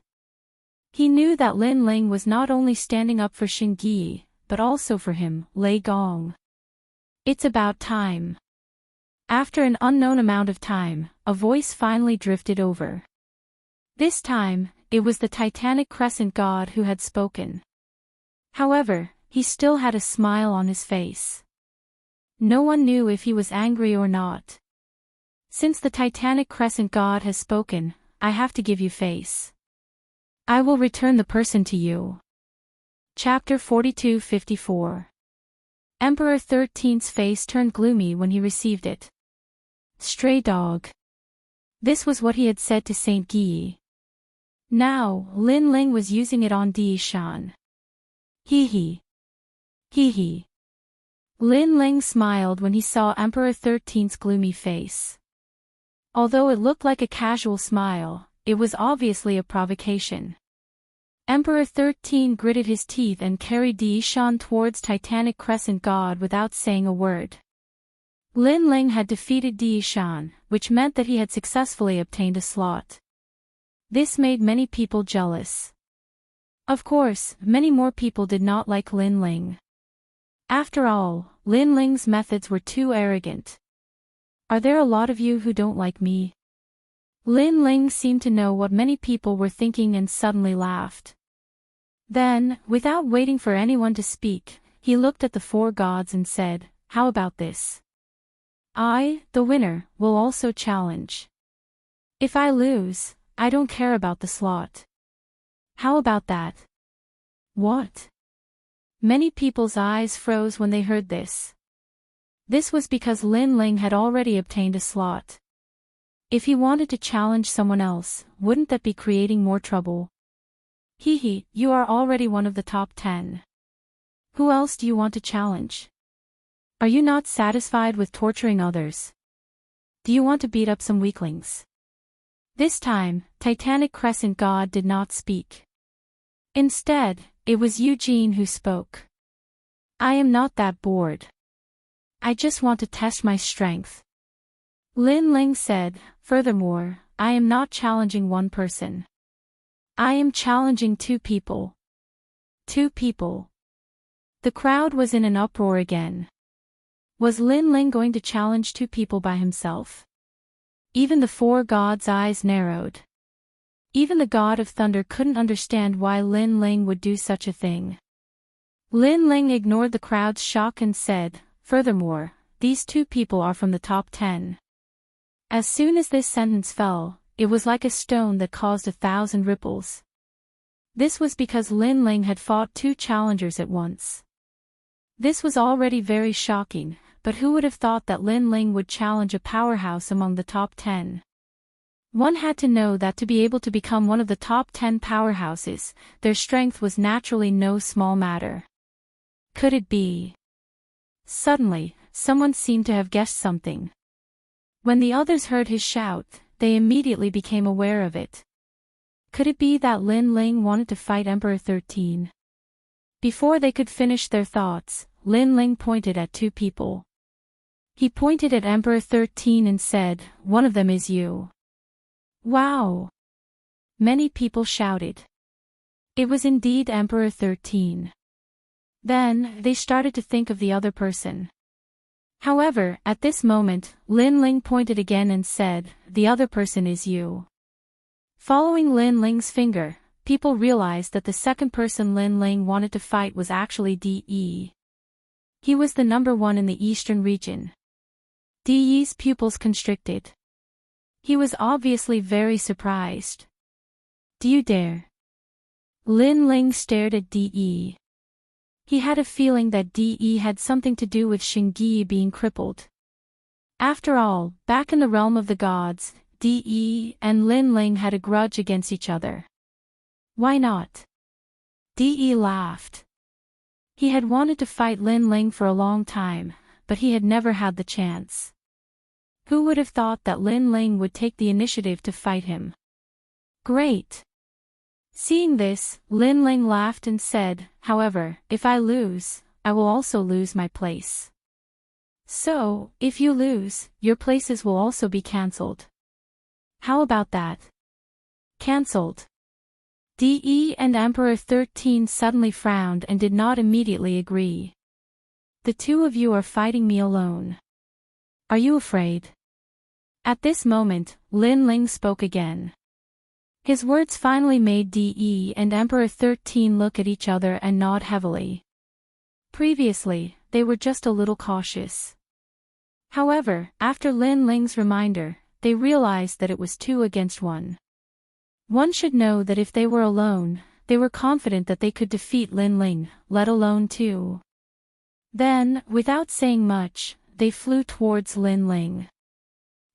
He knew that Lin Ling was not only standing up for Xingyi, but also for him, Lei Gong. It's about time. After an unknown amount of time, a voice finally drifted over. This time, it was the Titanic Crescent God who had spoken. However, he still had a smile on his face. No one knew if he was angry or not. Since the Titanic Crescent God has spoken, I have to give you face. I will return the person to you. Chapter 42-54. Emperor 13's face turned gloomy when he received it. Stray dog. This was what he had said to Saint Guy. Now, Lin Ling was using it on Di Shan. Hee hee. Hee hee. Lin Ling smiled when he saw Emperor 13's gloomy face. Although it looked like a casual smile, it was obviously a provocation. Emperor 13 gritted his teeth and carried Dishan towards Titanic Crescent God without saying a word. Lin Ling had defeated Dishan, which meant that he had successfully obtained a slot. This made many people jealous. Of course, many more people did not like Lin Ling. After all, Lin Ling's methods were too arrogant. Are there a lot of you who don't like me? Lin Ling seemed to know what many people were thinking and suddenly laughed. Then, without waiting for anyone to speak, he looked at the four gods and said, "How about this? I, the winner, will also challenge. If I lose, I don't care about the slot. How about that?" What? Many people's eyes froze when they heard this. This was because Lin Ling had already obtained a slot. If he wanted to challenge someone else, wouldn't that be creating more trouble? Hehe, you are already one of the top 10. Who else do you want to challenge? Are you not satisfied with torturing others? Do you want to beat up some weaklings? This time, Titanic Crescent God did not speak. Instead, it was Eugene who spoke. I am not that bored. I just want to test my strength. Lin Ling said, furthermore, I am not challenging one person. I am challenging 2 people. 2 people. The crowd was in an uproar again. Was Lin Ling going to challenge 2 people by himself? Even the 4 gods' eyes narrowed. Even the god of thunder couldn't understand why Lin Ling would do such a thing. Lin Ling ignored the crowd's shock and said, furthermore, these 2 people are from the top 10. As soon as this sentence fell, it was like a stone that caused 1,000 ripples. This was because Lin Ling had fought 2 challengers at once. This was already very shocking, but who would have thought that Lin Ling would challenge a powerhouse among the top 10? One had to know that to be able to become one of the top 10 powerhouses, their strength was naturally no small matter. Could it be? Suddenly, someone seemed to have guessed something. When the others heard his shout, they immediately became aware of it. Could it be that Lin Ling wanted to fight Emperor 13? Before they could finish their thoughts, Lin Ling pointed at 2 people. He pointed at Emperor 13 and said, one of them is you. Wow! Many people shouted. It was indeed Emperor 13. Then, they started to think of the other person. However, at this moment, Lin Ling pointed again and said, the other person is you. Following Lin Ling's finger, people realized that the second person Lin Ling wanted to fight was actually De. He was the number 1 in the eastern region. De's pupils constricted. He was obviously very surprised. Do you dare? Lin Ling stared at De. He had a feeling that De had something to do with Xingyi being crippled. After all, back in the realm of the gods, De and Lin Ling had a grudge against each other. Why not? De laughed. He had wanted to fight Lin Ling for a long time, but he had never had the chance. Who would have thought that Lin Ling would take the initiative to fight him? Great! Seeing this, Lin Ling laughed and said, however, if I lose, I will also lose my place. So, if you lose, your places will also be cancelled. How about that? Cancelled. De and Emperor 13 suddenly frowned and did not immediately agree. The 2 of you are fighting me alone. Are you afraid? At this moment, Lin Ling spoke again. His words finally made De and Emperor 13 look at each other and nod heavily. Previously, they were just a little cautious. However, after Lin Ling's reminder, they realized that it was 2 against 1. One should know that if they were alone, they were confident that they could defeat Lin Ling, let alone 2. Then, without saying much, they flew towards Lin Ling.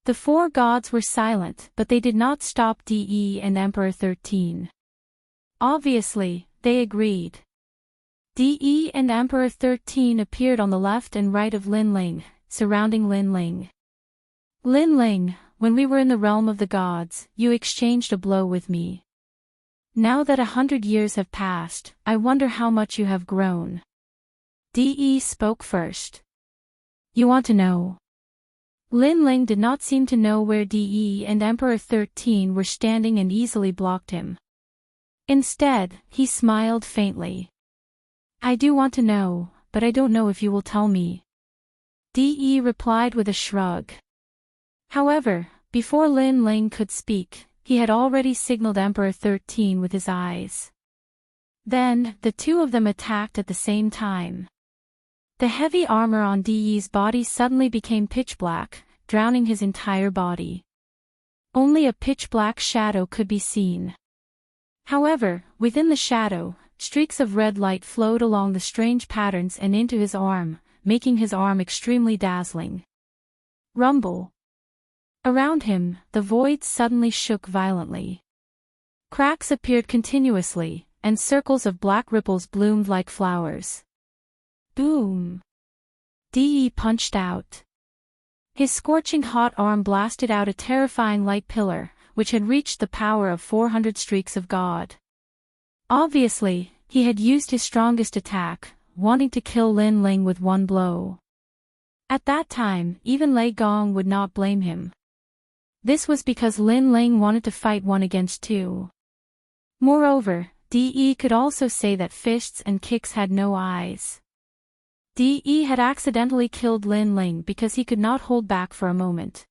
The 4 gods were silent, but they did not stop De and Emperor 13. Obviously, they agreed. De and Emperor 13 appeared on the left and right of Lin Ling, surrounding Lin Ling. Lin Ling, when we were in the realm of the gods, you exchanged a blow with me. Now that 100 years have passed, I wonder how much you have grown. De spoke first. You want to know? Lin Ling did not seem to know where De and Emperor 13 were standing and easily blocked him. Instead, he smiled faintly. I do want to know, but I don't know if you will tell me. De replied with a shrug. However, before Lin Ling could speak, he had already signaled Emperor 13 with his eyes. Then, the two of them attacked at the same time. The heavy armor on De's body suddenly became pitch black, drowning his entire body. Only a pitch-black shadow could be seen. However, within the shadow, streaks of red light flowed along the strange patterns and into his arm, making his arm extremely dazzling. Rumble. Around him, the void suddenly shook violently. Cracks appeared continuously, and circles of black ripples bloomed like flowers. Boom! De punched out. His scorching hot arm blasted out a terrifying light pillar, which had reached the power of 400 streaks of God. Obviously, he had used his strongest attack, wanting to kill Lin Ling with one blow. At that time, even Lei Gong would not blame him. This was because Lin Ling wanted to fight 1 against 2. Moreover, De could also say that fists and kicks had no eyes. De had accidentally killed Lin Ling because he could not hold back for a moment.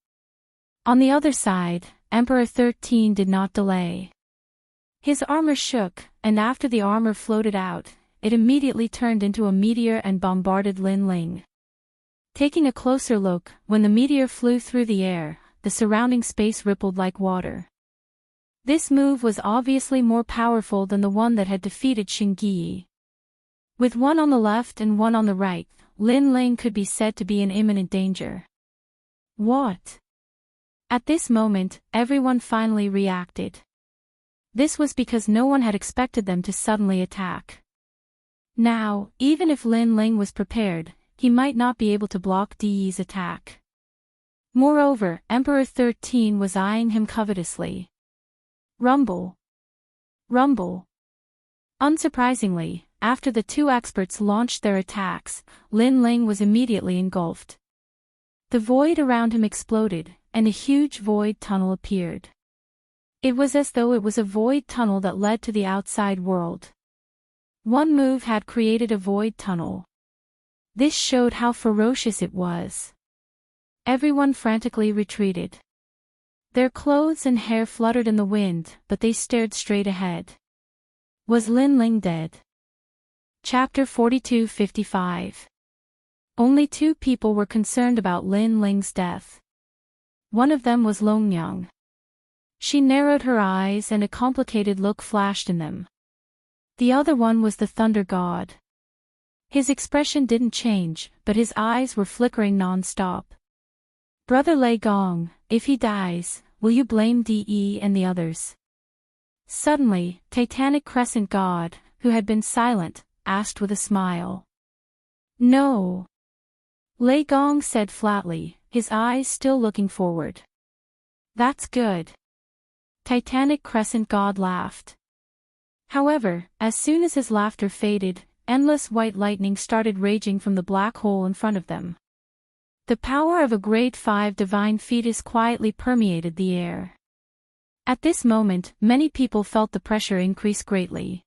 On the other side, Emperor 13 did not delay. His armor shook, and after the armor floated out, it immediately turned into a meteor and bombarded Lin Ling. Taking a closer look, when the meteor flew through the air, the surrounding space rippled like water. This move was obviously more powerful than the one that had defeated Xingyi. With one on the left and one on the right, Lin Ling could be said to be in imminent danger. What? At this moment, everyone finally reacted. This was because no one had expected them to suddenly attack. Now, even if Lin Ling was prepared, he might not be able to block De's attack. Moreover, Emperor 13 was eyeing him covetously. Rumble. Rumble. Unsurprisingly, after the two experts launched their attacks, Lin Ling was immediately engulfed. The void around him exploded, and a huge void tunnel appeared. It was as though it was a void tunnel that led to the outside world. One move had created a void tunnel. This showed how ferocious it was. Everyone frantically retreated. Their clothes and hair fluttered in the wind, but they stared straight ahead. Was Lin Ling dead? Chapter 42-55. Only 2 people were concerned about Lin Ling's death. One of them was Longyang. She narrowed her eyes and a complicated look flashed in them. The other one was the Thunder God. His expression didn't change, but his eyes were flickering non-stop. Brother Lei Gong, if he dies, will you blame De and the others? Suddenly, Titanic Crescent God, who had been silent, asked with a smile. No. Lei Gong said flatly, his eyes still looking forward. That's good. Titanic Crescent God laughed. However, as soon as his laughter faded, endless white lightning started raging from the black hole in front of them. The power of a grade 5 divine fetus quietly permeated the air. At this moment, many people felt the pressure increase greatly.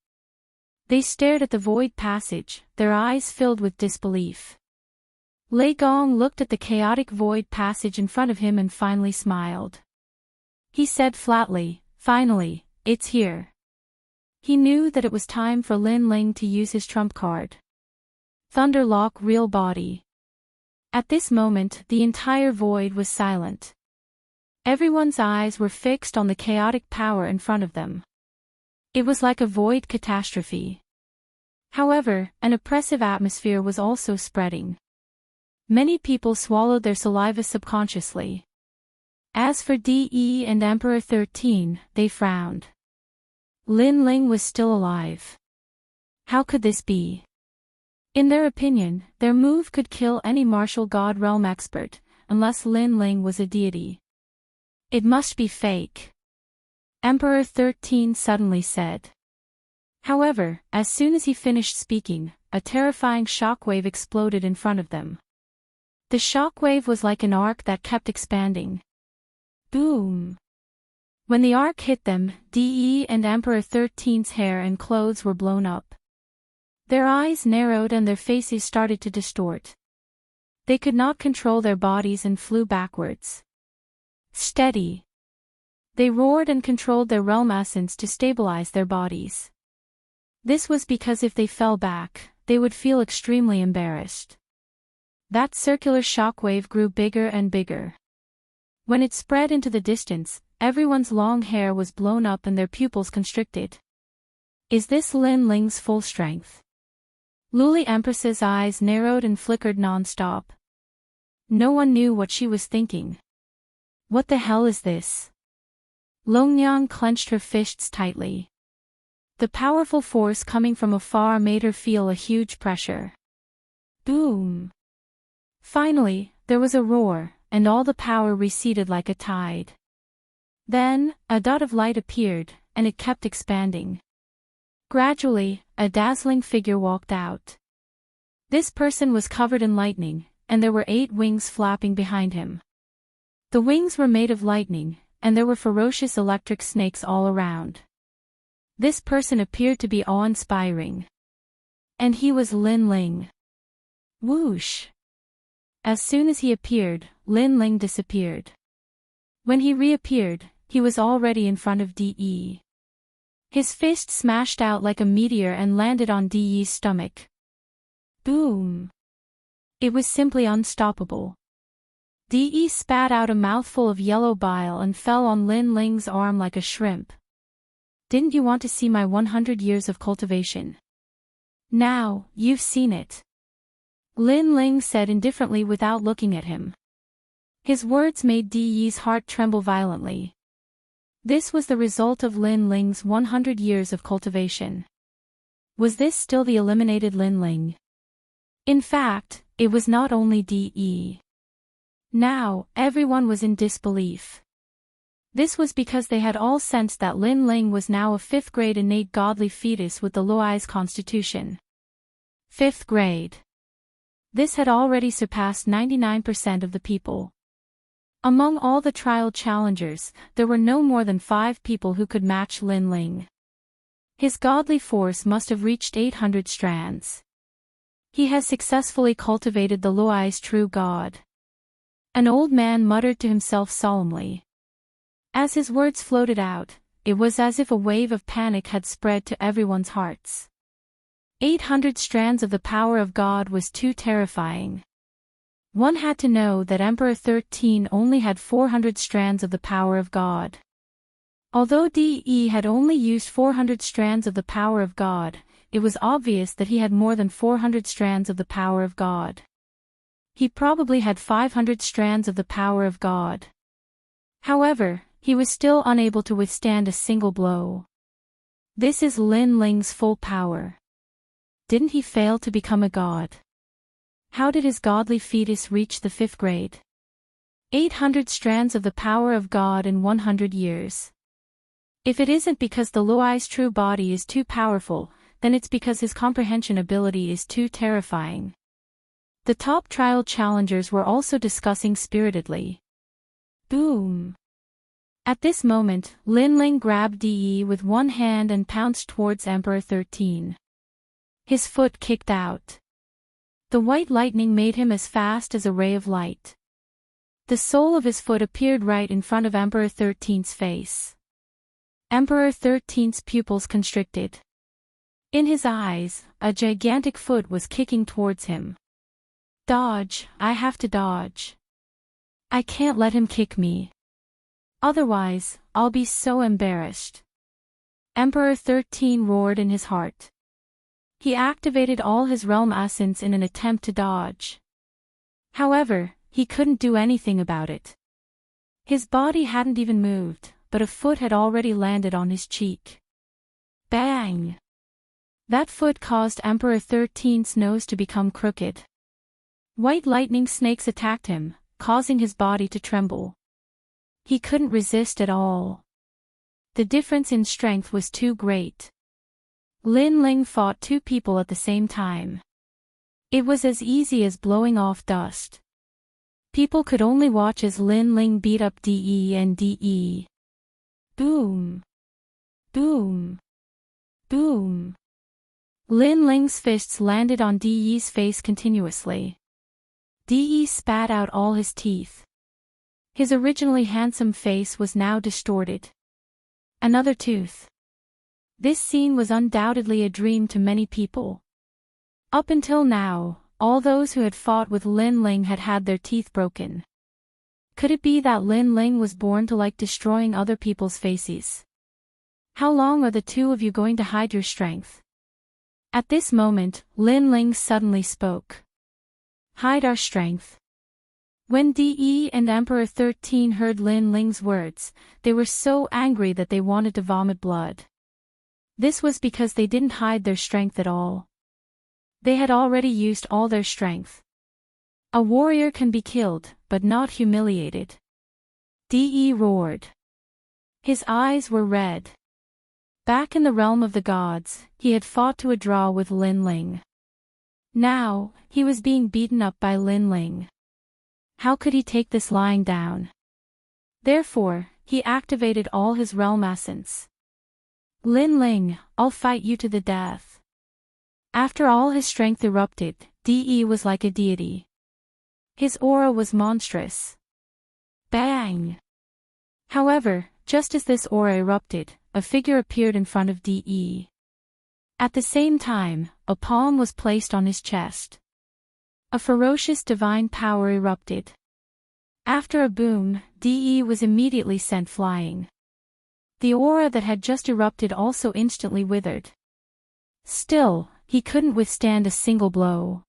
They stared at the void passage, their eyes filled with disbelief. Lei Gong looked at the chaotic void passage in front of him and finally smiled. He said flatly, finally, it's here. He knew that it was time for Lin Ling to use his trump card. Thunderlock Real Body. At this moment, the entire void was silent. Everyone's eyes were fixed on the chaotic power in front of them. It was like a void catastrophe. However, an oppressive atmosphere was also spreading. Many people swallowed their saliva subconsciously. As for De and Emperor 13, they frowned. Lin Ling was still alive. How could this be? In their opinion, their move could kill any martial god realm expert, unless Lin Ling was a deity. It must be fake. Emperor 13 suddenly said. However, as soon as he finished speaking, a terrifying shockwave exploded in front of them. The shockwave was like an arc that kept expanding. Boom! When the arc hit them, DE and Emperor 13's hair and clothes were blown up. Their eyes narrowed and their faces started to distort. They could not control their bodies and flew backwards. Steady! They roared and controlled their realm essence to stabilize their bodies. This was because if they fell back, they would feel extremely embarrassed. That circular shockwave grew bigger and bigger. When it spread into the distance, everyone's long hair was blown up and their pupils constricted. Is this Lin Ling's full strength? Luli Empress's eyes narrowed and flickered non-stop. No one knew what she was thinking. What the hell is this? Longnyang clenched her fists tightly. The powerful force coming from afar made her feel a huge pressure. Boom! Finally, there was a roar, and all the power receded like a tide. Then, a dot of light appeared, and it kept expanding. Gradually, a dazzling figure walked out. This person was covered in lightning, and there were 8 wings flapping behind him. The wings were made of lightning, and there were ferocious electric snakes all around. This person appeared to be awe-inspiring. And he was Lin Ling. Whoosh! As soon as he appeared, Lin Ling disappeared. When he reappeared, he was already in front of DE. His fist smashed out like a meteor and landed on DE's stomach. Boom! It was simply unstoppable. DE spat out a mouthful of yellow bile and fell on Lin Ling's arm like a shrimp. Didn't you want to see my 100 years of cultivation? Now, you've seen it. Lin Ling said indifferently without looking at him. His words made DE's heart tremble violently. This was the result of Lin Ling's 100 years of cultivation. Was this still the eliminated Lin Ling? In fact, it was not only DE. Now, everyone was in disbelief. This was because they had all sensed that Lin Ling was now a 5th grade innate godly fetus with the Luai's constitution. 5th grade. This had already surpassed 99% of the people. Among all the trial challengers, there were no more than 5 people who could match Lin Ling. His godly force must have reached 800 strands. He has successfully cultivated the Luai's true god. An old man muttered to himself solemnly. As his words floated out, it was as if a wave of panic had spread to everyone's hearts. 800 strands of the power of God was too terrifying. One had to know that Emperor 13 only had 400 strands of the power of God. Although DE had only used 400 strands of the power of God, it was obvious that he had more than 400 strands of the power of God. He probably had 500 strands of the power of God. However, he was still unable to withstand a single blow. This is Lin Ling's full power. Didn't he fail to become a god? How did his godly fetus reach the 5th grade? 800 strands of the power of God in 100 years. If it isn't because the Luai's true body is too powerful, then it's because his comprehension ability is too terrifying. The top trial challengers were also discussing spiritedly. Boom! At this moment, Lin Ling grabbed DE with one hand and pounced towards Emperor 13. His foot kicked out. The white lightning made him as fast as a ray of light. The sole of his foot appeared right in front of Emperor 13's face. Emperor 13's pupils constricted. In his eyes, a gigantic foot was kicking towards him. Dodge, I have to dodge. I can't let him kick me. Otherwise, I'll be so embarrassed. Emperor 13 roared in his heart. He activated all his realm essence in an attempt to dodge. However, he couldn't do anything about it. His body hadn't even moved, but a foot had already landed on his cheek. Bang! That foot caused Emperor 13's nose to become crooked. White lightning snakes attacked him, causing his body to tremble. He couldn't resist at all. The difference in strength was too great. Lin Ling fought two people at the same time. It was as easy as blowing off dust. People could only watch as Lin Ling beat up De and De. Boom. Boom. Boom. Lin Ling's fists landed on De's face continuously. De spat out all his teeth. His originally handsome face was now distorted. Another tooth. This scene was undoubtedly a dream to many people. Up until now, all those who had fought with Lin Ling had had their teeth broken. Could it be that Lin Ling was born to like destroying other people's faces? How long are the two of you going to hide your strength? At this moment, Lin Ling suddenly spoke. Hide our strength. When De and Emperor 13 heard Lin Ling's words, they were so angry that they wanted to vomit blood. This was because they didn't hide their strength at all. They had already used all their strength. A warrior can be killed, but not humiliated. De roared. His eyes were red. Back in the realm of the gods, he had fought to a draw with Lin Ling. Now, he was being beaten up by Lin Ling. How could he take this lying down? Therefore, he activated all his realm essence. Lin Ling, I'll fight you to the death. After all his strength erupted, De was like a deity. His aura was monstrous. Bang! However, just as this aura erupted, a figure appeared in front of De. At the same time, a palm was placed on his chest. A ferocious divine power erupted. After a boom, De was immediately sent flying. The aura that had just erupted also instantly withered. Still, he couldn't withstand a single blow.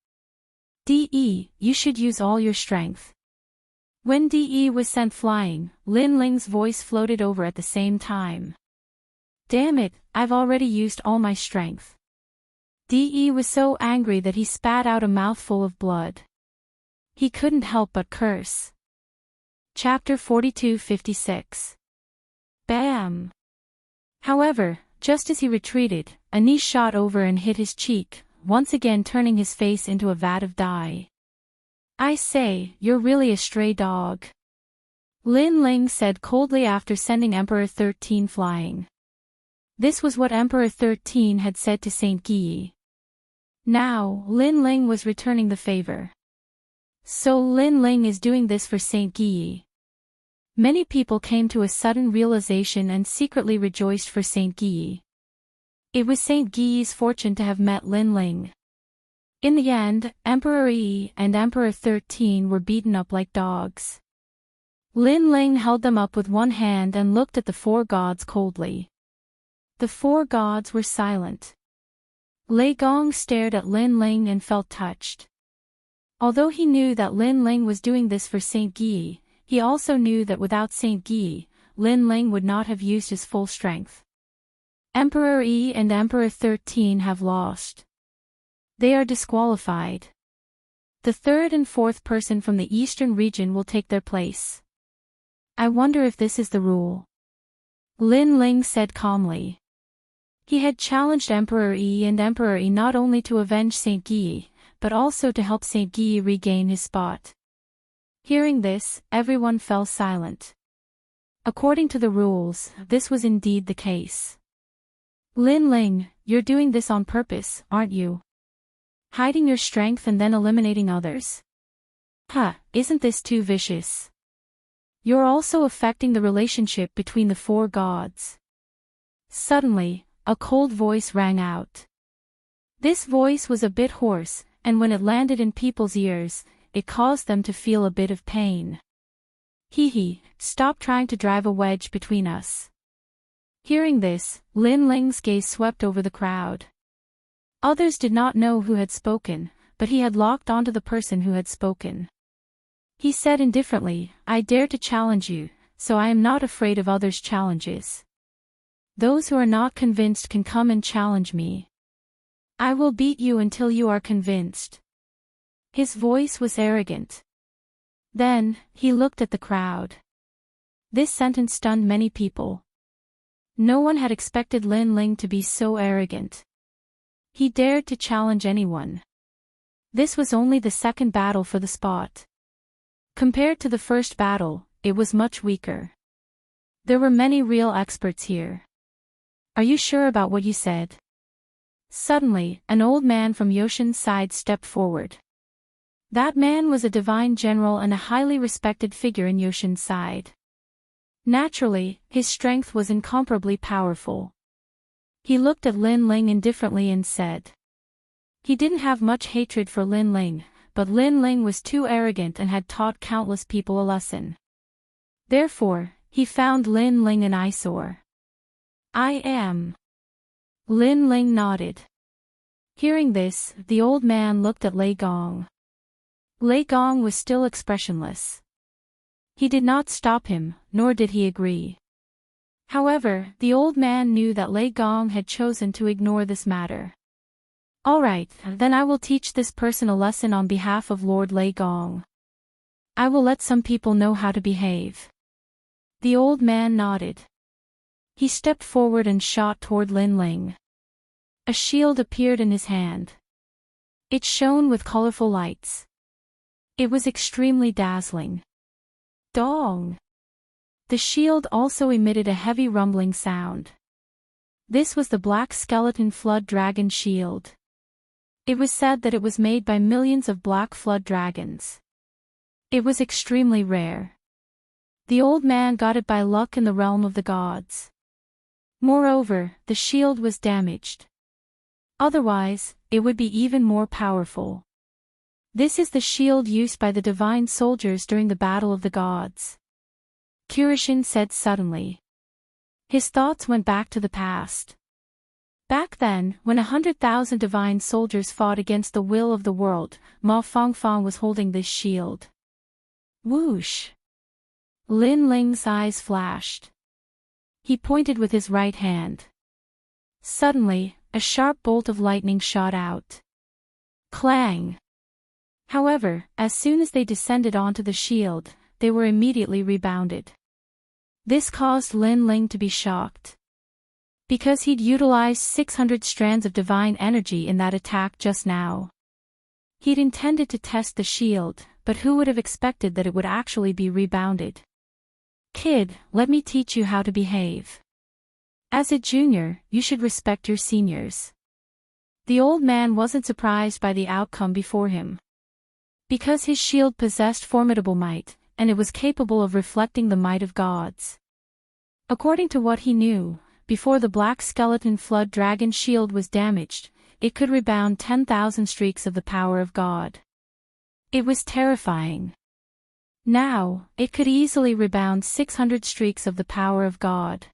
De, you should use all your strength. When De was sent flying, Lin Ling's voice floated over at the same time. Damn it, I've already used all my strength. De was so angry that he spat out a mouthful of blood. He couldn't help but curse. Chapter 42-56. Bam! However, just as he retreated, a knee shot over and hit his cheek, once again turning his face into a vat of dye. I say, you're really a stray dog. Lin Ling said coldly after sending Emperor 13 flying. This was what Emperor 13 had said to Saint Guyi. Now, Lin Ling was returning the favor. So Lin Ling is doing this for Saint Guyi. Many people came to a sudden realization and secretly rejoiced for Saint Guyi. It was Saint Guyi's fortune to have met Lin Ling. In the end, Emperor Yi and Emperor 13 were beaten up like dogs. Lin Ling held them up with one hand and looked at the four gods coldly. The four gods were silent. Lei Gong stared at Lin Ling and felt touched. Although he knew that Lin Ling was doing this for Saint Guyi, he also knew that without Saint Guyi, Lin Ling would not have used his full strength. Emperor Yi and Emperor 13 have lost. They are disqualified. The third and fourth person from the eastern region will take their place. I wonder if this is the rule. Lin Ling said calmly. He had challenged Emperor Yi and Emperor Yi not only to avenge Saint Guyi, but also to help Saint Guyi regain his spot. Hearing this, everyone fell silent. According to the rules, this was indeed the case. Lin Ling, you're doing this on purpose, aren't you? Hiding your strength and then eliminating others? Isn't this too vicious? You're also affecting the relationship between the four gods. Suddenly, a cold voice rang out. This voice was a bit hoarse, and when it landed in people's ears, it caused them to feel a bit of pain. Stop trying to drive a wedge between us. Hearing this, Lin Ling's gaze swept over the crowd. Others did not know who had spoken, but he had locked onto the person who had spoken. He said indifferently, I dare to challenge you, so I am not afraid of others' challenges. Those who are not convinced can come and challenge me. I will beat you until you are convinced. His voice was arrogant. Then, he looked at the crowd. This sentence stunned many people. No one had expected Lin Ling to be so arrogant. He dared to challenge anyone. This was only the second battle for the spot. Compared to the first battle, it was much weaker. There were many real experts here. Are you sure about what you said? Suddenly, an old man from Yoshin's side stepped forward. That man was a divine general and a highly respected figure in Yoshin's side. Naturally, his strength was incomparably powerful. He looked at Lin Ling indifferently and said. He didn't have much hatred for Lin Ling, but Lin Ling was too arrogant and had taught countless people a lesson. Therefore, he found Lin Ling an eyesore. I am. Lin Ling nodded. Hearing this, the old man looked at Lei Gong. Lei Gong was still expressionless. He did not stop him, nor did he agree. However, the old man knew that Lei Gong had chosen to ignore this matter. All right, then I will teach this person a lesson on behalf of Lord Lei Gong. I will let some people know how to behave. The old man nodded. He stepped forward and shot toward Lin Ling. A shield appeared in his hand. It shone with colorful lights. It was extremely dazzling. Dong! The shield also emitted a heavy rumbling sound. This was the black skeleton flood dragon shield. It was said that it was made by millions of black flood dragons. It was extremely rare. The old man got it by luck in the realm of the gods. Moreover, the shield was damaged. Otherwise, it would be even more powerful. This is the shield used by the divine soldiers during the battle of the gods. Kirishin said suddenly. His thoughts went back to the past. Back then, when 100,000 divine soldiers fought against the will of the world, Ma Fangfang was holding this shield. Whoosh! Lin Ling's eyes flashed. He pointed with his right hand. Suddenly, a sharp bolt of lightning shot out. Clang! However, as soon as they descended onto the shield, they were immediately rebounded. This caused Lin Ling to be shocked. Because he'd utilized 600 strands of divine energy in that attack just now. He'd intended to test the shield, but who would have expected that it would actually be rebounded? Kid, let me teach you how to behave. As a junior, you should respect your seniors. The old man wasn't surprised by the outcome before him. Because his shield possessed formidable might, and it was capable of reflecting the might of gods. According to what he knew, before the black skeleton flood dragon shield was damaged, it could rebound 10,000 streaks of the power of God. It was terrifying. Now, it could easily rebound 600 streaks of the power of God.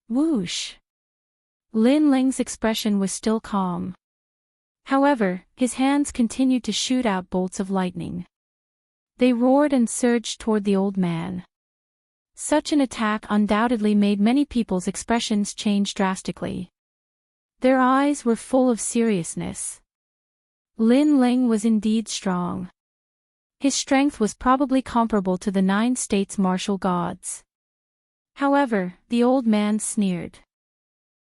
Whoosh! Lin Ling's expression was still calm. However, his hands continued to shoot out bolts of lightning. They roared and surged toward the old man. Such an attack undoubtedly made many people's expressions change drastically. Their eyes were full of seriousness. Lin Ling was indeed strong. His strength was probably comparable to the 9 states martial gods. However, the old man sneered.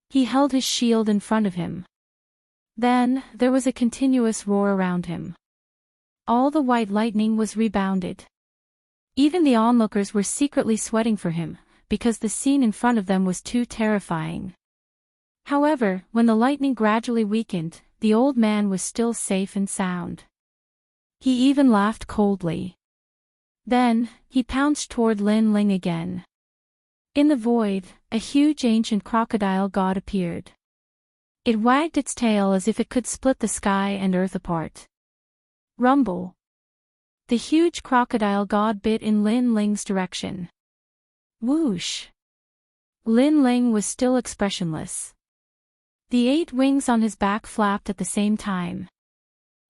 He held his shield in front of him. Then, there was a continuous roar around him. All the white lightning was rebounded. Even the onlookers were secretly sweating for him, because the scene in front of them was too terrifying. However, when the lightning gradually weakened, the old man was still safe and sound. He even laughed coldly. Then, he pounced toward Lin Ling again. In the void, a huge ancient crocodile god appeared. It wagged its tail as if it could split the sky and earth apart. Rumble! The huge crocodile god bit in Lin Ling's direction. Whoosh! Lin Ling was still expressionless. The 8 wings on his back flapped at the same time.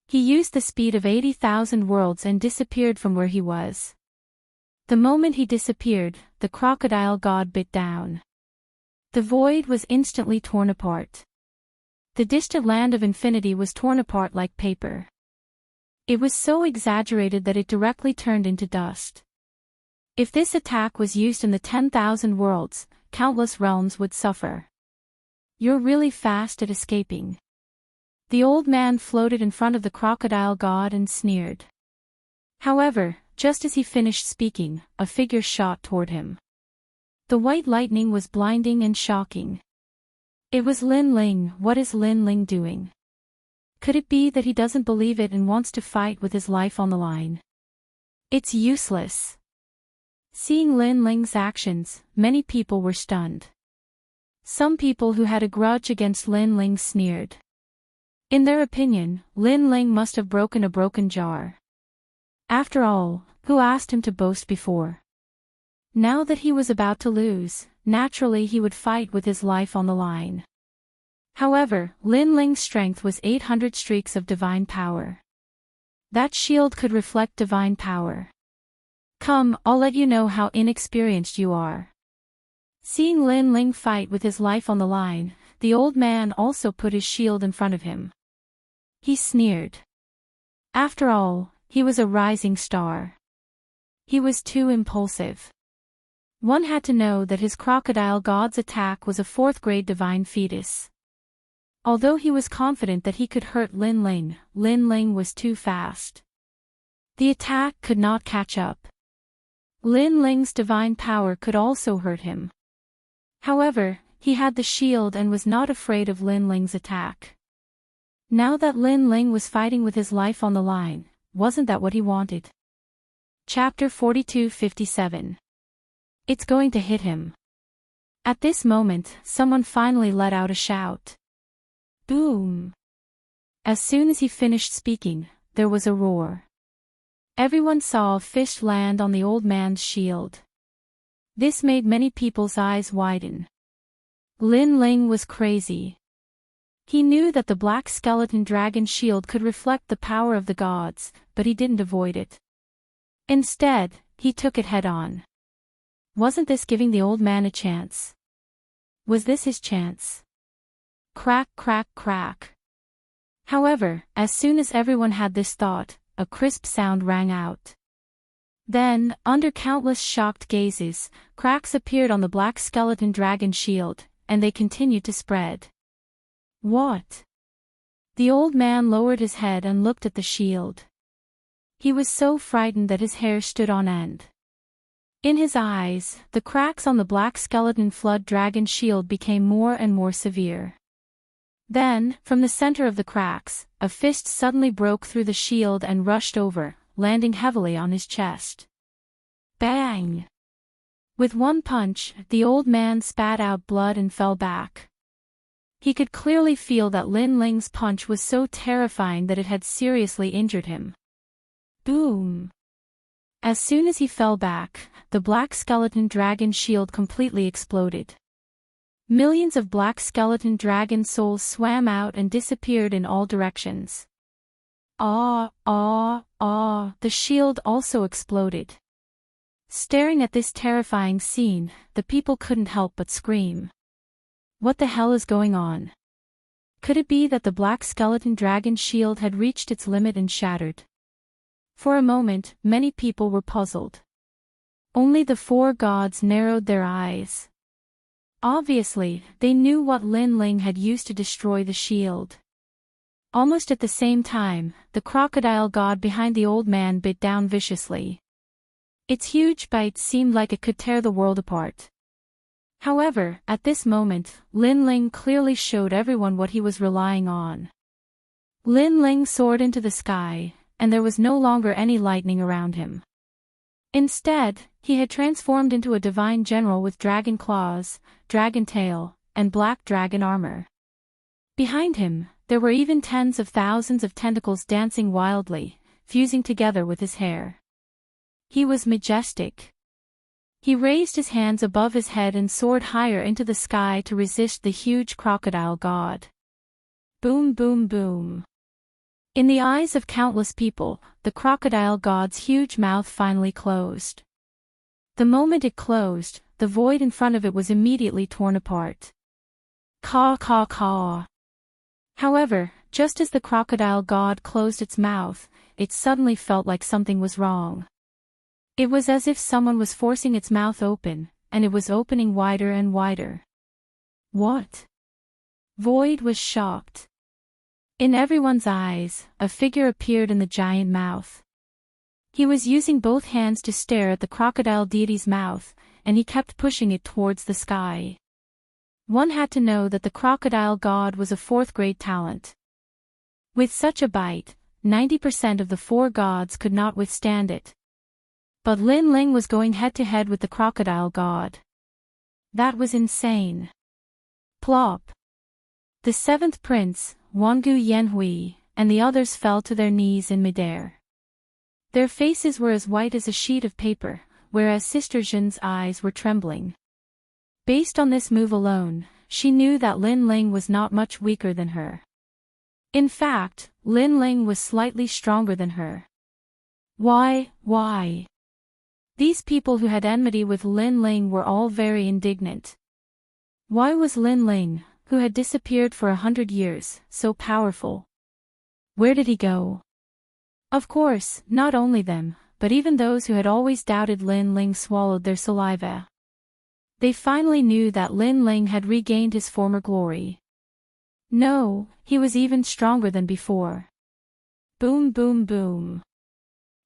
He used the speed of 80,000 worlds and disappeared from where he was. The moment he disappeared, the crocodile god bit down. The void was instantly torn apart. The distant land of infinity was torn apart like paper. It was so exaggerated that it directly turned into dust. If this attack was used in the 10,000 worlds, countless realms would suffer. You're really fast at escaping. The old man floated in front of the crocodile god and sneered. However, just as he finished speaking, a figure shot toward him. The white lightning was blinding and shocking. It was Lin Ling. What is Lin Ling doing? Could it be that he doesn't believe it and wants to fight with his life on the line? It's useless. Seeing Lin Ling's actions, many people were stunned. Some people who had a grudge against Lin Ling sneered. In their opinion, Lin Ling must have broken a broken jar. After all, who asked him to boast before? Now that he was about to lose, naturally he would fight with his life on the line. However, Lin Ling's strength was 800 streaks of divine power. That shield could reflect divine power. Come, I'll let you know how inexperienced you are. Seeing Lin Ling fight with his life on the line, the old man also put his shield in front of him. He sneered. After all, he was a rising star. He was too impulsive. One had to know that his crocodile god's attack was a 4th-grade divine fetus. Although he was confident that he could hurt Lin Ling was too fast. The attack could not catch up. Lin Ling's divine power could also hurt him. However, he had the shield and was not afraid of Lin Ling's attack. Now that Lin Ling was fighting with his life on the line, wasn't that what he wanted? Chapter 42:57. It's going to hit him. At this moment, someone finally let out a shout. Boom! As soon as he finished speaking, there was a roar. Everyone saw a fish land on the old man's shield. This made many people's eyes widen. Lin Ling was crazy. He knew that the black skeleton dragon shield could reflect the power of the gods, but he didn't avoid it. Instead, he took it head-on. Wasn't this giving the old man a chance? Was this his chance? Crack, crack, crack. However, as soon as everyone had this thought, a crisp sound rang out. Then, under countless shocked gazes, cracks appeared on the black skeleton dragon shield, and they continued to spread. What? The old man lowered his head and looked at the shield. He was so frightened that his hair stood on end. In his eyes, the cracks on the black skeleton flood dragon shield became more and more severe. Then, from the center of the cracks, a fist suddenly broke through the shield and rushed over, landing heavily on his chest. Bang! With one punch, the old man spat out blood and fell back. He could clearly feel that Lin Ling's punch was so terrifying that it had seriously injured him. Boom! As soon as he fell back, the black skeleton dragon shield completely exploded. Millions of black skeleton dragon souls swam out and disappeared in all directions. The shield also exploded. Staring at this terrifying scene, the people couldn't help but scream. What the hell is going on? Could it be that the black skeleton dragon shield had reached its limit and shattered? For a moment, many people were puzzled. Only the 4 gods narrowed their eyes. Obviously, they knew what Lin Ling had used to destroy the shield. Almost at the same time, the crocodile god behind the old man bit down viciously. Its huge bite seemed like it could tear the world apart. However, at this moment, Lin Ling clearly showed everyone what he was relying on. Lin Ling soared into the sky, and there was no longer any lightning around him. Instead, he had transformed into a divine general with dragon claws, dragon tail, and black dragon armor. Behind him, there were even tens of thousands of tentacles dancing wildly, fusing together with his hair. He was majestic. He raised his hands above his head and soared higher into the sky to resist the huge crocodile god. Boom, boom, boom. In the eyes of countless people, the crocodile god's huge mouth finally closed. The moment it closed, the void in front of it was immediately torn apart. Caw, caw, caw. However, just as the crocodile god closed its mouth, it suddenly felt like something was wrong. It was as if someone was forcing its mouth open, and it was opening wider and wider. What? Void was shocked. In everyone's eyes, a figure appeared in the giant mouth. He was using both hands to stare at the crocodile deity's mouth, and he kept pushing it towards the sky. One had to know that the crocodile god was a fourth-grade talent. With such a bite, 90% of the four gods could not withstand it. But Lin Ling was going head-to-head with the crocodile god. That was insane. Plop. The seventh prince, Wangu Yanhui, and the others fell to their knees in midair. Their faces were as white as a sheet of paper, whereas Sister Zhen's eyes were trembling. Based on this move alone, she knew that Lin Ling was not much weaker than her. In fact, Lin Ling was slightly stronger than her. Why? These people who had enmity with Lin Ling were all very indignant. Why was Lin Ling, who had disappeared for 100 years, so powerful? Where did he go? Of course, not only them, but even those who had always doubted Lin Ling swallowed their saliva. They finally knew that Lin Ling had regained his former glory. No, he was even stronger than before. Boom boom boom.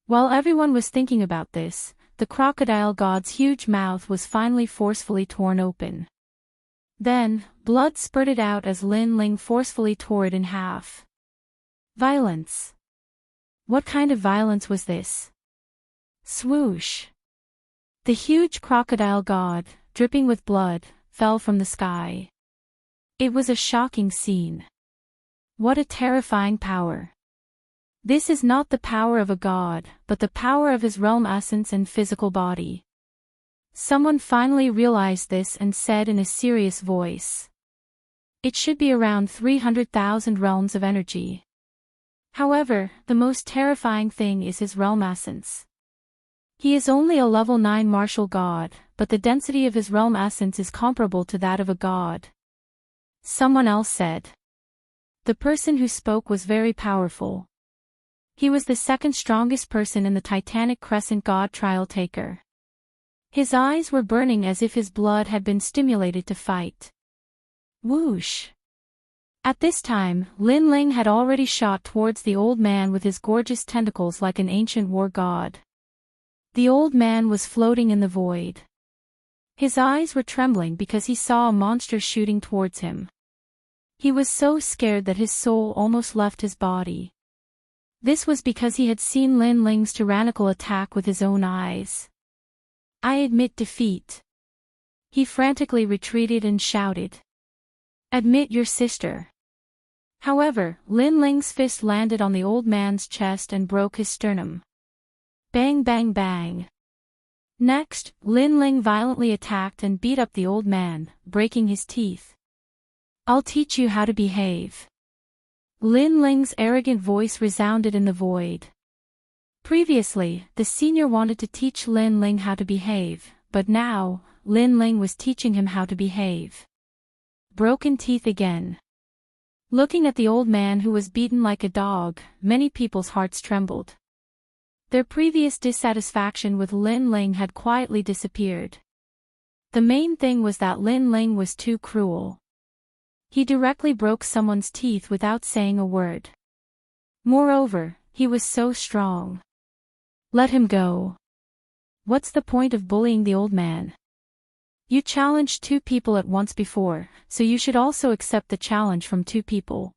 While everyone was thinking about this, the crocodile god's huge mouth was finally forcefully torn open. Then, blood spurted out as Lin Ling forcefully tore it in half. Violence. What kind of violence was this? Swoosh. The huge crocodile god, dripping with blood, fell from the sky. It was a shocking scene. What a terrifying power. This is not the power of a god, but the power of his realm essence and physical body. Someone finally realized this and said in a serious voice. It should be around 300,000 realms of energy. However, the most terrifying thing is his realm essence. He is only a level 9 martial god, but the density of his realm essence is comparable to that of a god. Someone else said. The person who spoke was very powerful. He was the second strongest person in the Titanic Crescent god trial taker. His eyes were burning as if his blood had been stimulated to fight. Whoosh! At this time, Lin Ling had already shot towards the old man with his gorgeous tentacles like an ancient war god. The old man was floating in the void. His eyes were trembling because he saw a monster shooting towards him. He was so scared that his soul almost left his body. This was because he had seen Lin Ling's tyrannical attack with his own eyes. I admit defeat. He frantically retreated and shouted. Admit your sister. However, Lin Ling's fist landed on the old man's chest and broke his sternum. Bang bang bang. Next, Lin Ling violently attacked and beat up the old man, breaking his teeth. I'll teach you how to behave. Lin Ling's arrogant voice resounded in the void. Previously, the senior wanted to teach Lin Ling how to behave, but now, Lin Ling was teaching him how to behave. Broken teeth again. Looking at the old man who was beaten like a dog, many people's hearts trembled. Their previous dissatisfaction with Lin Ling had quietly disappeared. The main thing was that Lin Ling was too cruel. He directly broke someone's teeth without saying a word. Moreover, he was so strong. Let him go. What's the point of bullying the old man? You challenged 2 people at once before, so you should also accept the challenge from 2 people.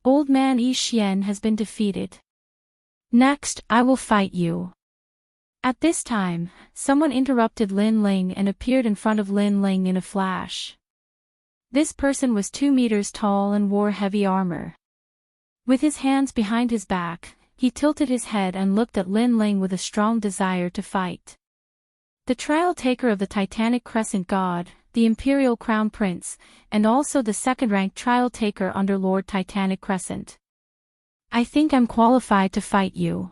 Old man Yi Xian has been defeated. Next, I will fight you. At this time, someone interrupted Lin Ling and appeared in front of Lin Ling in a flash. This person was 2 meters tall and wore heavy armor. With his hands behind his back, he tilted his head and looked at Lin Ling with a strong desire to fight. The trial taker of the Titanic Crescent God, the Imperial Crown Prince, and also the second-ranked trial taker under Lord Titanic Crescent. I think I'm qualified to fight you.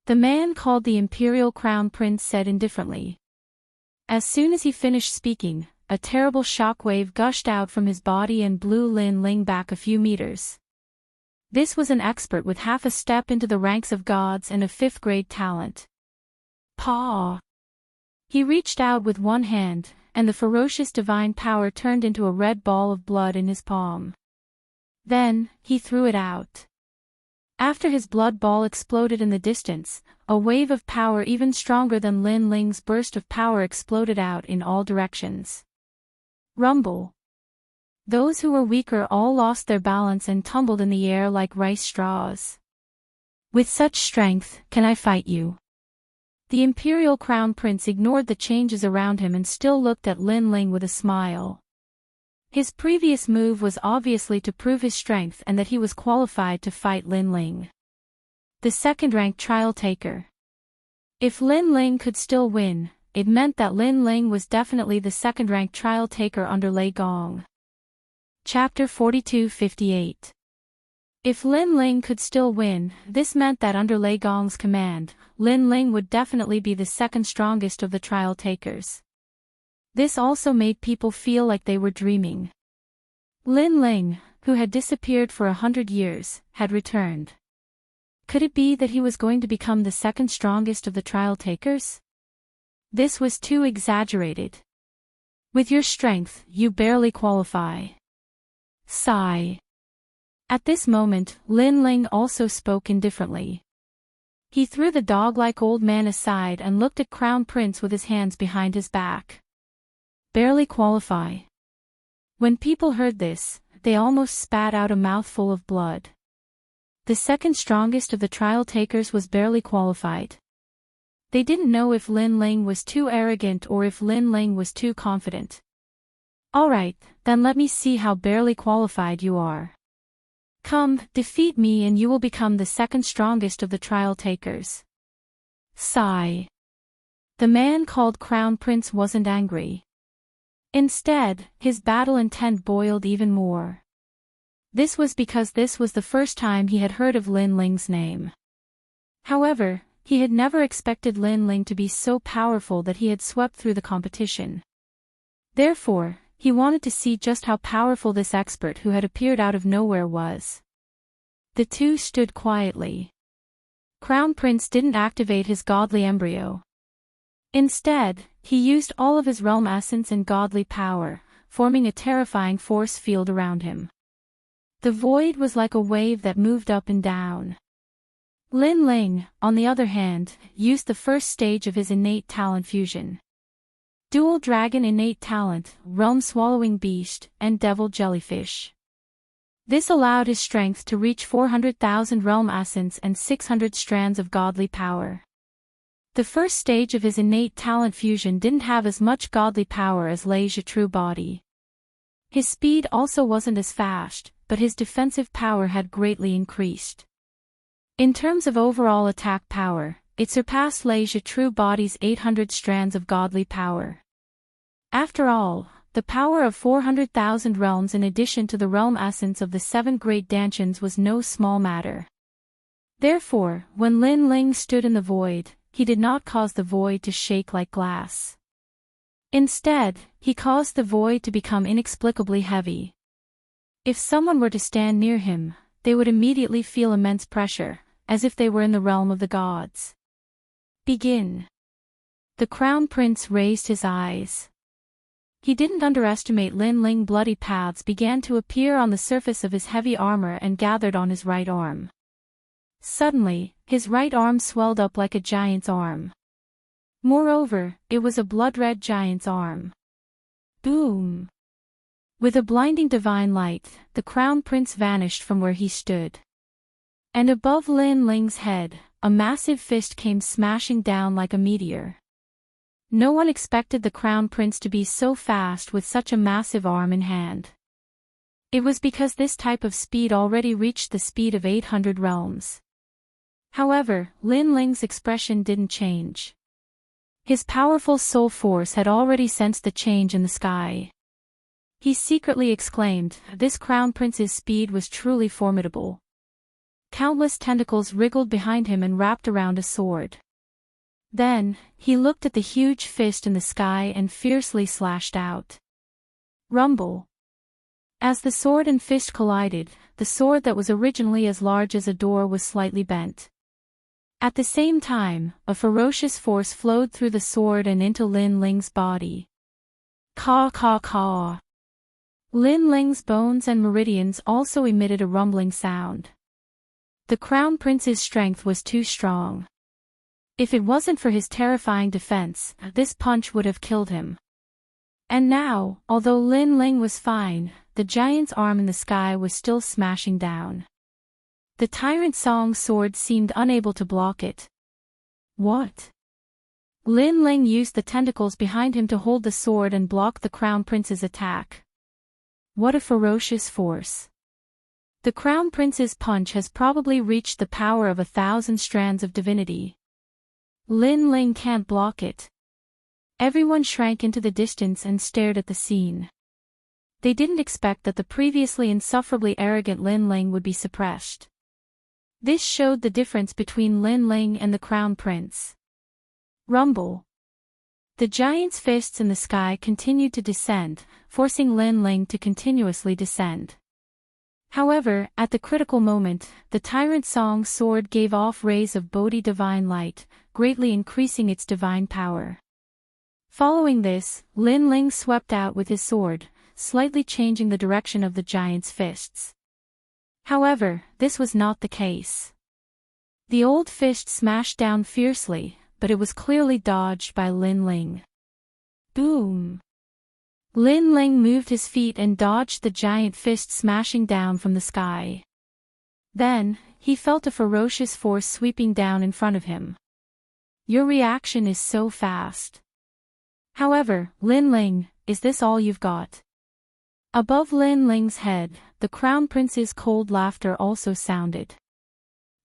The man called the Imperial Crown Prince said indifferently. As soon as he finished speaking, a terrible shockwave gushed out from his body and blew Lin Ling back a few meters. This was an expert with half a step into the ranks of gods and a 5th-grade talent. Paw! He reached out with one hand, and the ferocious divine power turned into a red ball of blood in his palm. Then, he threw it out. After his blood ball exploded in the distance, a wave of power even stronger than Lin Ling's burst of power exploded out in all directions. Rumble. Those who were weaker all lost their balance and tumbled in the air like rice straws. With such strength, can I fight you? The imperial crown prince ignored the changes around him and still looked at Lin Ling with a smile. His previous move was obviously to prove his strength and that he was qualified to fight Lin Ling, the second-ranked trial taker. If Lin Ling could still win, it meant that Lin Ling was definitely the second-ranked trial taker under Lei Gong. Chapter 42-58. If Lin Ling could still win, this meant that under Lei Gong's command, Lin Ling would definitely be the second strongest of the trial takers. This also made people feel like they were dreaming. Lin Ling, who had disappeared for 100 years, had returned. Could it be that he was going to become the second strongest of the trial takers? This was too exaggerated. With your strength, you barely qualify. Sigh. At this moment, Lin Ling also spoke indifferently. He threw the dog-like old man aside and looked at Crown Prince with his hands behind his back. Barely qualify. When people heard this, they almost spat out a mouthful of blood. The second strongest of the trial takers was barely qualified. They didn't know if Lin Ling was too arrogant or if Lin Ling was too confident. Alright, then let me see how barely qualified you are. Come, defeat me and you will become the second strongest of the trial takers. Sigh. The man called Crown Prince wasn't angry. Instead, his battle intent boiled even more. This was because this was the first time he had heard of Lin Ling's name. However, he had never expected Lin Ling to be so powerful that he had swept through the competition. Therefore, he wanted to see just how powerful this expert who had appeared out of nowhere was. The two stood quietly. Crown Prince didn't activate his godly embryo. Instead, he used all of his realm essence and godly power, forming a terrifying force field around him. The void was like a wave that moved up and down. Lin Ling, on the other hand, used the first stage of his innate talent fusion. Dual Dragon innate talent, Realm Swallowing Beast, and Devil Jellyfish. This allowed his strength to reach 400,000 realm essence and 600 strands of godly power. The first stage of his innate talent fusion didn't have as much godly power as Lei's true body. His speed also wasn't as fast, but his defensive power had greatly increased. In terms of overall attack power, it surpassed Lei's true body's 800 strands of godly power. After all, the power of 400,000 realms in addition to the realm essence of the 7 great dantians was no small matter. Therefore, when Lin Ling stood in the void, he did not cause the void to shake like glass. Instead, he caused the void to become inexplicably heavy. If someone were to stand near him, they would immediately feel immense pressure, as if they were in the realm of the gods. Begin. The Crown Prince raised his eyes. He didn't underestimate Lin Ling. Bloody paths began to appear on the surface of his heavy armor and gathered on his right arm. Suddenly, his right arm swelled up like a giant's arm. Moreover, it was a blood-red giant's arm. Boom! With a blinding divine light, the Crown Prince vanished from where he stood. And above Lin Ling's head, a massive fist came smashing down like a meteor. No one expected the Crown Prince to be so fast with such a massive arm in hand. It was because this type of speed already reached the speed of 800 realms. However, Lin Ling's expression didn't change. His powerful soul force had already sensed the change in the sky. He secretly exclaimed, this Crown Prince's speed was truly formidable. Countless tentacles wriggled behind him and wrapped around a sword. Then, he looked at the huge fist in the sky and fiercely slashed out. Rumble. As the sword and fist collided, the sword that was originally as large as a door was slightly bent. At the same time, a ferocious force flowed through the sword and into Lin Ling's body. Caw caw caw. Lin Ling's bones and meridians also emitted a rumbling sound. The Crown Prince's strength was too strong. If it wasn't for his terrifying defense, this punch would have killed him. And now, although Lin Ling was fine, the giant's arm in the sky was still smashing down. The Tyrant Song's sword seemed unable to block it. What? Lin Ling used the tentacles behind him to hold the sword and block the Crown Prince's attack. What a ferocious force. The Crown Prince's punch has probably reached the power of 1,000 strands of divinity. Lin Ling can't block it. Everyone shrank into the distance and stared at the scene. They didn't expect that the previously insufferably arrogant Lin Ling would be suppressed. This showed the difference between Lin Ling and the Crown Prince. Rumble. The giant's fists in the sky continued to descend, forcing Lin Ling to continuously descend. However, at the critical moment, the Tyrant Song's sword gave off rays of Bodhi divine light, greatly increasing its divine power. Following this, Lin Ling swept out with his sword, slightly changing the direction of the giant's fists. However, this was not the case. The old fist smashed down fiercely, but it was clearly dodged by Lin Ling. Boom! Lin Ling moved his feet and dodged the giant fist smashing down from the sky. Then, he felt a ferocious force sweeping down in front of him. Your reaction is so fast. However, Lin Ling, is this all you've got? Above Lin Ling's head, the Crown Prince's cold laughter also sounded.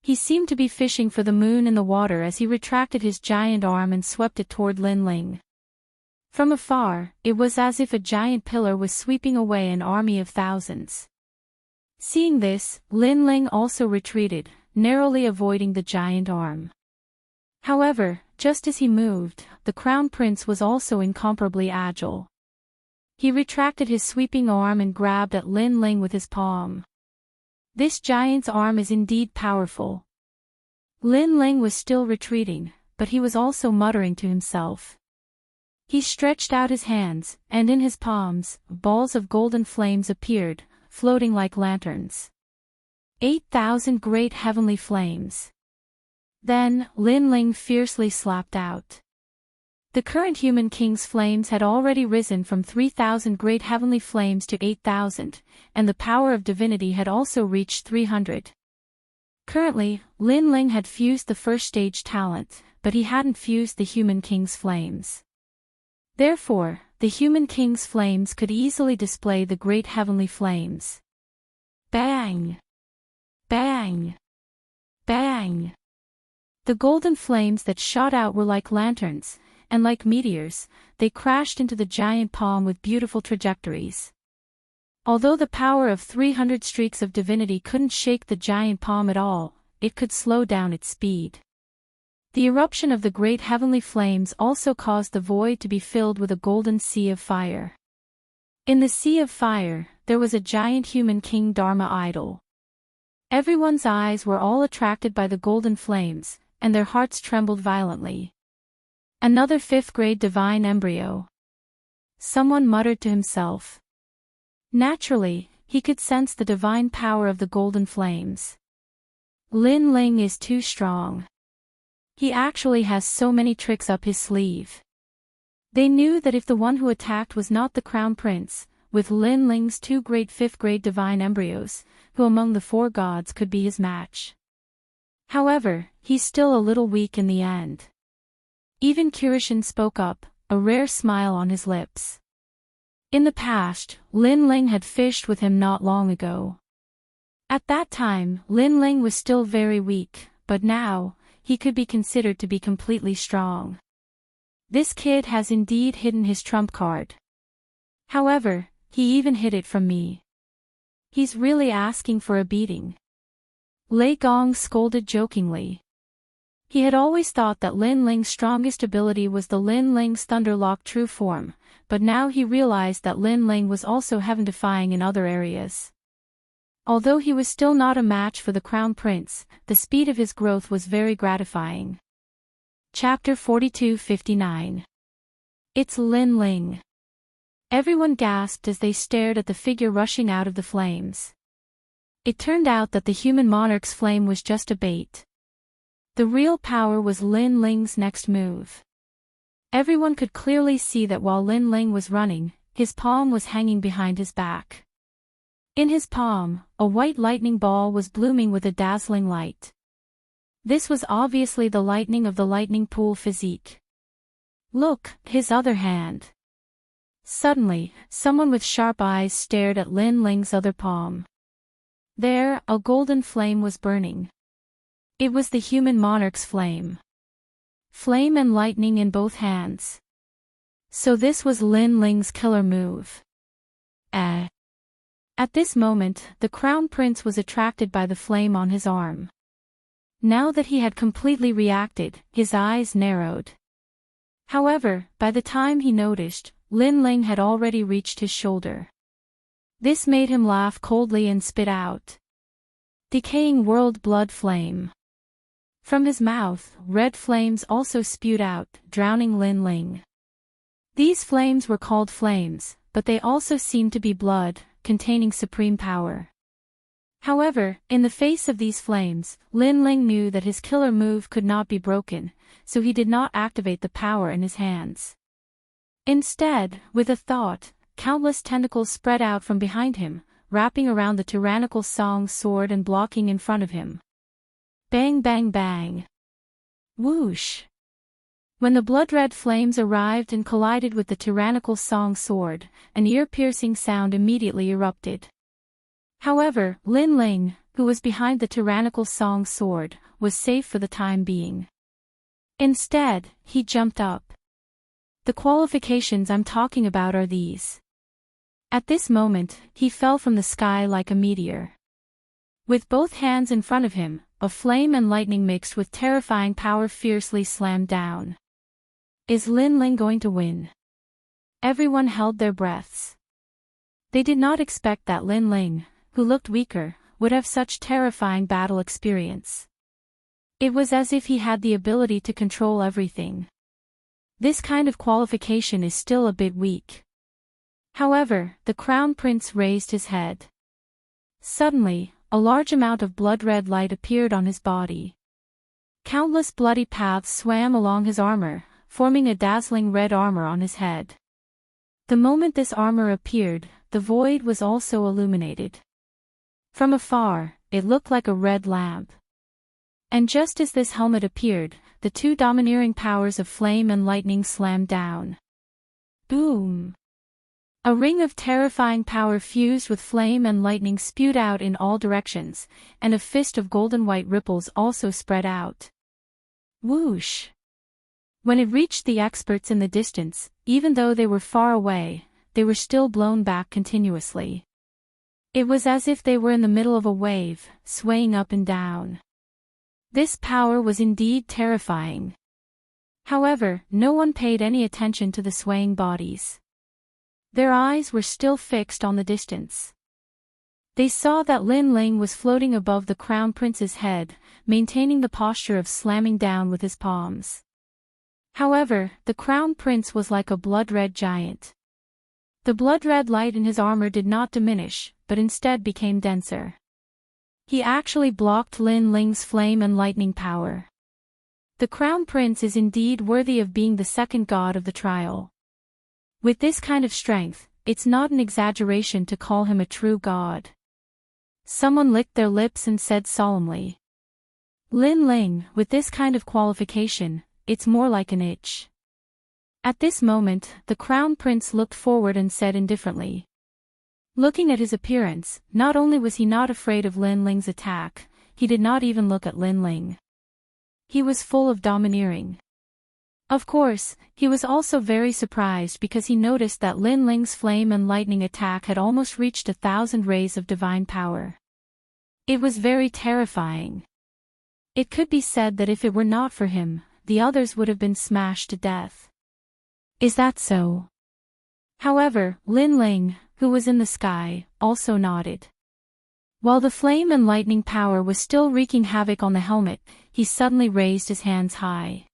He seemed to be fishing for the moon in the water as he retracted his giant arm and swept it toward Lin Ling. From afar, it was as if a giant pillar was sweeping away an army of thousands. Seeing this, Lin Ling also retreated, narrowly avoiding the giant arm. However, just as he moved, the Crown Prince was also incomparably agile. He retracted his sweeping arm and grabbed at Lin Ling with his palm. This giant's arm is indeed powerful. Lin Ling was still retreating, but he was also muttering to himself. He stretched out his hands, and in his palms, balls of golden flames appeared, floating like lanterns. 8,000 great heavenly flames. Then, Lin Ling fiercely slapped out. The current human king's flames had already risen from 3,000 great heavenly flames to 8,000, and the power of divinity had also reached 300. Currently, Lin Ling had fused the first stage talent, but he hadn't fused the human king's flames. Therefore, the human king's flames could easily display the great heavenly flames. Bang! Bang! Bang! The golden flames that shot out were like lanterns, and like meteors, they crashed into the giant palm with beautiful trajectories. Although the power of 300 streaks of divinity couldn't shake the giant palm at all, it could slow down its speed. The eruption of the great heavenly flames also caused the void to be filled with a golden sea of fire. In the sea of fire, there was a giant human king Dharma idol. Everyone's eyes were all attracted by the golden flames, and their hearts trembled violently. Another 5th grade divine embryo. Someone muttered to himself. Naturally, he could sense the divine power of the golden flames. Lin Ling is too strong. He actually has so many tricks up his sleeve. They knew that if the one who attacked was not the Crown Prince, with Lin Ling's 2 great 5th grade divine embryos, who among the 4 gods could be his match. However, he's still a little weak in the end. Even Kirishin spoke up, a rare smile on his lips. In the past, Lin Ling had fished with him not long ago. At that time, Lin Ling was still very weak, but now, he could be considered to be completely strong. This kid has indeed hidden his trump card. However, he even hid it from me. He's really asking for a beating. Lei Gong scolded jokingly. He had always thought that Lin Ling's strongest ability was the Lin Ling's Thunderlock true form, but now he realized that Lin Ling was also heaven-defying in other areas. Although he was still not a match for the Crown Prince, the speed of his growth was very gratifying. Chapter 42-59. It's Lin Ling. Everyone gasped as they stared at the figure rushing out of the flames. It turned out that the human monarch's flame was just a bait. The real power was Lin Ling's next move. Everyone could clearly see that while Lin Ling was running, his palm was hanging behind his back. In his palm, a white lightning ball was blooming with a dazzling light. This was obviously the lightning of the lightning pool physique. Look, his other hand. Suddenly, someone with sharp eyes stared at Lin Ling's other palm. There, a golden flame was burning. It was the human monarch's flame. Flame and lightning in both hands. So this was Lin Ling's killer move. At this moment, the Crown Prince was attracted by the flame on his arm. Now that he had completely reacted, his eyes narrowed. However, by the time he noticed, Lin Ling had already reached his shoulder. This made him laugh coldly and spit out. Decaying world blood flame. From his mouth, red flames also spewed out, drowning Lin Ling. These flames were called flames, but they also seemed to be blood, containing supreme power. However, in the face of these flames, Lin Ling knew that his killer move could not be broken, so he did not activate the power in his hands. Instead, with a thought, countless tentacles spread out from behind him, wrapping around the tyrannical Song's sword and blocking in front of him. Bang bang bang. Whoosh. When the blood-red flames arrived and collided with the tyrannical Song's sword, an ear-piercing sound immediately erupted. However, Lin Ling, who was behind the tyrannical Song's sword, was safe for the time being. Instead, he jumped up. The qualifications I'm talking about are these. At this moment, he fell from the sky like a meteor. With both hands in front of him, a flame and lightning mixed with terrifying power fiercely slammed down. Is Lin Ling going to win? Everyone held their breaths. They did not expect that Lin Ling, who looked weaker, would have such terrifying battle experience. It was as if he had the ability to control everything. This kind of qualification is still a bit weak. However, the Crown Prince raised his head. Suddenly, a large amount of blood-red light appeared on his body. Countless bloody paths swam along his armor, forming a dazzling red armor on his head. The moment this armor appeared, the void was also illuminated. From afar, it looked like a red lamp. And just as this helmet appeared, the two domineering powers of flame and lightning slammed down. Boom! A ring of terrifying power fused with flame and lightning spewed out in all directions, and a fist of golden-white ripples also spread out. Whoosh! When it reached the experts in the distance, even though they were far away, they were still blown back continuously. It was as if they were in the middle of a wave, swaying up and down. This power was indeed terrifying. However, no one paid any attention to the swaying bodies. Their eyes were still fixed on the distance. They saw that Lin Ling was floating above the Crown Prince's head, maintaining the posture of slamming down with his palms. However, the Crown Prince was like a blood-red giant. The blood-red light in his armor did not diminish, but instead became denser. He actually blocked Lin Ling's flame and lightning power. The Crown Prince is indeed worthy of being the second god of the trial. With this kind of strength, it's not an exaggeration to call him a true god. Someone licked their lips and said solemnly. Lin Ling, with this kind of qualification, it's more like an itch. At this moment, the Crown Prince looked forward and said indifferently. Looking at his appearance, not only was he not afraid of Lin Ling's attack, he did not even look at Lin Ling. He was full of domineering. Of course, he was also very surprised because he noticed that Lin Ling's flame and lightning attack had almost reached 1,000 rays of divine power. It was very terrifying. It could be said that if it were not for him, the others would have been smashed to death. Is that so? However, Lin Ling, who was in the sky, also nodded. While the flame and lightning power was still wreaking havoc on the helmet, he suddenly raised his hands high.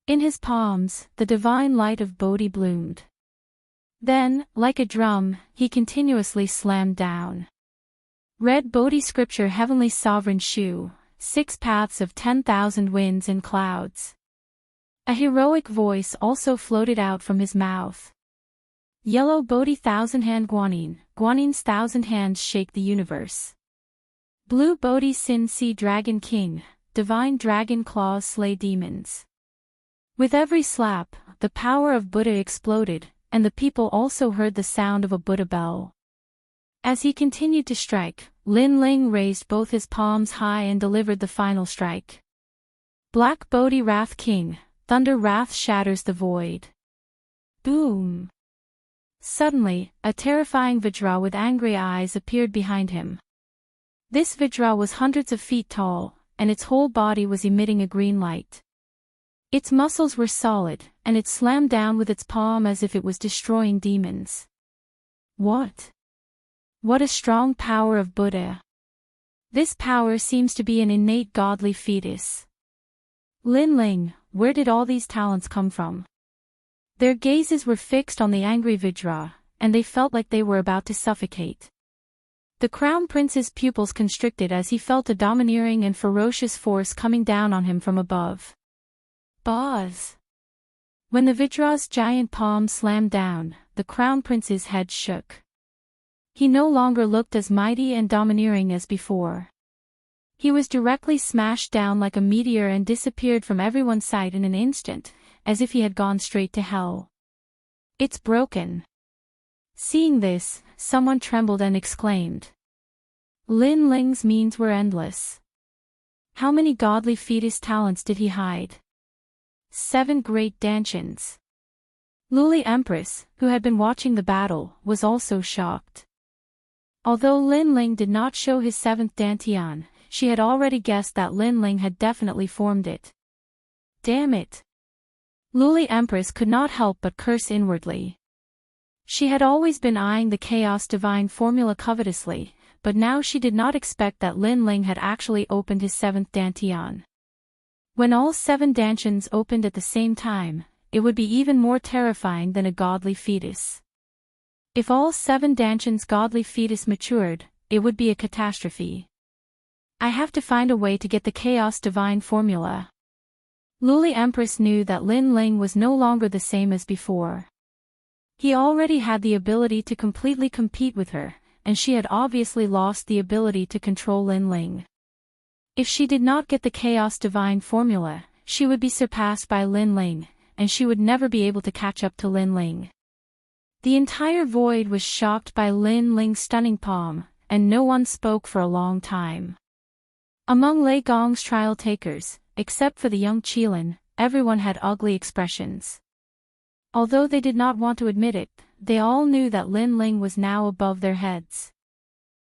In his palms, the divine light of Bodhi bloomed. Then, like a drum, he continuously slammed down. Read Bodhi Scripture Heavenly Sovereign Shu, 6 Paths of 10,000 Winds and Clouds. A heroic voice also floated out from his mouth. Yellow Bodhi Thousand Hand Guanyin, Guanyin's 1,000 hands shake the universe. Blue Bodhi Sin Sea Dragon King, divine dragon claws slay demons. With every slap, the power of Buddha exploded, and the people also heard the sound of a Buddha bell. As he continued to strike, Lin Ling raised both his palms high and delivered the final strike. Black Bodhi Wrath King, thunder wrath shatters the void. Boom! Suddenly, a terrifying Vajra with angry eyes appeared behind him. This Vajra was hundreds of feet tall, and its whole body was emitting a green light. Its muscles were solid, and it slammed down with its palm as if it was destroying demons. What? What a strong power of Buddha! This power seems to be an innate godly fetus. Lin Ling, where did all these talents come from? Their gazes were fixed on the angry Vajra, and they felt like they were about to suffocate. The Crown Prince's pupils constricted as he felt a domineering and ferocious force coming down on him from above. Buzz! When the Vajra's giant palm slammed down, the Crown Prince's head shook. He no longer looked as mighty and domineering as before. He was directly smashed down like a meteor and disappeared from everyone's sight in an instant, as if he had gone straight to hell. It's broken. Seeing this, someone trembled and exclaimed. Lin Ling's means were endless. How many godly fetus talents did he hide? 7 great dantians. Luli Empress, who had been watching the battle, was also shocked. Although Lin Ling did not show his 7th dantian, she had already guessed that Lin Ling had definitely formed it. Damn it! Luli Empress could not help but curse inwardly. She had always been eyeing the Chaos Divine formula covetously, but now she did not expect that Lin Ling had actually opened his 7th dantian. When all 7 dantians opened at the same time, it would be even more terrifying than a godly fetus. If all 7 dantians' godly fetus matured, it would be a catastrophe. I have to find a way to get the Chaos Divine formula. Luli Empress knew that Lin Ling was no longer the same as before. He already had the ability to completely compete with her, and she had obviously lost the ability to control Lin Ling. If she did not get the Chaos Divine formula, she would be surpassed by Lin Ling, and she would never be able to catch up to Lin Ling. The entire void was shocked by Lin Ling's stunning palm, and no one spoke for a long time. Among Lei Gong's trial takers, except for the young Qilin, everyone had ugly expressions. Although they did not want to admit it, they all knew that Lin Ling was now above their heads.